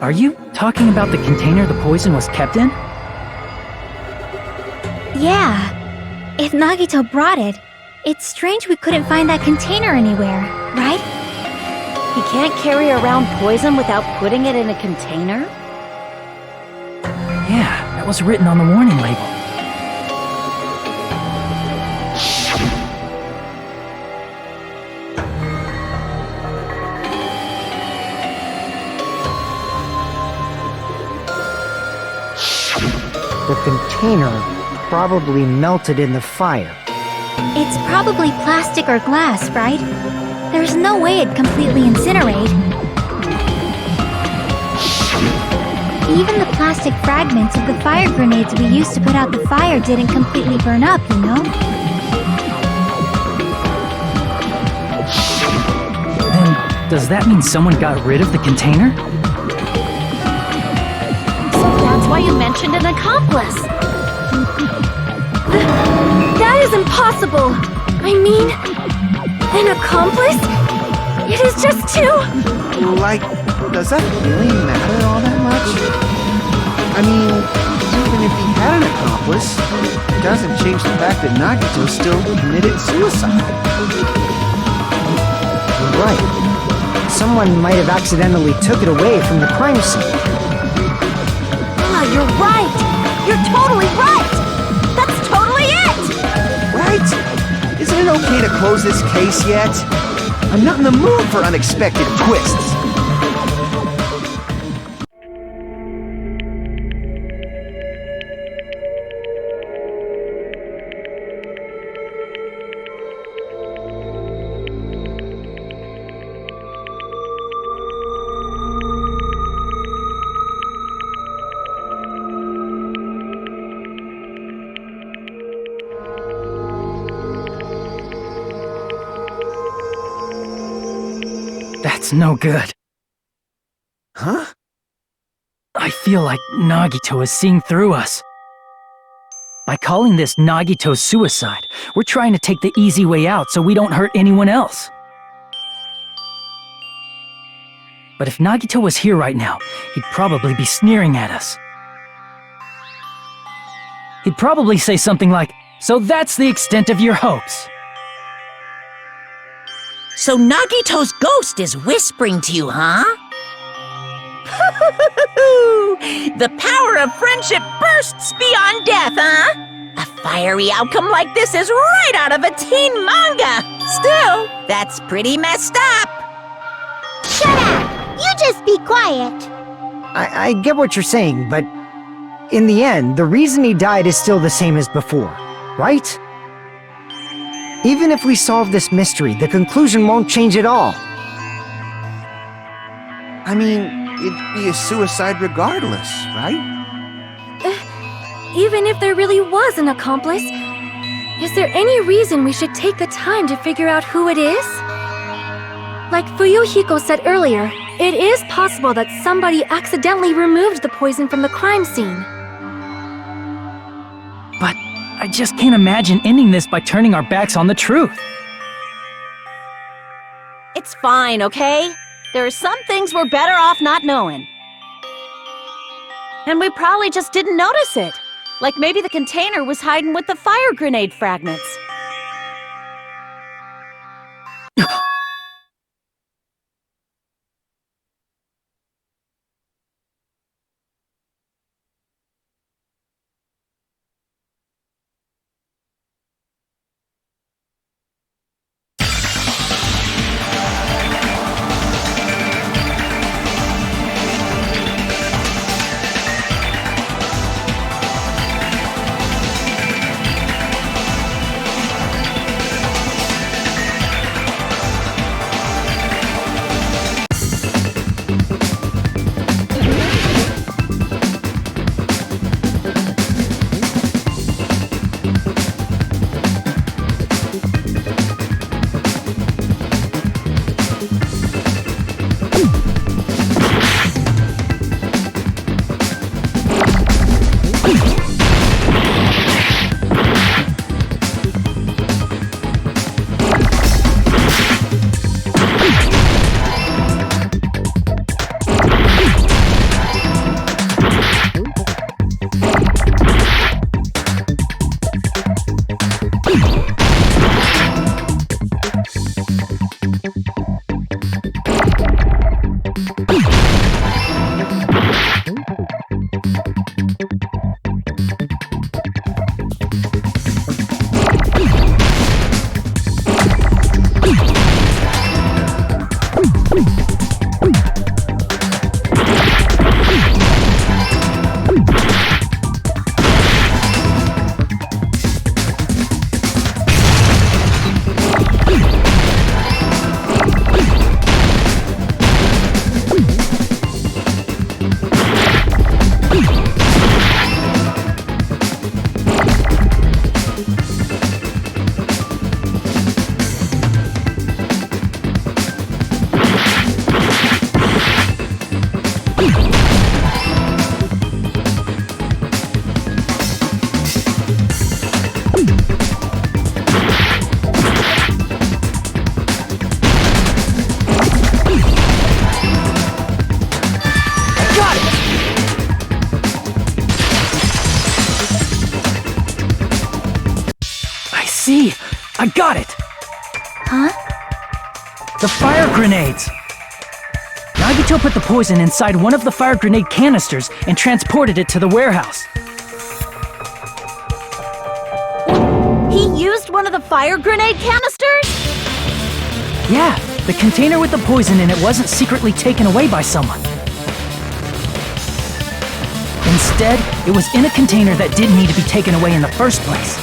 Are you talking about the container the poison was kept in? Yeah. If Nagito brought it, it's strange we couldn't find that container anywhere, right? He can't carry around poison without putting it in a container? Yeah, that was written on the warning label. The container probably melted in the fire. It's probably plastic or glass, right? There's no way it'd completely incinerate. Even the plastic fragments of the fire grenades we used to put out the fire didn't completely burn up, you know? Then, does that mean someone got rid of the container? So that's why you mentioned an accomplice. That is impossible! I mean, an accomplice? It is just too... Like, does that really matter all that much? I mean, even if he had an accomplice, it doesn't change the fact that Nagito still committed suicide. You're right. Someone might have accidentally took it away from the crime scene. Ah, you're right! You're totally right! That's totally it! Right? Isn't it okay to close this case yet? I'm not in the mood for unexpected twists. That's no good. Huh? I feel like Nagito is seeing through us. By calling this Nagito's suicide, we're trying to take the easy way out so we don't hurt anyone else. But if Nagito was here right now, he'd probably be sneering at us. He'd probably say something like, "So that's the extent of your hopes." So Nagito's ghost is whispering to you, huh? The power of friendship bursts beyond death, huh? A fiery outcome like this is right out of a teen manga. Still, that's pretty messed up. Shut up! You just be quiet. I get what you're saying, but in the end, the reason he died is still the same as before, right? Even if we solve this mystery, the conclusion won't change at all. I mean, it'd be a suicide regardless, right? Even if there really was an accomplice, is there any reason we should take the time to figure out who it is? Like Fuyuhiko said earlier, it is possible that somebody accidentally removed the poison from the crime scene. But I just can't imagine ending this by turning our backs on the truth. It's fine, okay? There are some things we're better off not knowing. And we probably just didn't notice it. Like maybe the container was hiding with the fire grenade fragments. Huh? The fire grenades! Nagito put the poison inside one of the fire grenade canisters and transported it to the warehouse. He used one of the fire grenade canisters? Yeah, the container with the poison in it wasn't secretly taken away by someone. Instead, it was in a container that didn't need to be taken away in the first place.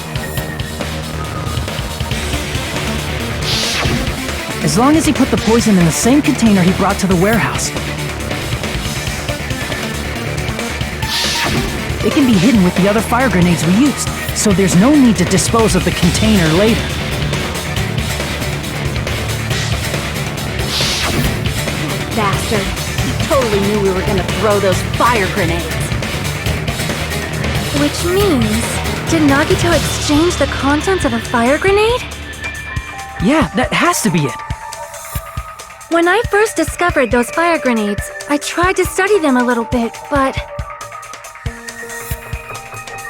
As long as he put the poison in the same container he brought to the warehouse, it can be hidden with the other fire grenades we used, so there's no need to dispose of the container later. Bastard. He totally knew we were gonna throw those fire grenades. Which means, did Nagito exchange the contents of a fire grenade? Yeah, that has to be it. When I first discovered those fire grenades, I tried to study them a little bit, but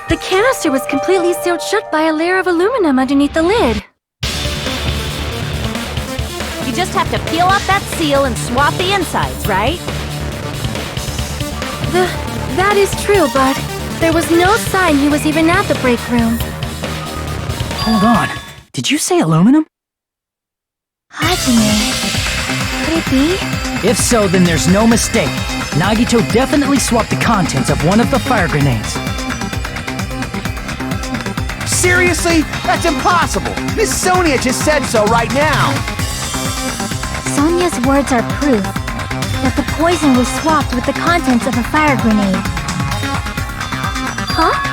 the canister was completely sealed shut by a layer of aluminum underneath the lid. You just have to peel off that seal and swap the insides, right? That is true, but there was no sign he was even at the break room. Hold on. Did you say aluminum? Hajime. Could it be? If so, then there's no mistake. Nagito definitely swapped the contents of one of the fire grenades. Seriously? That's impossible! Miss Sonia just said so right now! Sonia's words are proof that the poison was swapped with the contents of a fire grenade. Huh?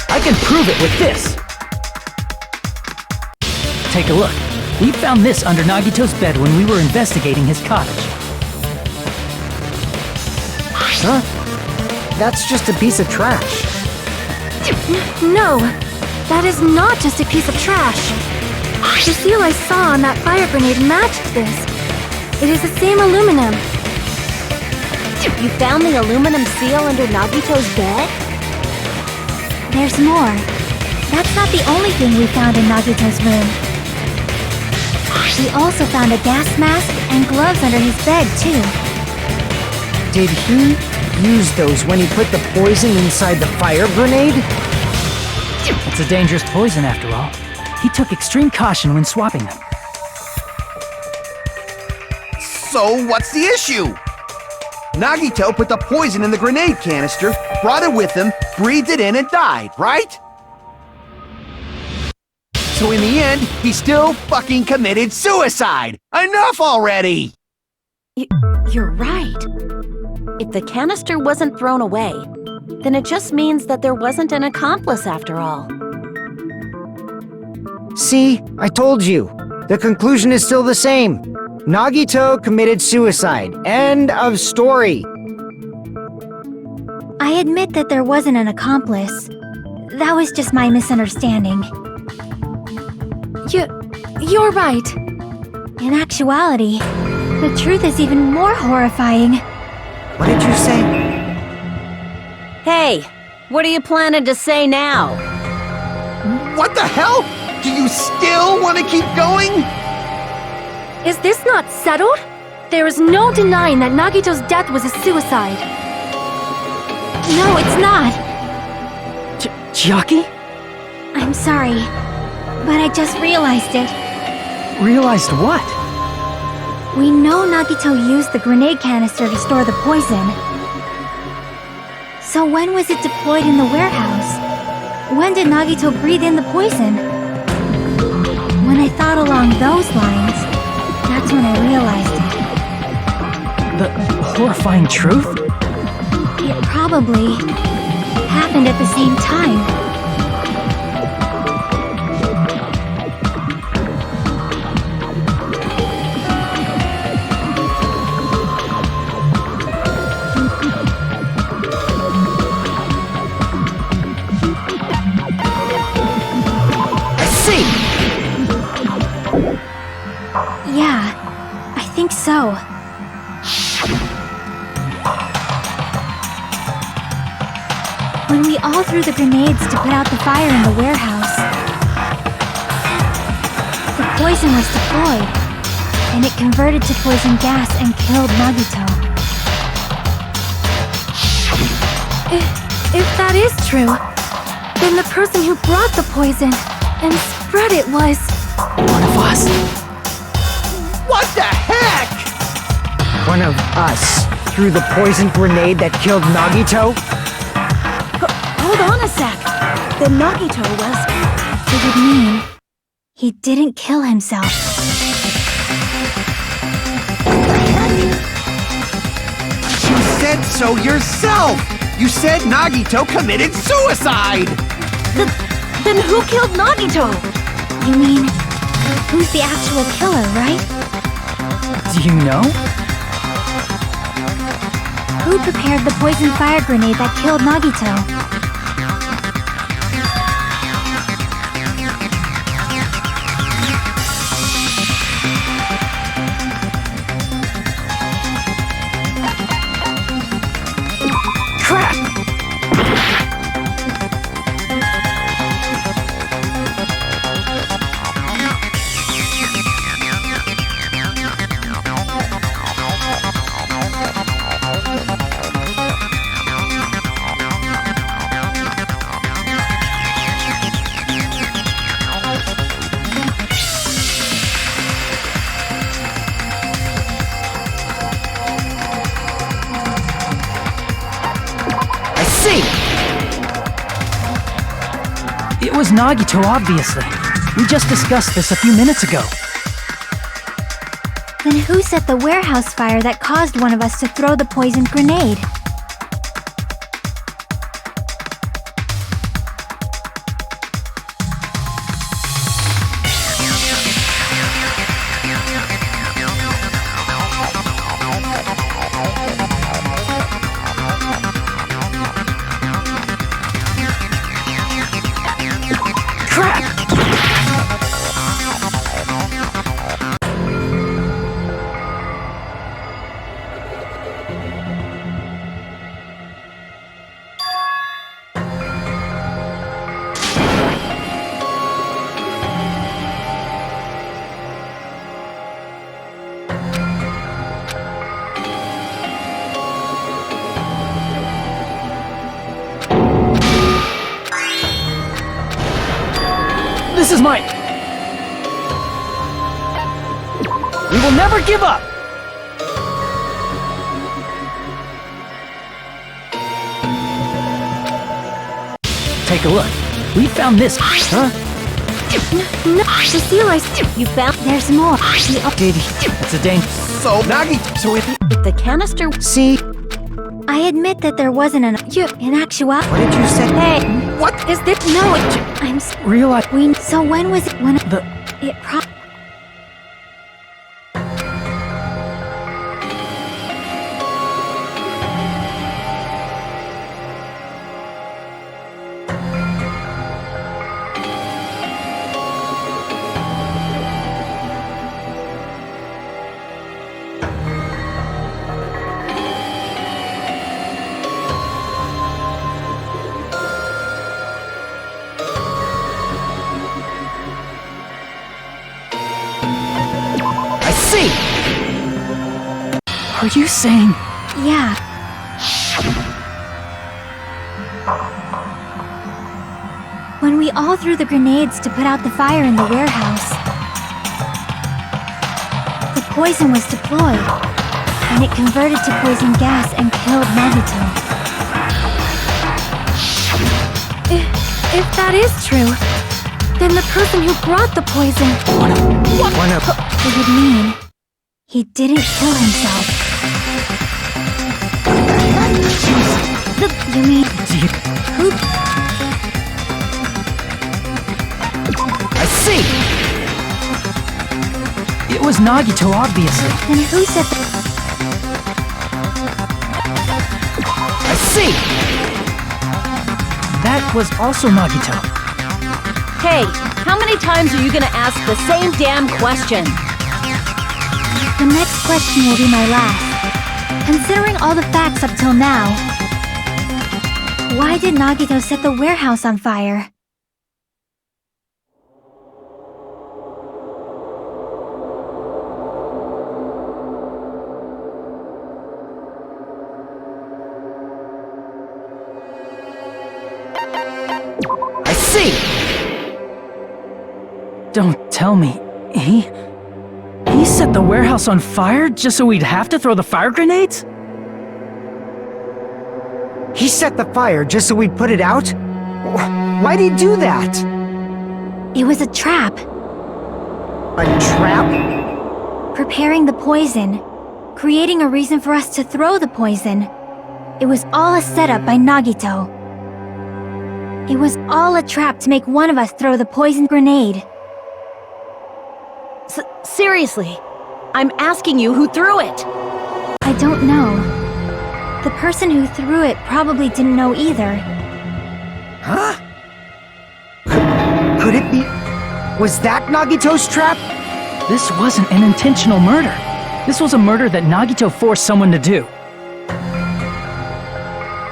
I can prove it with this! Take a look. We found this under Nagito's bed when we were investigating his cottage. Huh? That's just a piece of trash. No, that is not just a piece of trash. The seal I saw on that fire grenade matched this. It is the same aluminum. You found the aluminum seal under Nagito's bed? There's more. That's not the only thing we found in Nagito's room. We also found a gas mask and gloves under his bed, too. Did he use those when he put the poison inside the fire grenade? It's a dangerous poison after all. He took extreme caution when swapping them. So, what's the issue? Nagito put the poison in the grenade canister, brought it with him, breathed it in, and died, right? So in the end, he still fucking committed suicide! Enough already! You're right. If the canister wasn't thrown away, then it just means that there wasn't an accomplice after all. See, I told you. The conclusion is still the same. Nagito committed suicide. End of story. I admit that there wasn't an accomplice. That was just my misunderstanding. You're right. In actuality, the truth is even more horrifying. What did you say? Hey, what are you planning to say now? What the hell? Do you still want to keep going? Is this not settled? There is no denying that Nagito's death was a suicide. No, it's not. Chiaki? I'm sorry, but I just realized it. Realized what? We know Nagito used the grenade canister to store the poison. So when was it deployed in the warehouse? When did Nagito breathe in the poison? When I thought along those lines, that's when I realized it. The horrifying truth? It probably happened at the same time. Yeah, I think so. When we all threw the grenades to put out the fire in the warehouse, the poison was deployed, and it converted to poison gas and killed Nagito. If that is true, then the person who brought the poison and spread it was... One of us. What the heck? One of us threw the poison grenade that killed Nagito? Hold on a sec. Then Nagito was... It would mean he didn't kill himself. You said so yourself! You said Nagito committed suicide! Then who killed Nagito? You mean, who's the actual killer, right? Do you know? Who prepared the poison fire grenade that killed Nagito? It was Nagito, obviously. We just discussed this a few minutes ago. Then who set the warehouse fire that caused one of us to throw the poisoned grenade? This is mine! We will never give up! Take a look. We found this, huh? No, the seal you found... There's more. It's a danger. So, Nagito, If the canister... See? I admit that there wasn't an... In actuality... What did you say? Hey! what? Is this... No, I'm... Realize... So when was it... When... The... It Are you saying... Yeah. When we all threw the grenades to put out the fire in the warehouse, the poison was deployed, and it converted to poison gas and killed Nagito. If that is true, then the person who brought the poison... It would mean he didn't kill himself. You mean... Who... I see! It was Nagito, obviously. Then who said that... I see! That was also Nagito. Hey, how many times are you gonna ask the same damn question? The next question will be my last. Considering all the facts up till now, why did Nagito set the warehouse on fire? I see! Don't tell me. He set the warehouse on fire just so we'd have to throw the fire grenades? He set the fire just so we'd put it out? Why'd he do that? It was a trap. A trap? Preparing the poison. Creating a reason for us to throw the poison. It was all a setup by Nagito. It was all a trap to make one of us throw the poison grenade. Seriously, I'm asking you who threw it. I don't know. The person who threw it probably didn't know either. Huh? Could it be... Was that Nagito's trap? This wasn't an intentional murder. This was a murder that Nagito forced someone to do.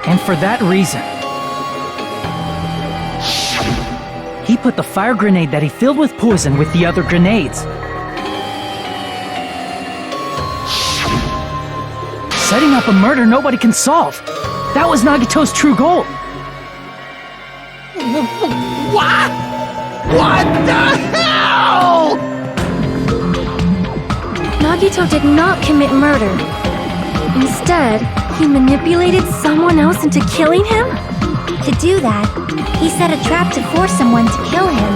And for that reason, he put the fire grenade that he filled with poison with the other grenades. Setting up a murder nobody can solve. That was Nagito's true goal. What? What the hell? Nagito did not commit murder. Instead, he manipulated someone else into killing him? To do that, he set a trap to force someone to kill him.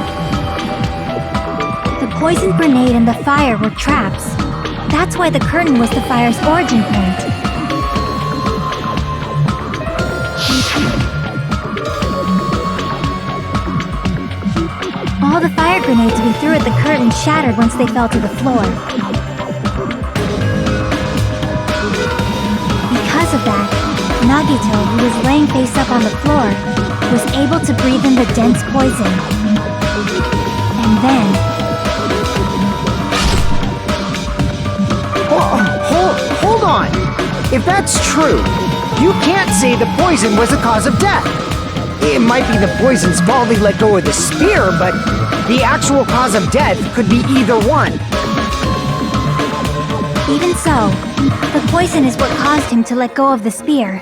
The poison grenade and the fire were traps. That's why the curtain was the fire's origin point. All the fire grenades we threw at the curtain shattered once they fell to the floor. Because of that, Nagito, who was laying face up on the floor, was able to breathe in the dense poison. And then... Hold on! If that's true, you can't say the poison was the cause of death. It might be the poison's fault he let go of the spear, but the actual cause of death could be either one. Even so, the poison is what caused him to let go of the spear.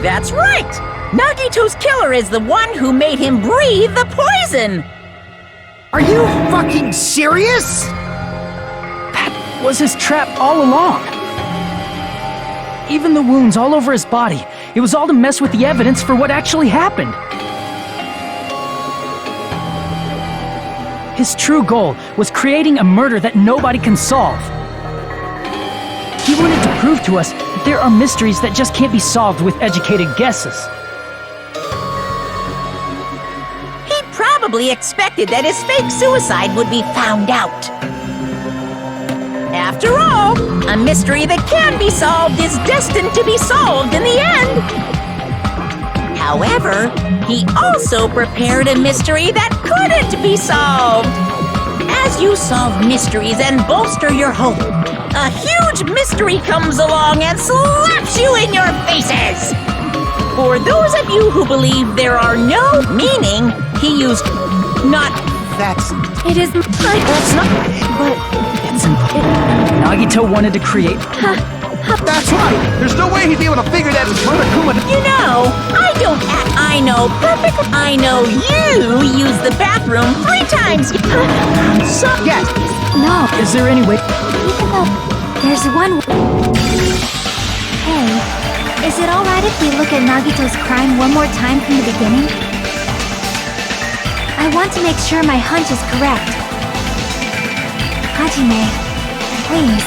That's right! Nagito's killer is the one who made him breathe the poison! Are you fucking serious? That was his trap all along. Even the wounds all over his body, it was all to mess with the evidence for what actually happened. His true goal was creating a murder that nobody can solve. He wanted to prove to us that there are mysteries that just can't be solved with educated guesses. He probably expected that his fake suicide would be found out. After all, a mystery that can be solved is destined to be solved in the end. However, he also prepared a mystery that couldn't be solved. As you solve mysteries and bolster your hope, a huge mystery comes along and slaps you in your faces. For those of you who believe there are no meaning, he used not... That's... It is... That's not... But... It's impossible. Nagito wanted to create... That's right! There's no way he'd be able to figure that Monokuma... You know, I know perfectly. I know you used the bathroom 3 times. So... Yes! No, Is there any way... even though there's one... Hey, is it alright if we look at Nagito's crime one more time from the beginning? I want to make sure my hunch is correct. Hajime, please.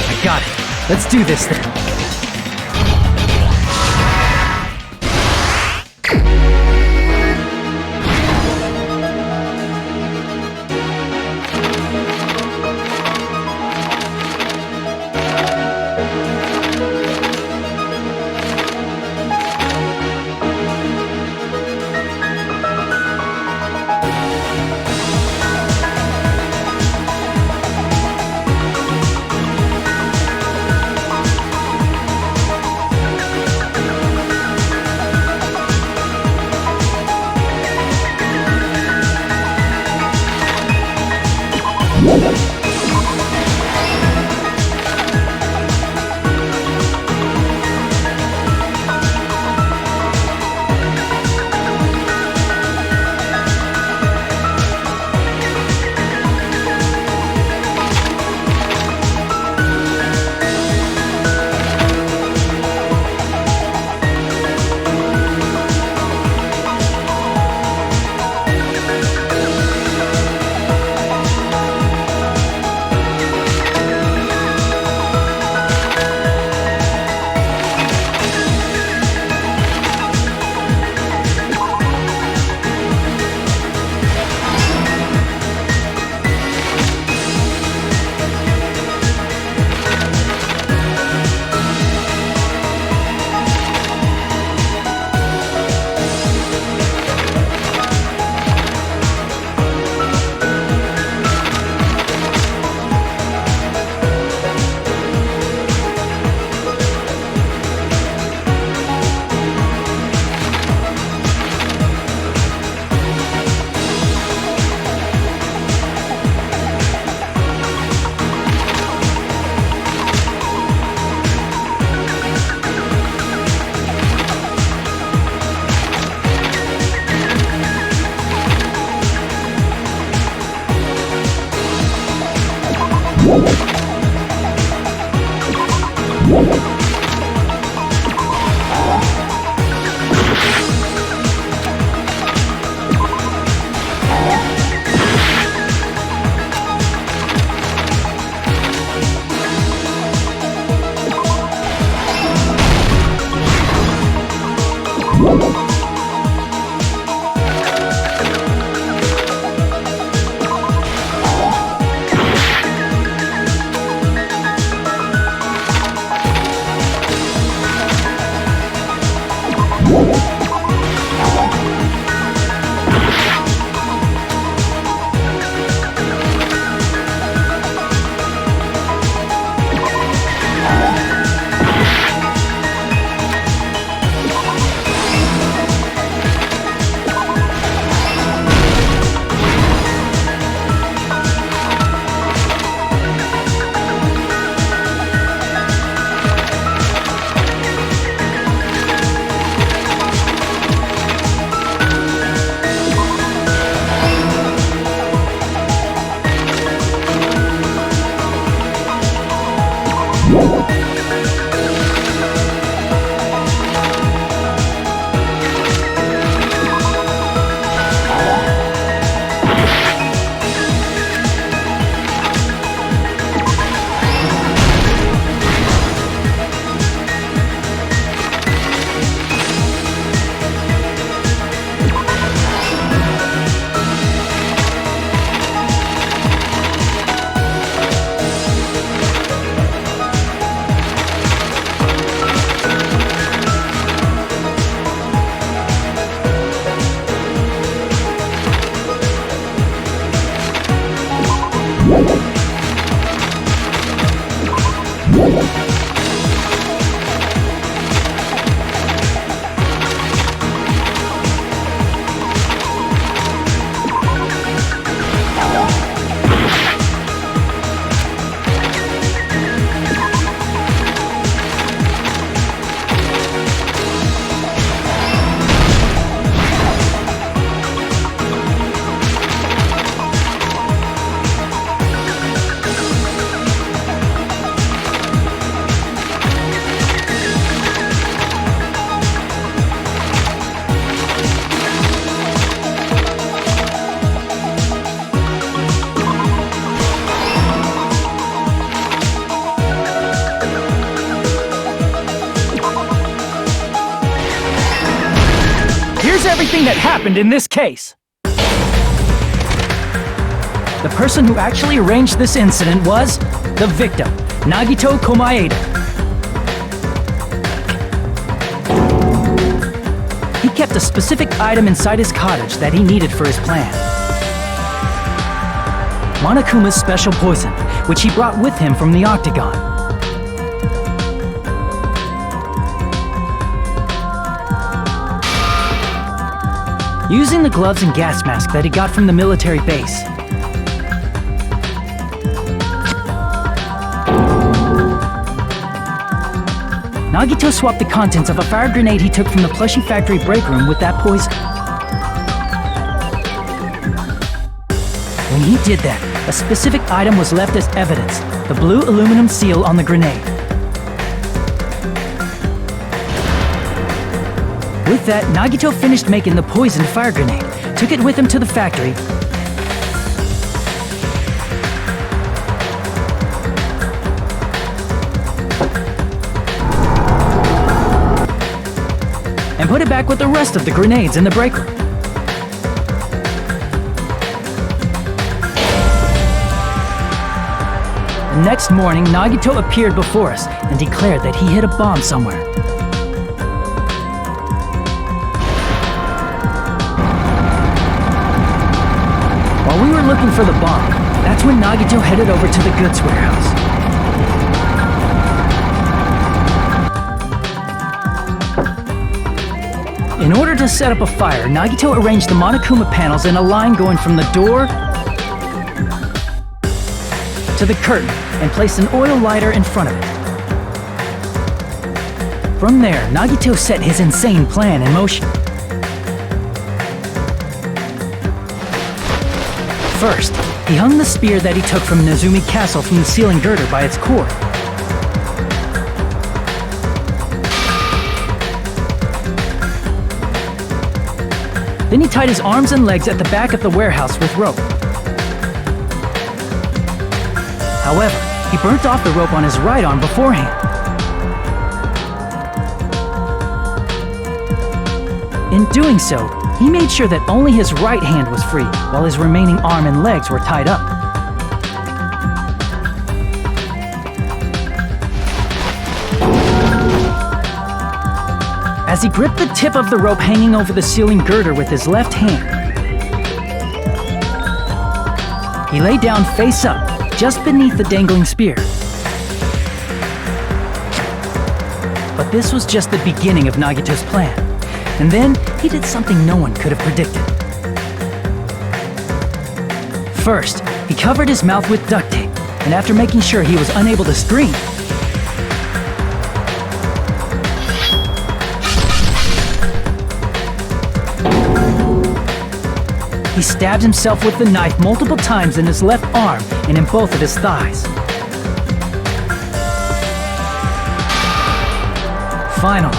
I got it. Let's do this then. here's everything that happened in this case. The person who actually arranged this incident was the victim, Nagito Komaeda. He kept a specific item inside his cottage that he needed for his plan. Monokuma's special poison, which he brought with him from the Octagon. Using the gloves and gas mask that he got from the military base, Nagito swapped the contents of a fire grenade he took from the plushie factory break room with that poison. When he did that, a specific item was left as evidence, the blue aluminum seal on the grenade. With that, Nagito finished making the poisoned fire grenade, took it with him to the factory, and put it back with the rest of the grenades in the break room. The next morning, Nagito appeared before us and declared that he hid a bomb somewhere. While we were looking for the bomb, that's when Nagito headed over to the goods warehouse. In order to set up a fire, Nagito arranged the Monokuma panels in a line going from the door to the curtain and placed an oil lighter in front of it. From there, Nagito set his insane plan in motion. First, he hung the spear that he took from Nezumi Castle from the ceiling girder by its cord. Then he tied his arms and legs at the back of the warehouse with rope. However, he burnt off the rope on his right arm beforehand. In doing so, he made sure that only his right hand was free, while his remaining arm and legs were tied up. As he gripped the tip of the rope hanging over the ceiling girder with his left hand, he lay down face up, just beneath the dangling spear. But this was just the beginning of Nagito's plan. And then, he did something no one could have predicted. First, he covered his mouth with duct tape, and after making sure he was unable to scream, he stabbed himself with the knife multiple times in his left arm and in both of his thighs. Finally,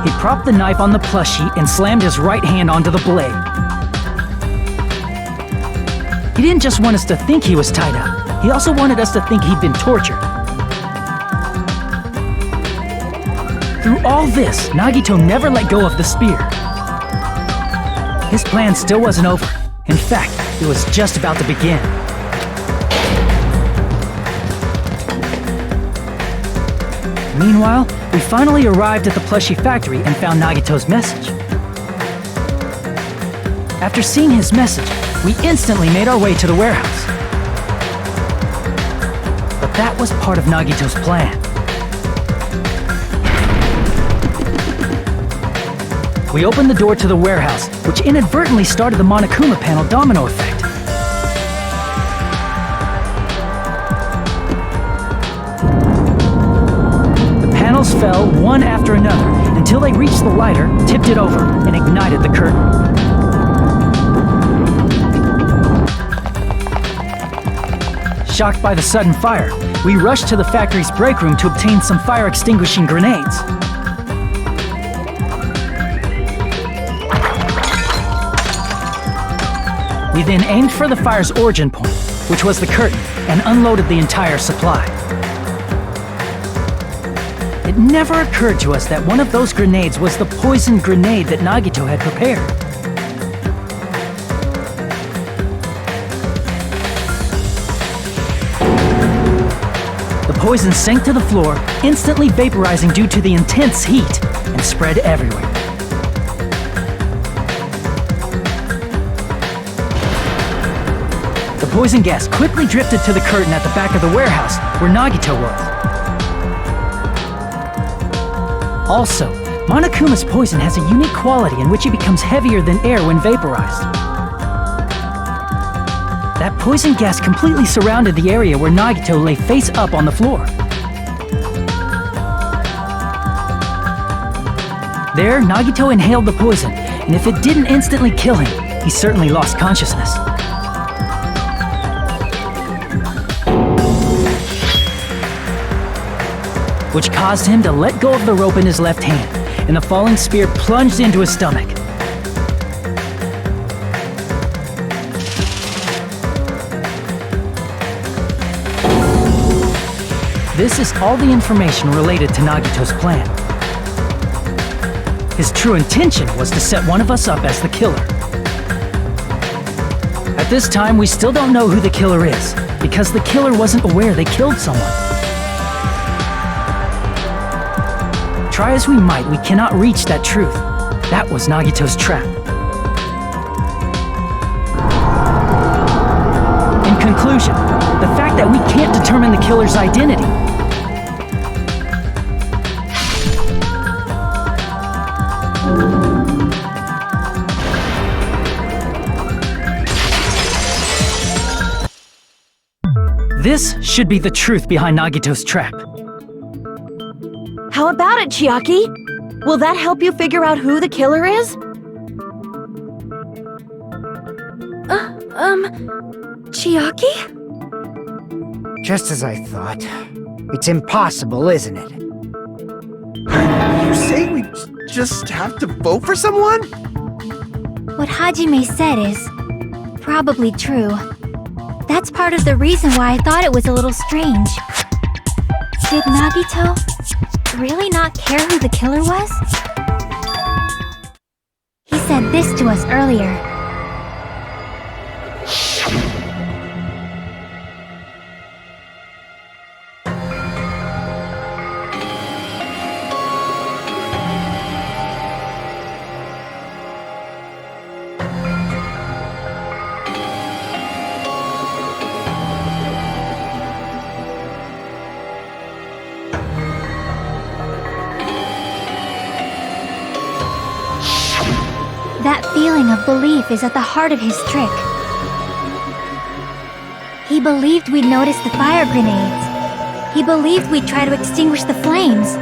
he propped the knife on the plushie and slammed his right hand onto the blade. He didn't just want us to think he was tied up, he also wanted us to think he'd been tortured. Through all this, Nagito never let go of the spear. His plan still wasn't over. In fact, it was just about to begin. Meanwhile, we finally arrived at the plushie factory and found Nagito's message. After seeing his message, we instantly made our way to the warehouse. But that was part of Nagito's plan. We opened the door to the warehouse, which inadvertently started the Monokuma panel domino effect. The panels fell one after another until they reached the lighter, tipped it over, and ignited the curtain. Shocked by the sudden fire, we rushed to the factory's break room to obtain some fire-extinguishing grenades. We then aimed for the fire's origin point, which was the curtain, and unloaded the entire supply. It never occurred to us that one of those grenades was the poison grenade that Nagito had prepared. The poison sank to the floor, instantly vaporizing due to the intense heat, and spread everywhere. The poison gas quickly drifted to the curtain at the back of the warehouse, where Nagito was. Also, Monokuma's poison has a unique quality in which it becomes heavier than air when vaporized. That poison gas completely surrounded the area where Nagito lay face up on the floor. There, Nagito inhaled the poison, and if it didn't instantly kill him, he certainly lost consciousness. Which caused him to let go of the rope in his left hand, and the falling spear plunged into his stomach. This is all the information related to Nagito's plan. His true intention was to set one of us up as the killer. At this time, we still don't know who the killer is, because the killer wasn't aware they killed someone. Try as we might, we cannot reach that truth. That was Nagito's trap. In conclusion, the fact that we can't determine the killer's identity. This should be the truth behind Nagito's trap. How about it, Chiaki? Will that help you figure out who the killer is? Chiaki? Just as I thought. It's impossible, isn't it? You say we just have to vote for someone? What Hajime said is probably true. That's part of the reason why I thought it was a little strange. Did Nagito really not care who the killer was? He said this to us earlier. That feeling of belief is at the heart of his trick. He believed we'd notice the fire grenades. He believed we'd try to extinguish the flames.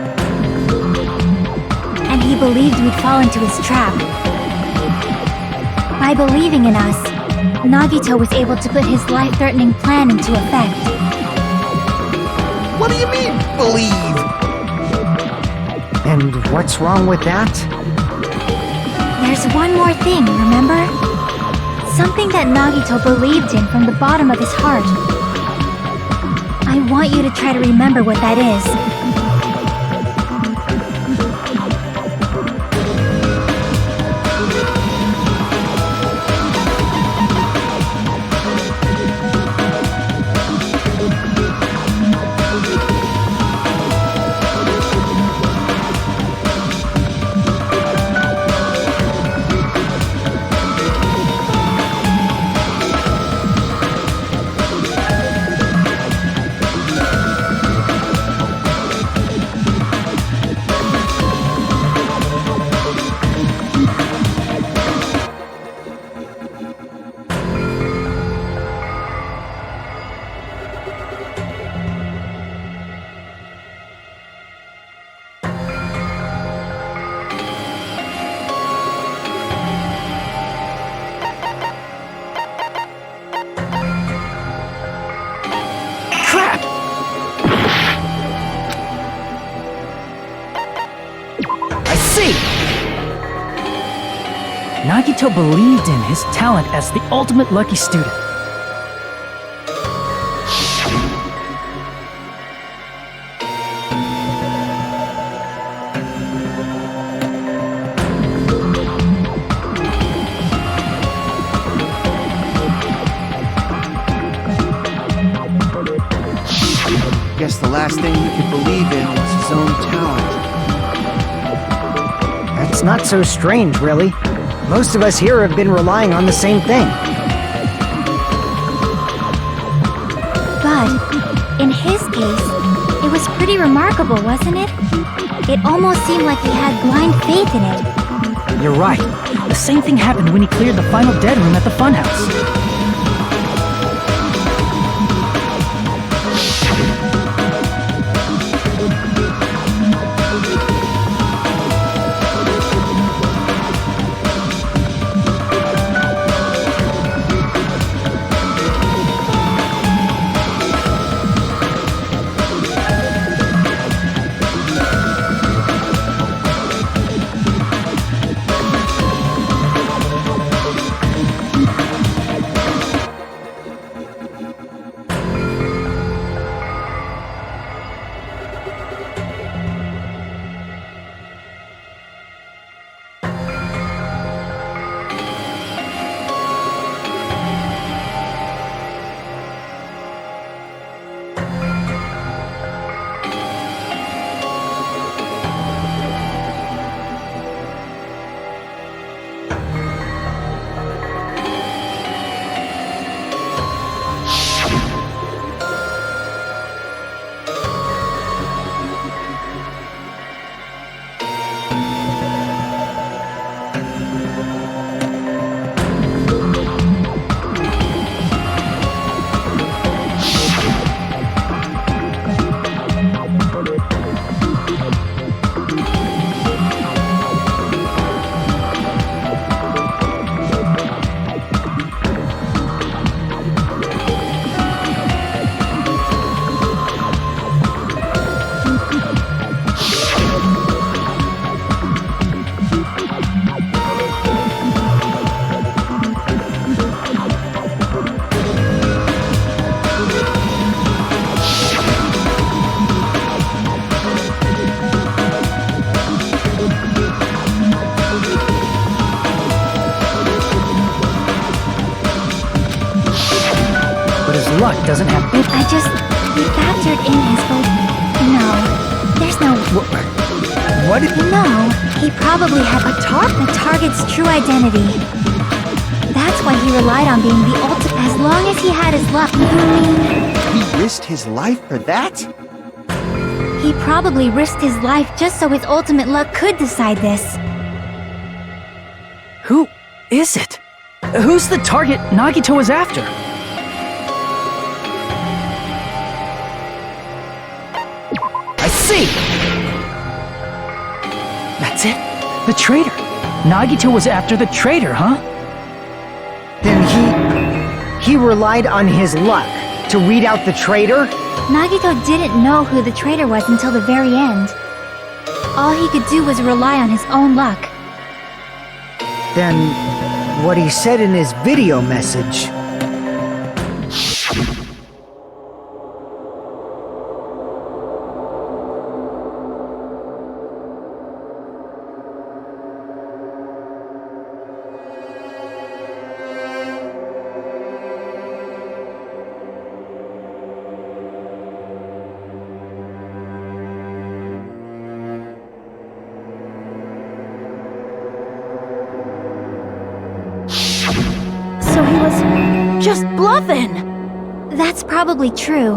And he believed we'd fall into his trap. By believing in us, Nagito was able to put his life-threatening plan into effect. What do you mean, believe? And what's wrong with that? There's one more thing, remember? Something that Nagito believed in from the bottom of his heart. I want you to try to remember what that is. Nagito believed in his talent as the ultimate lucky student. guess the last thing he could believe in was his own talent. That's not so strange, really. Most of us here have been relying on the same thing. But, in his case, it was pretty remarkable, wasn't it? It almost seemed like he had blind faith in it. You're right. The same thing happened when he cleared the final dead room at the funhouse. Luck doesn't have... He factored in his No, there's no... What? No, he probably had the target's true identity. That's why he relied on being the ultimate. As long as he had his luck, He risked his life for that? He probably risked his life just so his ultimate luck could decide this. Who is it? Who's the target Nagito was after? I see! That's it? The traitor. Nagito was after the traitor, huh? Then he relied on his luck to weed out the traitor? Nagito didn't know who the traitor was until the very end. All he could do was rely on his own luck. Then, what he said in his video message... So he was just bluffing! That's probably true.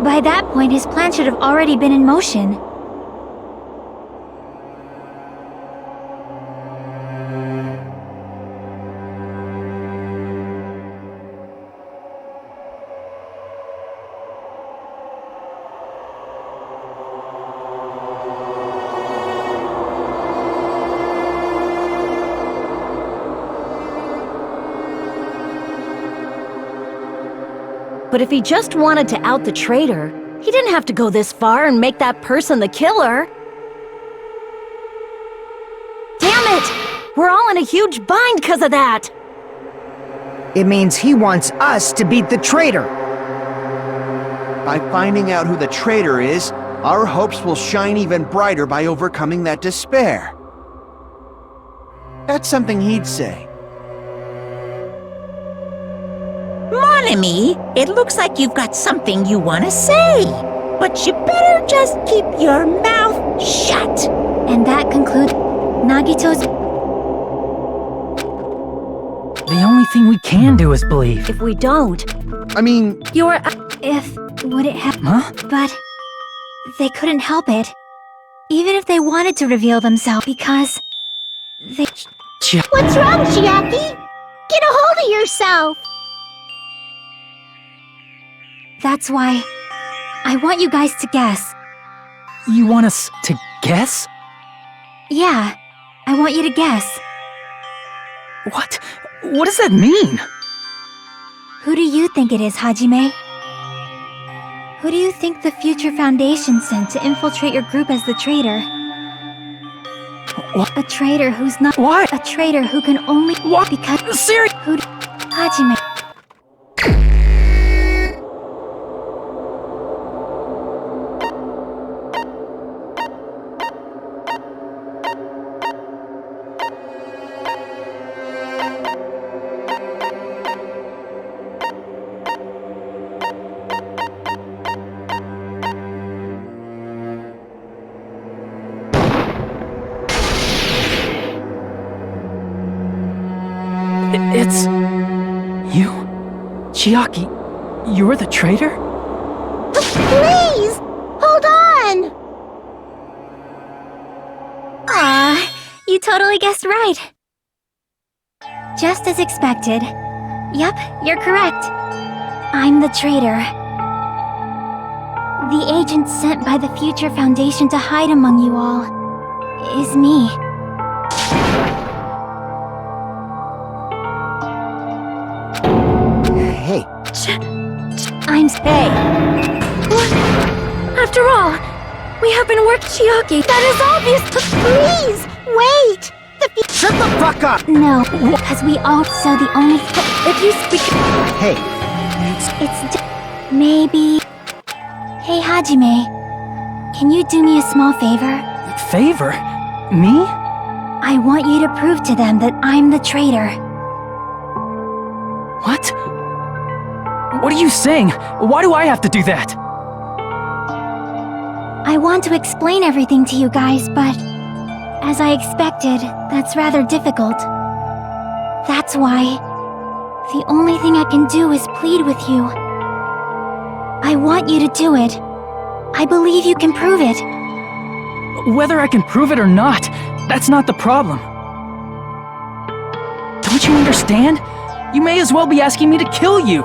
By that point, his plan should have already been in motion. But if he just wanted to out the traitor, he didn't have to go this far and make that person the killer. Damn it! We're all in a huge bind because of that! It means he wants us to beat the traitor. By finding out who the traitor is, our hopes will shine even brighter by overcoming that despair. That's something he'd say. Mon ami, it looks like you've got something you want to say. but you better just keep your mouth shut. And that concludes Nagito's... The only thing we can do is believe. If we don't, I mean, You're... If... Would it have... Huh? But... They couldn't help it. Even if they wanted to reveal themselves, because... They... What's wrong, Chiaki? Get a hold of yourself! That's why... I want you guys to guess. You want us to guess? Yeah, I want you to guess. What? What does that mean? Who do you think it is, Hajime? Who do you think the Future Foundation sent to infiltrate your group as the traitor? What? A traitor who's not... Why? A traitor who can only... What? Because... Serious? Who... Hajime... It's... you? Chiaki, you're the traitor? Please! Hold on! You totally guessed right. Just as expected. Yep, you're correct. I'm the traitor. The agent sent by the Future Foundation to hide among you all is me. Hey, I'm... Hey! After all, we have been working Chiaki. That is obvious. Please! Wait! shut the fuck up! No, because we all... So the only... If you speak... Hey, It's... Maybe... Hey, Hajime. Can you do me a small favor? Favor? Me? I want you to prove to them that I'm the traitor. What? What are you saying? Why do I have to do that? I want to explain everything to you guys, but... As I expected, that's rather difficult. That's why... The only thing I can do is plead with you. I want you to do it. I believe you can prove it. Whether I can prove it or not, that's not the problem. Don't you understand? You may as well be asking me to kill you.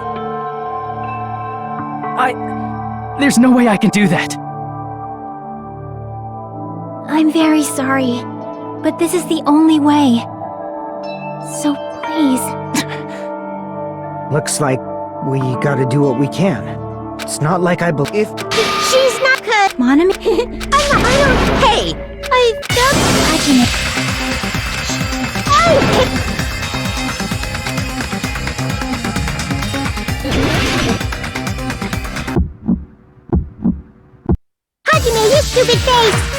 There's no way I can do that. I'm very sorry, but this is the only way. So please... looks like we gotta do what we can. It's not like I believe... She's not good! Monami... I don't... Hey! I don't... Hajime... Hajime, you stupid face!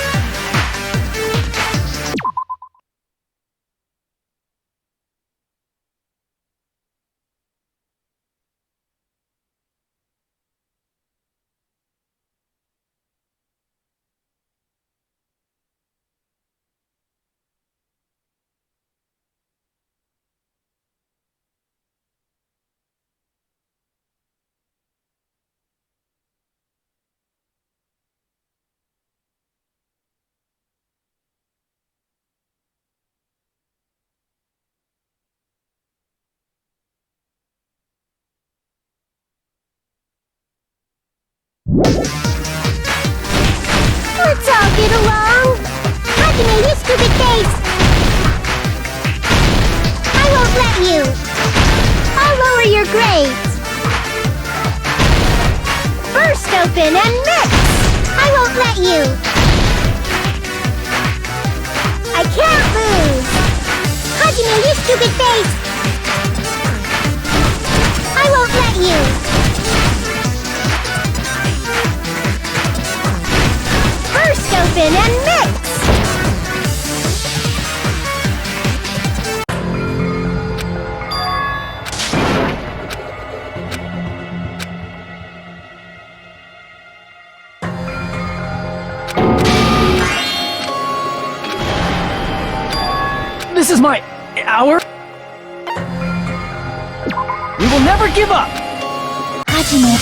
Let's all get along! Hajime, you stupid face! I won't let you! I'll lower your grades! Burst open and mix! I won't let you! I can't lose! Hajime, you stupid face! I won't let you! Burst open and mix! This is my... our... We will never give up! Hajime.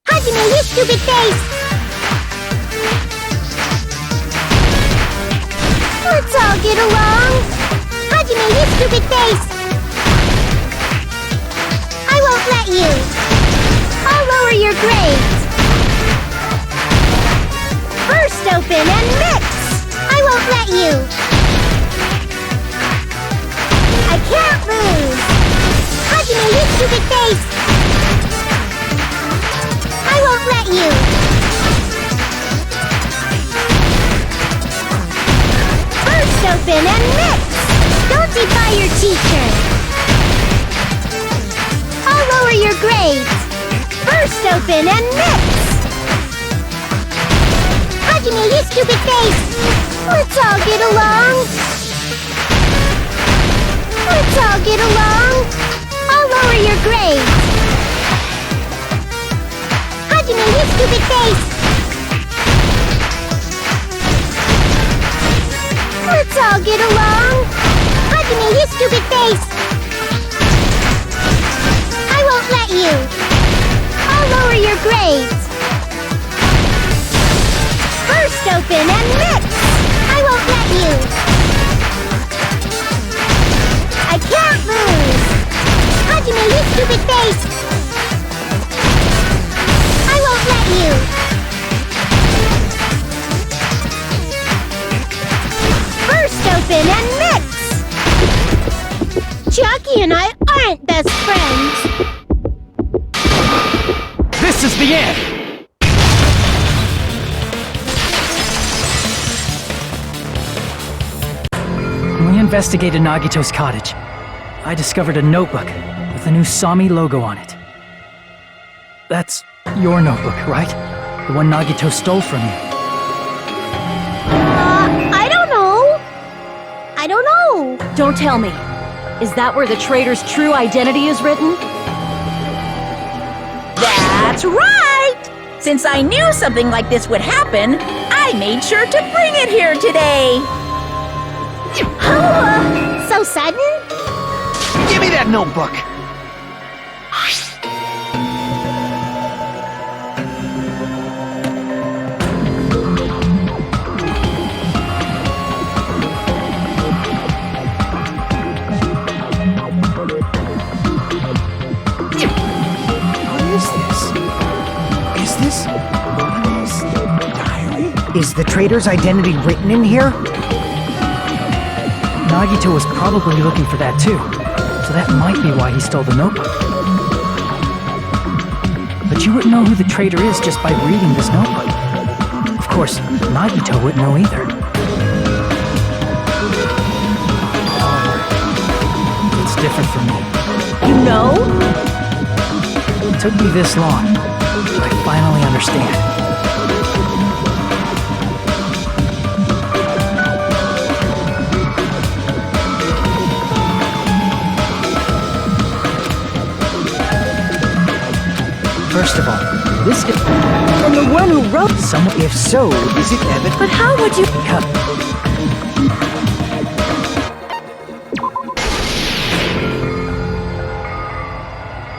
Hajime, you stupid face! Let's all get along! Hajime, you stupid face! I won't let you! I'll lower your grades! First open and mix! I won't let you! I can't lose! Hajime, you stupid face! I won't let you! First open and mix! Don't defy your teacher! I'll lower your grades! First open and mix! Hajime, you stupid face! Let's all get along! Let's all get along! I'll lower your grades! Hajime, you stupid face! Let's all get along! Hajime, you stupid face! I won't let you! I'll lower your grades! First open and mix! I won't let you! I can't lose! Hajime, you stupid face! I won't let you! First open and mix! Jockey and I aren't best friends! This is the end! When we investigated Nagito's cottage, I discovered a notebook with the new Sami logo on it. That's your notebook, right? The one Nagito stole from you. I don't know. I don't know. Don't tell me. Is that where the traitor's true identity is written? That's right! Since I knew something like this would happen, I made sure to bring it here today! So sudden? Give me that notebook! Is the traitor's identity written in here? Nagito was probably looking for that too, so that might be why he stole the notebook. But you wouldn't know who the traitor is just by reading this notebook. Of course, Nagito wouldn't know either. However, it's different from me. You know? It took me this long, but I finally understand. First of all, this is And the one who wrote someone. If so, is it evident? But how would you... Cut.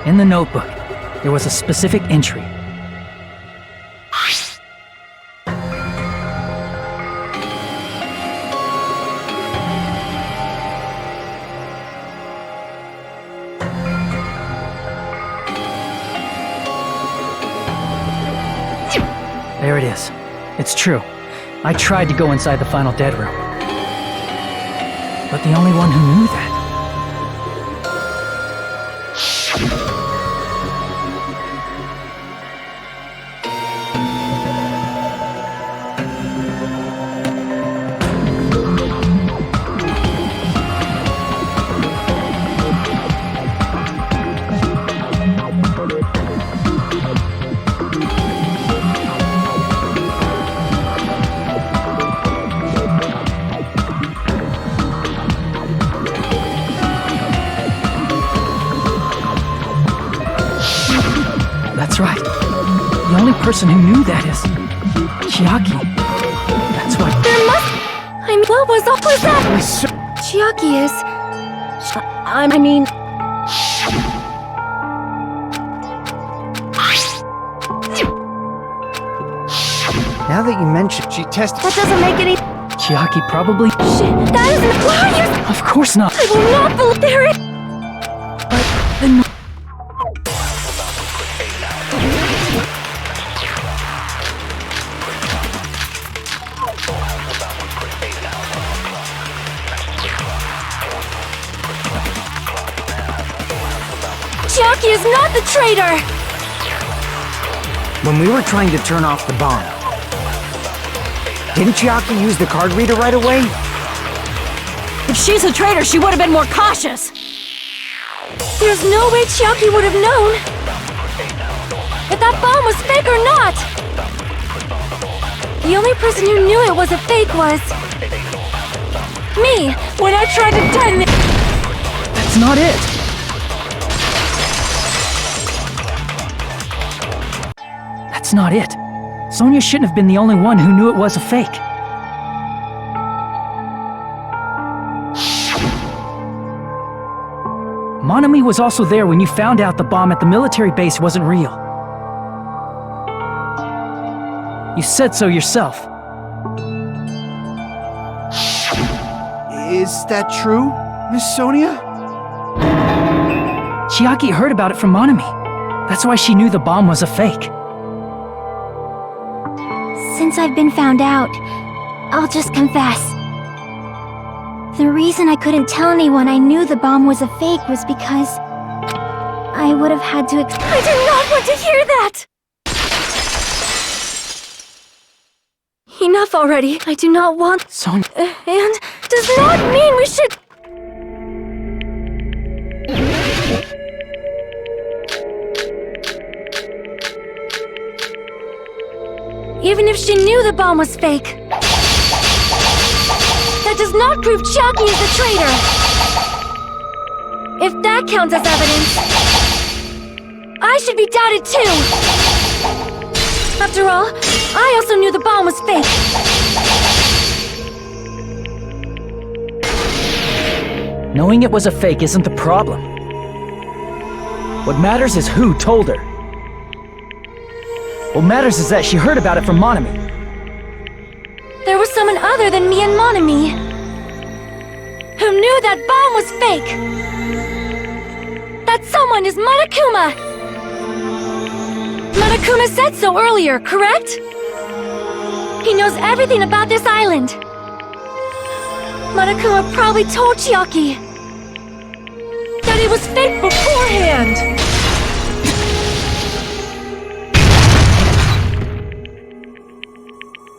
In the notebook, there was a specific entry. There it is. It's true. I tried to go inside the final dead room. But the only one who knew that... person who knew that is Chiaki. That's why. There must... what was all was that? Chiaki is... I mean... Now that you mention, She tested. That doesn't make any... Chiaki probably. Shit, that isn't... Why are you... Of course not. I will not believe there is... But the. Chiaki is not the traitor! when we were trying to turn off the bomb, didn't Chiaki use the card reader right away? If she's a traitor, she would have been more cautious. There's no way Chiaki would have known if that bomb was fake or not! The only person who knew it was a fake was... me, when I tried to detonate... That's not it. That's not it. Sonia shouldn't have been the only one who knew it was a fake. Monami was also there when you found out the bomb at the military base wasn't real. You said so yourself. Is that true, Miss Sonia? Chiaki heard about it from Monami. That's why she knew the bomb was a fake. Since I've been found out, I'll just confess. The reason I couldn't tell anyone I knew the bomb was a fake was because I would have had to I did not want to hear that! Enough already. I do not want... Sonia... and does not mean we should... Even if she knew the bomb was fake, that does not prove Chiaki is the traitor! If that counts as evidence, I should be doubted too! After all, I also knew the bomb was fake! Knowing it was a fake isn't the problem. What matters is who told her. What matters is that she heard about it from Monami. There was someone other than me and Monami who knew that bomb was fake! That someone is Monokuma! Monokuma said so earlier, correct? He knows everything about this island. Monokuma probably told Chiaki that it was fake beforehand!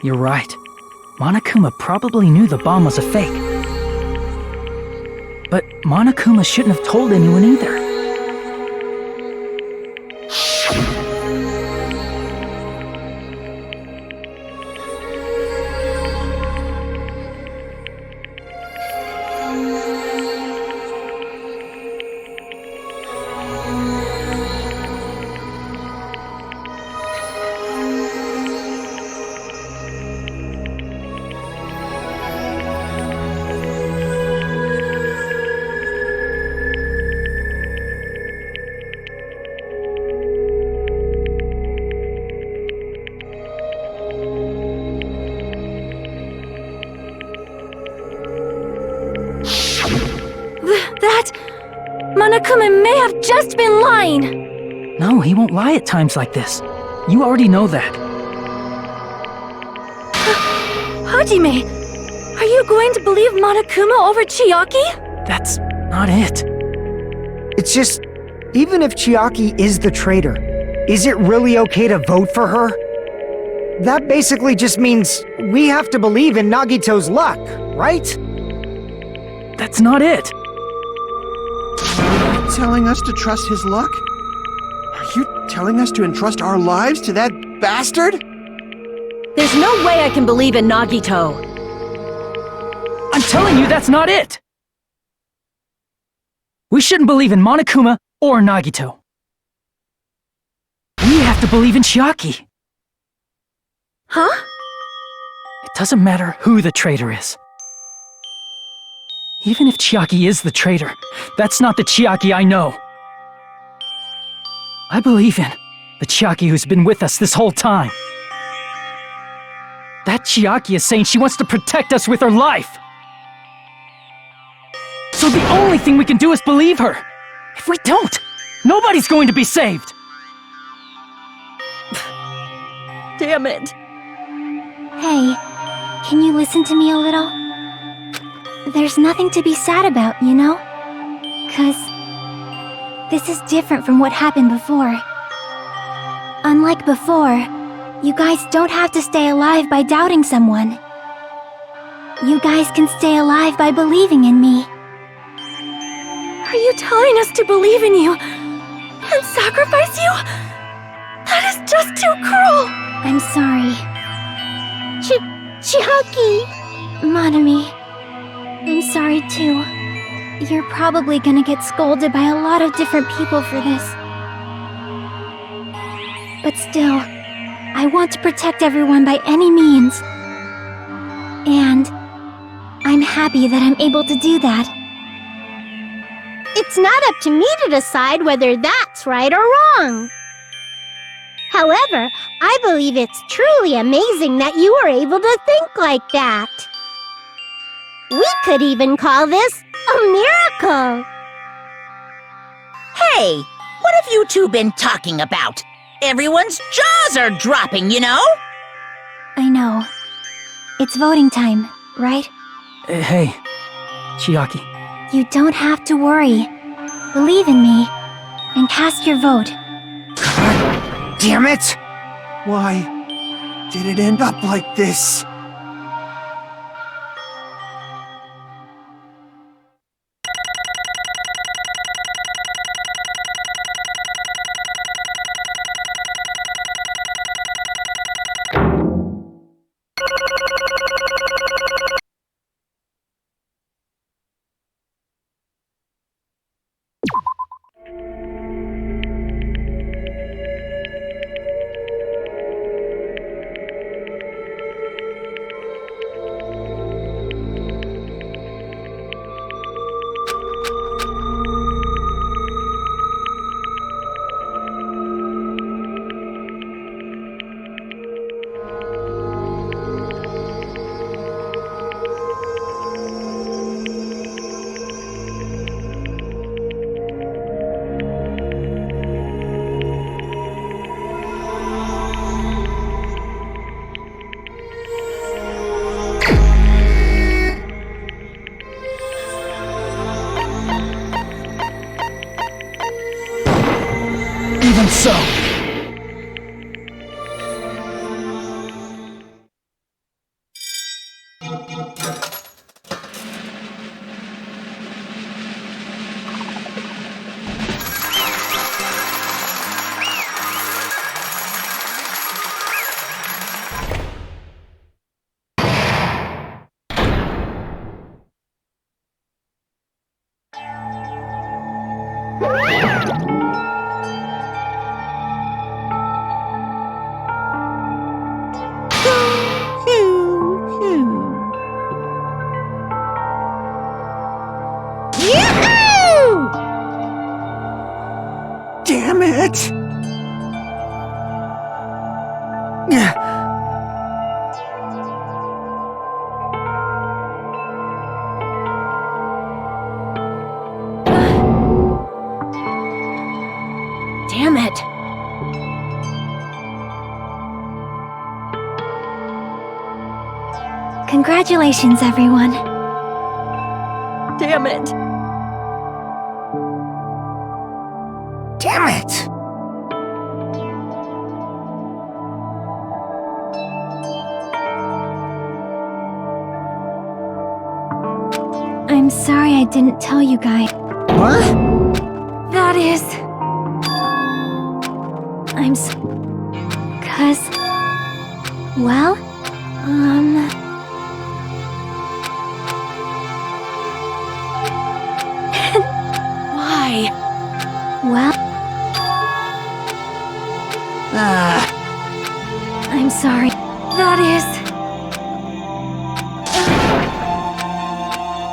You're right. Monokuma probably knew the bomb was a fake. But Monokuma shouldn't have told anyone either. Monokuma may have just been lying! No, he won't lie at times like this. You already know that. Hajime, are you going to believe Monokuma over Chiaki? That's not it. It's just, even if Chiaki is the traitor, is it really okay to vote for her? That basically just means we have to believe in Nagito's luck, right? That's not it. Are you telling us to trust his luck? Are you telling us to entrust our lives to that bastard? There's no way I can believe in Nagito. I'm telling you that's not it! We shouldn't believe in Monokuma or Nagito. We have to believe in Chiaki. Huh? It doesn't matter who the traitor is. Even if Chiaki is the traitor, that's not the Chiaki I know. I believe in the Chiaki who's been with us this whole time. That Chiaki is saying she wants to protect us with her life. So the only thing we can do is believe her. If we don't, nobody's going to be saved. Damn it. Hey, can you listen to me a little? There's nothing to be sad about, you know? 'Cause this is different from what happened before. Unlike before, you guys don't have to stay alive by doubting someone. You guys can stay alive by believing in me. Are you telling us to believe in you and sacrifice you? That is just too cruel! I'm sorry. Chiaki! Monami, I'm sorry too. You're probably gonna get scolded by a lot of different people for this. But still, I want to protect everyone by any means. And I'm happy that I'm able to do that. It's not up to me to decide whether that's right or wrong. However, I believe it's truly amazing that you were able to think like that. We could even call this a miracle. Hey, what have you two been talking about? Everyone's jaws are dropping, you know? I know. It's voting time, right? Hey, Chiaki. You don't have to worry. Believe in me and cast your vote. God damn it! Why did it end up like this? Even so. Damn it! Damn it. Congratulations, everyone. Damn it. Damn it! I'm sorry I didn't tell you guys. What? That is... I'm 'cause... Well, Why? well, I'm sorry. That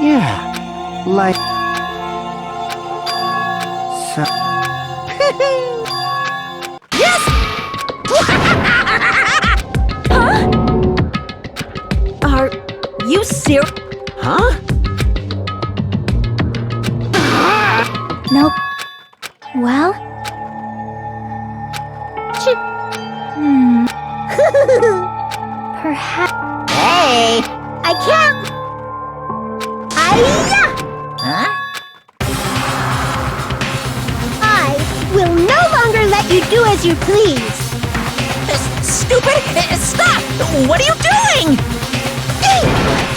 Yeah, like... So... Yes! Huh? Are you serious? Huh? Nope. Well? Perhaps... Hey! I can't. Hi-ya! Huh? I will no longer let you do as you please. Stupid! Stop! What are you doing?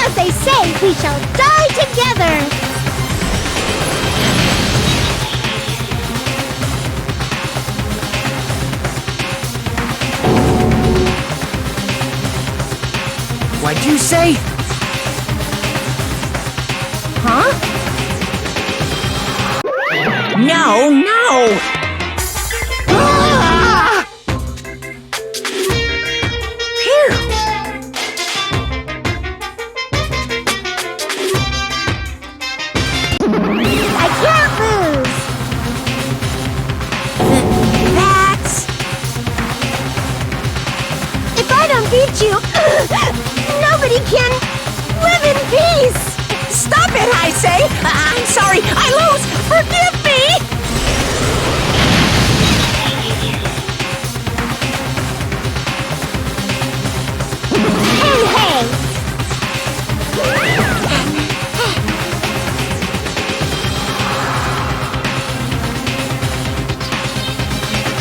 As they say, we shall die together. What'd you say? Huh? No, no! Ah! Phew! I can't lose. That's... If I don't beat you, nobody can live in peace. Stop it, I say! I'm sorry, I lose! Forgive me! Hey, hey!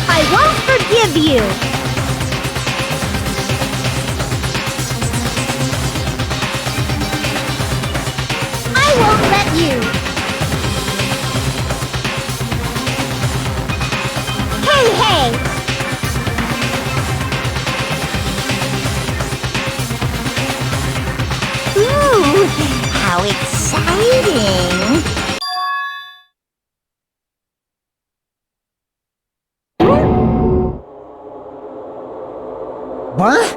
I won't forgive you. I won't let you. Hey, hey! Ooh, how exciting! What?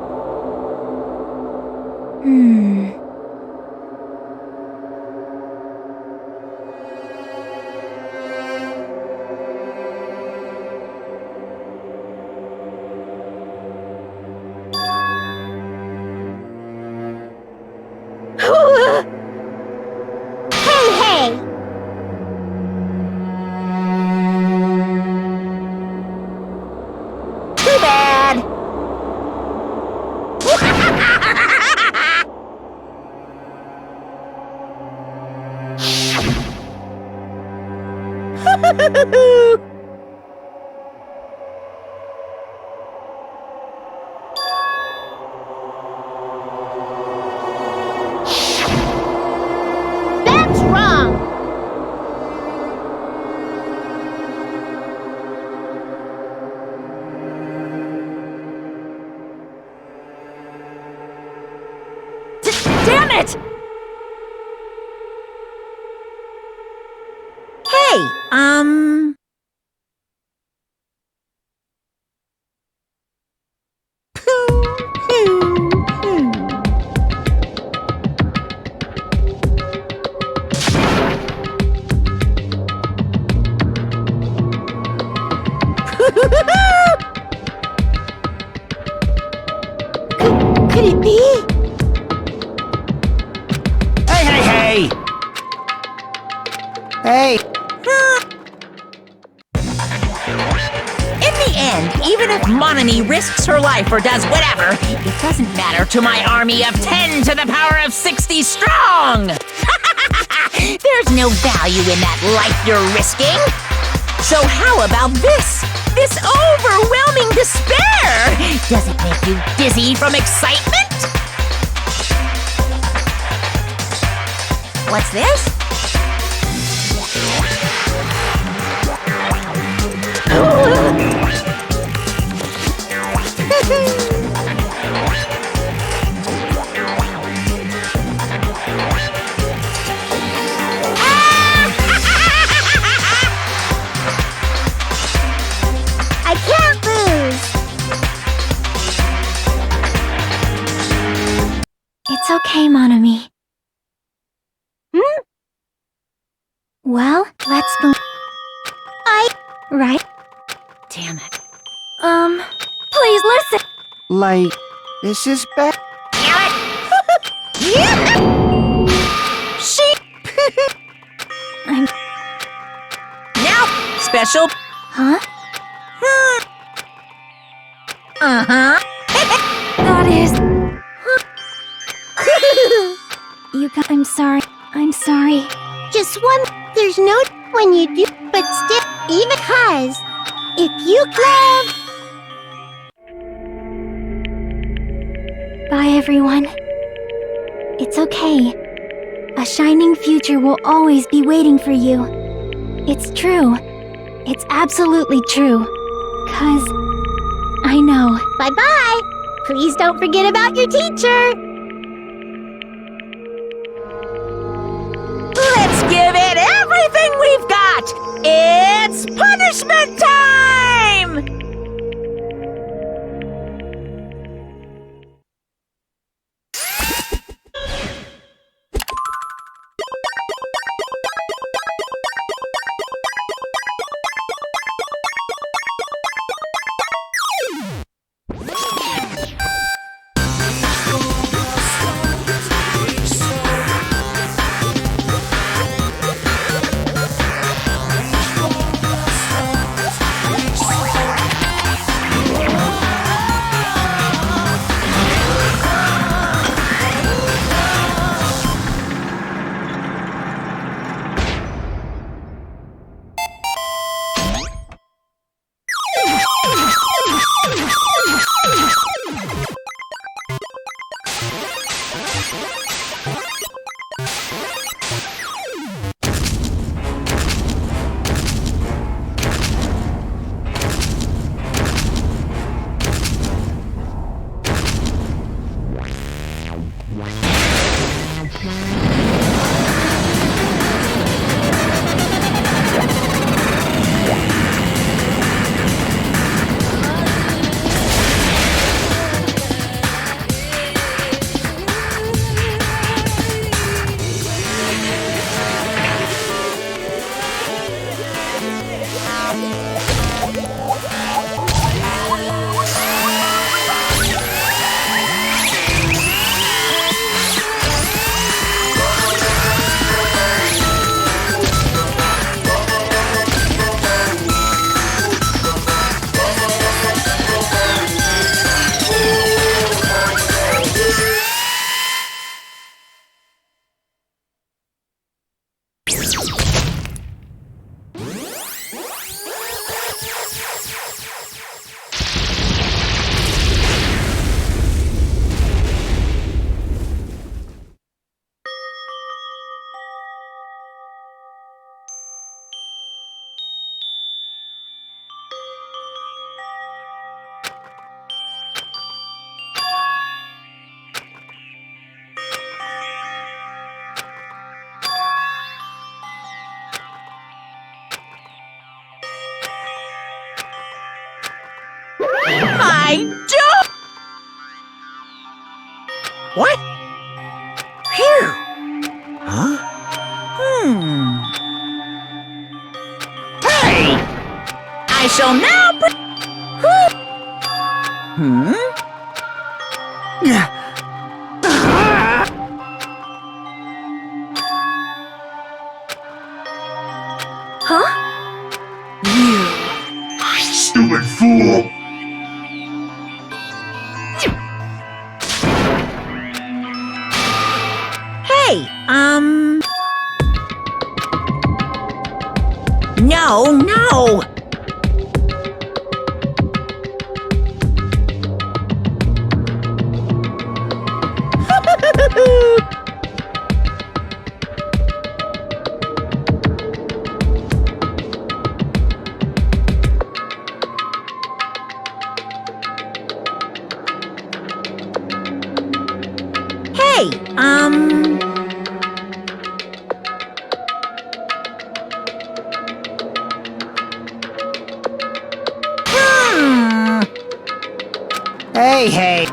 Hey, hey! Too bad! That's wrong! Damn it! Hey, Could it be? Hey, hey, hey! Hey! In the end, even if Monami risks her life or does whatever, it doesn't matter to my army of 10 to the power of 60 strong! There's no value in that life you're risking! So how about this? This overwhelming despair! Does it make you dizzy from excitement? What's this? I can't lose. It's okay, Monami. Hmm? Well, let's move. Right? Damn it. Please listen! Like, this is bad. I'm... Now, special. Huh? Uh-huh. That is... You got... I'm sorry. I'm sorry. Just one. There's no when you do, but still, even because if you love. Bye, everyone. It's okay. A shining future will always be waiting for you. It's true. It's absolutely true. 'Cause I know. Bye-bye. Please don't forget about your teacher. Let's give it everything we've got! It's punishment time! I don't... What? Phew. Huh? Hey! I shall now... Huh? Stupid fool! Hey, No. Hey, Hey.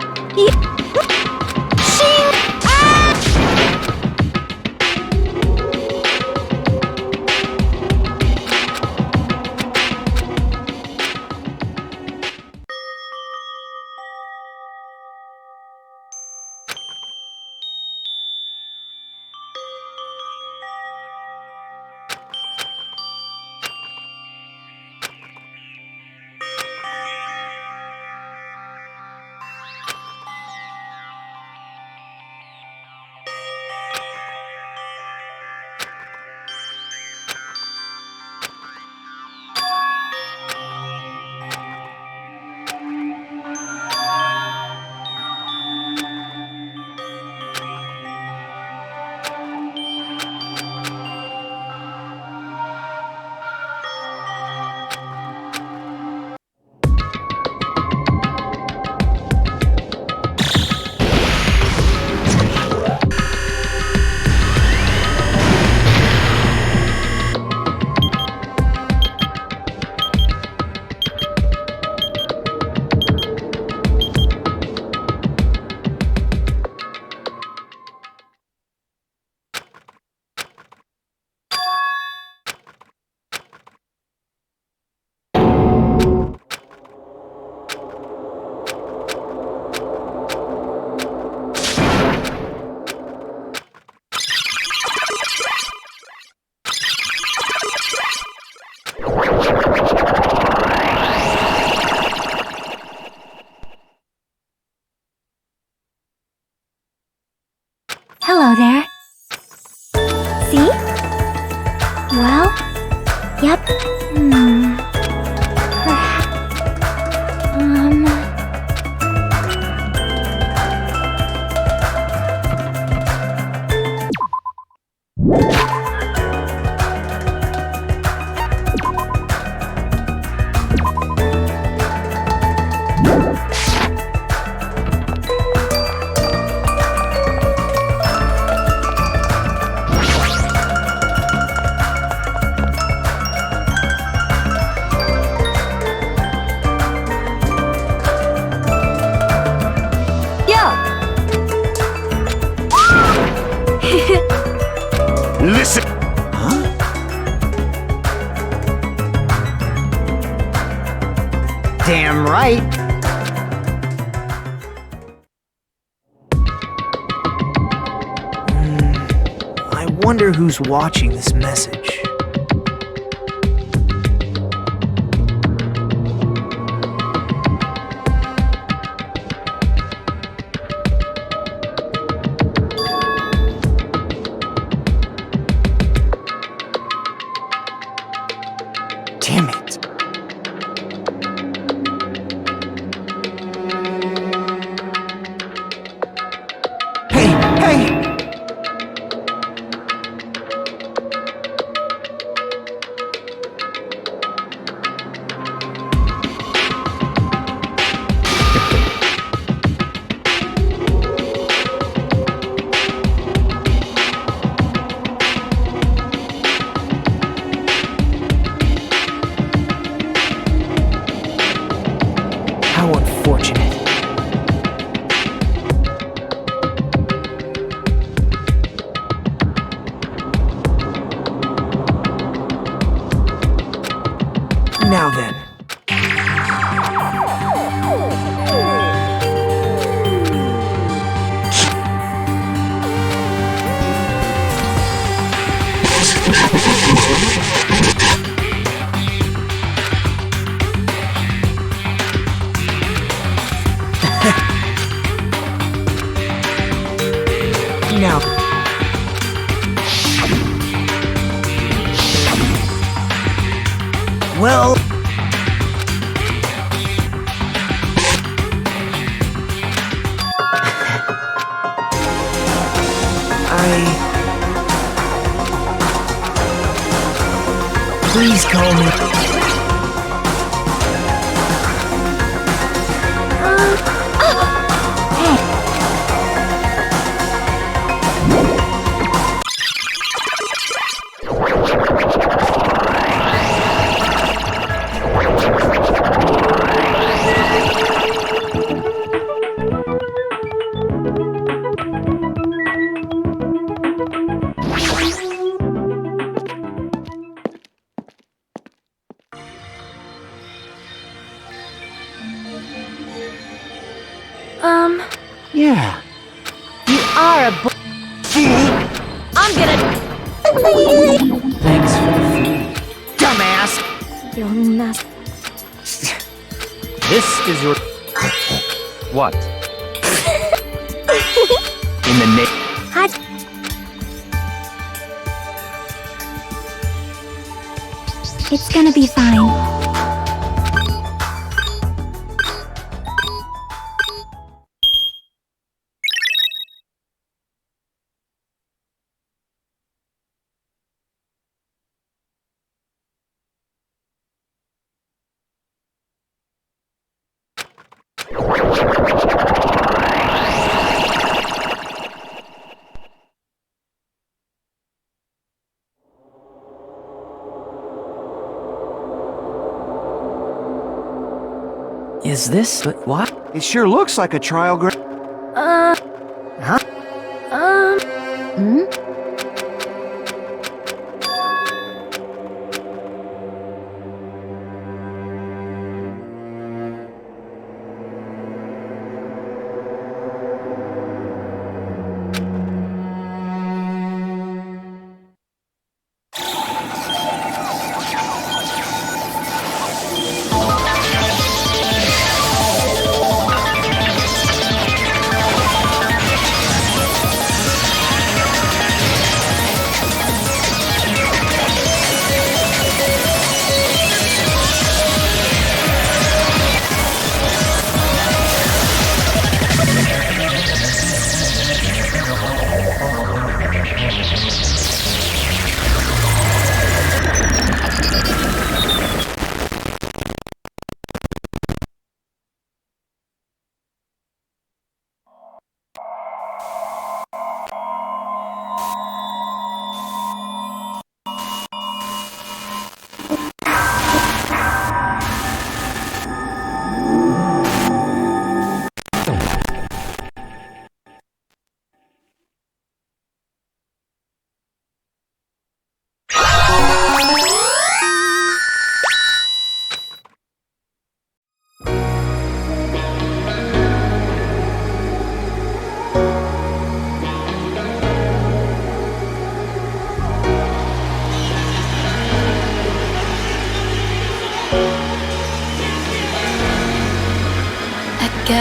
See? Well, yep. Listen! Huh? Damn right. I wonder who's watching this message. Damn it. Hey! How unfortunate. Now then. Now. Well. Please call me. Yeah. You are a I'm gonna... Thanks for the food. Dumbass! This is your... What? In the name... It's gonna be fine. Is this... what? It sure looks like a trial ground.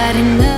had enough.